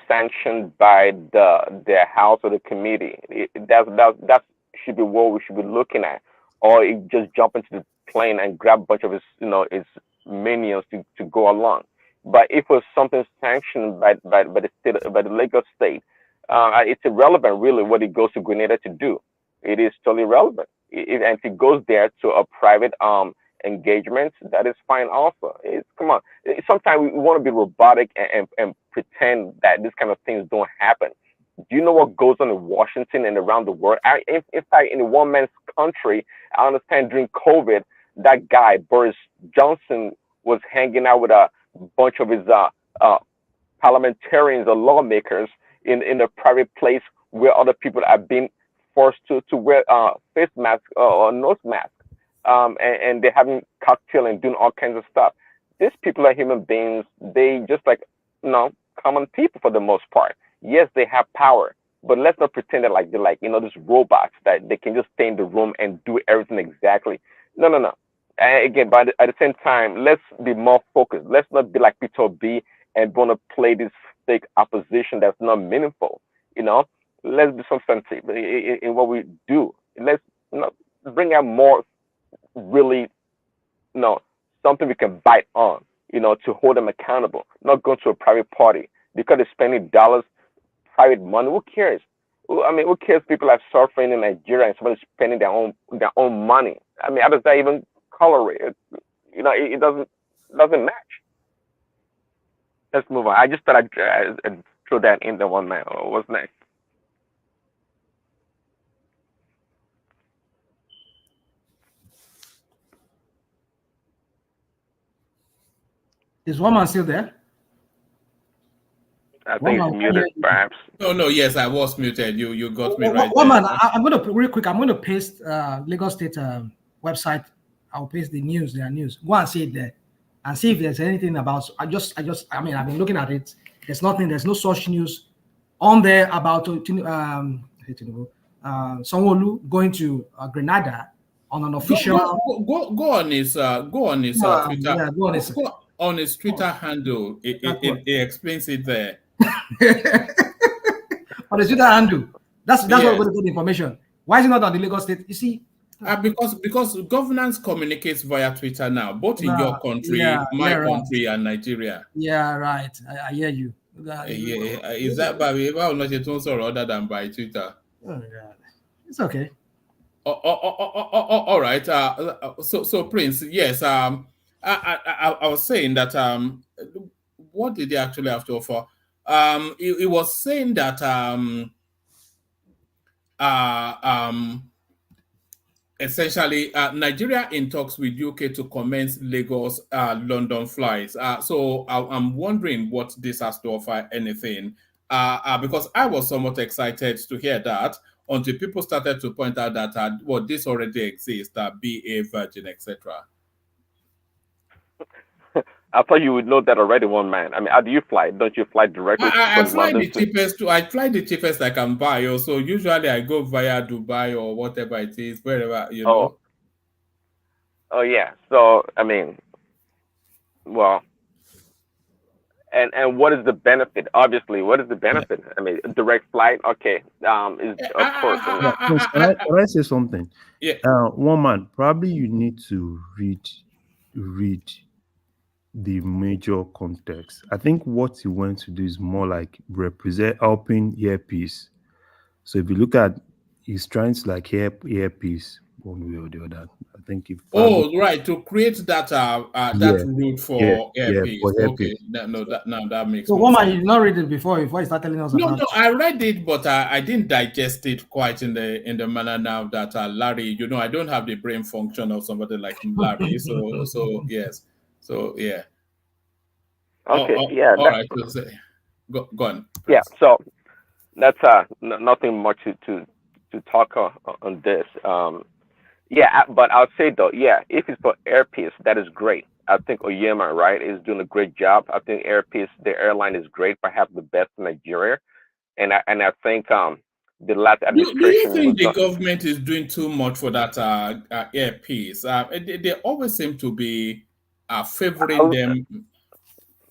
sanctioned by the house or the committee? That should be what we should be looking at. Or he just jump into the plane and grab a bunch of his minions to go along. But if it was something sanctioned by the state, by the Lagos State, it's irrelevant really what he goes to Grenada to do. It is totally irrelevant. And if he goes there to a private engagement, that is fine also. Come on. Sometimes we want to be robotic and pretend that this kind of things don't happen. Do you know what goes on in Washington and around the world? In fact, in one man's country, I understand during COVID, that guy, Boris Johnson, was hanging out with a bunch of his parliamentarians or lawmakers in a private place where other people have been forced to wear face masks or nose masks, and they're having cocktail and doing all kinds of stuff. These people are human beings. They just like common people for the most part. Yes, they have power, but let's not pretend that they're these robots that they can just stay in the room and do everything exactly. No. Again, but at the same time, let's be more focused. Let's not be like Peter B and want to play this fake opposition that's not meaningful. Let's be substantive in what we do. Let's bring out more really, something we can bite on, to hold them accountable. Not go to a private party because they're spending dollars, private money. Who cares? Who cares? People are suffering in Nigeria and somebody's spending their own money. How does that even colorate? It doesn't match. Let's move on. I just thought I'd throw that in the one man. What's next? Is one man still there? I think he's muted, perhaps. No, yes, I was muted. You got me right. One man, I'm going to real quick. I'm going to paste Lagos State website. I'll paste their news. Go and see it there, and see if there's anything about. I've been looking at it. There's nothing. There's no such news on there about Sanwo-Olu going to Grenada on an official. Go on his Twitter. Yeah, go on his. On his Twitter handle, it explains it there. On his Twitter handle, that's where we're going to get information. Why is it not on the Lagos State? You see, because governance communicates via Twitter now, both in your country, my country, and Nigeria. Yeah, right. I hear you. Is that by other than by Twitter? Oh God, it's okay. All right. So Prince, yes. I was saying that what did they actually have to offer? It was saying that essentially Nigeria in talks with UK to commence Lagos London flights. So I'm wondering what this has to offer anything, because I was somewhat excited to hear that until people started to point out that this already exists, BA Virgin, etc. I thought you would know that already, one man. How do you fly? Don't you fly directly I from fly London the cheapest. I fly the cheapest I can buy. Also, usually I go via Dubai or whatever it is, wherever you know. Oh yeah. So well, and what is the benefit? Obviously, what is the benefit? I mean, direct flight, okay, is of course. Yeah, Prince, can I say something? Yeah. One man, probably you need to read the major context. I think what he went to do is more like represent helping earpiece. So if you look at, he's trying to like earpiece one way or the other. I think if right, to create that that route for earpiece. for Okay, earpiece. that makes So, more woman, sense. you did not read it before you start telling us about No, I read it, but I didn't digest it quite in the manner now that Larry. I don't have the brain function of somebody like Larry. So yes, so yeah. Okay, all right. So go on. Yeah, so that's nothing much to talk on this. Yeah, but I'll say though, yeah, if it's for Airpeace, that is great. I think Oyema, right, is doing a great job. I think Airpeace, the airline is great, perhaps the best in Nigeria, and I think the last Do administration you think the was government is doing too much for that Airpeace? They always seem to be favoring them.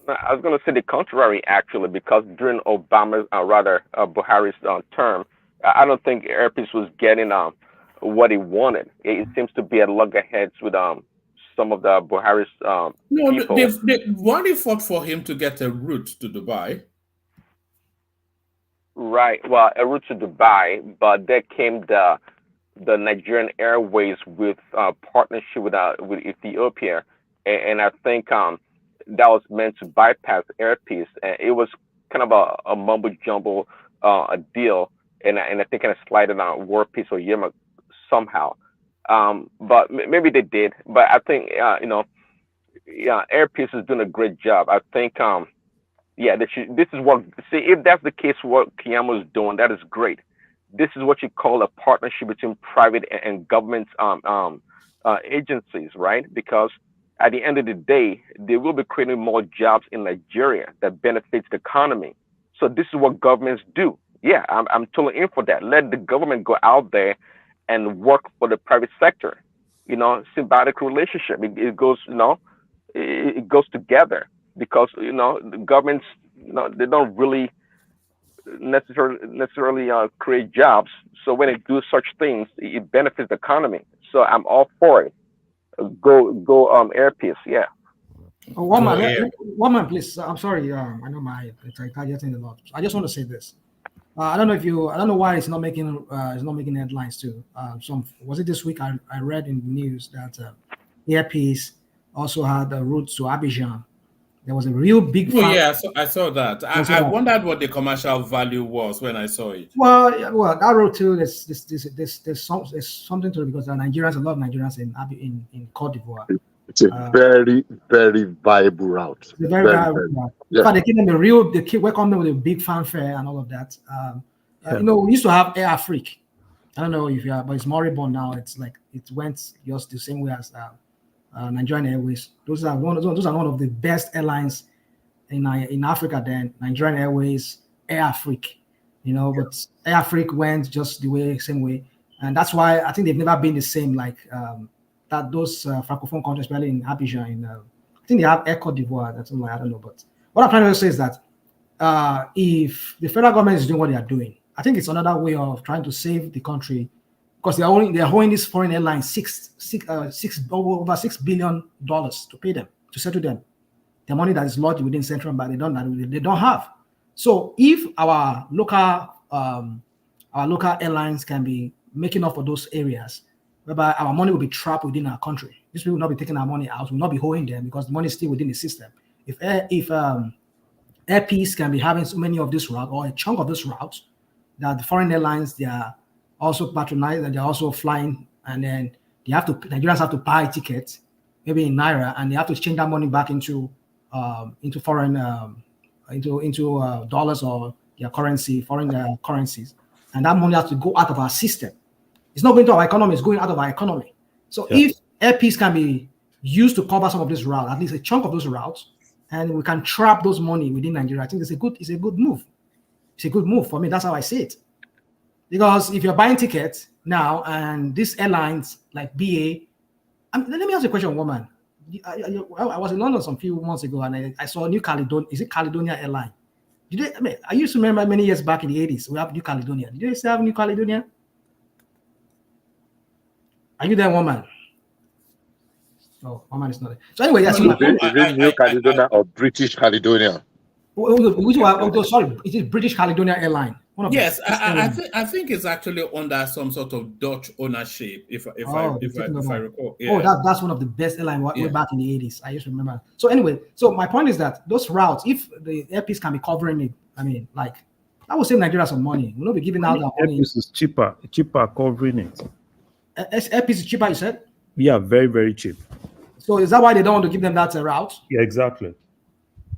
I was going to say the contrary, actually, because during Obama's, Buhari's term, I don't think Airpeace was getting what he wanted. It seems to be at loggerheads with some of the Buhari's No, people. they already fought for him to get a route to Dubai. Right. Well, a route to Dubai, but there came the Nigerian Airways with partnership with Ethiopia, and I think that was meant to bypass Airpeace, and it was kind of a mumbo jumbo a deal, and I think kind of slided on War Peace or Yemen somehow, but maybe they did. But I think Airpeace is doing a great job. I think yeah, this is what, see, if that's the case, what Keyamo is doing, that is great. This is what you call a partnership between private and government agencies, right? Because at the end of the day, they will be creating more jobs in Nigeria that benefits the economy. So this is what governments do. Yeah, I'm totally in for that. Let the government go out there and work for the private sector. Symbiotic relationship. It goes, it goes together, because the governments, they don't really necessarily create jobs. So when they do such things, it benefits the economy. So I'm all for it. Go Airpeace, yeah. One man, please. I'm sorry. I know my getting a lot. I just want to say this. I don't know why it's not making headlines too. Was it this week? I read in the news that Airpeace also had a route to Abidjan. There was a real big. Oh yeah, I saw that. I wondered what the commercial value was when I saw it. Well, that road too. There's something to it, because there are Nigerians, a lot of Nigerians in Cote d'Ivoire. It's a very, very viable route. It's a very viable route. Yeah. They welcome them with a big fanfare and all of that. We used to have Air Afrique. I don't know if you are, but it's moribund now. It's like it went just the same way as Nigerian Airways. Those are one of the best airlines in Africa. Then Nigerian Airways, Air Afrique. But Air Afrique went just the same way, and that's why I think they've never been the same. Like that those francophone countries, especially in Abidjan, I think they have Air Cote d'Ivoire. That's something I don't know. But what I'm trying to say is that if the federal government is doing what they are doing, I think it's another way of trying to save the country, because they're holding this foreign airline over $6 billion to pay them, to settle them. The money that is lodged within central bank, they don't have. So if our local airlines can be making up for those areas, whereby our money will be trapped within our country, these people will not be taking our money out, will not be holding them, because the money is still within the system. If Airpeace can be having so many of this route, or a chunk of this route, that the foreign airlines, they are also patronized, and they're also flying, and then Nigerians have to buy tickets, maybe in Naira, and they have to change that money back into foreign into dollars or their currency, foreign currencies, and that money has to go out of our system. It's not going to our economy; it's going out of our economy. So if Airpeace can be used to cover some of this route, at least a chunk of those routes, and we can trap those money within Nigeria, I think it's a good move. It's a good move for me. That's how I see it. Because if you're buying tickets now, and these airlines like BA, let me ask you a question, woman. I was in London some few months ago, and I saw New Caledonia. Is it Caledonia Airline? I used to remember many years back in the 80s, we have New Caledonia. Did you still have New Caledonia? Are you there, woman? Oh, woman is not there. So anyway, yes. Is it New Caledonia or British Caledonia? Sorry, it is British Caledonia Airline. Yes, I think it's actually under some sort of Dutch ownership, if I recall. Yeah. Oh, that's one of the best airlines way back in the 80s. I used to remember. So anyway, so my point is that those routes, if the airpiece can be covering it, I mean, like, I would save Nigeria some money. We'll not be giving out that money. Airpiece is cheaper covering it. Airpiece is cheaper, you said? Yeah, very, very cheap. So is that why they don't want to give them that route? Yeah, exactly.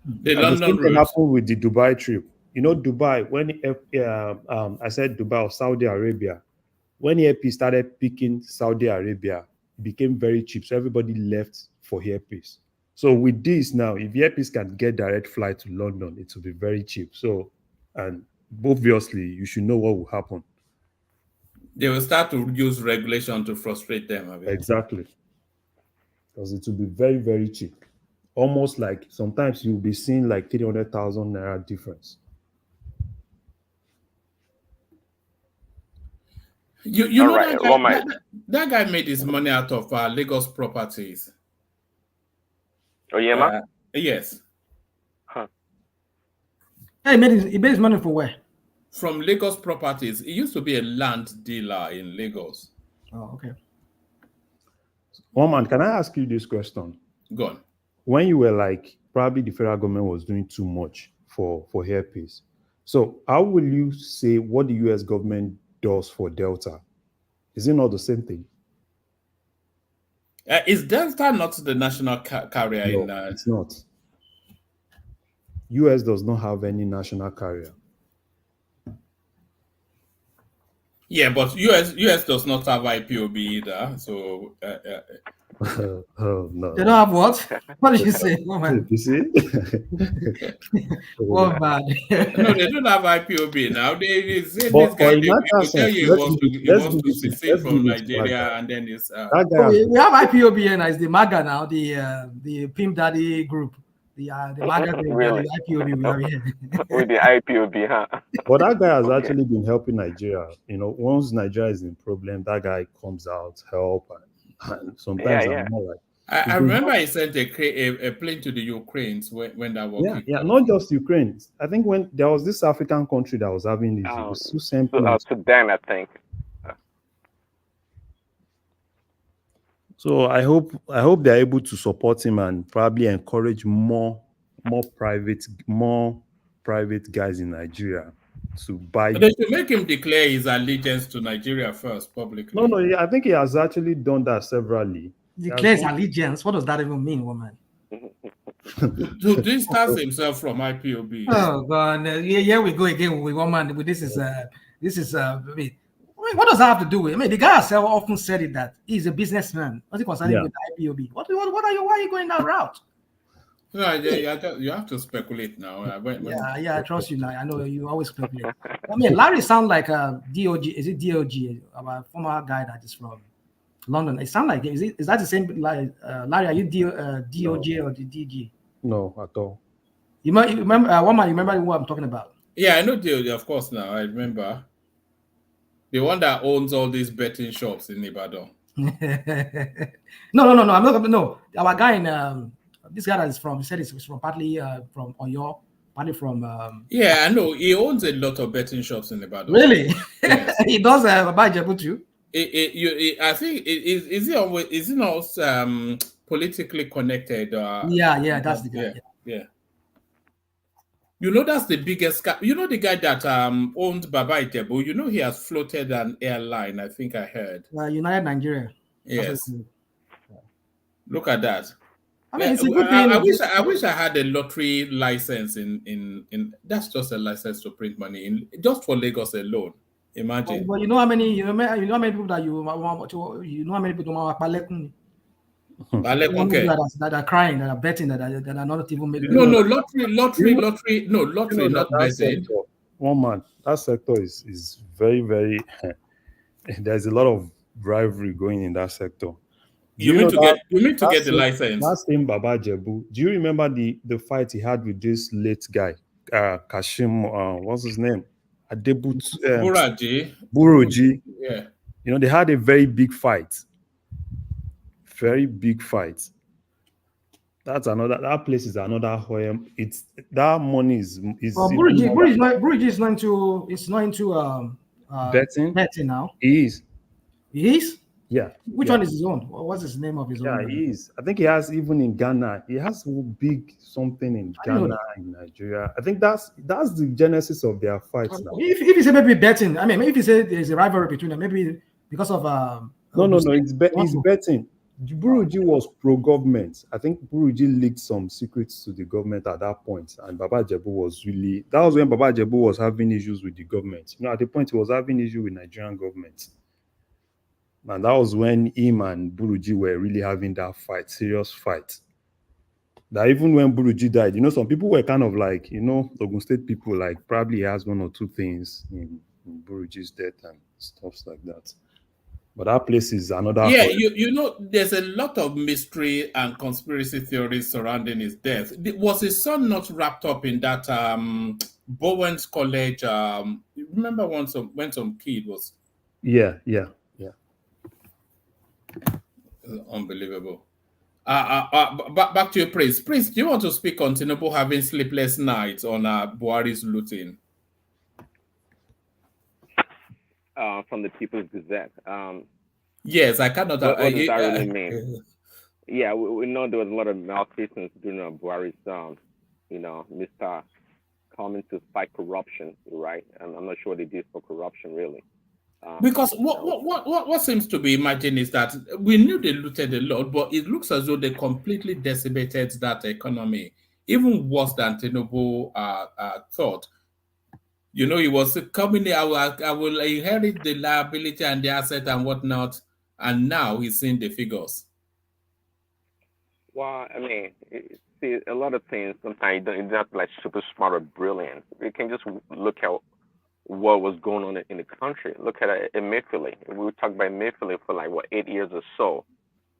The London route happened with the Dubai trip. You know, Dubai, when I said Dubai or Saudi Arabia, when Airpiece started picking Saudi Arabia, it became very cheap. So everybody left for Airpiece. So with this now, if Airpiece can get direct flight to London, it will be very cheap. So, and obviously, you should know what will happen. They will start to use regulation to frustrate them. Exactly. Because it will be very, very cheap. Almost like sometimes you'll be seeing like 300,000 naira difference. You know right, that guy made his money out of Lagos properties. Oh yeah, man. Yes. Huh. He made his money for where? From Lagos properties. He used to be a land dealer in Lagos. Oh, okay. Woman, can I ask you this question? Go on. When you were like, probably the federal government was doing too much for Airpiece. So how will you say what the US government does for Delta? Is it not the same thing? Is Delta not the national carrier? No, it's not. US does not have any national carrier. Yeah, but US does not have IPOB either. So oh no. They don't have what? What did you say? You see? What bad? No, they don't have IPOB now. They say this guy will tell you he wants to secede from Nigeria, and then it's we have IPOB and it's the MAGA now, the Pimp Daddy group. The MAGA group, really? the IPOB we are here. With the IPOB, huh? But that guy has actually been helping Nigeria. You know, once Nigeria is in problem, that guy comes out, help, and sometimes I'm more like. I remember he sent a plane to the Ukraine when that was. Yeah, not just Ukraine. I think when there was this African country that was having this, Sudan, I think. So I hope they're able to support him and probably encourage more private guys in Nigeria to buy. But they should make him declare his allegiance to Nigeria first publicly. No, I think he has actually done that severally. Declares allegiance. What does that even mean, woman? To distance himself from IPOB. Oh God! Here we go again with one man. This is what does that have to do with? I mean, the guy himself often said it that he's a businessman. What's it concerning with the IPOB? Why are you going that route? No, you have to speculate now. I trust you now. I know you always speculate. I mean, Larry sounds like a DOG. Is it DOG? A former guy that is from London. It sounds like is that the same? Larry, are you DOG or the DG? No, at all. You remember one man? You remember what I'm talking about? Yeah, I know DOG. Of course, now I remember. The one that owns all these betting shops in Ibadan. No. I'm not. No, our guy in this guy that is from. He said he's from partly from Oyo, partly from. Yeah, I know. He owns a lot of betting shops in Ibadan. Really? Yes. He does buy Jebu too. I think is he not politically connected? Yeah, that's the guy. Yeah. You know, that's the biggest guy. You know, the guy that owned Baba Itebu, you know, he has floated an airline, I think I heard. United Nigeria. Yes. Look at that. I mean, it's a good thing. I wish I had a lottery license in that's just a license to print money just for Lagos alone. Imagine. But you know how many people that you know how many people that are crying, that are betting, that are not even making. No, lottery, not betting. One man, that sector is very, very. There's a lot of rivalry going in that sector. You mean to get the license? That same Baba Jebu. Do you remember the fight he had with this late guy, Kashim? What's his name? Adebut. Buroji. Yeah. You know, they had a very big fight. Very big fight. That's another. That place is another Hoyam. It's that money is. Buruji is not into betting now. He is. He is. Yeah. Which one is his own? What's his name of his own? Yeah, he is. I think he has even in Ghana. He has big something in Ghana, in Nigeria. I think that's the genesis of their fights now. If he say maybe betting, I mean, maybe if he say there's a rivalry between them, maybe because of No. It's betting. Buruji was pro-government. I think Buruji leaked some secrets to the government at that point, and Baba Jebu was that was when Baba Jebu was having issues with the government. You know, at the point he was having issues with Nigerian government. And that was when him and Buruji were really having that fight, serious fight. That even when Buruji died, you know, some people were kind of like, you know, Ogun State people, like probably he has one or two things in Buruji's death and stuff like that. But that place is another. Yeah, you know, there's a lot of mystery and conspiracy theories surrounding his death. Was his son not wrapped up in that Bowen's College? Remember when some kid was? Yeah. Unbelievable. Back to you, Prince. Prince, do you want to speak on Tinubu having sleepless nights on Buhari's looting? From the People's Gazette. Yes, I cannot. What does that really mean? Yeah, we know there was a lot of malfeasance during Buhari's, Mr. Coming to fight corruption, right? And I'm not sure what they did for corruption, really. Because what seems to be imagined is that we knew they looted a lot, but it looks as though they completely decimated that economy, even worse than Tinubu thought. You know, he was coming there, I will inherit the liability and the asset and whatnot, and now he's seeing the figures. Well, I mean, see, a lot of things, sometimes you don't have to be like super smart or brilliant. You can just look at what was going on in the country. Look at Emefiele. We were talking about Emefiele for like, 8 years or so.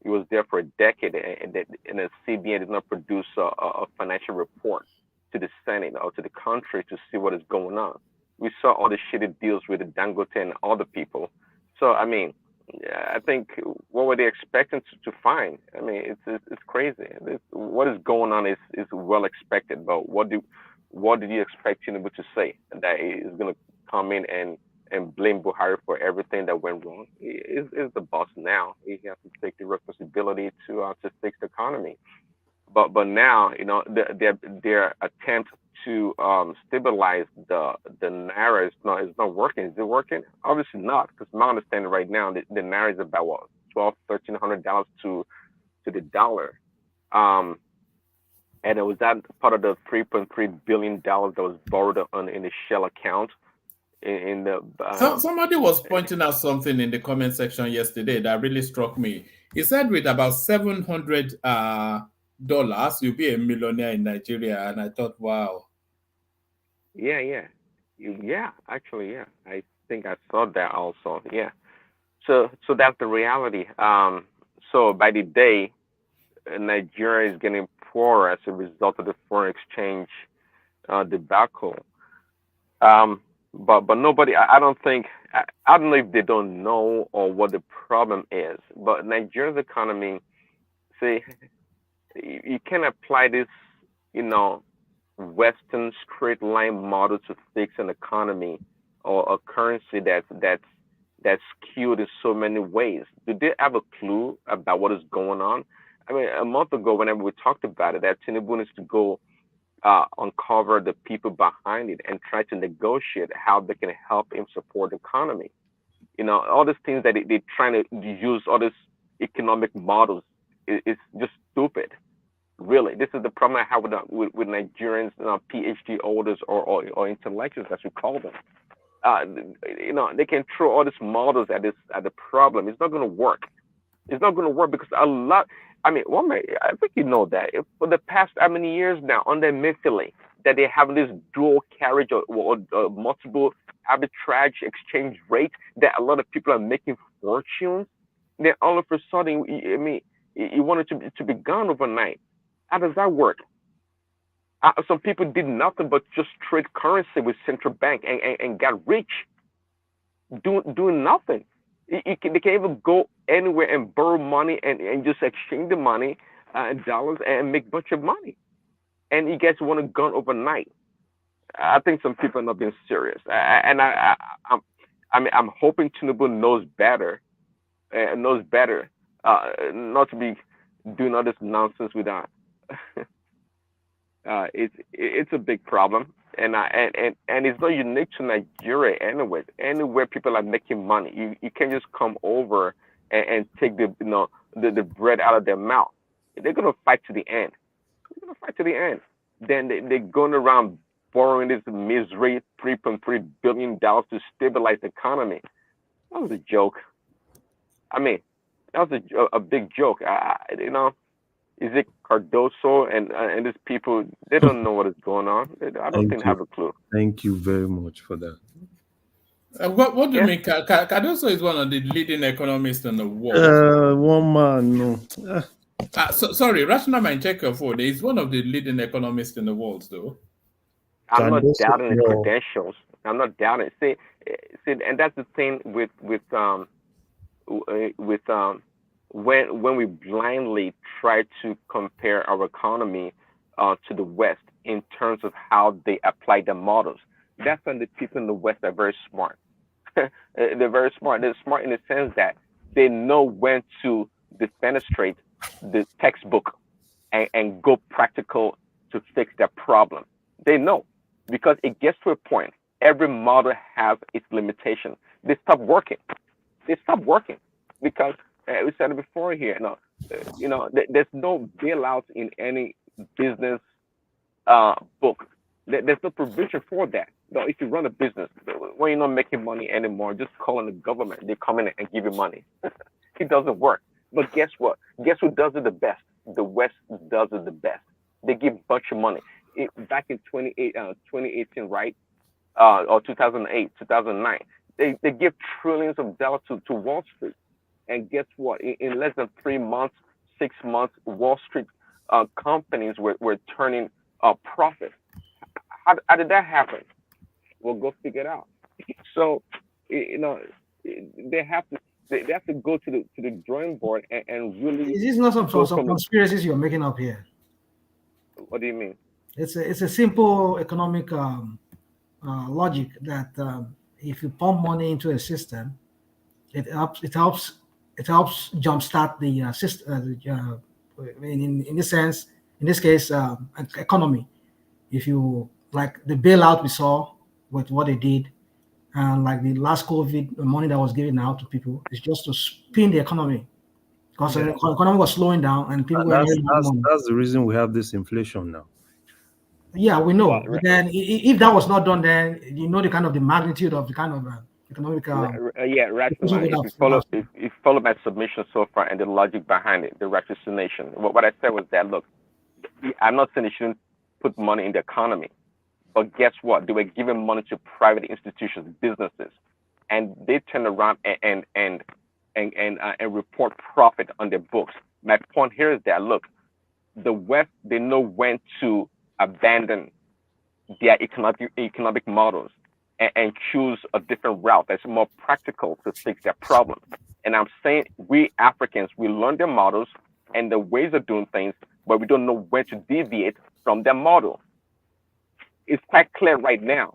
He was there for a decade, and the CBN did not produce a financial report to the Senate or to the country to see what is going on. We saw all the shitty deals with the Dangote and all the people. So, I mean, I think what were they expecting to find? I mean, it's crazy. What is going on is well expected, but what did you expect Tinubu to say? That he is going to come in and blame Buhari for everything that went wrong? He is the boss now. He has to take the responsibility to fix the economy. But now, you know, their attempt to stabilize the naira is not working. Is it working? Obviously not, because my understanding right now, the naira is about what, $1,200-$1,300 to the dollar. And it was that part of the $3.3 billion that was borrowed in the shell account. Somebody was pointing out something in the comment section yesterday that really struck me. He said with about $700 you'll be a millionaire in Nigeria, and I thought, wow. Yeah. Actually, yeah. I think I saw that also. Yeah. So that's the reality. So by the day, Nigeria is getting poorer as a result of the foreign exchange debacle. But nobody, I don't know if they don't know or what the problem is. But Nigeria's economy, see, you can apply this, Western straight line model to fix an economy or a currency that's skewed in so many ways. Do they have a clue about what is going on? I mean, a month ago, whenever we talked about it, that Tinubu needs to go uncover the people behind it and try to negotiate how they can help him support the economy. All these things that they're trying to use, all these economic models, is just stupid. Really, this is the problem I have with Nigerians, PhD holders or intellectuals, as we call them. They can throw all these models at the problem. It's not going to work. It's not going to work because I think you know that for the past how many years now under Emefiele that they have this dual carriage or multiple arbitrage exchange rate that a lot of people are making fortunes. Then all of a sudden, You want it to be gone overnight. How does that work? Some people did nothing but just trade currency with central bank and got rich doing nothing. They can even go anywhere and borrow money and just exchange the money dollars and make a bunch of money. And you guys want it gone overnight. I think some people are not being serious. I'm hoping Tinubu knows better, not to be doing all this nonsense with that. It's a big problem, and it's not unique to Nigeria anyway. Anywhere people are making money, you can't just come over and take the bread out of their mouth. They're gonna fight to the end. Then they're going around borrowing this misery $3.3 billion to stabilize the economy. That was a joke. I mean, that was a big joke. Is it Cardoso and these people? They don't know what is going on. I don't think they have a clue. Thank you very much for that. What do you mean? Cardoso is one of the leading economists in the world. One man, no. Sorry, Rational Mind, check your phone. He's one of the leading economists in the world, though. I'm not doubting his credentials. I'm not doubting it. See, and that's the thing with when we blindly try to compare our economy to the West in terms of how they apply the models. That's when the people in the West are very smart. They're very smart. They're smart in the sense that they know when to defenestrate the textbook and go practical to fix their problem. They know, because it gets to a point. Every model has its limitation. They stop working. Because we said it before here. There's no bailout in any business book. There's no provision for that. No, if you run a business, when you're not making money anymore, just call on the government. They come in and give you money. It doesn't work. But guess what? Guess who does it the best? The West does it the best. They give a bunch of money. Back in 2018, right? Or 2008, 2009, they give trillions of dollars to Wall Street. And guess what? In less than 3 months, 6 months, Wall Street companies were turning profit. How did that happen? Well, go figure it out. So, they have to go to the drawing board and really. Is this not some conspiracies you're making up here? What do you mean? It's a simple economic logic that if you pump money into a system, it helps jumpstart the system. In this case, economy. If you like the bailout we saw with what they did, and like the last COVID, the money that was given out to people is just to spin the economy, because the economy was slowing down and people were getting money. That's the reason we have this inflation now. Yeah, we know. But then, if that was not done, then you know the magnitude of the kind of economic. Rational. If you follow my submission so far and the logic behind it, the ratiocination. What I said was that, look, I'm not saying they shouldn't put money in the economy, but guess what? They were giving money to private institutions, businesses, and they turn around and report profit on their books. My point here is that, look, the West, they know when to abandon their economic models and choose a different route that's more practical to fix their problems. And I'm saying we Africans, we learn their models and the ways of doing things, but we don't know when to deviate from their model. It's quite clear right now.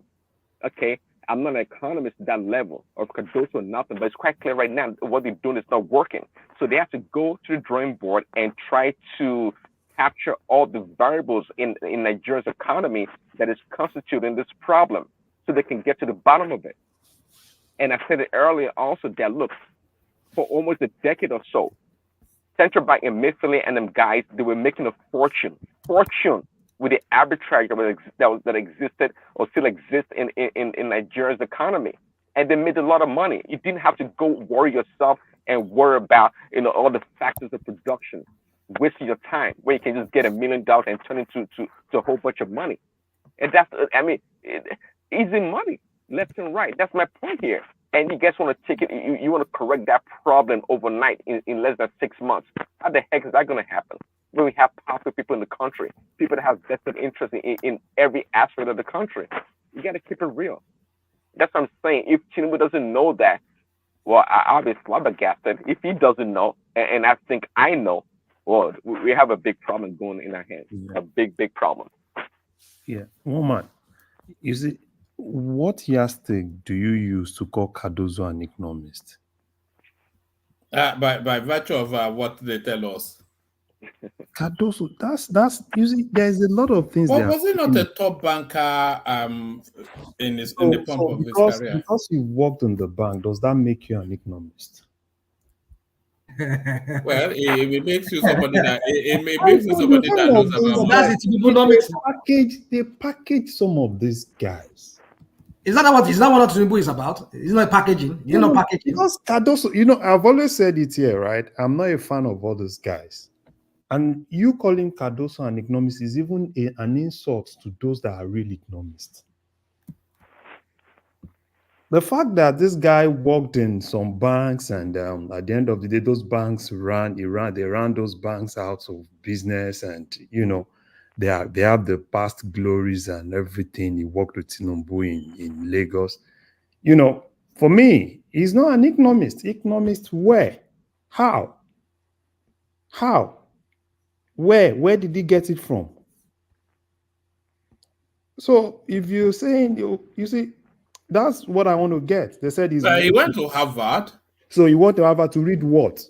Okay, I'm not an economist at that level or Cardoso or nothing, but it's quite clear right now what they're doing is not working. So they have to go to the drawing board and try to capture all the variables in Nigeria's economy that is constituting this problem so they can get to the bottom of it. And I said it earlier also that, look, for almost a decade or so, Central Bank and Emefiele and them guys, they were making a fortune with the arbitrage that existed or still exists in Nigeria's economy. And they made a lot of money. You didn't have to go worry yourself and worry about all the factors of production, wasting your time, where you can just get $1 million and turn it to a whole bunch of money. And that's, easy money, left and right. That's my point here. And you guys want to take it, you want to correct that problem overnight in less than 6 months. How the heck is that going to happen? When we have powerful people in the country, people that have vested interest in every aspect of the country. You got to keep it real. That's what I'm saying. If Tinubu doesn't know that, well, I'll be flabbergasted. If he doesn't know, and I think I know, well, we have a big problem going in our hands. A big, big problem. Yeah, woman, you see, what yardstick do you use to call Cardozo an economist? By virtue of what they tell us. Cardozo, that's you see, there's a lot of things. Well, was he not a top banker in the pomp of his career? Because you worked in the bank, does that make you an economist? Well, it makes you somebody that knows about money. They package some of these guys. Is that what Tinubu is about? It's not packaging. You're not packaging. Because Cardozo, I've always said it here, right? I'm not a fan of all those guys. And you calling Cardozo an economist is even an insult to those that are real economists. The fact that this guy worked in some banks and at the end of the day, those banks ran those banks out of business, and they have the past glories and everything. He worked with Tinubu in Lagos. For me, he's not an economist. Economist where? How? Where did he get it from? So if you're saying you see, that's what I want to get. They said he went to Harvard. So you want to Harvard to read what?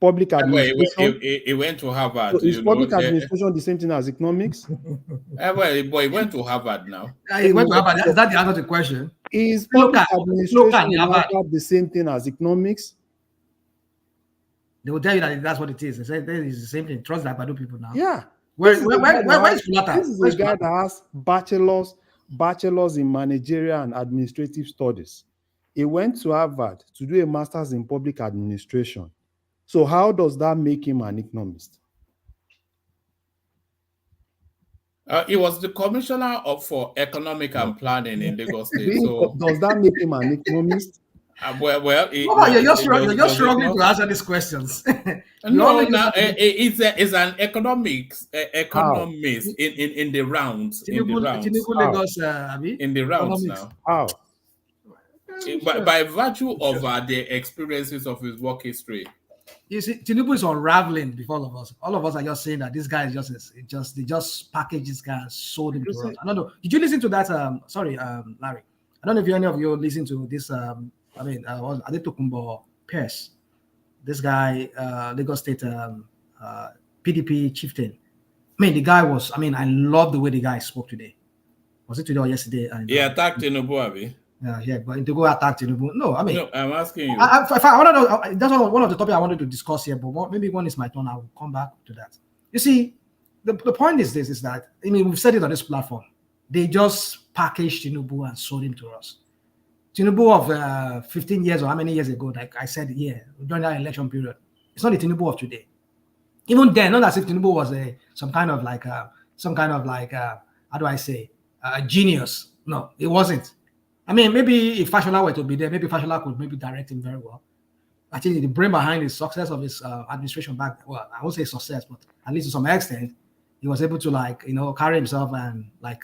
Public administration. He went to Harvard. So is public administration the same thing as economics? He went to Harvard now. He went to Harvard. Is that the answer to the question? Is public administration in Harvard the same thing as economics? They will tell you that that's what it is. They say it's the same thing. Trust that Badu people now. Yeah. Where is Fulata? This is a guy that has bachelors in managerial and administrative studies. He went to Harvard to do a master's in public administration. So how does that make him an economist? He was the commissioner for economic and planning in Lagos State. So does that make him an economist? You're struggling to answer these questions. It's an economist in the rounds. In the rounds now. How? By virtue of the experiences of his work history. You see, Tinubu is unraveling before all of us. All of us are just saying that this guy is they just packaged this guy and sold him to us. I don't know. Did you listen to that? Larry. I don't know if any of you listened to this. Adetokunbo Pierce, this guy, Lagos State PDP chieftain. The guy was. I love the way the guy spoke today. Was it today or yesterday? He attacked Tinubu, Abi. Yeah, but to go attack Tinubu. No, I'm asking you. If I want to know, that's one of the topics I wanted to discuss here. But maybe when it's my turn, I will come back to that. You see, the point is this: is that we've said it on this platform. They just packaged Tinubu and sold him to us. Tinubu of 15 years or how many years ago, like I said, during that election period, it's not the Tinubu of today. Even then, not as if Tinubu was some kind of how do I say, a genius. No, it wasn't. Maybe if Fashola were to be there, maybe Fashola could maybe direct him very well. I think the brain behind the success of his administration back, well, I won't say success, but at least to some extent, he was able to carry himself and a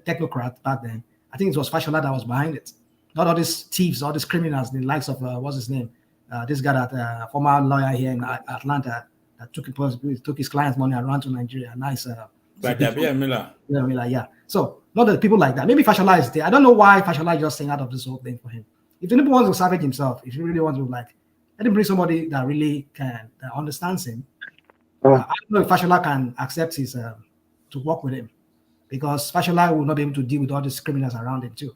technocrat back then. I think it was Fashola that was behind it. Not all these thieves, all these criminals, the likes of what's his name? This guy that former lawyer here in Atlanta that took his client's money and ran to Nigeria. Nice. Miller. Yeah. So not the people like that. Maybe Fashola is there. I don't know why Fashola is just saying out of this whole thing for him. If Tinubu wants to savage himself, if he really wants to let him bring somebody that really that understands him. I don't know if Fashola can accept his to work with him, because Fashola will not be able to deal with all these criminals around him too.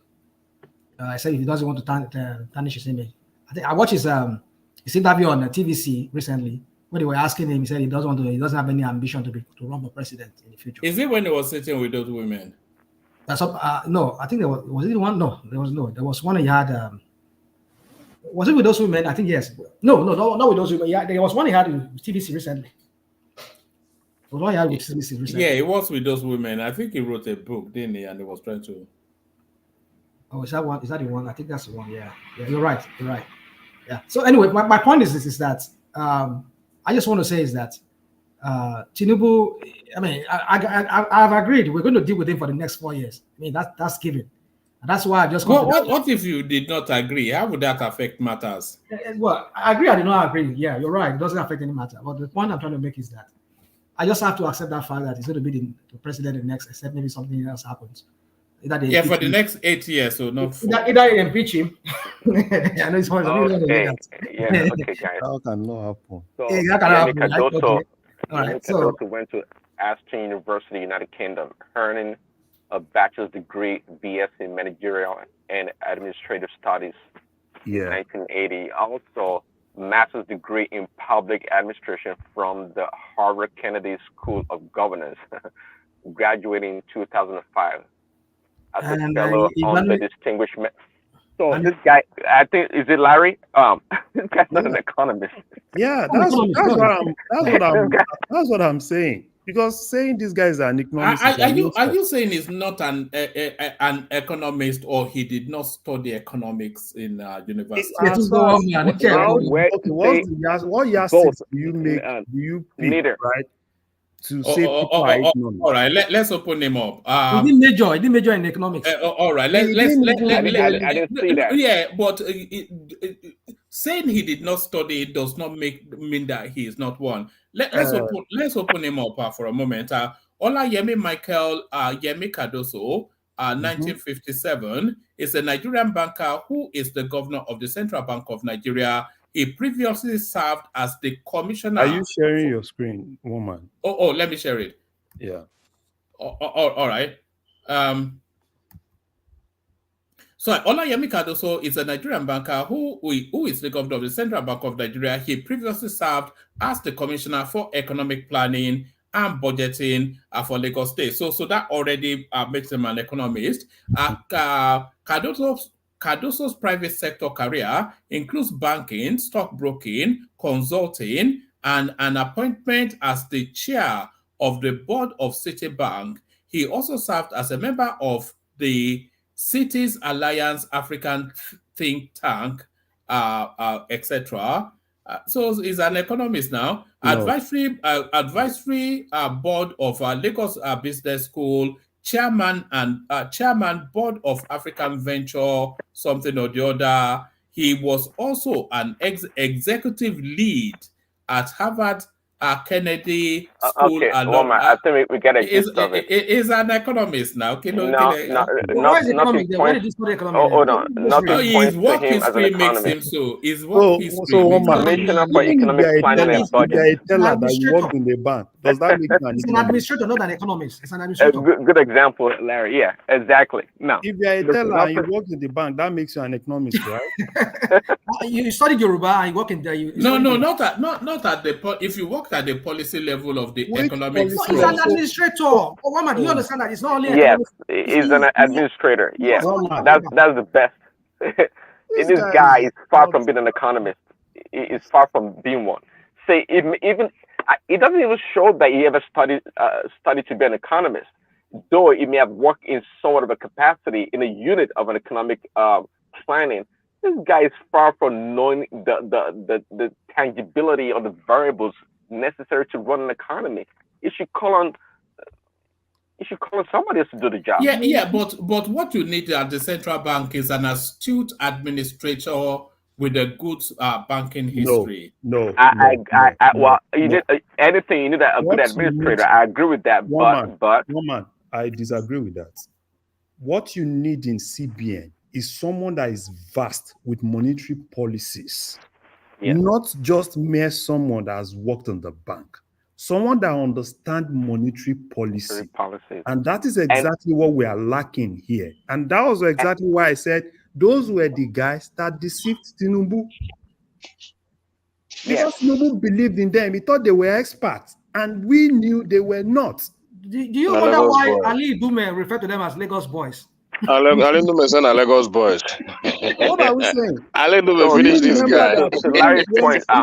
I said if he doesn't want to tarnish his image. I think I watched his interview on TVC recently when they were asking him. He said he doesn't have any ambition to run for president in the future. Is it when he was sitting with those women? No, I think there was it one? No, there was one he had. Was it with those women? I think yes. No, not with those women. Yeah, there was one he had with TVC recently. There was one he had with TVC recently. Yeah, it was with those women. I think he wrote a book, didn't he? And he was trying to. Oh, is that one? Is that the one? I think that's the one. Yeah, you're right. Yeah. So anyway, my point is that I just want to say is that Tinubu, I mean, I've agreed we're going to deal with him for the next 4 years. I mean, that's given. And that's why I just what if you did not agree? How would that affect matters? Well, I agree, I did not agree. Yeah, you're right. It doesn't affect any matter. But the point I'm trying to make is that I just have to accept that fact that he's going to be the president the next, except maybe something else happens. Yeah, for the next 8 years, so not either they impeach him. I know it's hard to okay. Yeah, okay, guys. That cannot happen. So, that can happen. Cardoso went to Aston University, United Kingdom, earning a bachelor's degree, BS in managerial and administrative studies in 1980. Also, master's degree in public administration from the Harvard Kennedy School of Governance, graduating in 2005 as a fellow on the distinguished. So this guy, I think, is it Larry? This guy's not an economist. Yeah, that's what I'm saying. Because saying this guy is an economist. Are you saying he's not an economist, or he did not study economics in university? What yardsticks do you make? Do you pick, right? To say people are economists. All right, let's open him up. He didn't major in economics. All right, I didn't see that. Yeah, but saying he did not study does not mean that he is not one. Let's open him up for a moment. Olayemi Michael Yemi Cardoso, 1957, is a Nigerian banker who is the governor of the Central Bank of Nigeria. He previously served as the commissioner. Are you sharing your screen, woman? Oh, let me share it. Yeah. All right. So Olayemi Cardoso is a Nigerian banker who is the governor of the Central Bank of Nigeria. He previously served as the commissioner for economic planning and budgeting for Lagos State. So that already makes him an economist. Cardoso's private sector career includes banking, stockbroking, consulting, and an appointment as the chair of the board of Citibank. He also served as a member of the Cities Alliance African think tank, etc. So he's an economist now. No. Advisory board of Lagos Business School, chairman board of African Venture, something or the other. He was also an executive lead at Harvard Kennedy School. Okay, I think we get a gist of it. Is an economist now. Nothing points. Hold on. Nothing points to him as an economist. His work history. Commissioner for economic planning and budget. That you work in the bank. Does that make sense? He's an administrator, not an economist. It's an administrator. Good example, Larry. Yeah, exactly. No. If you're a teller and you work in the bank, that makes you an economist, right? You studied Yoruba and you work in there. Not at the. If you work at the policy level of the economic. He's an administrator. Oh, Mama, do you understand that it's not only? Yes, he's an administrator. Yes, that's the best. This guy is far from being an economist. He's far from being one. Say even it doesn't even show that he ever studied to be an economist, though he may have worked in somewhat of a capacity in a unit of an economic planning. This guy is far from knowing the tangibility of the variables necessary to run an economy. You should call on somebody else to do the job. Yeah, but what you need at the central bank is an astute administrator with a good banking history. No. You need anything. You need a good administrator. I agree with that. But I disagree with that. What you need in CBN is someone that is vast with monetary policies. Yeah. Not just mere someone that has worked on the bank, someone that understands monetary policy. And that is exactly what we are lacking here. And that was exactly why I said those were the guys that deceived Tinubu. Because Tinubu believed in them. He thought they were experts. And we knew they were not. Do you wonder why Ali Dume referred to them as Lagos boys? Ali Dume said Lagos boys. What are we saying? Ali Dume finished this guy.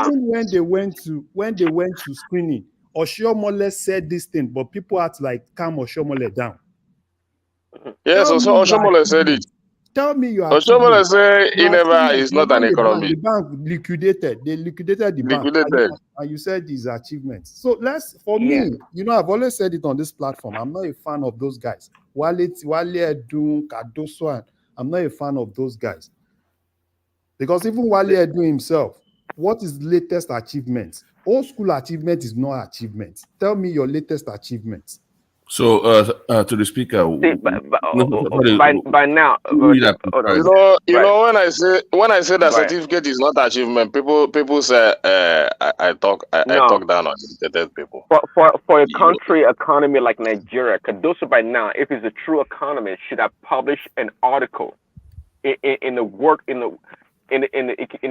Even when they went to screening, Oshiomhole said this thing, but people had to calm Oshiomhole down. Yes, so Oshiomhole said it. Tell me your Someone achievement. say he never is not an The economist. bank liquidated. They liquidated the bank. And you said his achievements. So for me, I've always said it on this platform. I'm not a fan of those guys. Wale Edun, Kadoso, I'm not a fan of those guys. Because even Wale Edun himself, what is latest achievement? Old school achievement is not achievement. Tell me your latest achievement. So, to the speaker, by now, when I say that certificate is not achievement, people say I talk down on educated people. For a country economy like Nigeria, Kadoso by now, if he's a true economist, should have published an article in the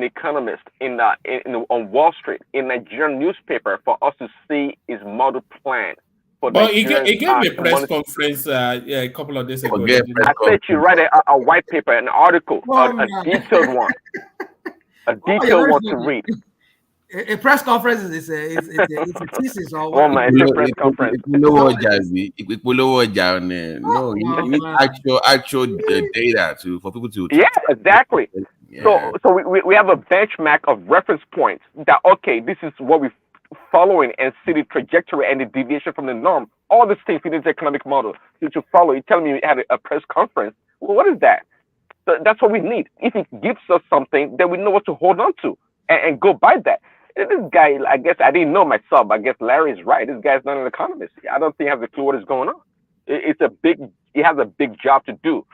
Economist, on Wall Street, in Nigerian newspaper for us to see his model plan. But he gave a press conference a couple of days ago. I said you write a white paper, an article, a detailed one, to read. A press conference is a thesis or what? It's a press conference. No, you need actual data for people to. Yeah, exactly. Yeah. So we have a benchmark of reference points that this is what we're following, and see the trajectory and the deviation from the norm. All these things in this economic model to follow. You tell me you had a press conference. Well, what is that? So that's what we need. If it gives us something, then we know what to hold on to and go by that. This guy, I guess I didn't know myself. I guess Larry is right. This guy's not an economist. I don't think he has a clue what is going on. He has a big job to do.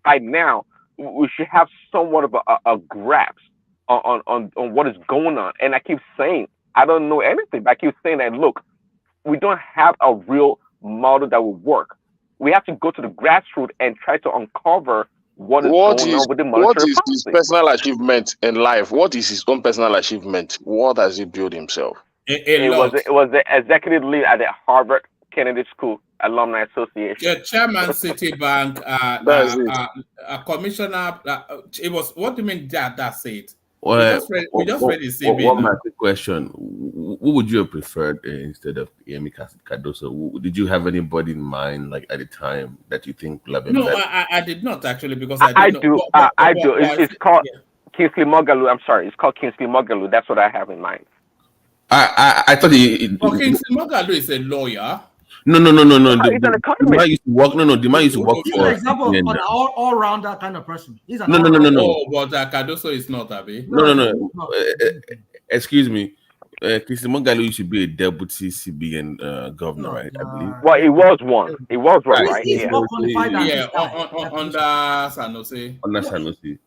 By now, we should have somewhat of a grasp on what is going on. And I keep saying, I don't know anything, but I keep saying that, look, we don't have a real model that will work. We have to go to the grassroots and try to uncover what is going on with the monetary policy. What is his personal achievement in life? What is his own personal achievement? What has he built himself? It was the executive lead at the Harvard Kennedy School Alumni Association. Yeah, Chairman Citibank, Commissioner. It was. What do you mean that's it? Well, we just read the CV. One more question: who would you have preferred instead of Yemi Kadoso? Did you have anybody in mind, like at the time, that you think would have been better? I did not actually, because I do. It's called Kingsley Moghalu. I'm sorry, it's called Kingsley Moghalu. That's what I have in mind. I thought Kingsley Moghalu is a lawyer. No. He's an economist. The man used to work. The man used to work He's for. an example of an all-rounder kind of person. He's an No. Oh, but Kadoso is not, Abi. No. Excuse me. Kingsley Moghalu used to be a deputy CBN governor, right? I believe. Well, he was one. He was one, right? He's more qualified than under Sanusi. Under Sanusi.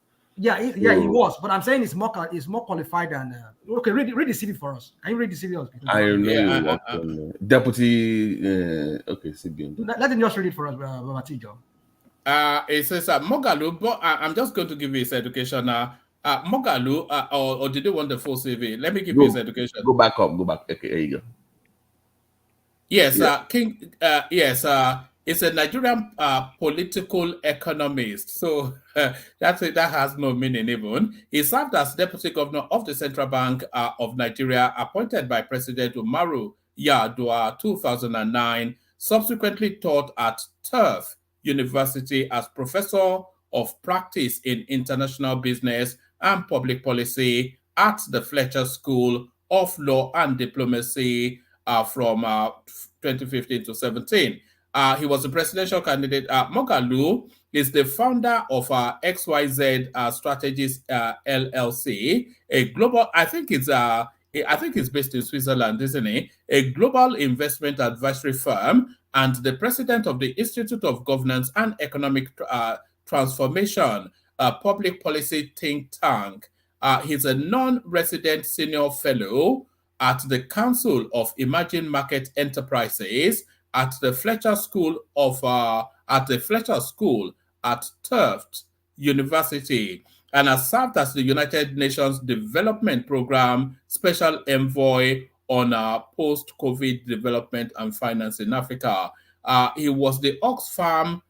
Yeah, he was. But I'm saying he's more qualified than. Okay, read the CV for us. Can you read the CV? I know. Deputy. Okay, CBN. Let him just read it for us, Matijo. It says Moghalu, but I'm just going to give you his education. Moghalu, or did you want the full CV? Let me give you his education. Go back up. Okay, there you go. Yes, it's a Nigerian political economist. So that's it. That has no meaning even. He served as deputy governor of the Central Bank of Nigeria, appointed by President Umaru Yar'Adua 2009. Subsequently taught at Turf University as professor of practice in international business and public policy at the Fletcher School of Law and Diplomacy from 2015 to 17. He was a presidential candidate. Moghalu is the founder of XYZ Strategies LLC, a global. I think it's based in Switzerland, isn't it? A global investment advisory firm, and the president of the Institute of Governance and Economic Transformation, a public policy think tank. He's a non-resident senior fellow at the Council of Emerging Market Enterprises at the Fletcher School at Tufts University, and has served as the United Nations Development Program Special Envoy on post-COVID development and finance in Africa. He was the Oxford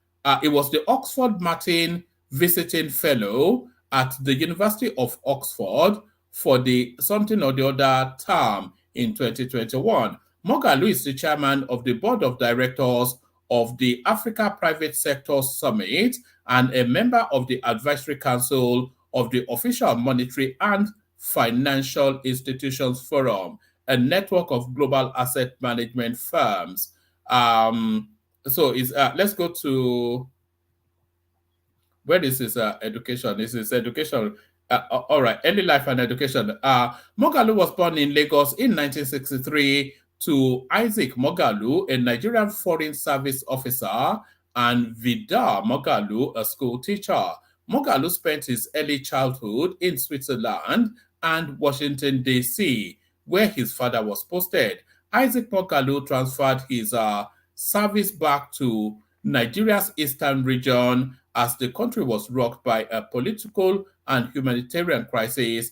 Martin Visiting Fellow at the University of Oxford for the something or the other term in 2021. Moghalu is the chairman of the board of directors of the Africa Private Sector Summit and a member of the Advisory Council of the Official Monetary and Financial Institutions Forum, a network of global asset management firms. Let's go to where this is education. This is education. All right, early life and education. Moghalu was born in Lagos in 1963 to Isaac Moghalu, a Nigerian Foreign Service officer, and Vida Moghalu, a school teacher. Moghalu spent his early childhood in Switzerland and Washington, D.C., where his father was posted. Isaac Moghalu transferred his service back to Nigeria's eastern region as the country was rocked by a political and humanitarian crisis.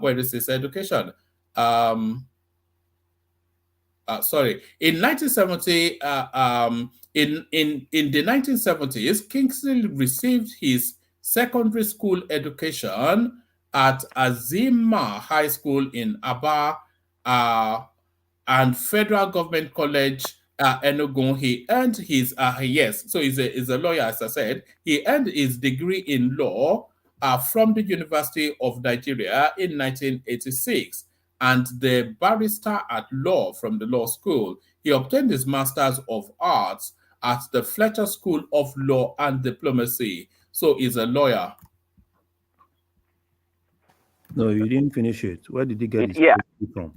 Where this is education. In 1970, in the 1970s, Kingsley received his secondary school education at Azima High School in Aba and Federal Government College Enugu. He earned his he's a lawyer, as I said. He earned his degree in law from the University of Nigeria in 1986 and the barrister at law from the law school. He obtained his Master's of Arts at the Fletcher School of Law and Diplomacy. So he's a lawyer. No, you didn't finish it. Where did he get his PhD from?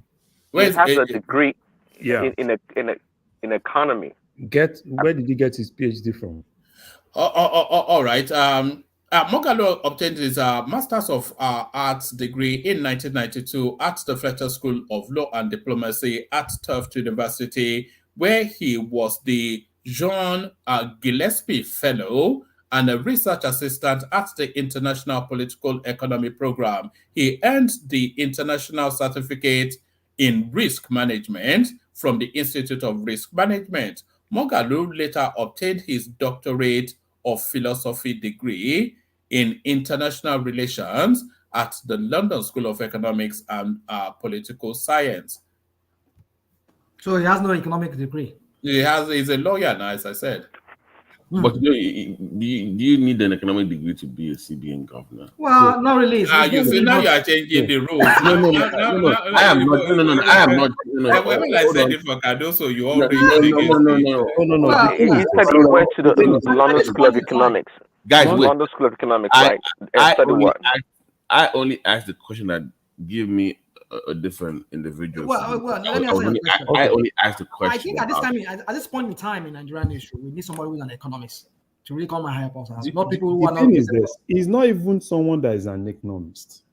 He has a degree in economy. Where did he get his PhD from? All right. Moghalu obtained his Master's of Arts degree in 1992 at the Fletcher School of Law and Diplomacy at Tufts University, where he was the John Gillespie Fellow and a research assistant at the International Political Economy Program. He earned the International Certificate in Risk Management from the Institute of Risk Management. Moghalu later obtained his doctorate of philosophy degree in international relations at the London School of Economics and Political Science. So he has no economic degree. He's a lawyer now, as I said. But do you need an economic degree to be a CBN governor? Well, not really. You see, now you are changing the rules. No. I am not. I am not. When I said it for Cardoso, you already No. He said he went to the London School of Economics. Guys, London School of Economics, right? I only asked the question that give me a different individual. I only asked the question. I think at this point in time in Nigerian history, we need somebody who's an economist to really come and help us out. Not people who are not. He's not even someone that is an economist,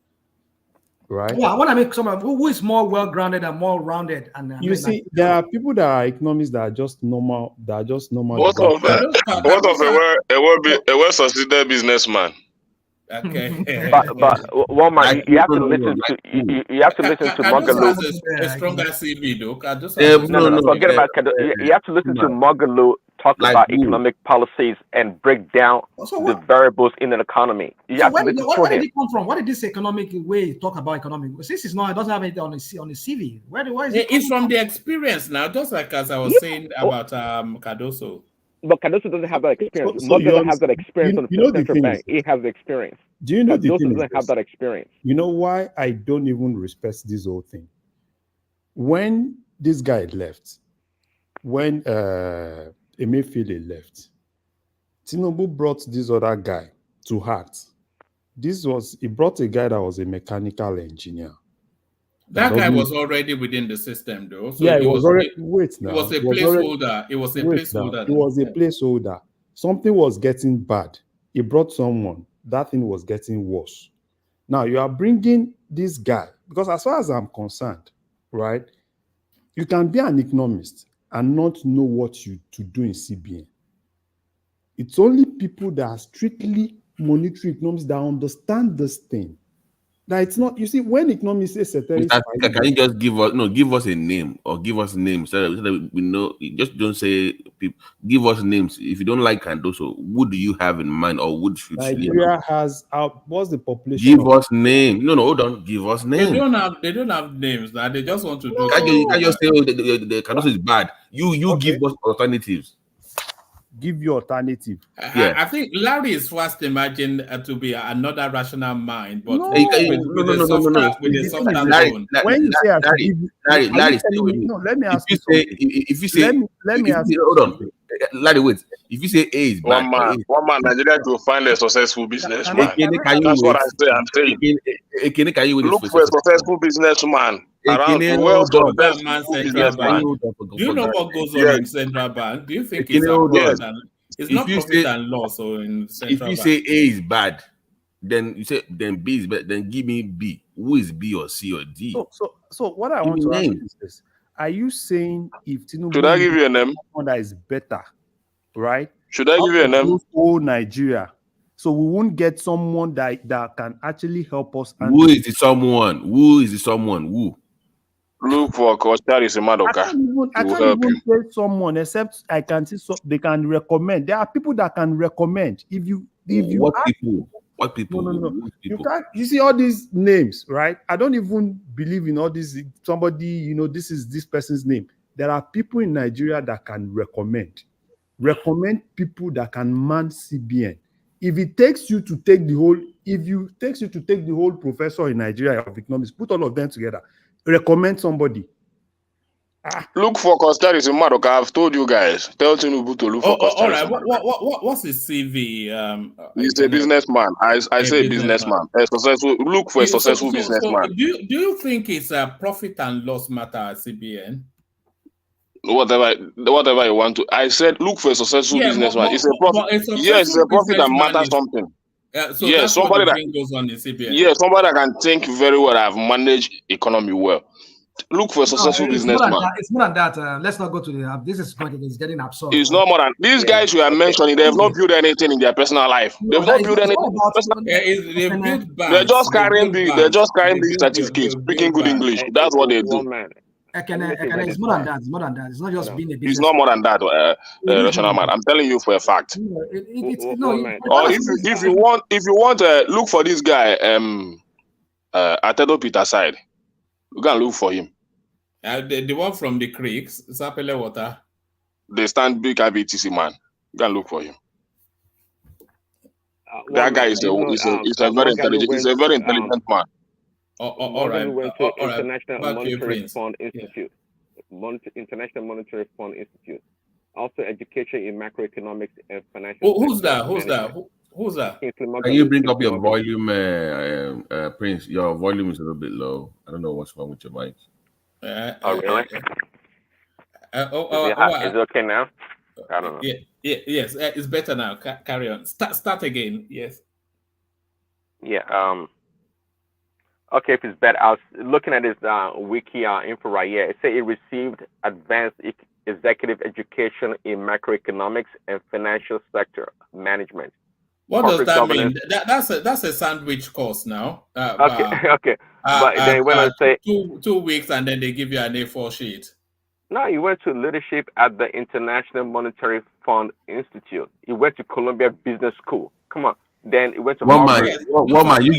right? Yeah, I want to make someone who is more well-grounded and more rounded. And you see, there are people that are economists that are just normal. What of a well-succeeded businessman? Okay. but Walmart, you have to listen to Moghalu. A stronger CV, though. Forget about you have to listen to Moghalu talk about economic policies and break down the variables in an economy. Where did it come from? What did this economic way talk about economic? Since it doesn't have it on the CV. Where is it? It's from the experience now, just like as I was saying about Cardoso. But Cardoso doesn't have that experience. Moghalu doesn't have that experience on the central bank. He has the experience. Do you know Cardoso doesn't have that experience? You know why I don't even respect this whole thing? When this guy left, when Emefiele left, Tinubu brought this other guy to act. He brought a guy that was a mechanical engineer. That guy was already within the system, though. So yeah, it was already. Wait now. It was a placeholder. It was a placeholder. It was a placeholder. Something was getting bad. He brought someone. That thing was getting worse. Now you are bringing this guy because, as far as I'm concerned, right, you can be an economist and not know what to do in CBN. It's only people that are strictly monetary economists that understand this thing. That it's not, you see, when economists say certain, can you just give us a name or give us names so that we know? Just don't say people. Give us names. If you don't like Cardoso, who do you have in mind, or would should Nigeria has what's the population? Give us name. No, hold on. Give us names. They don't have names. Now they just want to do. Can you just say the Cardoso is bad? You give us alternatives. give you alternative. I think Larry is first imagined to be another rational mind, but No. with a softer tone. When you say I should give you, Larry, stay with me. No, let me ask you you say, if you say, let me ask you. Hold on, Larry, wait. If you say A is bad, one man, Nigeria to find a successful businessman. That's what I'm saying. Look for a successful businessman around well-successful businessman. Do you know what goes on in Central Bank? Do you think it's not profit and loss or in Central Bank? If you say A is bad, then you say B is bad. Then give me B. Who is B or C or D? So what I want to ask you is this: are you saying if Tinubu should I give you a name? That is better, right? Should I give you a name? Whole Nigeria, so we won't get someone that can actually help us. Who is the someone? Who is the someone? Who? Look for Koshari Madoka. I can't even say someone except I can see they can recommend. There are people that can recommend. What people? No. You can't. You see all these names, right? I don't even believe in all this. Somebody, this is this person's name. There are people in Nigeria that can recommend people that can man CBN. If it takes you to take the whole professor in Nigeria of economics, put all of them together, recommend somebody. Look for Koshari Madoka. I've told you guys. Tell Tinubu to look for Koshari. All right. What's his CV? He's a businessman. I say businessman. A successful. Look for a successful businessman. Do you think it's a profit and loss matter at CBN? Whatever you want to. I said look for a successful businessman. It's a profit. Yes, it's a profit and matter something. Yes, somebody that goes on in CBN. Yes, somebody that can think very well. I've managed economy well. Look for a successful businessman. It's more than that. Let's not go to the. This is getting absurd. It's not more than these guys you are mentioning. They have not built anything in their personal life. They've not built anything. They're just carrying the certificates, speaking good English. That's what they do. It's more than that. It's more than that. It's not just being a business. It's not more than that, rational man. I'm telling you for a fact. If you want, look for this guy, Atedo Peter side. You can look for him. The one from the creeks, Sapele Water. They stand big IBTC man. You can look for him. That guy is a very intelligent. He's a very intelligent man. All right. We went to International Monetary Fund Institute. International Monetary Fund Institute. Also, education in macroeconomics and financial. Who's that? Can you bring up your volume, Prince? Your volume is a little bit low. I don't know what's wrong with your mic. Really? Is it okay now? I don't know. Yes, it's better now. Carry on. Start again. Yes. Yeah. Okay, if it's better, I was looking at this wiki info right here. It says it received advanced executive education in macroeconomics and financial sector management. What does that mean? That's a sandwich course now. Okay. But then when I say 2 weeks and then they give you an A4 sheet. No, he went to leadership at the International Monetary Fund Institute. He went to Columbia Business School. Come on. Then it went to One man, you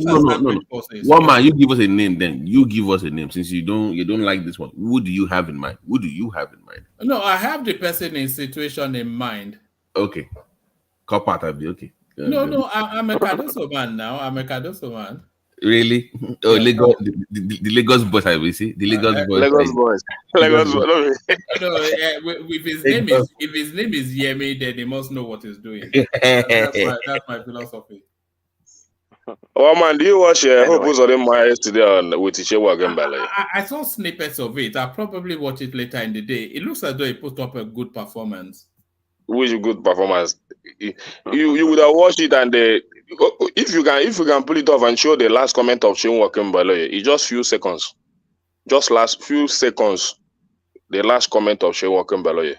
give us a name. Then you give us a name since you don't like this one. Who do you have in mind? No, I have the person in situation in mind. Okay, okay. No, I'm a Cardoso man now. Really? Oh, Lagos, the Lagos boys, I will see the Lagos boys. No, if his name is Yemi, then he must know what he's doing. That's my philosophy. Oh man, do you watch Hope was on my yesterday on with Ichewa Gambale? I saw snippets of it. I'll probably watch it later in the day. It looks as though he put up a good performance. Which good performance? You would have watched it, and if you can pull it off and show the last comment of Ichewa Gambale, it's just few seconds. Just last few seconds. The last comment of Ichewa Gambale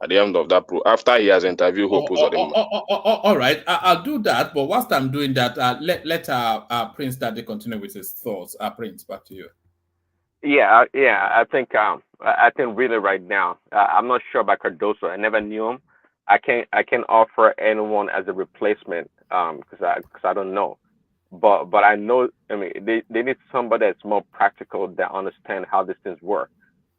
at the end of that after he has interviewed Hope. All right, I'll do that. But whilst I'm doing that, let Prince Daddy continue with his thoughts. Prince, back to you. Yeah. I think really right now, I'm not sure about Cardoso. I never knew him. I can't offer anyone as a replacement because I don't know. But I know. I mean, they need somebody that's more practical that understand how these things work.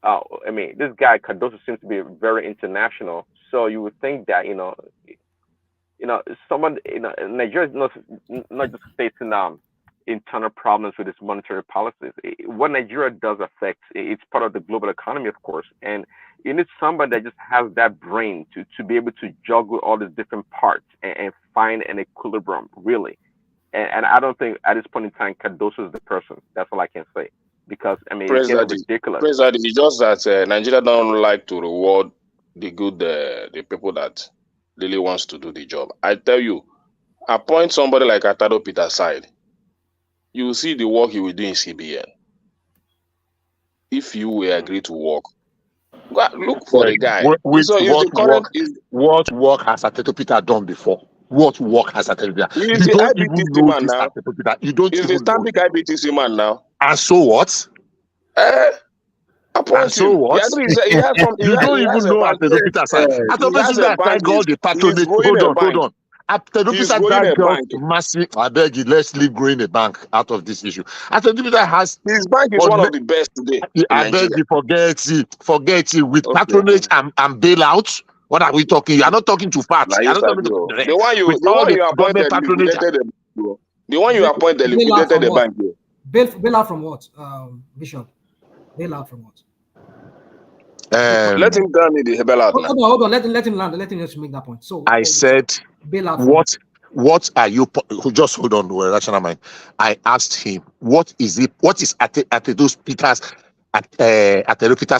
I mean, this guy Cardoso seems to be very international, So you would think that someone Nigeria is not just facing internal problems with its monetary policies. What Nigeria does affect, it's part of the global economy, of course, and you need somebody that just has that brain to be able to juggle all these different parts and find an equilibrium, really. And I don't think at this point in time, Cardoso is the person. That's all I can say. Because, I mean, it's getting ridiculous. It's just that Nigeria don't like to reward the good, the people that really wants to do the job. I tell you, appoint somebody like Atado Peter side. You will see the work he will do in CBN. If you will agree to work, go look for the guy. What work has Atado Peter done before? What work has Atado Peter? He's the IBTC man now. You don't He's the Stanbic IBTC man now. And so what? And so what? You don't even know Atado Peter side. Atado Peter tried all the patronage. Hold on. Atado Peter tried massive. I beg you, let's leave growing a bank out of this issue. Atado Peter has his bank is one of the best today. I beg you, forget it. With patronage and bailouts. What are we talking? You are not talking to facts. The one you appointed liquidated the bank. Bailout from what, Bishop? Bailout from what? Let him tell me the bailout. Hold on. Let him land. Let him just make that point. So I said, what are you? Just hold on, rational mind. I asked him, what is it? What is Atado Peter's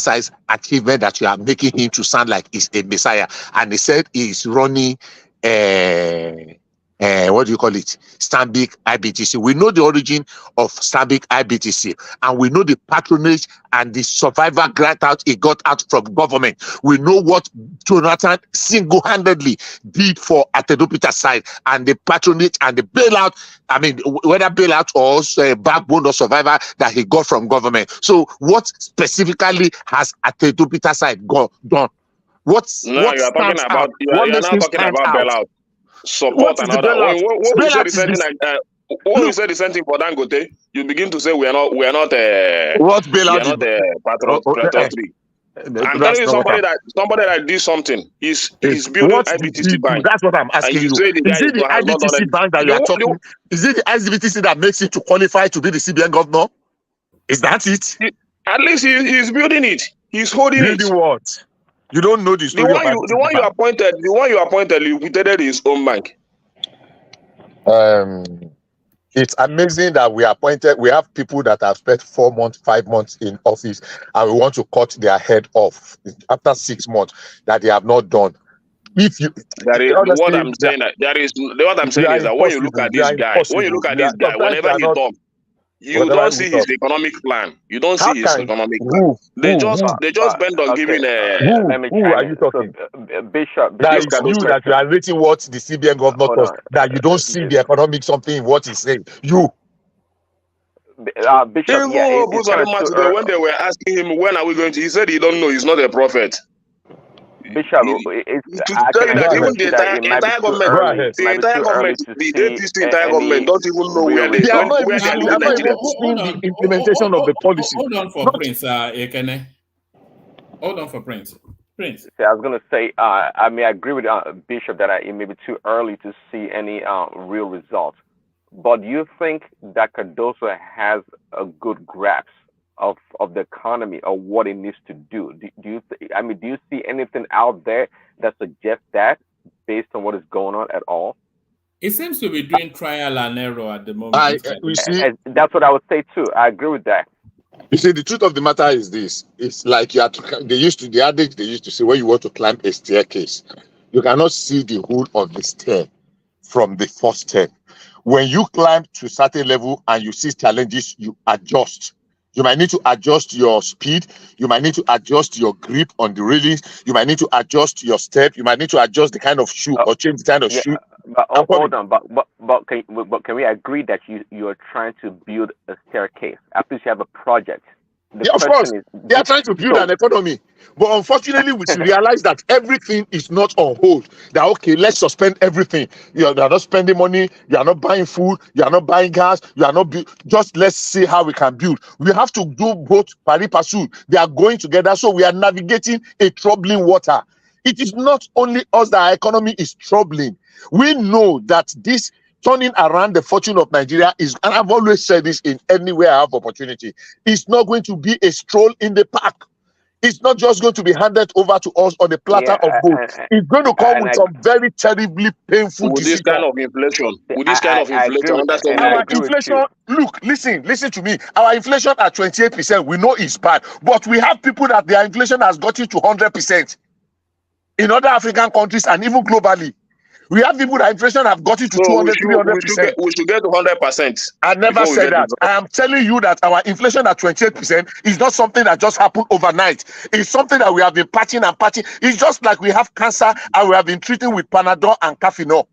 size achievement that you are making him to sound like he's a messiah? And he said he's running what do you call it? Stanbic IBTC. We know the origin of Stanbic IBTC, and we know the patronage and the survivor grant out he got out from government. We know what Jonathan single-handedly did for Atado Peter's side, and the patronage and the bailout. I mean, whether bailout or backbone or survivor that he got from government. So, what specifically has Atado Peter's side done? You're not talking about bailout. Support and all that. When we say the same thing for Dangote, you begin to say we are not what bailout? We are not patriotic. I'm telling you, somebody that did something. He's building IBTC bank. That's what I'm asking you. Is it the IBTC bank that you are talking? Is it the IBTC that makes it to qualify to be the CBN governor? Is that it? At least he's building it. He's holding it. Building what? You don't know the story. The one you appointed, liquidated his own bank. It's amazing that we have people that have spent 4 months, 5 months in office, and we want to cut their head off after 6 months that they have not done. What I'm saying is that when you look at this guy, whenever he talks, you don't see his economic plan. You don't see his economic plan. They just bend on giving who are you talking? Bishop. That is you that you are rating what the CBN governor does. That you don't see the economic something in what he's saying. You. Bishop. When they were asking him when are we going to, he said he don't know. He's not a prophet. Bishop, even the entire government, the APC entire government don't even know where they are. The implementation of the policy. Hold on for Prince, Ekene. Hold on for Prince. Prince. I was going to say, I agree with Bishop that it may be too early to see any real results. But do you think that Cardoso has a good grasp of the economy or what it needs to do? Do you see anything out there that suggests that based on what is going on at all? It seems to be doing trial and error at the moment. That's what I would say too. I agree with that. You see, the truth of the matter is this: it's like the adage they used to say, when you want to climb a staircase, you cannot see the whole of the stair from the first step. When you climb to a certain level and you see challenges, you adjust. You might need to adjust your speed. You might need to adjust your grip on the railings. You might need to adjust your step. You might need to adjust the kind of shoe or change the kind of shoe. But hold on. But can we agree that you are trying to build a staircase? At least you have a project. Of course, they are trying to build an economy. But unfortunately, we should realize that everything is not on hold. That, okay, let's suspend everything. You are not spending money. You are not buying food. You are not buying gas. You are not just let's see how we can build. We have to do both pari passu. They are going together. So we are navigating a troubling water. It is not only us that our economy is troubling. We know that this turning around the fortune of Nigeria is, and I've always said this in anywhere I have opportunity, it's not going to be a stroll in the park. It's not just going to be handed over to us on a platter of gold. It's going to come with some very terribly painful with decisions. this kind of inflation. With this kind of inflation, our inflation, look, listen to me. Our inflation at 28%, we know it's bad, but we have people that their inflation has gotten to 100% in other African countries and even globally. We have people that inflation have gotten to 200, 300%. We should get to 100%. I never said that. I am telling you that our inflation at 28% is not something that just happened overnight. It's something that we have been patching and patching. It's just like we have cancer and we have been treating with Panadol and Cafenol.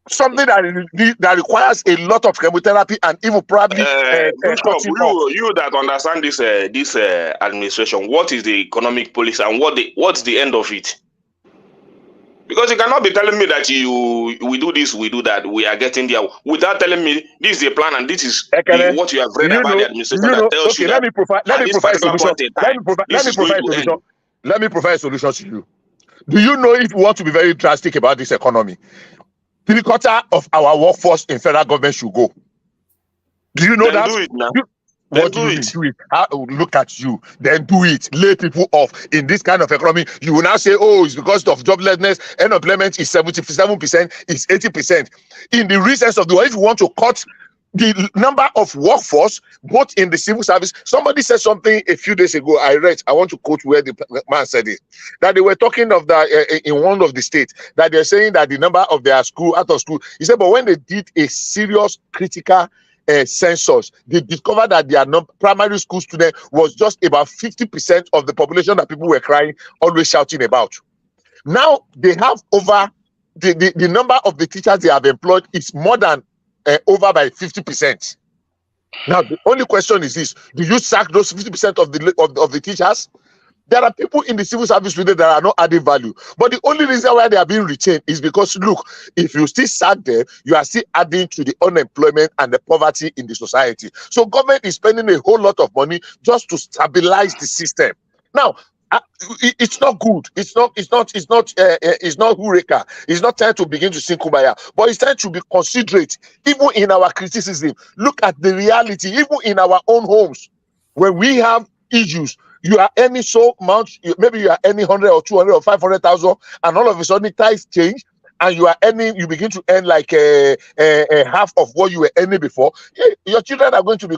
Something that requires a lot of chemotherapy and even probably you that understand this administration, what is the economic policy and what's the end of it? Because you cannot be telling me that we do this, we do that, we are getting there without telling me this is the plan and this is what you have read about the administration that tells you that. Let me provide a solution. Let me provide a solution to you. Do you know, if you want to be very drastic about this economy, 3/4 of our workforce in federal government should go? Do you know that? Do it now. What do you do it? Look at you. Then do it. Lay people off. In this kind of economy, you will now say, oh, it's because of joblessness. Unemployment is 77%, it's 80%. In the recent of the world, if you want to cut the number of workforce, both in the civil service, somebody said something a few days ago. I want to quote where the man said it, that they were talking of that in one of the states, that they're saying that the number of their school, out of school, he said, but when they did a serious critical census, they discovered that their primary school student was just about 50% of the population that people were crying, always shouting about. Now they have over the number of the teachers they have employed is more than over by 50%. Now the only question is this: do you sack those 50% of the teachers? There are people in the civil service today that are not adding value. But the only reason why they are being retained is because, look, if you still sack them, you are still adding to the unemployment and the poverty in the society. So government is spending a whole lot of money just to stabilize the system. Now, it's not good. It's not Eureka. It's not time to begin to sing Kumbaya, but it's time to be considerate, even in our criticism. Look at the reality, even in our own homes, where we have issues. You are earning so much, maybe you are earning 100 or 200 or 500,000, and all of a sudden ties change, and you begin to earn like a half of what you were earning before. Your children are going to be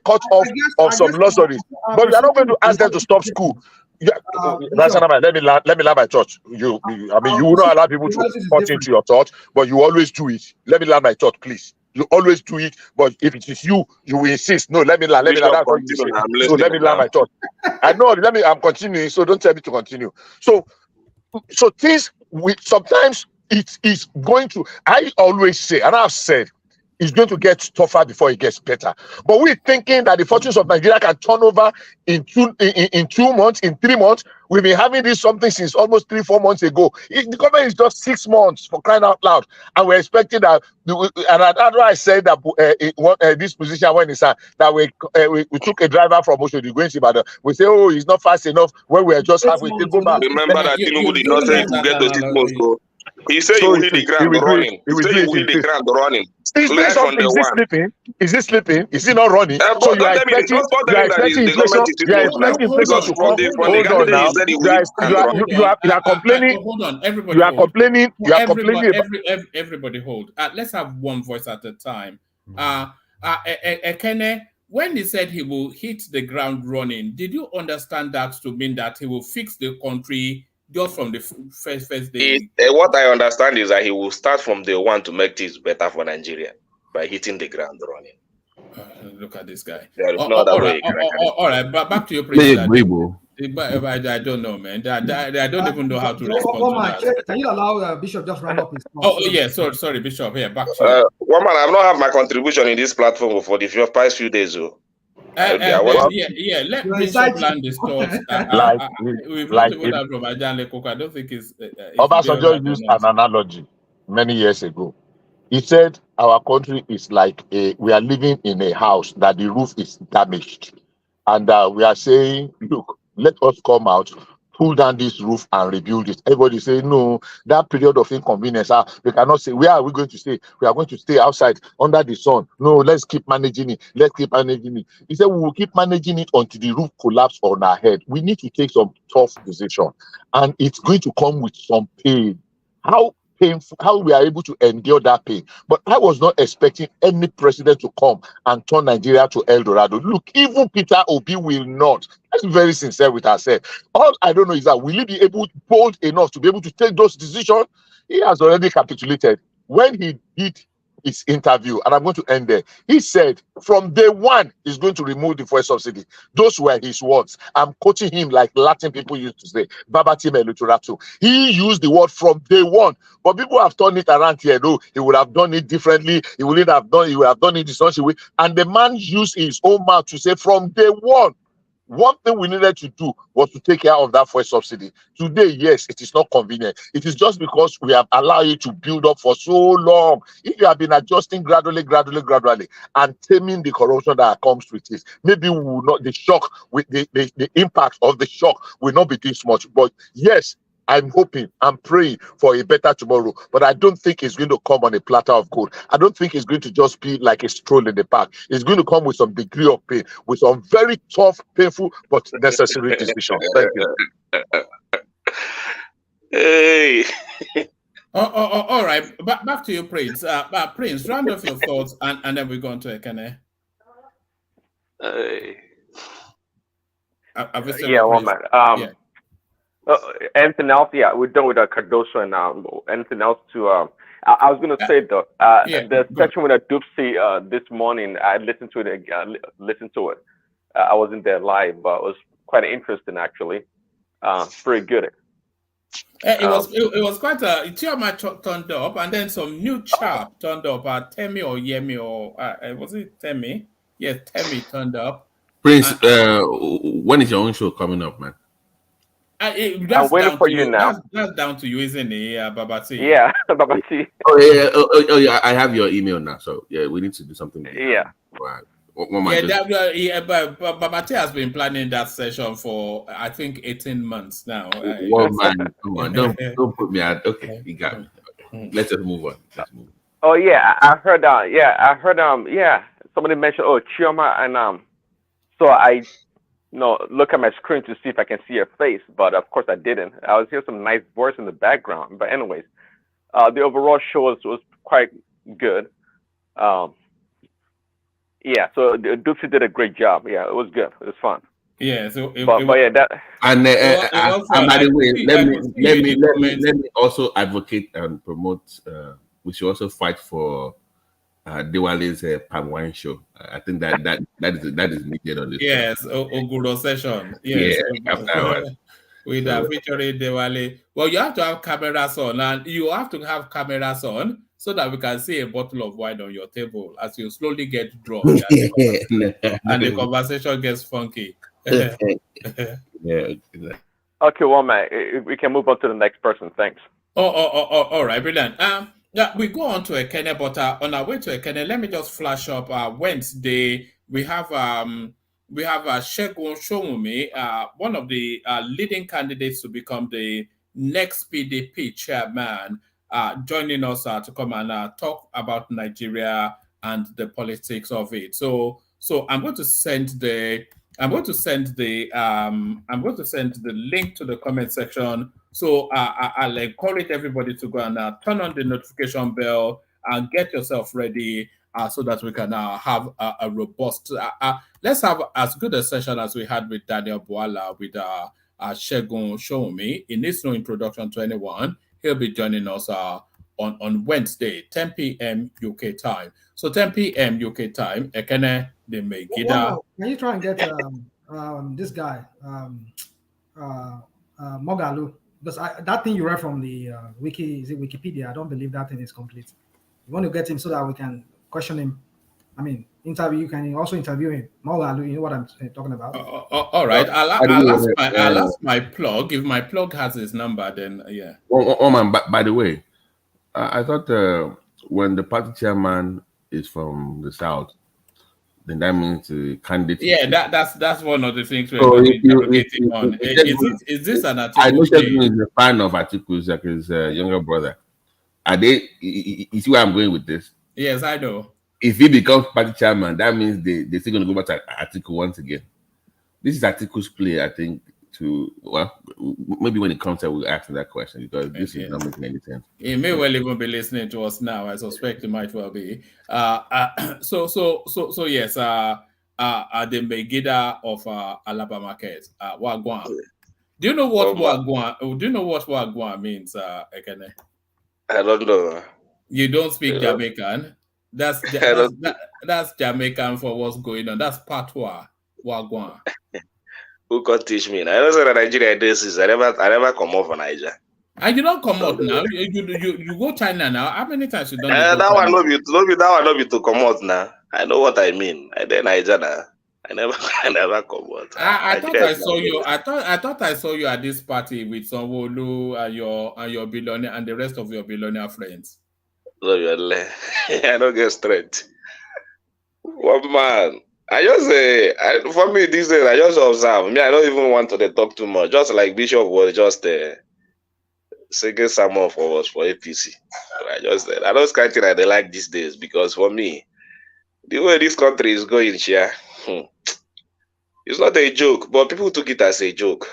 cut off of some luxuries, but you are not going to ask them to stop school. Let me land my thought. You will not allow people to cut into your thought, but you always do it. Let me land my thought, please. You always do it, but if it is you will insist. No, let me land. Let me land. So let me land my thought. I know. I'm continuing, so don't tell me to continue. So things sometimes it is going to. I always say, and I've said, it's going to get tougher before it gets better. But we're thinking that the fortunes of Nigeria can turn over in 2 months, in 3 months. We've been having this something since almost 3-4 months ago. The government is just 6 months, for crying out loud, and we're expecting that. And that's why I said that this position when it's that we took a driver from Oshodi going to Ibadan. We say, oh, he's not fast enough. When we are just halfway to go back. Remember that Tinubu did not say to get to 6 months, bro. He said you will hit the ground running. He said you will hit the ground running. Is he sleeping? Is he sleeping? Is he not running? So you are expecting inflation to come. Hold on now. You are complaining. Hold on, everybody. You are complaining. You are complaining. Everybody hold. Let's have one voice at a time. Ekene, when he said he will hit the ground running, did you understand that to mean that he will fix the country just from the first day? What I understand is that he will start from day one to make things better for Nigeria by hitting the ground running. Look at this guy. There is no other way. All right, but back to your president. I don't know, man. I don't even know how to respond to that. Can you allow Bishop just round up his thoughts? Oh, yeah, sorry, Bishop. Yeah, back to you. One man, I've not had my contribution in this platform for the past few days, though. Let Bishop land his thoughts. We've not even heard from Ajan Lekoko. I don't think it's... Obasanjo used an analogy many years ago. He said our country is like we are living in a house that the roof is damaged. And we are saying, look, let us come out pull down this roof and rebuild it. Everybody say, no, that period of inconvenience, we cannot say, where are we going to stay? We are going to stay outside under the sun. No, let's keep managing it. Let's keep managing it. He said, we will keep managing it until the roof collapses on our head. We need to take some tough decision, and it's going to come with some pain. How painful, how we are able to endure that pain. But I was not expecting any president to come and turn Nigeria to El Dorado. Look, even Peter Obi will not. Let's be very sincere with ourselves. All I don't know is that will he be bold enough to be able to take those decisions? He has already capitulated. When he did his interview, and I'm going to end there, he said from day one he's going to remove the fuel subsidy. Those were his words. I'm quoting him like Latin people used to say, Babatim Eluturato. He used the word from day one, but people have turned it around here. No, he would have done it differently. He would have done it in such a way. And the man used his own mouth to say from day one, one thing we needed to do was to take care of that fuel subsidy. Today, yes, it is not convenient. It is just because we have allowed it to build up for so long. If you have been adjusting gradually, and taming the corruption that comes with it, maybe we will not, the shock, with the impact of the shock will not be this much. But yes, I'm hoping, I'm praying for a better tomorrow, but I don't think it's going to come on a platter of gold. I don't think it's going to just be like a stroll in the park. It's going to come with some degree of pain, with some very tough, painful, but necessary decisions. Thank you. Hey. All right, back to you, Prince. Prince, round off your thoughts, and then we go on to Ekene. Yeah, one minute. Yeah. Anything else? Yeah, we're done with Cardoso and anything else to I was going to say though, the section with Dupsy this morning, I listened to it. I wasn't there live, but it was quite interesting actually. Pretty good. It was quite a Chioma turned up, and then some new chap turned up. Temi or Yemi or was it Temi? Yes, Temi turned up. Prince, when is your own show coming up, man? I'm waiting for you now. That's down to you, isn't it, Babati? Yeah, Babati. Oh yeah, I have your email now. So yeah, we need to do something. Yeah. Right. Babati has been planning that session for I think 18 months now. One man, come on, don't put me out. Okay, you got me. Okay. Let's just move on. Oh yeah, I heard. Somebody mentioned Chioma, and so I look at my screen to see if I can see her face, but of course I didn't. I was hearing some nice voice in the background, but anyways, the overall show was quite good. Yeah, so Dupsy did a great job. Yeah, it was good. It was fun. Yeah, so but yeah, that. And by the way, let me also advocate and promote. We should also fight for Diwali's palm wine show. I think that is needed on this. Yes, Oguro session. Yes, with featuring Diwali. Well, you have to have cameras on, and you have to have cameras on so that we can see a bottle of wine on your table as you slowly get drunk and the conversation gets funky. Yeah. Okay, well, man, we can move on to the next person. Thanks. All right, brilliant. Yeah, we go on to Ekene, but on our way to Ekene, let me just flash up. Wednesday, we have Segun Showunmi, one of the leading candidates to become the next PDP chairman, joining us to come and talk about Nigeria and the politics of it. So I'm going to send the link to the comment section. So I'll encourage everybody to go and turn on the notification bell and get yourself ready so that we can have a robust. Let's have as good a session as we had with Daniel Bwala with Segun Showunmi. He needs no introduction to anyone. He'll be joining us on Wednesday, 10 p.m. UK time. So 10 p.m. UK time, Ekene de Megida. Can you try and get this guy, Mogalu? Because that thing you read from the Wikipedia, I don't believe that thing is complete. You want to get him so that we can question him. I mean, interview. You can also interview him. Mogalu, you know what I'm talking about? All right. I'll ask my plug. If my plug has his number, then yeah. Oh man, by the way, I thought when the party chairman is from the south, then that means the candidate. Yeah, that's one of the things we're going to interrogate him on. Is this an Atiku? I know Shegun is a fan of Atiku, like his younger brother. Are they? You see where I'm going with this? Yes, I know. If he becomes party chairman, that means they're still going to go back to Atiku once again. This is Atiku's play, I think. Maybe when it comes out, we'll ask him that question because this is not making any sense. He may well even be listening to us now. I suspect he might well be. So yes. The Megida of Alaba Market, Wagwan. Do you know what Wagwan? Do you know what Wagwan means, Ekene? I don't know. You don't speak Jamaican. That's Jamaican for what's going on. That's patois, Wagwan. Who can teach me? I don't say that Nigeria this. I never come off from Nigeria. And you don't come out now. You go China now. How many times you don't? That one no be to come out now. I know what I mean. I then Nigeria. I never come out. I thought I saw you. I thought I saw you at this party with Sanwo-Olu and your billionaire and the rest of your billionaire friends. No, I don't get straight. One man. I just for me these days I just observe. I don't even want to talk too much. Just like Bishop was just singing some for us for APC. I just kind of thing they like these days because for me, the way this country is going here, it's not a joke, but people took it as a joke.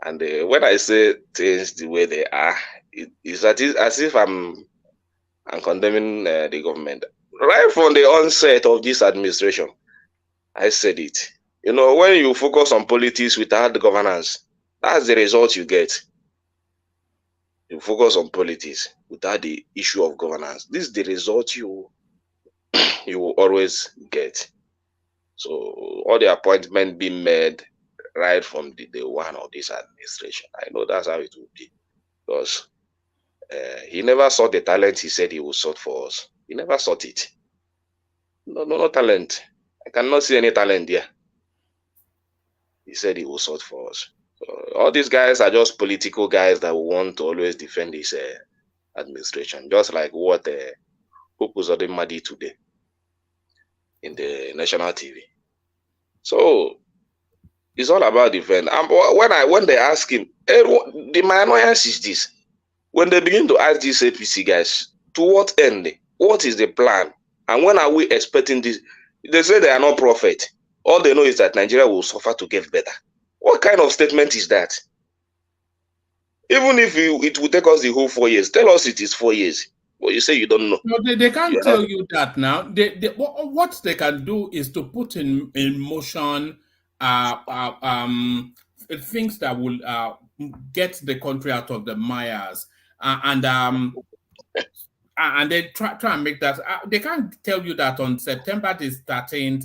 And when I say things the way they are, it's as if I'm condemning the government. Right from the onset of this administration, I said it. You know, when you focus on politics without governance, that's the result you get. You focus on politics without the issue of governance. This is the result you will always get. So all the appointments being made right from the day one of this administration, I know that's how it will be. Because he never saw the talent he said he would sort for us. He never sought it. No talent. I cannot see any talent there. He said he will sort for us. So all these guys are just political guys that want to always defend this administration. Just like what Ukuzodinma did today in the national TV. So it's all about defense. When they ask him, my annoyance is this. When they begin to ask these APC guys, to what end? What is the plan? And when are we expecting this? They say they are not prophet. All they know is that Nigeria will suffer to get better. What kind of statement is that? Even if it will take us the whole 4 years, tell us it is 4 years. But you say you don't know. No, they can't tell you that now. What they can do is to put in motion things that will get the country out of the mires. And they try and make that. They can't tell you that on September the 13th,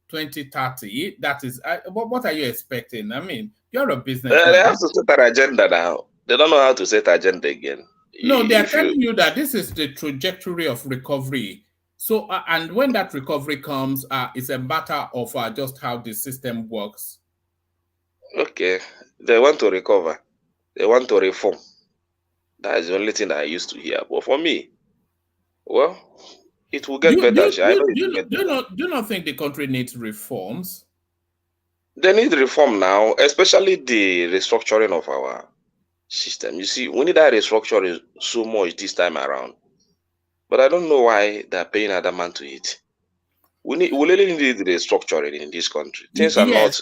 2030. That is, what are you expecting? I mean, you're a businessman. They have to set an agenda now. They don't know how to set agenda again. No, they are telling you that this is the trajectory of recovery. So, and when that recovery comes, it's a matter of just how the system works. Okay, they want to recover. They want to reform. That is the only thing that I used to hear. But for me, well, it will get better. Do you not think the country needs reforms? They need reform now, especially the restructuring of our system. You see, we need that restructuring so much this time around. But I don't know why they're paying adamant to it. We really need the restructuring in this country. Things are not.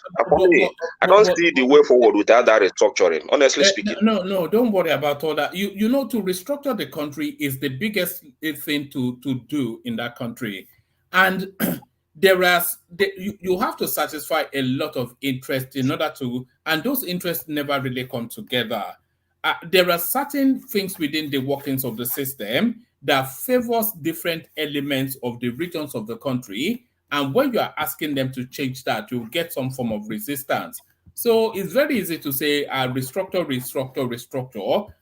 I don't see the way forward without that restructuring, honestly speaking. No, don't worry about all that. You know, to restructure the country is the biggest thing to do in that country. And you have to satisfy a lot of interest in order to, and those interests never really come together. There are certain things within the workings of the system that favors different elements of the regions of the country. And when you are asking them to change that, you'll get some form of resistance. So it's very easy to say restructure,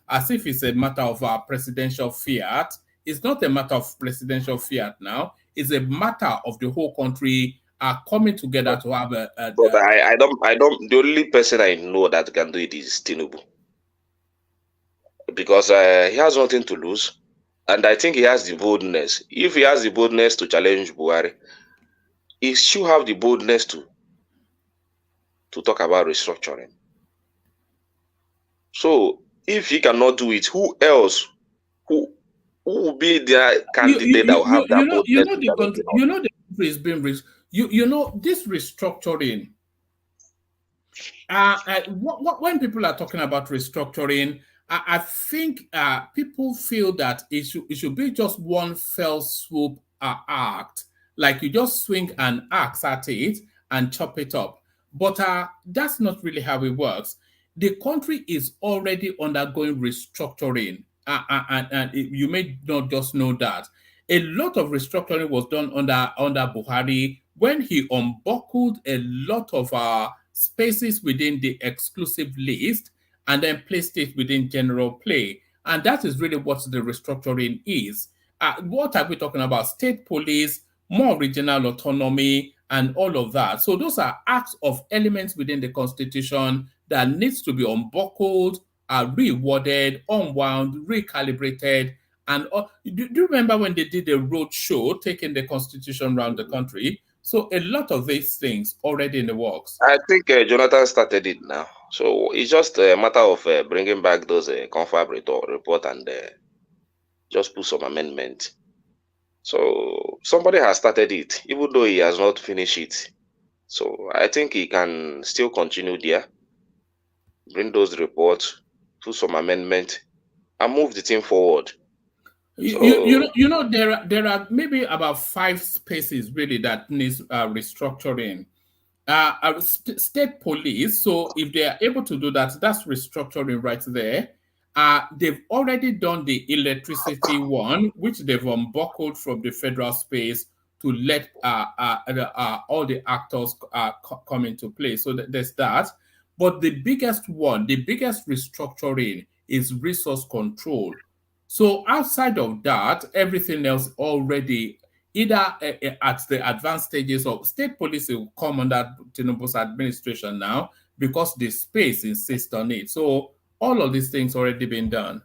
as if it's a matter of presidential fiat. It's not a matter of presidential fiat now. It's a matter of the whole country coming together to have a but I don't. The only person I know that can do it is Tinubu, because he has nothing to lose. And I think he has the boldness. If he has the boldness to challenge Buhari, he should have the boldness to talk about restructuring. So if he cannot do it, who else? Who will be the candidate that will have that boldness? You know the country is being you know this restructuring. When people are talking about restructuring, I think people feel that it should be just one fell swoop act, like you just swing an axe at it and chop it up. But that's not really how it works. The country is already undergoing restructuring, and you may not just know that. A lot of restructuring was done under Buhari when he unbuckled a lot of spaces within the exclusive list and then placed it within general play. And that is really what the restructuring is. What are we talking about? State police, more regional autonomy, and all of that. So those are acts of elements within the Constitution that needs to be unbuckled, reworded, unwound, recalibrated. And do you remember when they did a road show taking the Constitution around the country? So a lot of these things already in the works. I think Jonathan started it now. So it's just a matter of bringing back those confab report and just put some amendment. So somebody has started it, even though he has not finished it. So I think he can still continue there, bring those reports, put some amendment, and move the thing forward. You know there are maybe about 5 spaces really that needs restructuring. State police, so if they are able to do that, that's restructuring right there. They've already done the electricity one, which they've unbuckled from the federal space to let all the actors come into play. So there's that. But the biggest one, the biggest restructuring is resource control. So outside of that, everything else already either at the advanced stages of state policy will come under Tinubu's administration now because the space insists on it. So all of these things already been done.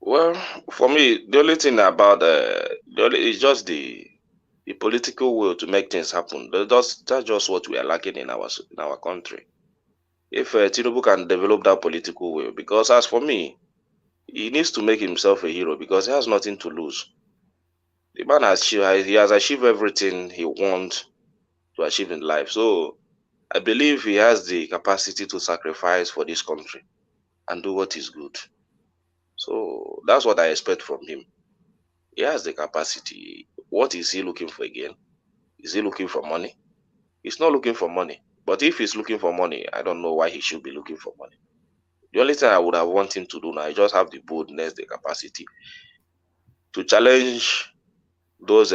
Well, for me, the only thing about is just the political will to make things happen. That's just what we are lacking in our country. If Tinubu can develop that political will, because as for me, he needs to make himself a hero because he has nothing to lose. The man has achieved everything he wants to achieve in life. So I believe he has the capacity to sacrifice for this country and do what is good. So that's what I expect from him. He has the capacity. What is he looking for again? Is he looking for money? He's not looking for money. But if he's looking for money, I don't know why he should be looking for money. The only thing I would have wanted him to do now is just have the boldness, the capacity to challenge those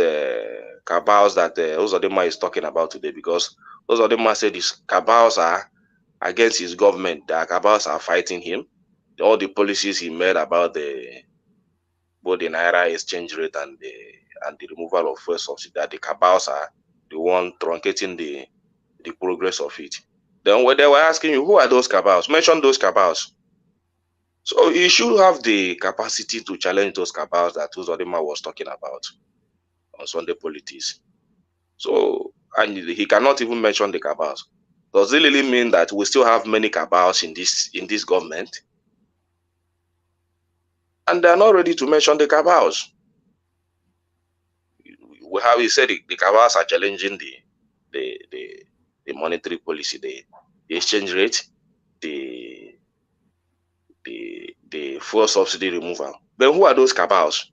cabals that Uzodinma is talking about today, because Uzodinma said these cabals are against his government. The cabals are fighting him. All the policies he made about both the Naira exchange rate and the removal of fuel subsidy, that the cabals are the one truncating the progress of it. Then when they were asking you, who are those cabals? Mention those cabals. So he should have the capacity to challenge those cabals that Uzodinma was talking about on Sunday politics. So, and he cannot even mention the cabals. Does it really mean that we still have many cabals in this government? And they are not ready to mention the cabals. He said the cabals are challenging the monetary policy, the exchange rate, the fuel subsidy removal. Then who are those cabals?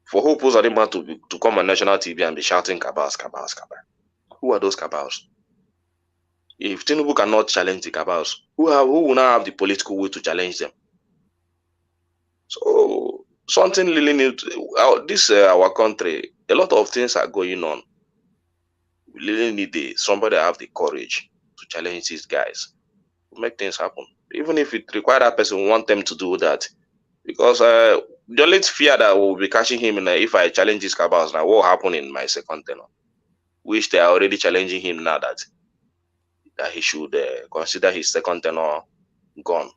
For who pulls Uzodinma to come on national TV and be shouting cabals, cabals, cabals? Who are those cabals? If Tinubu cannot challenge the cabals, who will now have the political will to challenge them? So something really new. Our country, a lot of things are going on. We really need somebody to have the courage to challenge these guys, to make things happen. Even if it requires that person want them to do that. Because the only fear that will be catching him if I challenge these cabals now, what will happen in my second tenure? Which they are already challenging him now that he should consider his second tenure gone.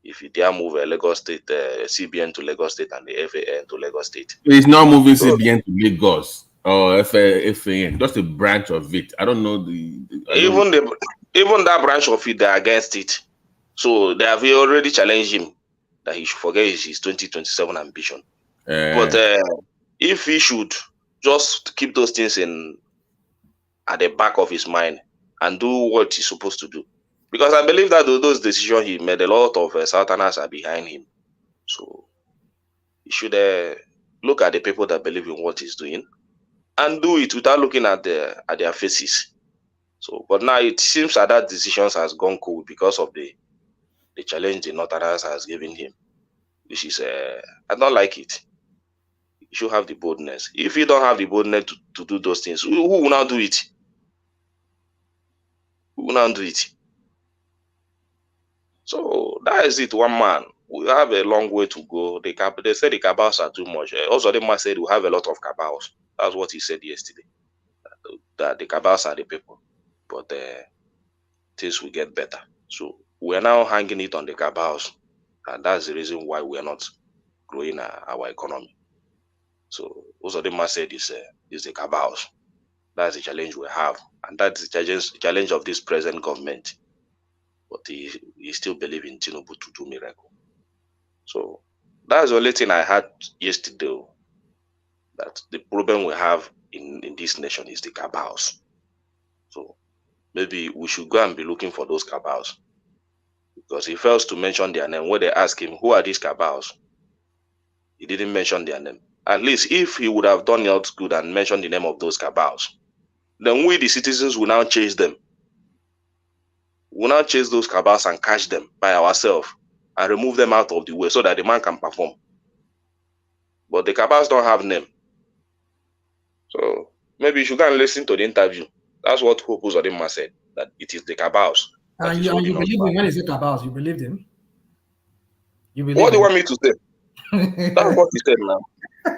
if you dare move a Lagos State CBN to Lagos State and the FAN to Lagos State. He's not moving CBN to Lagos or FAN, just a branch of it. I don't know even that branch of it, they're against it. So they have already challenged him that he should forget his 2027 ambition. But if he should just keep those things at the back of his mind and do what he's supposed to do. Because I believe that those decisions he made, a lot of Southerners are behind him. So he should look at the people that believe in what he's doing and do it without looking at their faces. So, but now it seems that decision has gone cold because of the challenge the Northerners has given him, which is I don't like it. You should have the boldness. If you don't have the boldness to do those things, who will now do it? Who will now do it? So that is it, one man. We have a long way to go. They say the cabals are too much. Also, the man said we have a lot of cabals. That's what he said yesterday. That the cabals are the people. But things will get better. So we are now hanging it on the cabals. And that's the reason why we are not growing our economy. So also the man said is the cabals. That's the challenge we have. And that's the challenge of this present government. But he still believes in Tinubu to do miracle. So that's the only thing I had yesterday. That the problem we have in this nation is the cabals. So maybe we should go and be looking for those cabals. Because he fails to mention their name. When they ask him, who are these cabals? He didn't mention their name. At least if he would have done it good and mentioned the name of those cabals, then we, the citizens, will now chase them. We'll now chase those cabals and catch them by ourselves and remove them out of the way so that the man can perform. But the cabals don't have name. So maybe you should go and listen to the interview. That's what Hope Uzodinma said, that it is the cabals. And you believe him when he said cabals, you believed him? What do you want me to say? That's what he said now.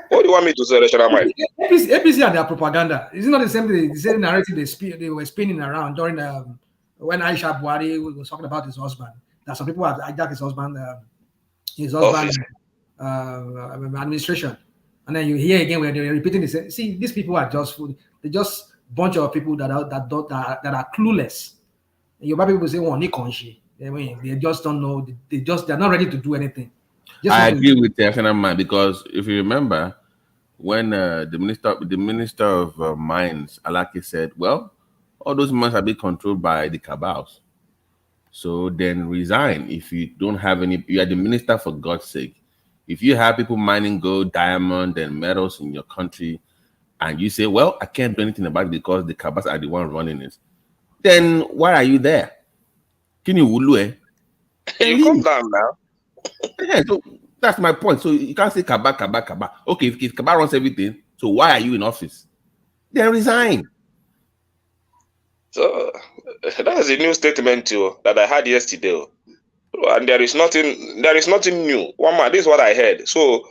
What do you want me to say, Rational Mike? APC and their propaganda. Is it not the same narrative they were spinning around during when Aisha Buhari was talking about his husband? That some people have hijacked his husband administration. And then you hear again where they're repeating this. See, these people are just bunch of people that are clueless. Yoruba people say, "Oh, they just don't know. They're not ready to do anything." I agree with the National Man, because if you remember, when the minister of mines, Alaki, said, "Well, all those mines are being controlled by the cabals, so then resign if you don't have any. You are the minister, for God's sake. If you have people mining gold, diamond, and metals in your country, and you say, well, I can't do anything about it because the cabals are the one running it, then why are you there? Can you wulu? You come down now." Yeah, so that's my point. So you can't say Kaba. Okay, if Kaba runs everything, so why are you in office? Then resign. So that's a new statement too that I had yesterday. And there is nothing new. One man, this is what I heard. So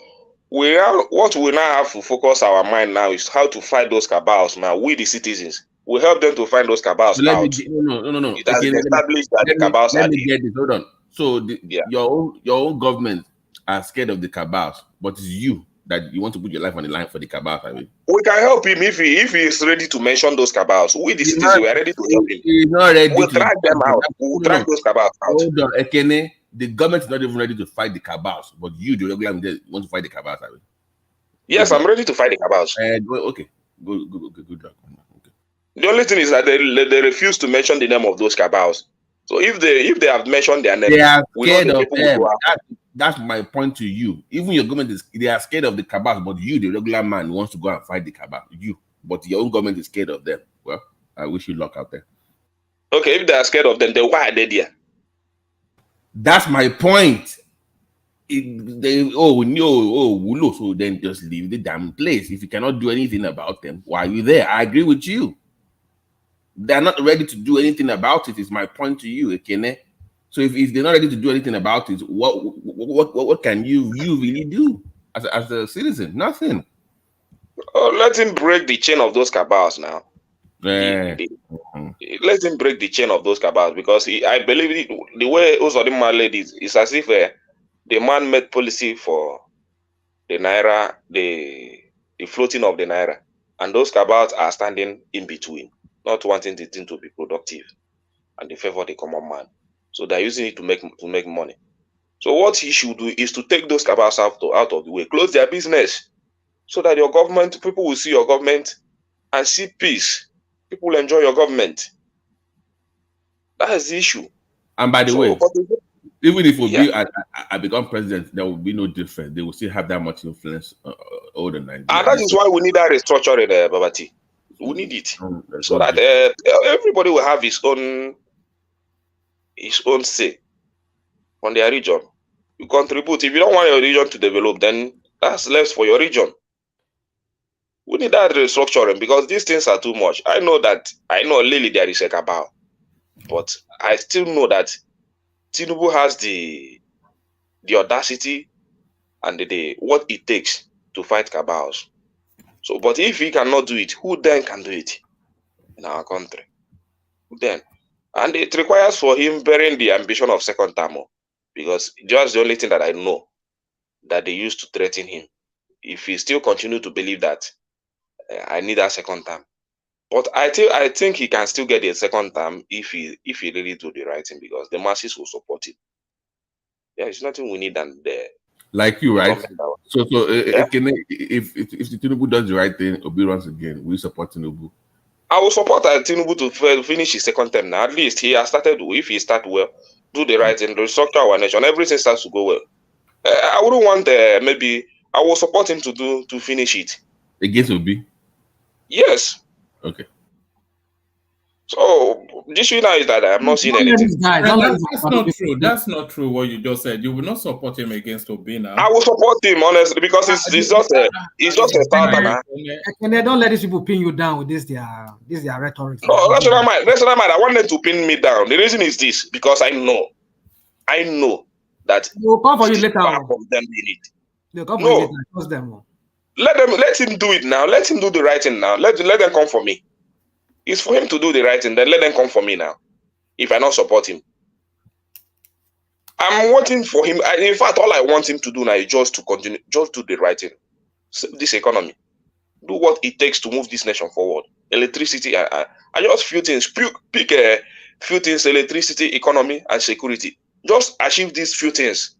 what we now have to focus our mind now is how to fight those cabals. Now we, the citizens, we help them to find those cabals out. No. It has established that the cabals are there. Hold on. So your own government are scared of the cabals, but it's you that you want to put your life on the line for the cabals. I mean, we can help him if he is ready to mention those cabals. We, the citizens, we are ready to help him. He's not ready. We'll track them out. We'll track those cabals out. Hold on, Ekene. The government is not even ready to fight the cabals, but you, the regular, want to fight the cabals. I mean. Yes, I'm ready to fight the cabals. Okay, good. Okay. The only thing is that they refuse to mention the name of those cabals. So if they have mentioned their name, they are scared of them. That's my point to you. Even your government they are scared of the cabals, but you, the regular man, wants to go and fight the cabal. But your own government is scared of them. Well, I wish you luck out there. Okay, if they are scared of them, then why are they there? That's my point. So then just leave the damn place. If you cannot do anything about them, why are you there? I agree with you. They're not ready to do anything about it, is my point to you, Ekene. So if they're not ready to do anything about it, what can you really do as a citizen? Nothing. Oh, let him break the chain of those cabals now. Yeah. Let him break the chain of those cabals, because I believe the way Uzodinma led is as if the man made policy for the naira, the floating of the naira, and those cabals are standing in between, not wanting the thing to be productive, and they favor the common man. So they're using it to make money. So what he should do is to take those cabals out of the way, close their business, so that your government, people will see your government and see peace. People will enjoy your government. That is the issue. And by the way, even if I become president, there will be no difference. They will still have that much influence over the Nigeria. And that is why we need that restructuring, Babati. We need it so that everybody will have his own say on their region. You contribute. If you don't want your region to develop, then that's left for your region. We need that restructuring, because these things are too much. I know Lily there is a cabal, but I still know that Tinubu has the audacity and the what it takes to fight cabals. So, but if he cannot do it, who then can do it in our country? Who then? And it requires for him bearing the ambition of second term, because just the only thing that I know that they used to threaten him. If he still continue to believe that I need a second term, but I think he can still get a second term if he really do the right thing, because the masses will support him. There is nothing we need than the like you, right? So if Tinubu does the right thing, Obi runs again, we support Tinubu. I will support Tinubu to finish his second term. Now, at least he has started. If he start well, do the right thing, restructure our nation, everything starts to go well. I wouldn't want maybe I will support him to finish it. Against Obi? Yes. Okay. So the issue now is that I am not seeing anything. That's not true. That's not true. What you just said. You will not support him against Obi now. I will support him honestly, because it's just a starter. And they don't let these people pin you down with this their rhetoric. No, that's what I mind. That's what I mind. I want them to pin me down. The reason is this, because I know that they'll come for you later. From them they need. They'll come for you later. Trust them. Let him do it now. Let him do the right thing now. Let them come for me. It's for him to do the right thing. Then let them come for me now. If I not support him, I'm waiting for him. In fact, all I want him to do now is just to continue, just do the right thing. Save this economy. Do what it takes to move this nation forward. Electricity, I just few things. Pick a few things: electricity, economy, and security. Just achieve these few things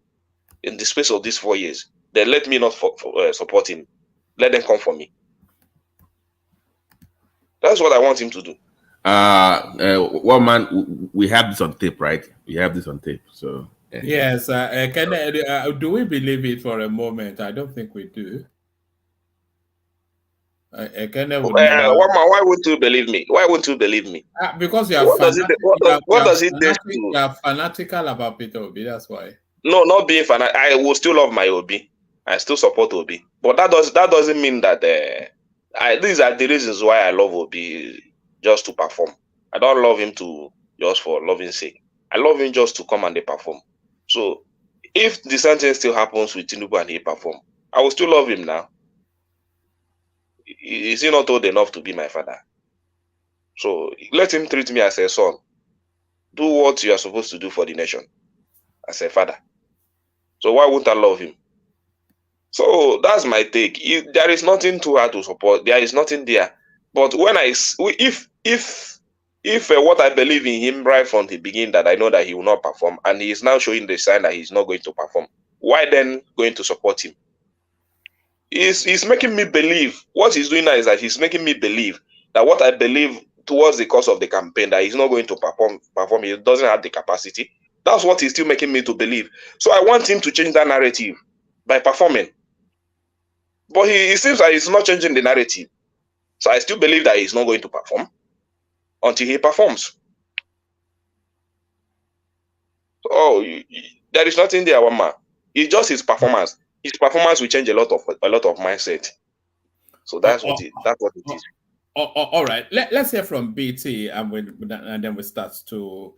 in the space of these 4 years. Then let me not support him. Let them come for me. That's what I want him to do. Well, man, we have this on tape, right? We have this on tape. So yes. Do we believe it for a moment? I don't think we do. Why wouldn't you believe me? Why wouldn't you believe me? Because you are what does it do? You are fanatical about Peter Obi. That's why. No, not being fanatical. I will still love my Obi. I still support Obi. But that doesn't mean that these are the reasons why I love Obi, just to perform. I don't love him just for loving sake. I love him just to come and they perform. So if the same thing still happens with Tinubu and he perform, I will still love him now. Is he not old enough to be my father? So let him treat me as a son. Do what you are supposed to do for the nation as a father. So why wouldn't I love him? So that's my take. There is nothing too hard to support. There is nothing there. But when if what I believe in him right from the beginning, that I know that he will not perform, and he is now showing the sign that he's not going to perform, why then going to support him? He's making me believe. What he's doing now is that he's making me believe that what I believe towards the course of the campaign, that he's not going to perform, he doesn't have the capacity. That's what he's still making me to believe. So I want him to change that narrative by performing. But he seems like he's not changing the narrative. So I still believe that he's not going to perform until he performs. Oh, there is nothing there, Wama. It's just his performance. His performance will change a lot of mindset. So that's what it is. All right. Let's hear from BT, and then we start to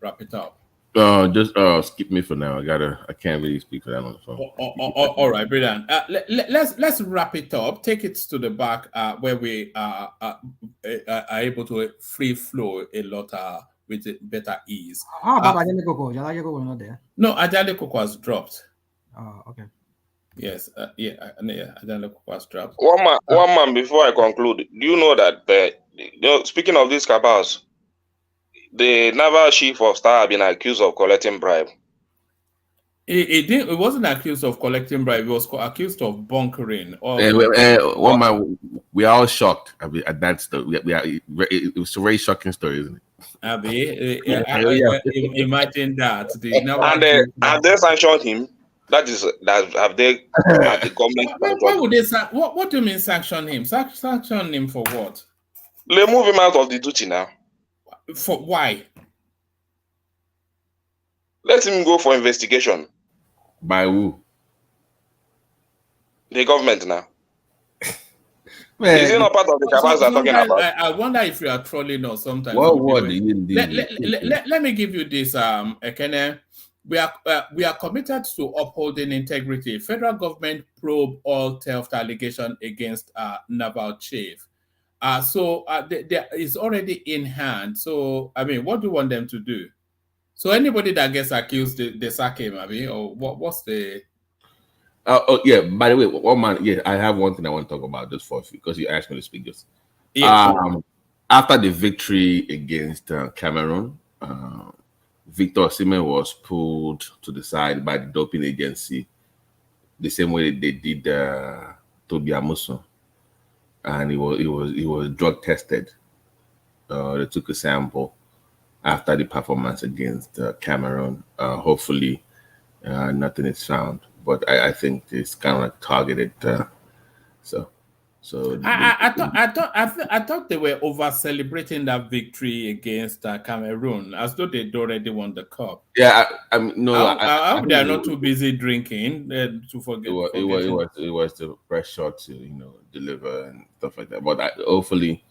wrap it up. Just skip me for now. I can't really speak for that on the phone. All right, brilliant. Let's wrap it up. Take it to the back where we are able to free flow a lot with better ease. How about Ajale Koko? Ajale Koko not there. No, Ajale Koko was dropped. Oh, okay. Yes, Ajale Koko was dropped. One man before I conclude. Do you know that speaking of these cabals, the naval chief of staff have been accused of collecting bribe? It wasn't accused of collecting bribe. It was accused of bunkering. One man, we are all shocked at that story. It was a very shocking story, isn't it? Imagine that. And they sanctioned him. Have they at the government? Why would they? What do you mean sanction him? Sanction him for what? They move him out of the duty now. For why? Let him go for investigation. By who? The government now. Is it not part of the cabals they're talking about? I wonder if you are trolling us sometimes. Let me give you this, Ekene. We are committed to upholding integrity. Federal government probe all theft allegation against naval chief. So there is already in hand. So I mean, what do you want them to do? So anybody that gets accused, they sack him, or what's the? Yeah. By the way, one man. Yeah, I have one thing I want to talk about just for because you asked me to speak this. Yes. After the victory against Cameroon, Victor Osimhen was pulled to the side by the doping agency, the same way they did Tobi Amusan, and he was drug tested. They took a sample after the performance against Cameroon. Hopefully, nothing is found, but I think it's kind of like targeted. I thought they were over celebrating that victory against Cameroon as though they'd already won the cup. Yeah, I mean, no, I hope they are not too busy drinking to forget. It was the press shot to deliver and stuff like that. But hopefully,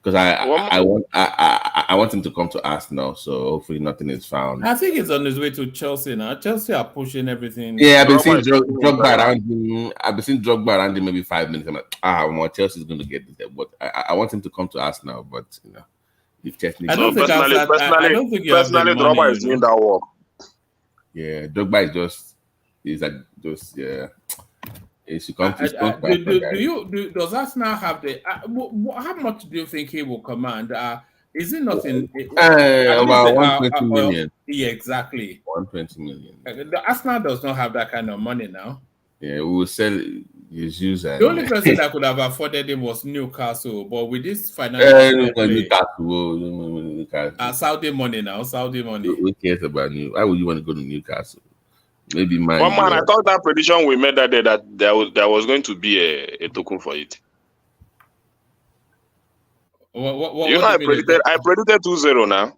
because I want him to come to Arsenal, so hopefully nothing is found. I think he's on his way to Chelsea now. Chelsea are pushing everything. Yeah, I've been seeing Drogba around him. I've been seeing Drogba around him maybe 5 minutes. I'm like, well, Chelsea's going to get this. But I want him to come to Arsenal. But if Chelsea, I don't think Drogba is doing that work. Yeah, Drogba is yeah. Does Arsenal have the? How much do you think he will command? Is it nothing? About 120 million. Yeah, exactly. 120 million. The Arsenal does not have that kind of money now. Yeah, we will sell his user. The only person that could have afforded him was Newcastle, but with this financial Saudi money now, Saudi money. Who cares about Newcastle? Why would you want to go to Newcastle? Maybe one man, I thought that prediction we made that day that there was going to be a token for it. I predicted 2-0 now.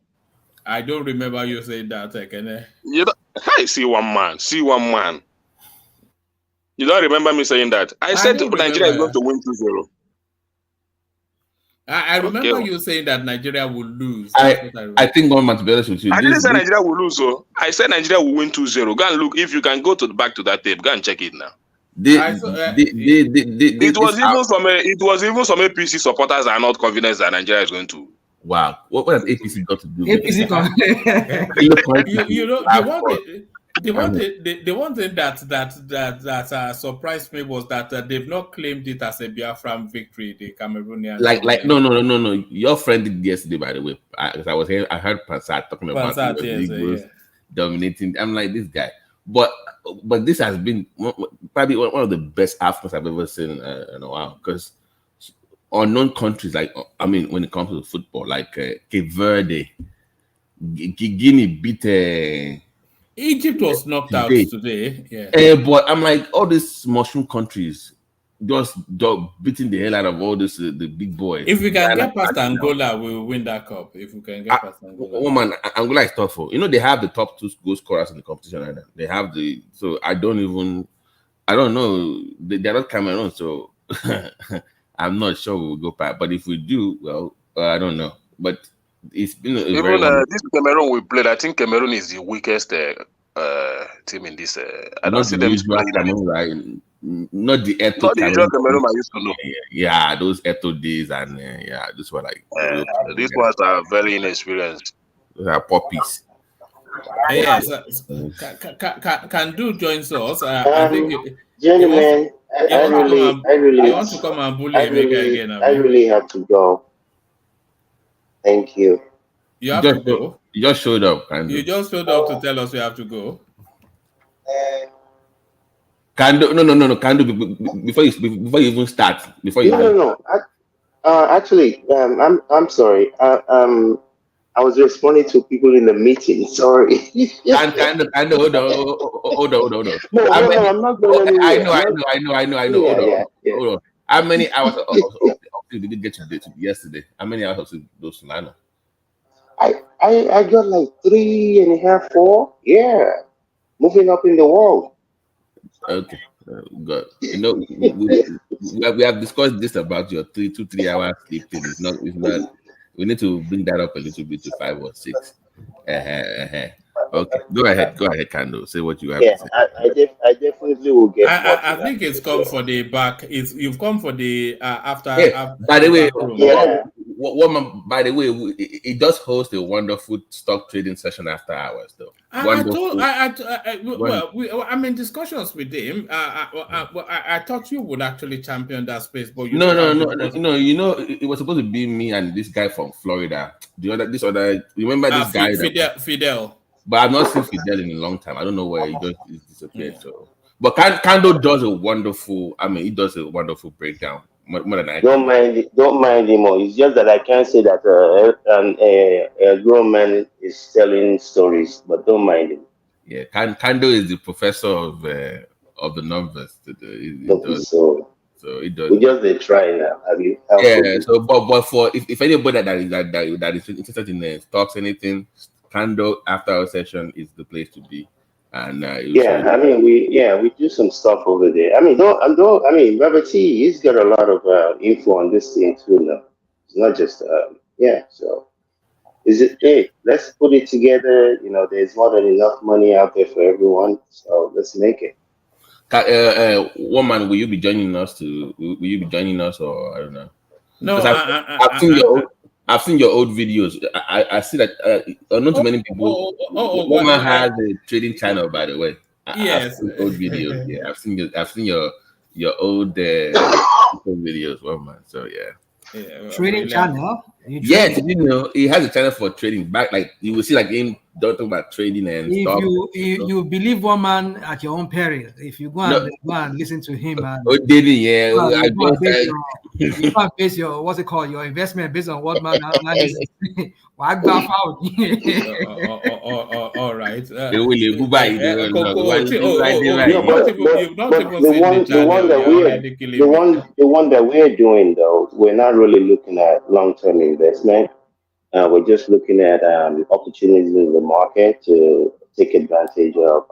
I don't remember you saying that, Ekene. I see one man. You don't remember me saying that? I said Nigeria is going to win 2-0. I remember you saying that Nigeria will lose. I think one man, to be honest with you, I didn't say Nigeria will lose. So I said Nigeria will win 2-0. Go and look. If you can go back to that tape, go and check it now. It was even some APC supporters are not confident that Nigeria is going to. Wow, what has APC got to do? The one thing that surprised me was that they've not claimed it as a Biafran victory. The Cameroonian, no. Your friend did yesterday, by the way. I heard Pansat talking about dominating. I'm like, this guy, but this has been probably one of the best outcomes I've ever seen in a while. Because unknown countries, like when it comes to football, like Cape Verde, Guinea beat. Egypt was knocked out today. Yeah. But I'm like, all these mushroom countries just beating the hell out of all this the big boys. If we can get past Angola, we will win that cup. If we can get past Angola. Angola is tough. They have the top 2 goal scorers in the competition right now. They have so I don't know. They're not Cameroon, so I'm not sure we will go past. But if we do, well, I don't know. But It's been a Even very long. this Cameroon we played, I think Cameroon is the weakest team in this. I don't Not see the them usual playing Cameroon, right? Not the Eto not the usual Cameroon. Cameroon I used to know. Yeah, those Eto days, and yeah, this were like the real Cameroon. These ones are very inexperienced. Those are puppies. Yes, can do joins us. I think gentlemen, I want to come and bully Emeka again. I really have to go. Thank you. You have to go. You just showed up, Kando. You just showed up to tell us you have to go. Kando, no, Kando. Before you even start, No. Actually, I'm sorry. I was responding to people in the meeting. Sorry. Kando, hold on. No, I'm not going anywhere. I know. Hold on. How many hours of sleep did you get yesterday? How many hours of sleep those Solana? I got like 3.5, 4. Yeah, moving up in the world. Okay, good. You know, we have discussed this about your 3 hours sleep thing. It's not. We need to bring that up a little bit to 5 or 6. Okay, go ahead, Kando. Say what you have to say. I definitely will get. I think it's come for the back. You've come for the after. By the way, by the way, it does host a wonderful stock trading session after hours, though. I'm in discussions with him. I thought you would actually champion that space, but you no. You know, it was supposed to be me and this guy from Florida. Remember this guy? Fidel. But I've not seen Fidel in a long time. I don't know where he just disappeared. Yeah. So, but Kando does a wonderful. He does a wonderful breakdown. More than I don't mind him. It's just that I can't say that a grown man is telling stories, but don't mind him. Yeah, Kando is the professor of the numbers. So it does. We just try now. So, but for if anybody that is interested in stocks, anything, Kando after our session is the place to be. And we do some stuff over there. Robert T, he's got a lot of info on this thing too now. It's not just so let's put it together. There's more than enough money out there for everyone, so let's make it. Woman, will you be joining us or I don't know? No, I've seen your old videos. I see that not too many people. Woman has a trading channel, by the way. Yes, I've seen old videos. Yeah, I've seen your old videos, woman. So yeah. Trading channel. Yes, he has a channel for trading. Back like you will see like him talking about trading and stuff. You believe one man at your own peril. If you go and listen to him, you can't base your what's it called, your investment based on what man analysis. All right. The one that we're doing though, we're not really looking at long-term investment. We're just looking at opportunities in the market to take advantage of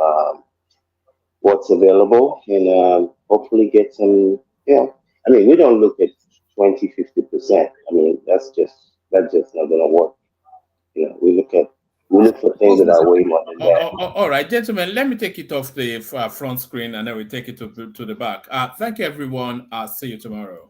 what's available and hopefully get some. We don't look at 20-50%. That's just not going to work. We look for things that are way more than that. All right, gentlemen, let me take it off the front screen and then we take it to the back. Thank you, everyone. I'll see you tomorrow.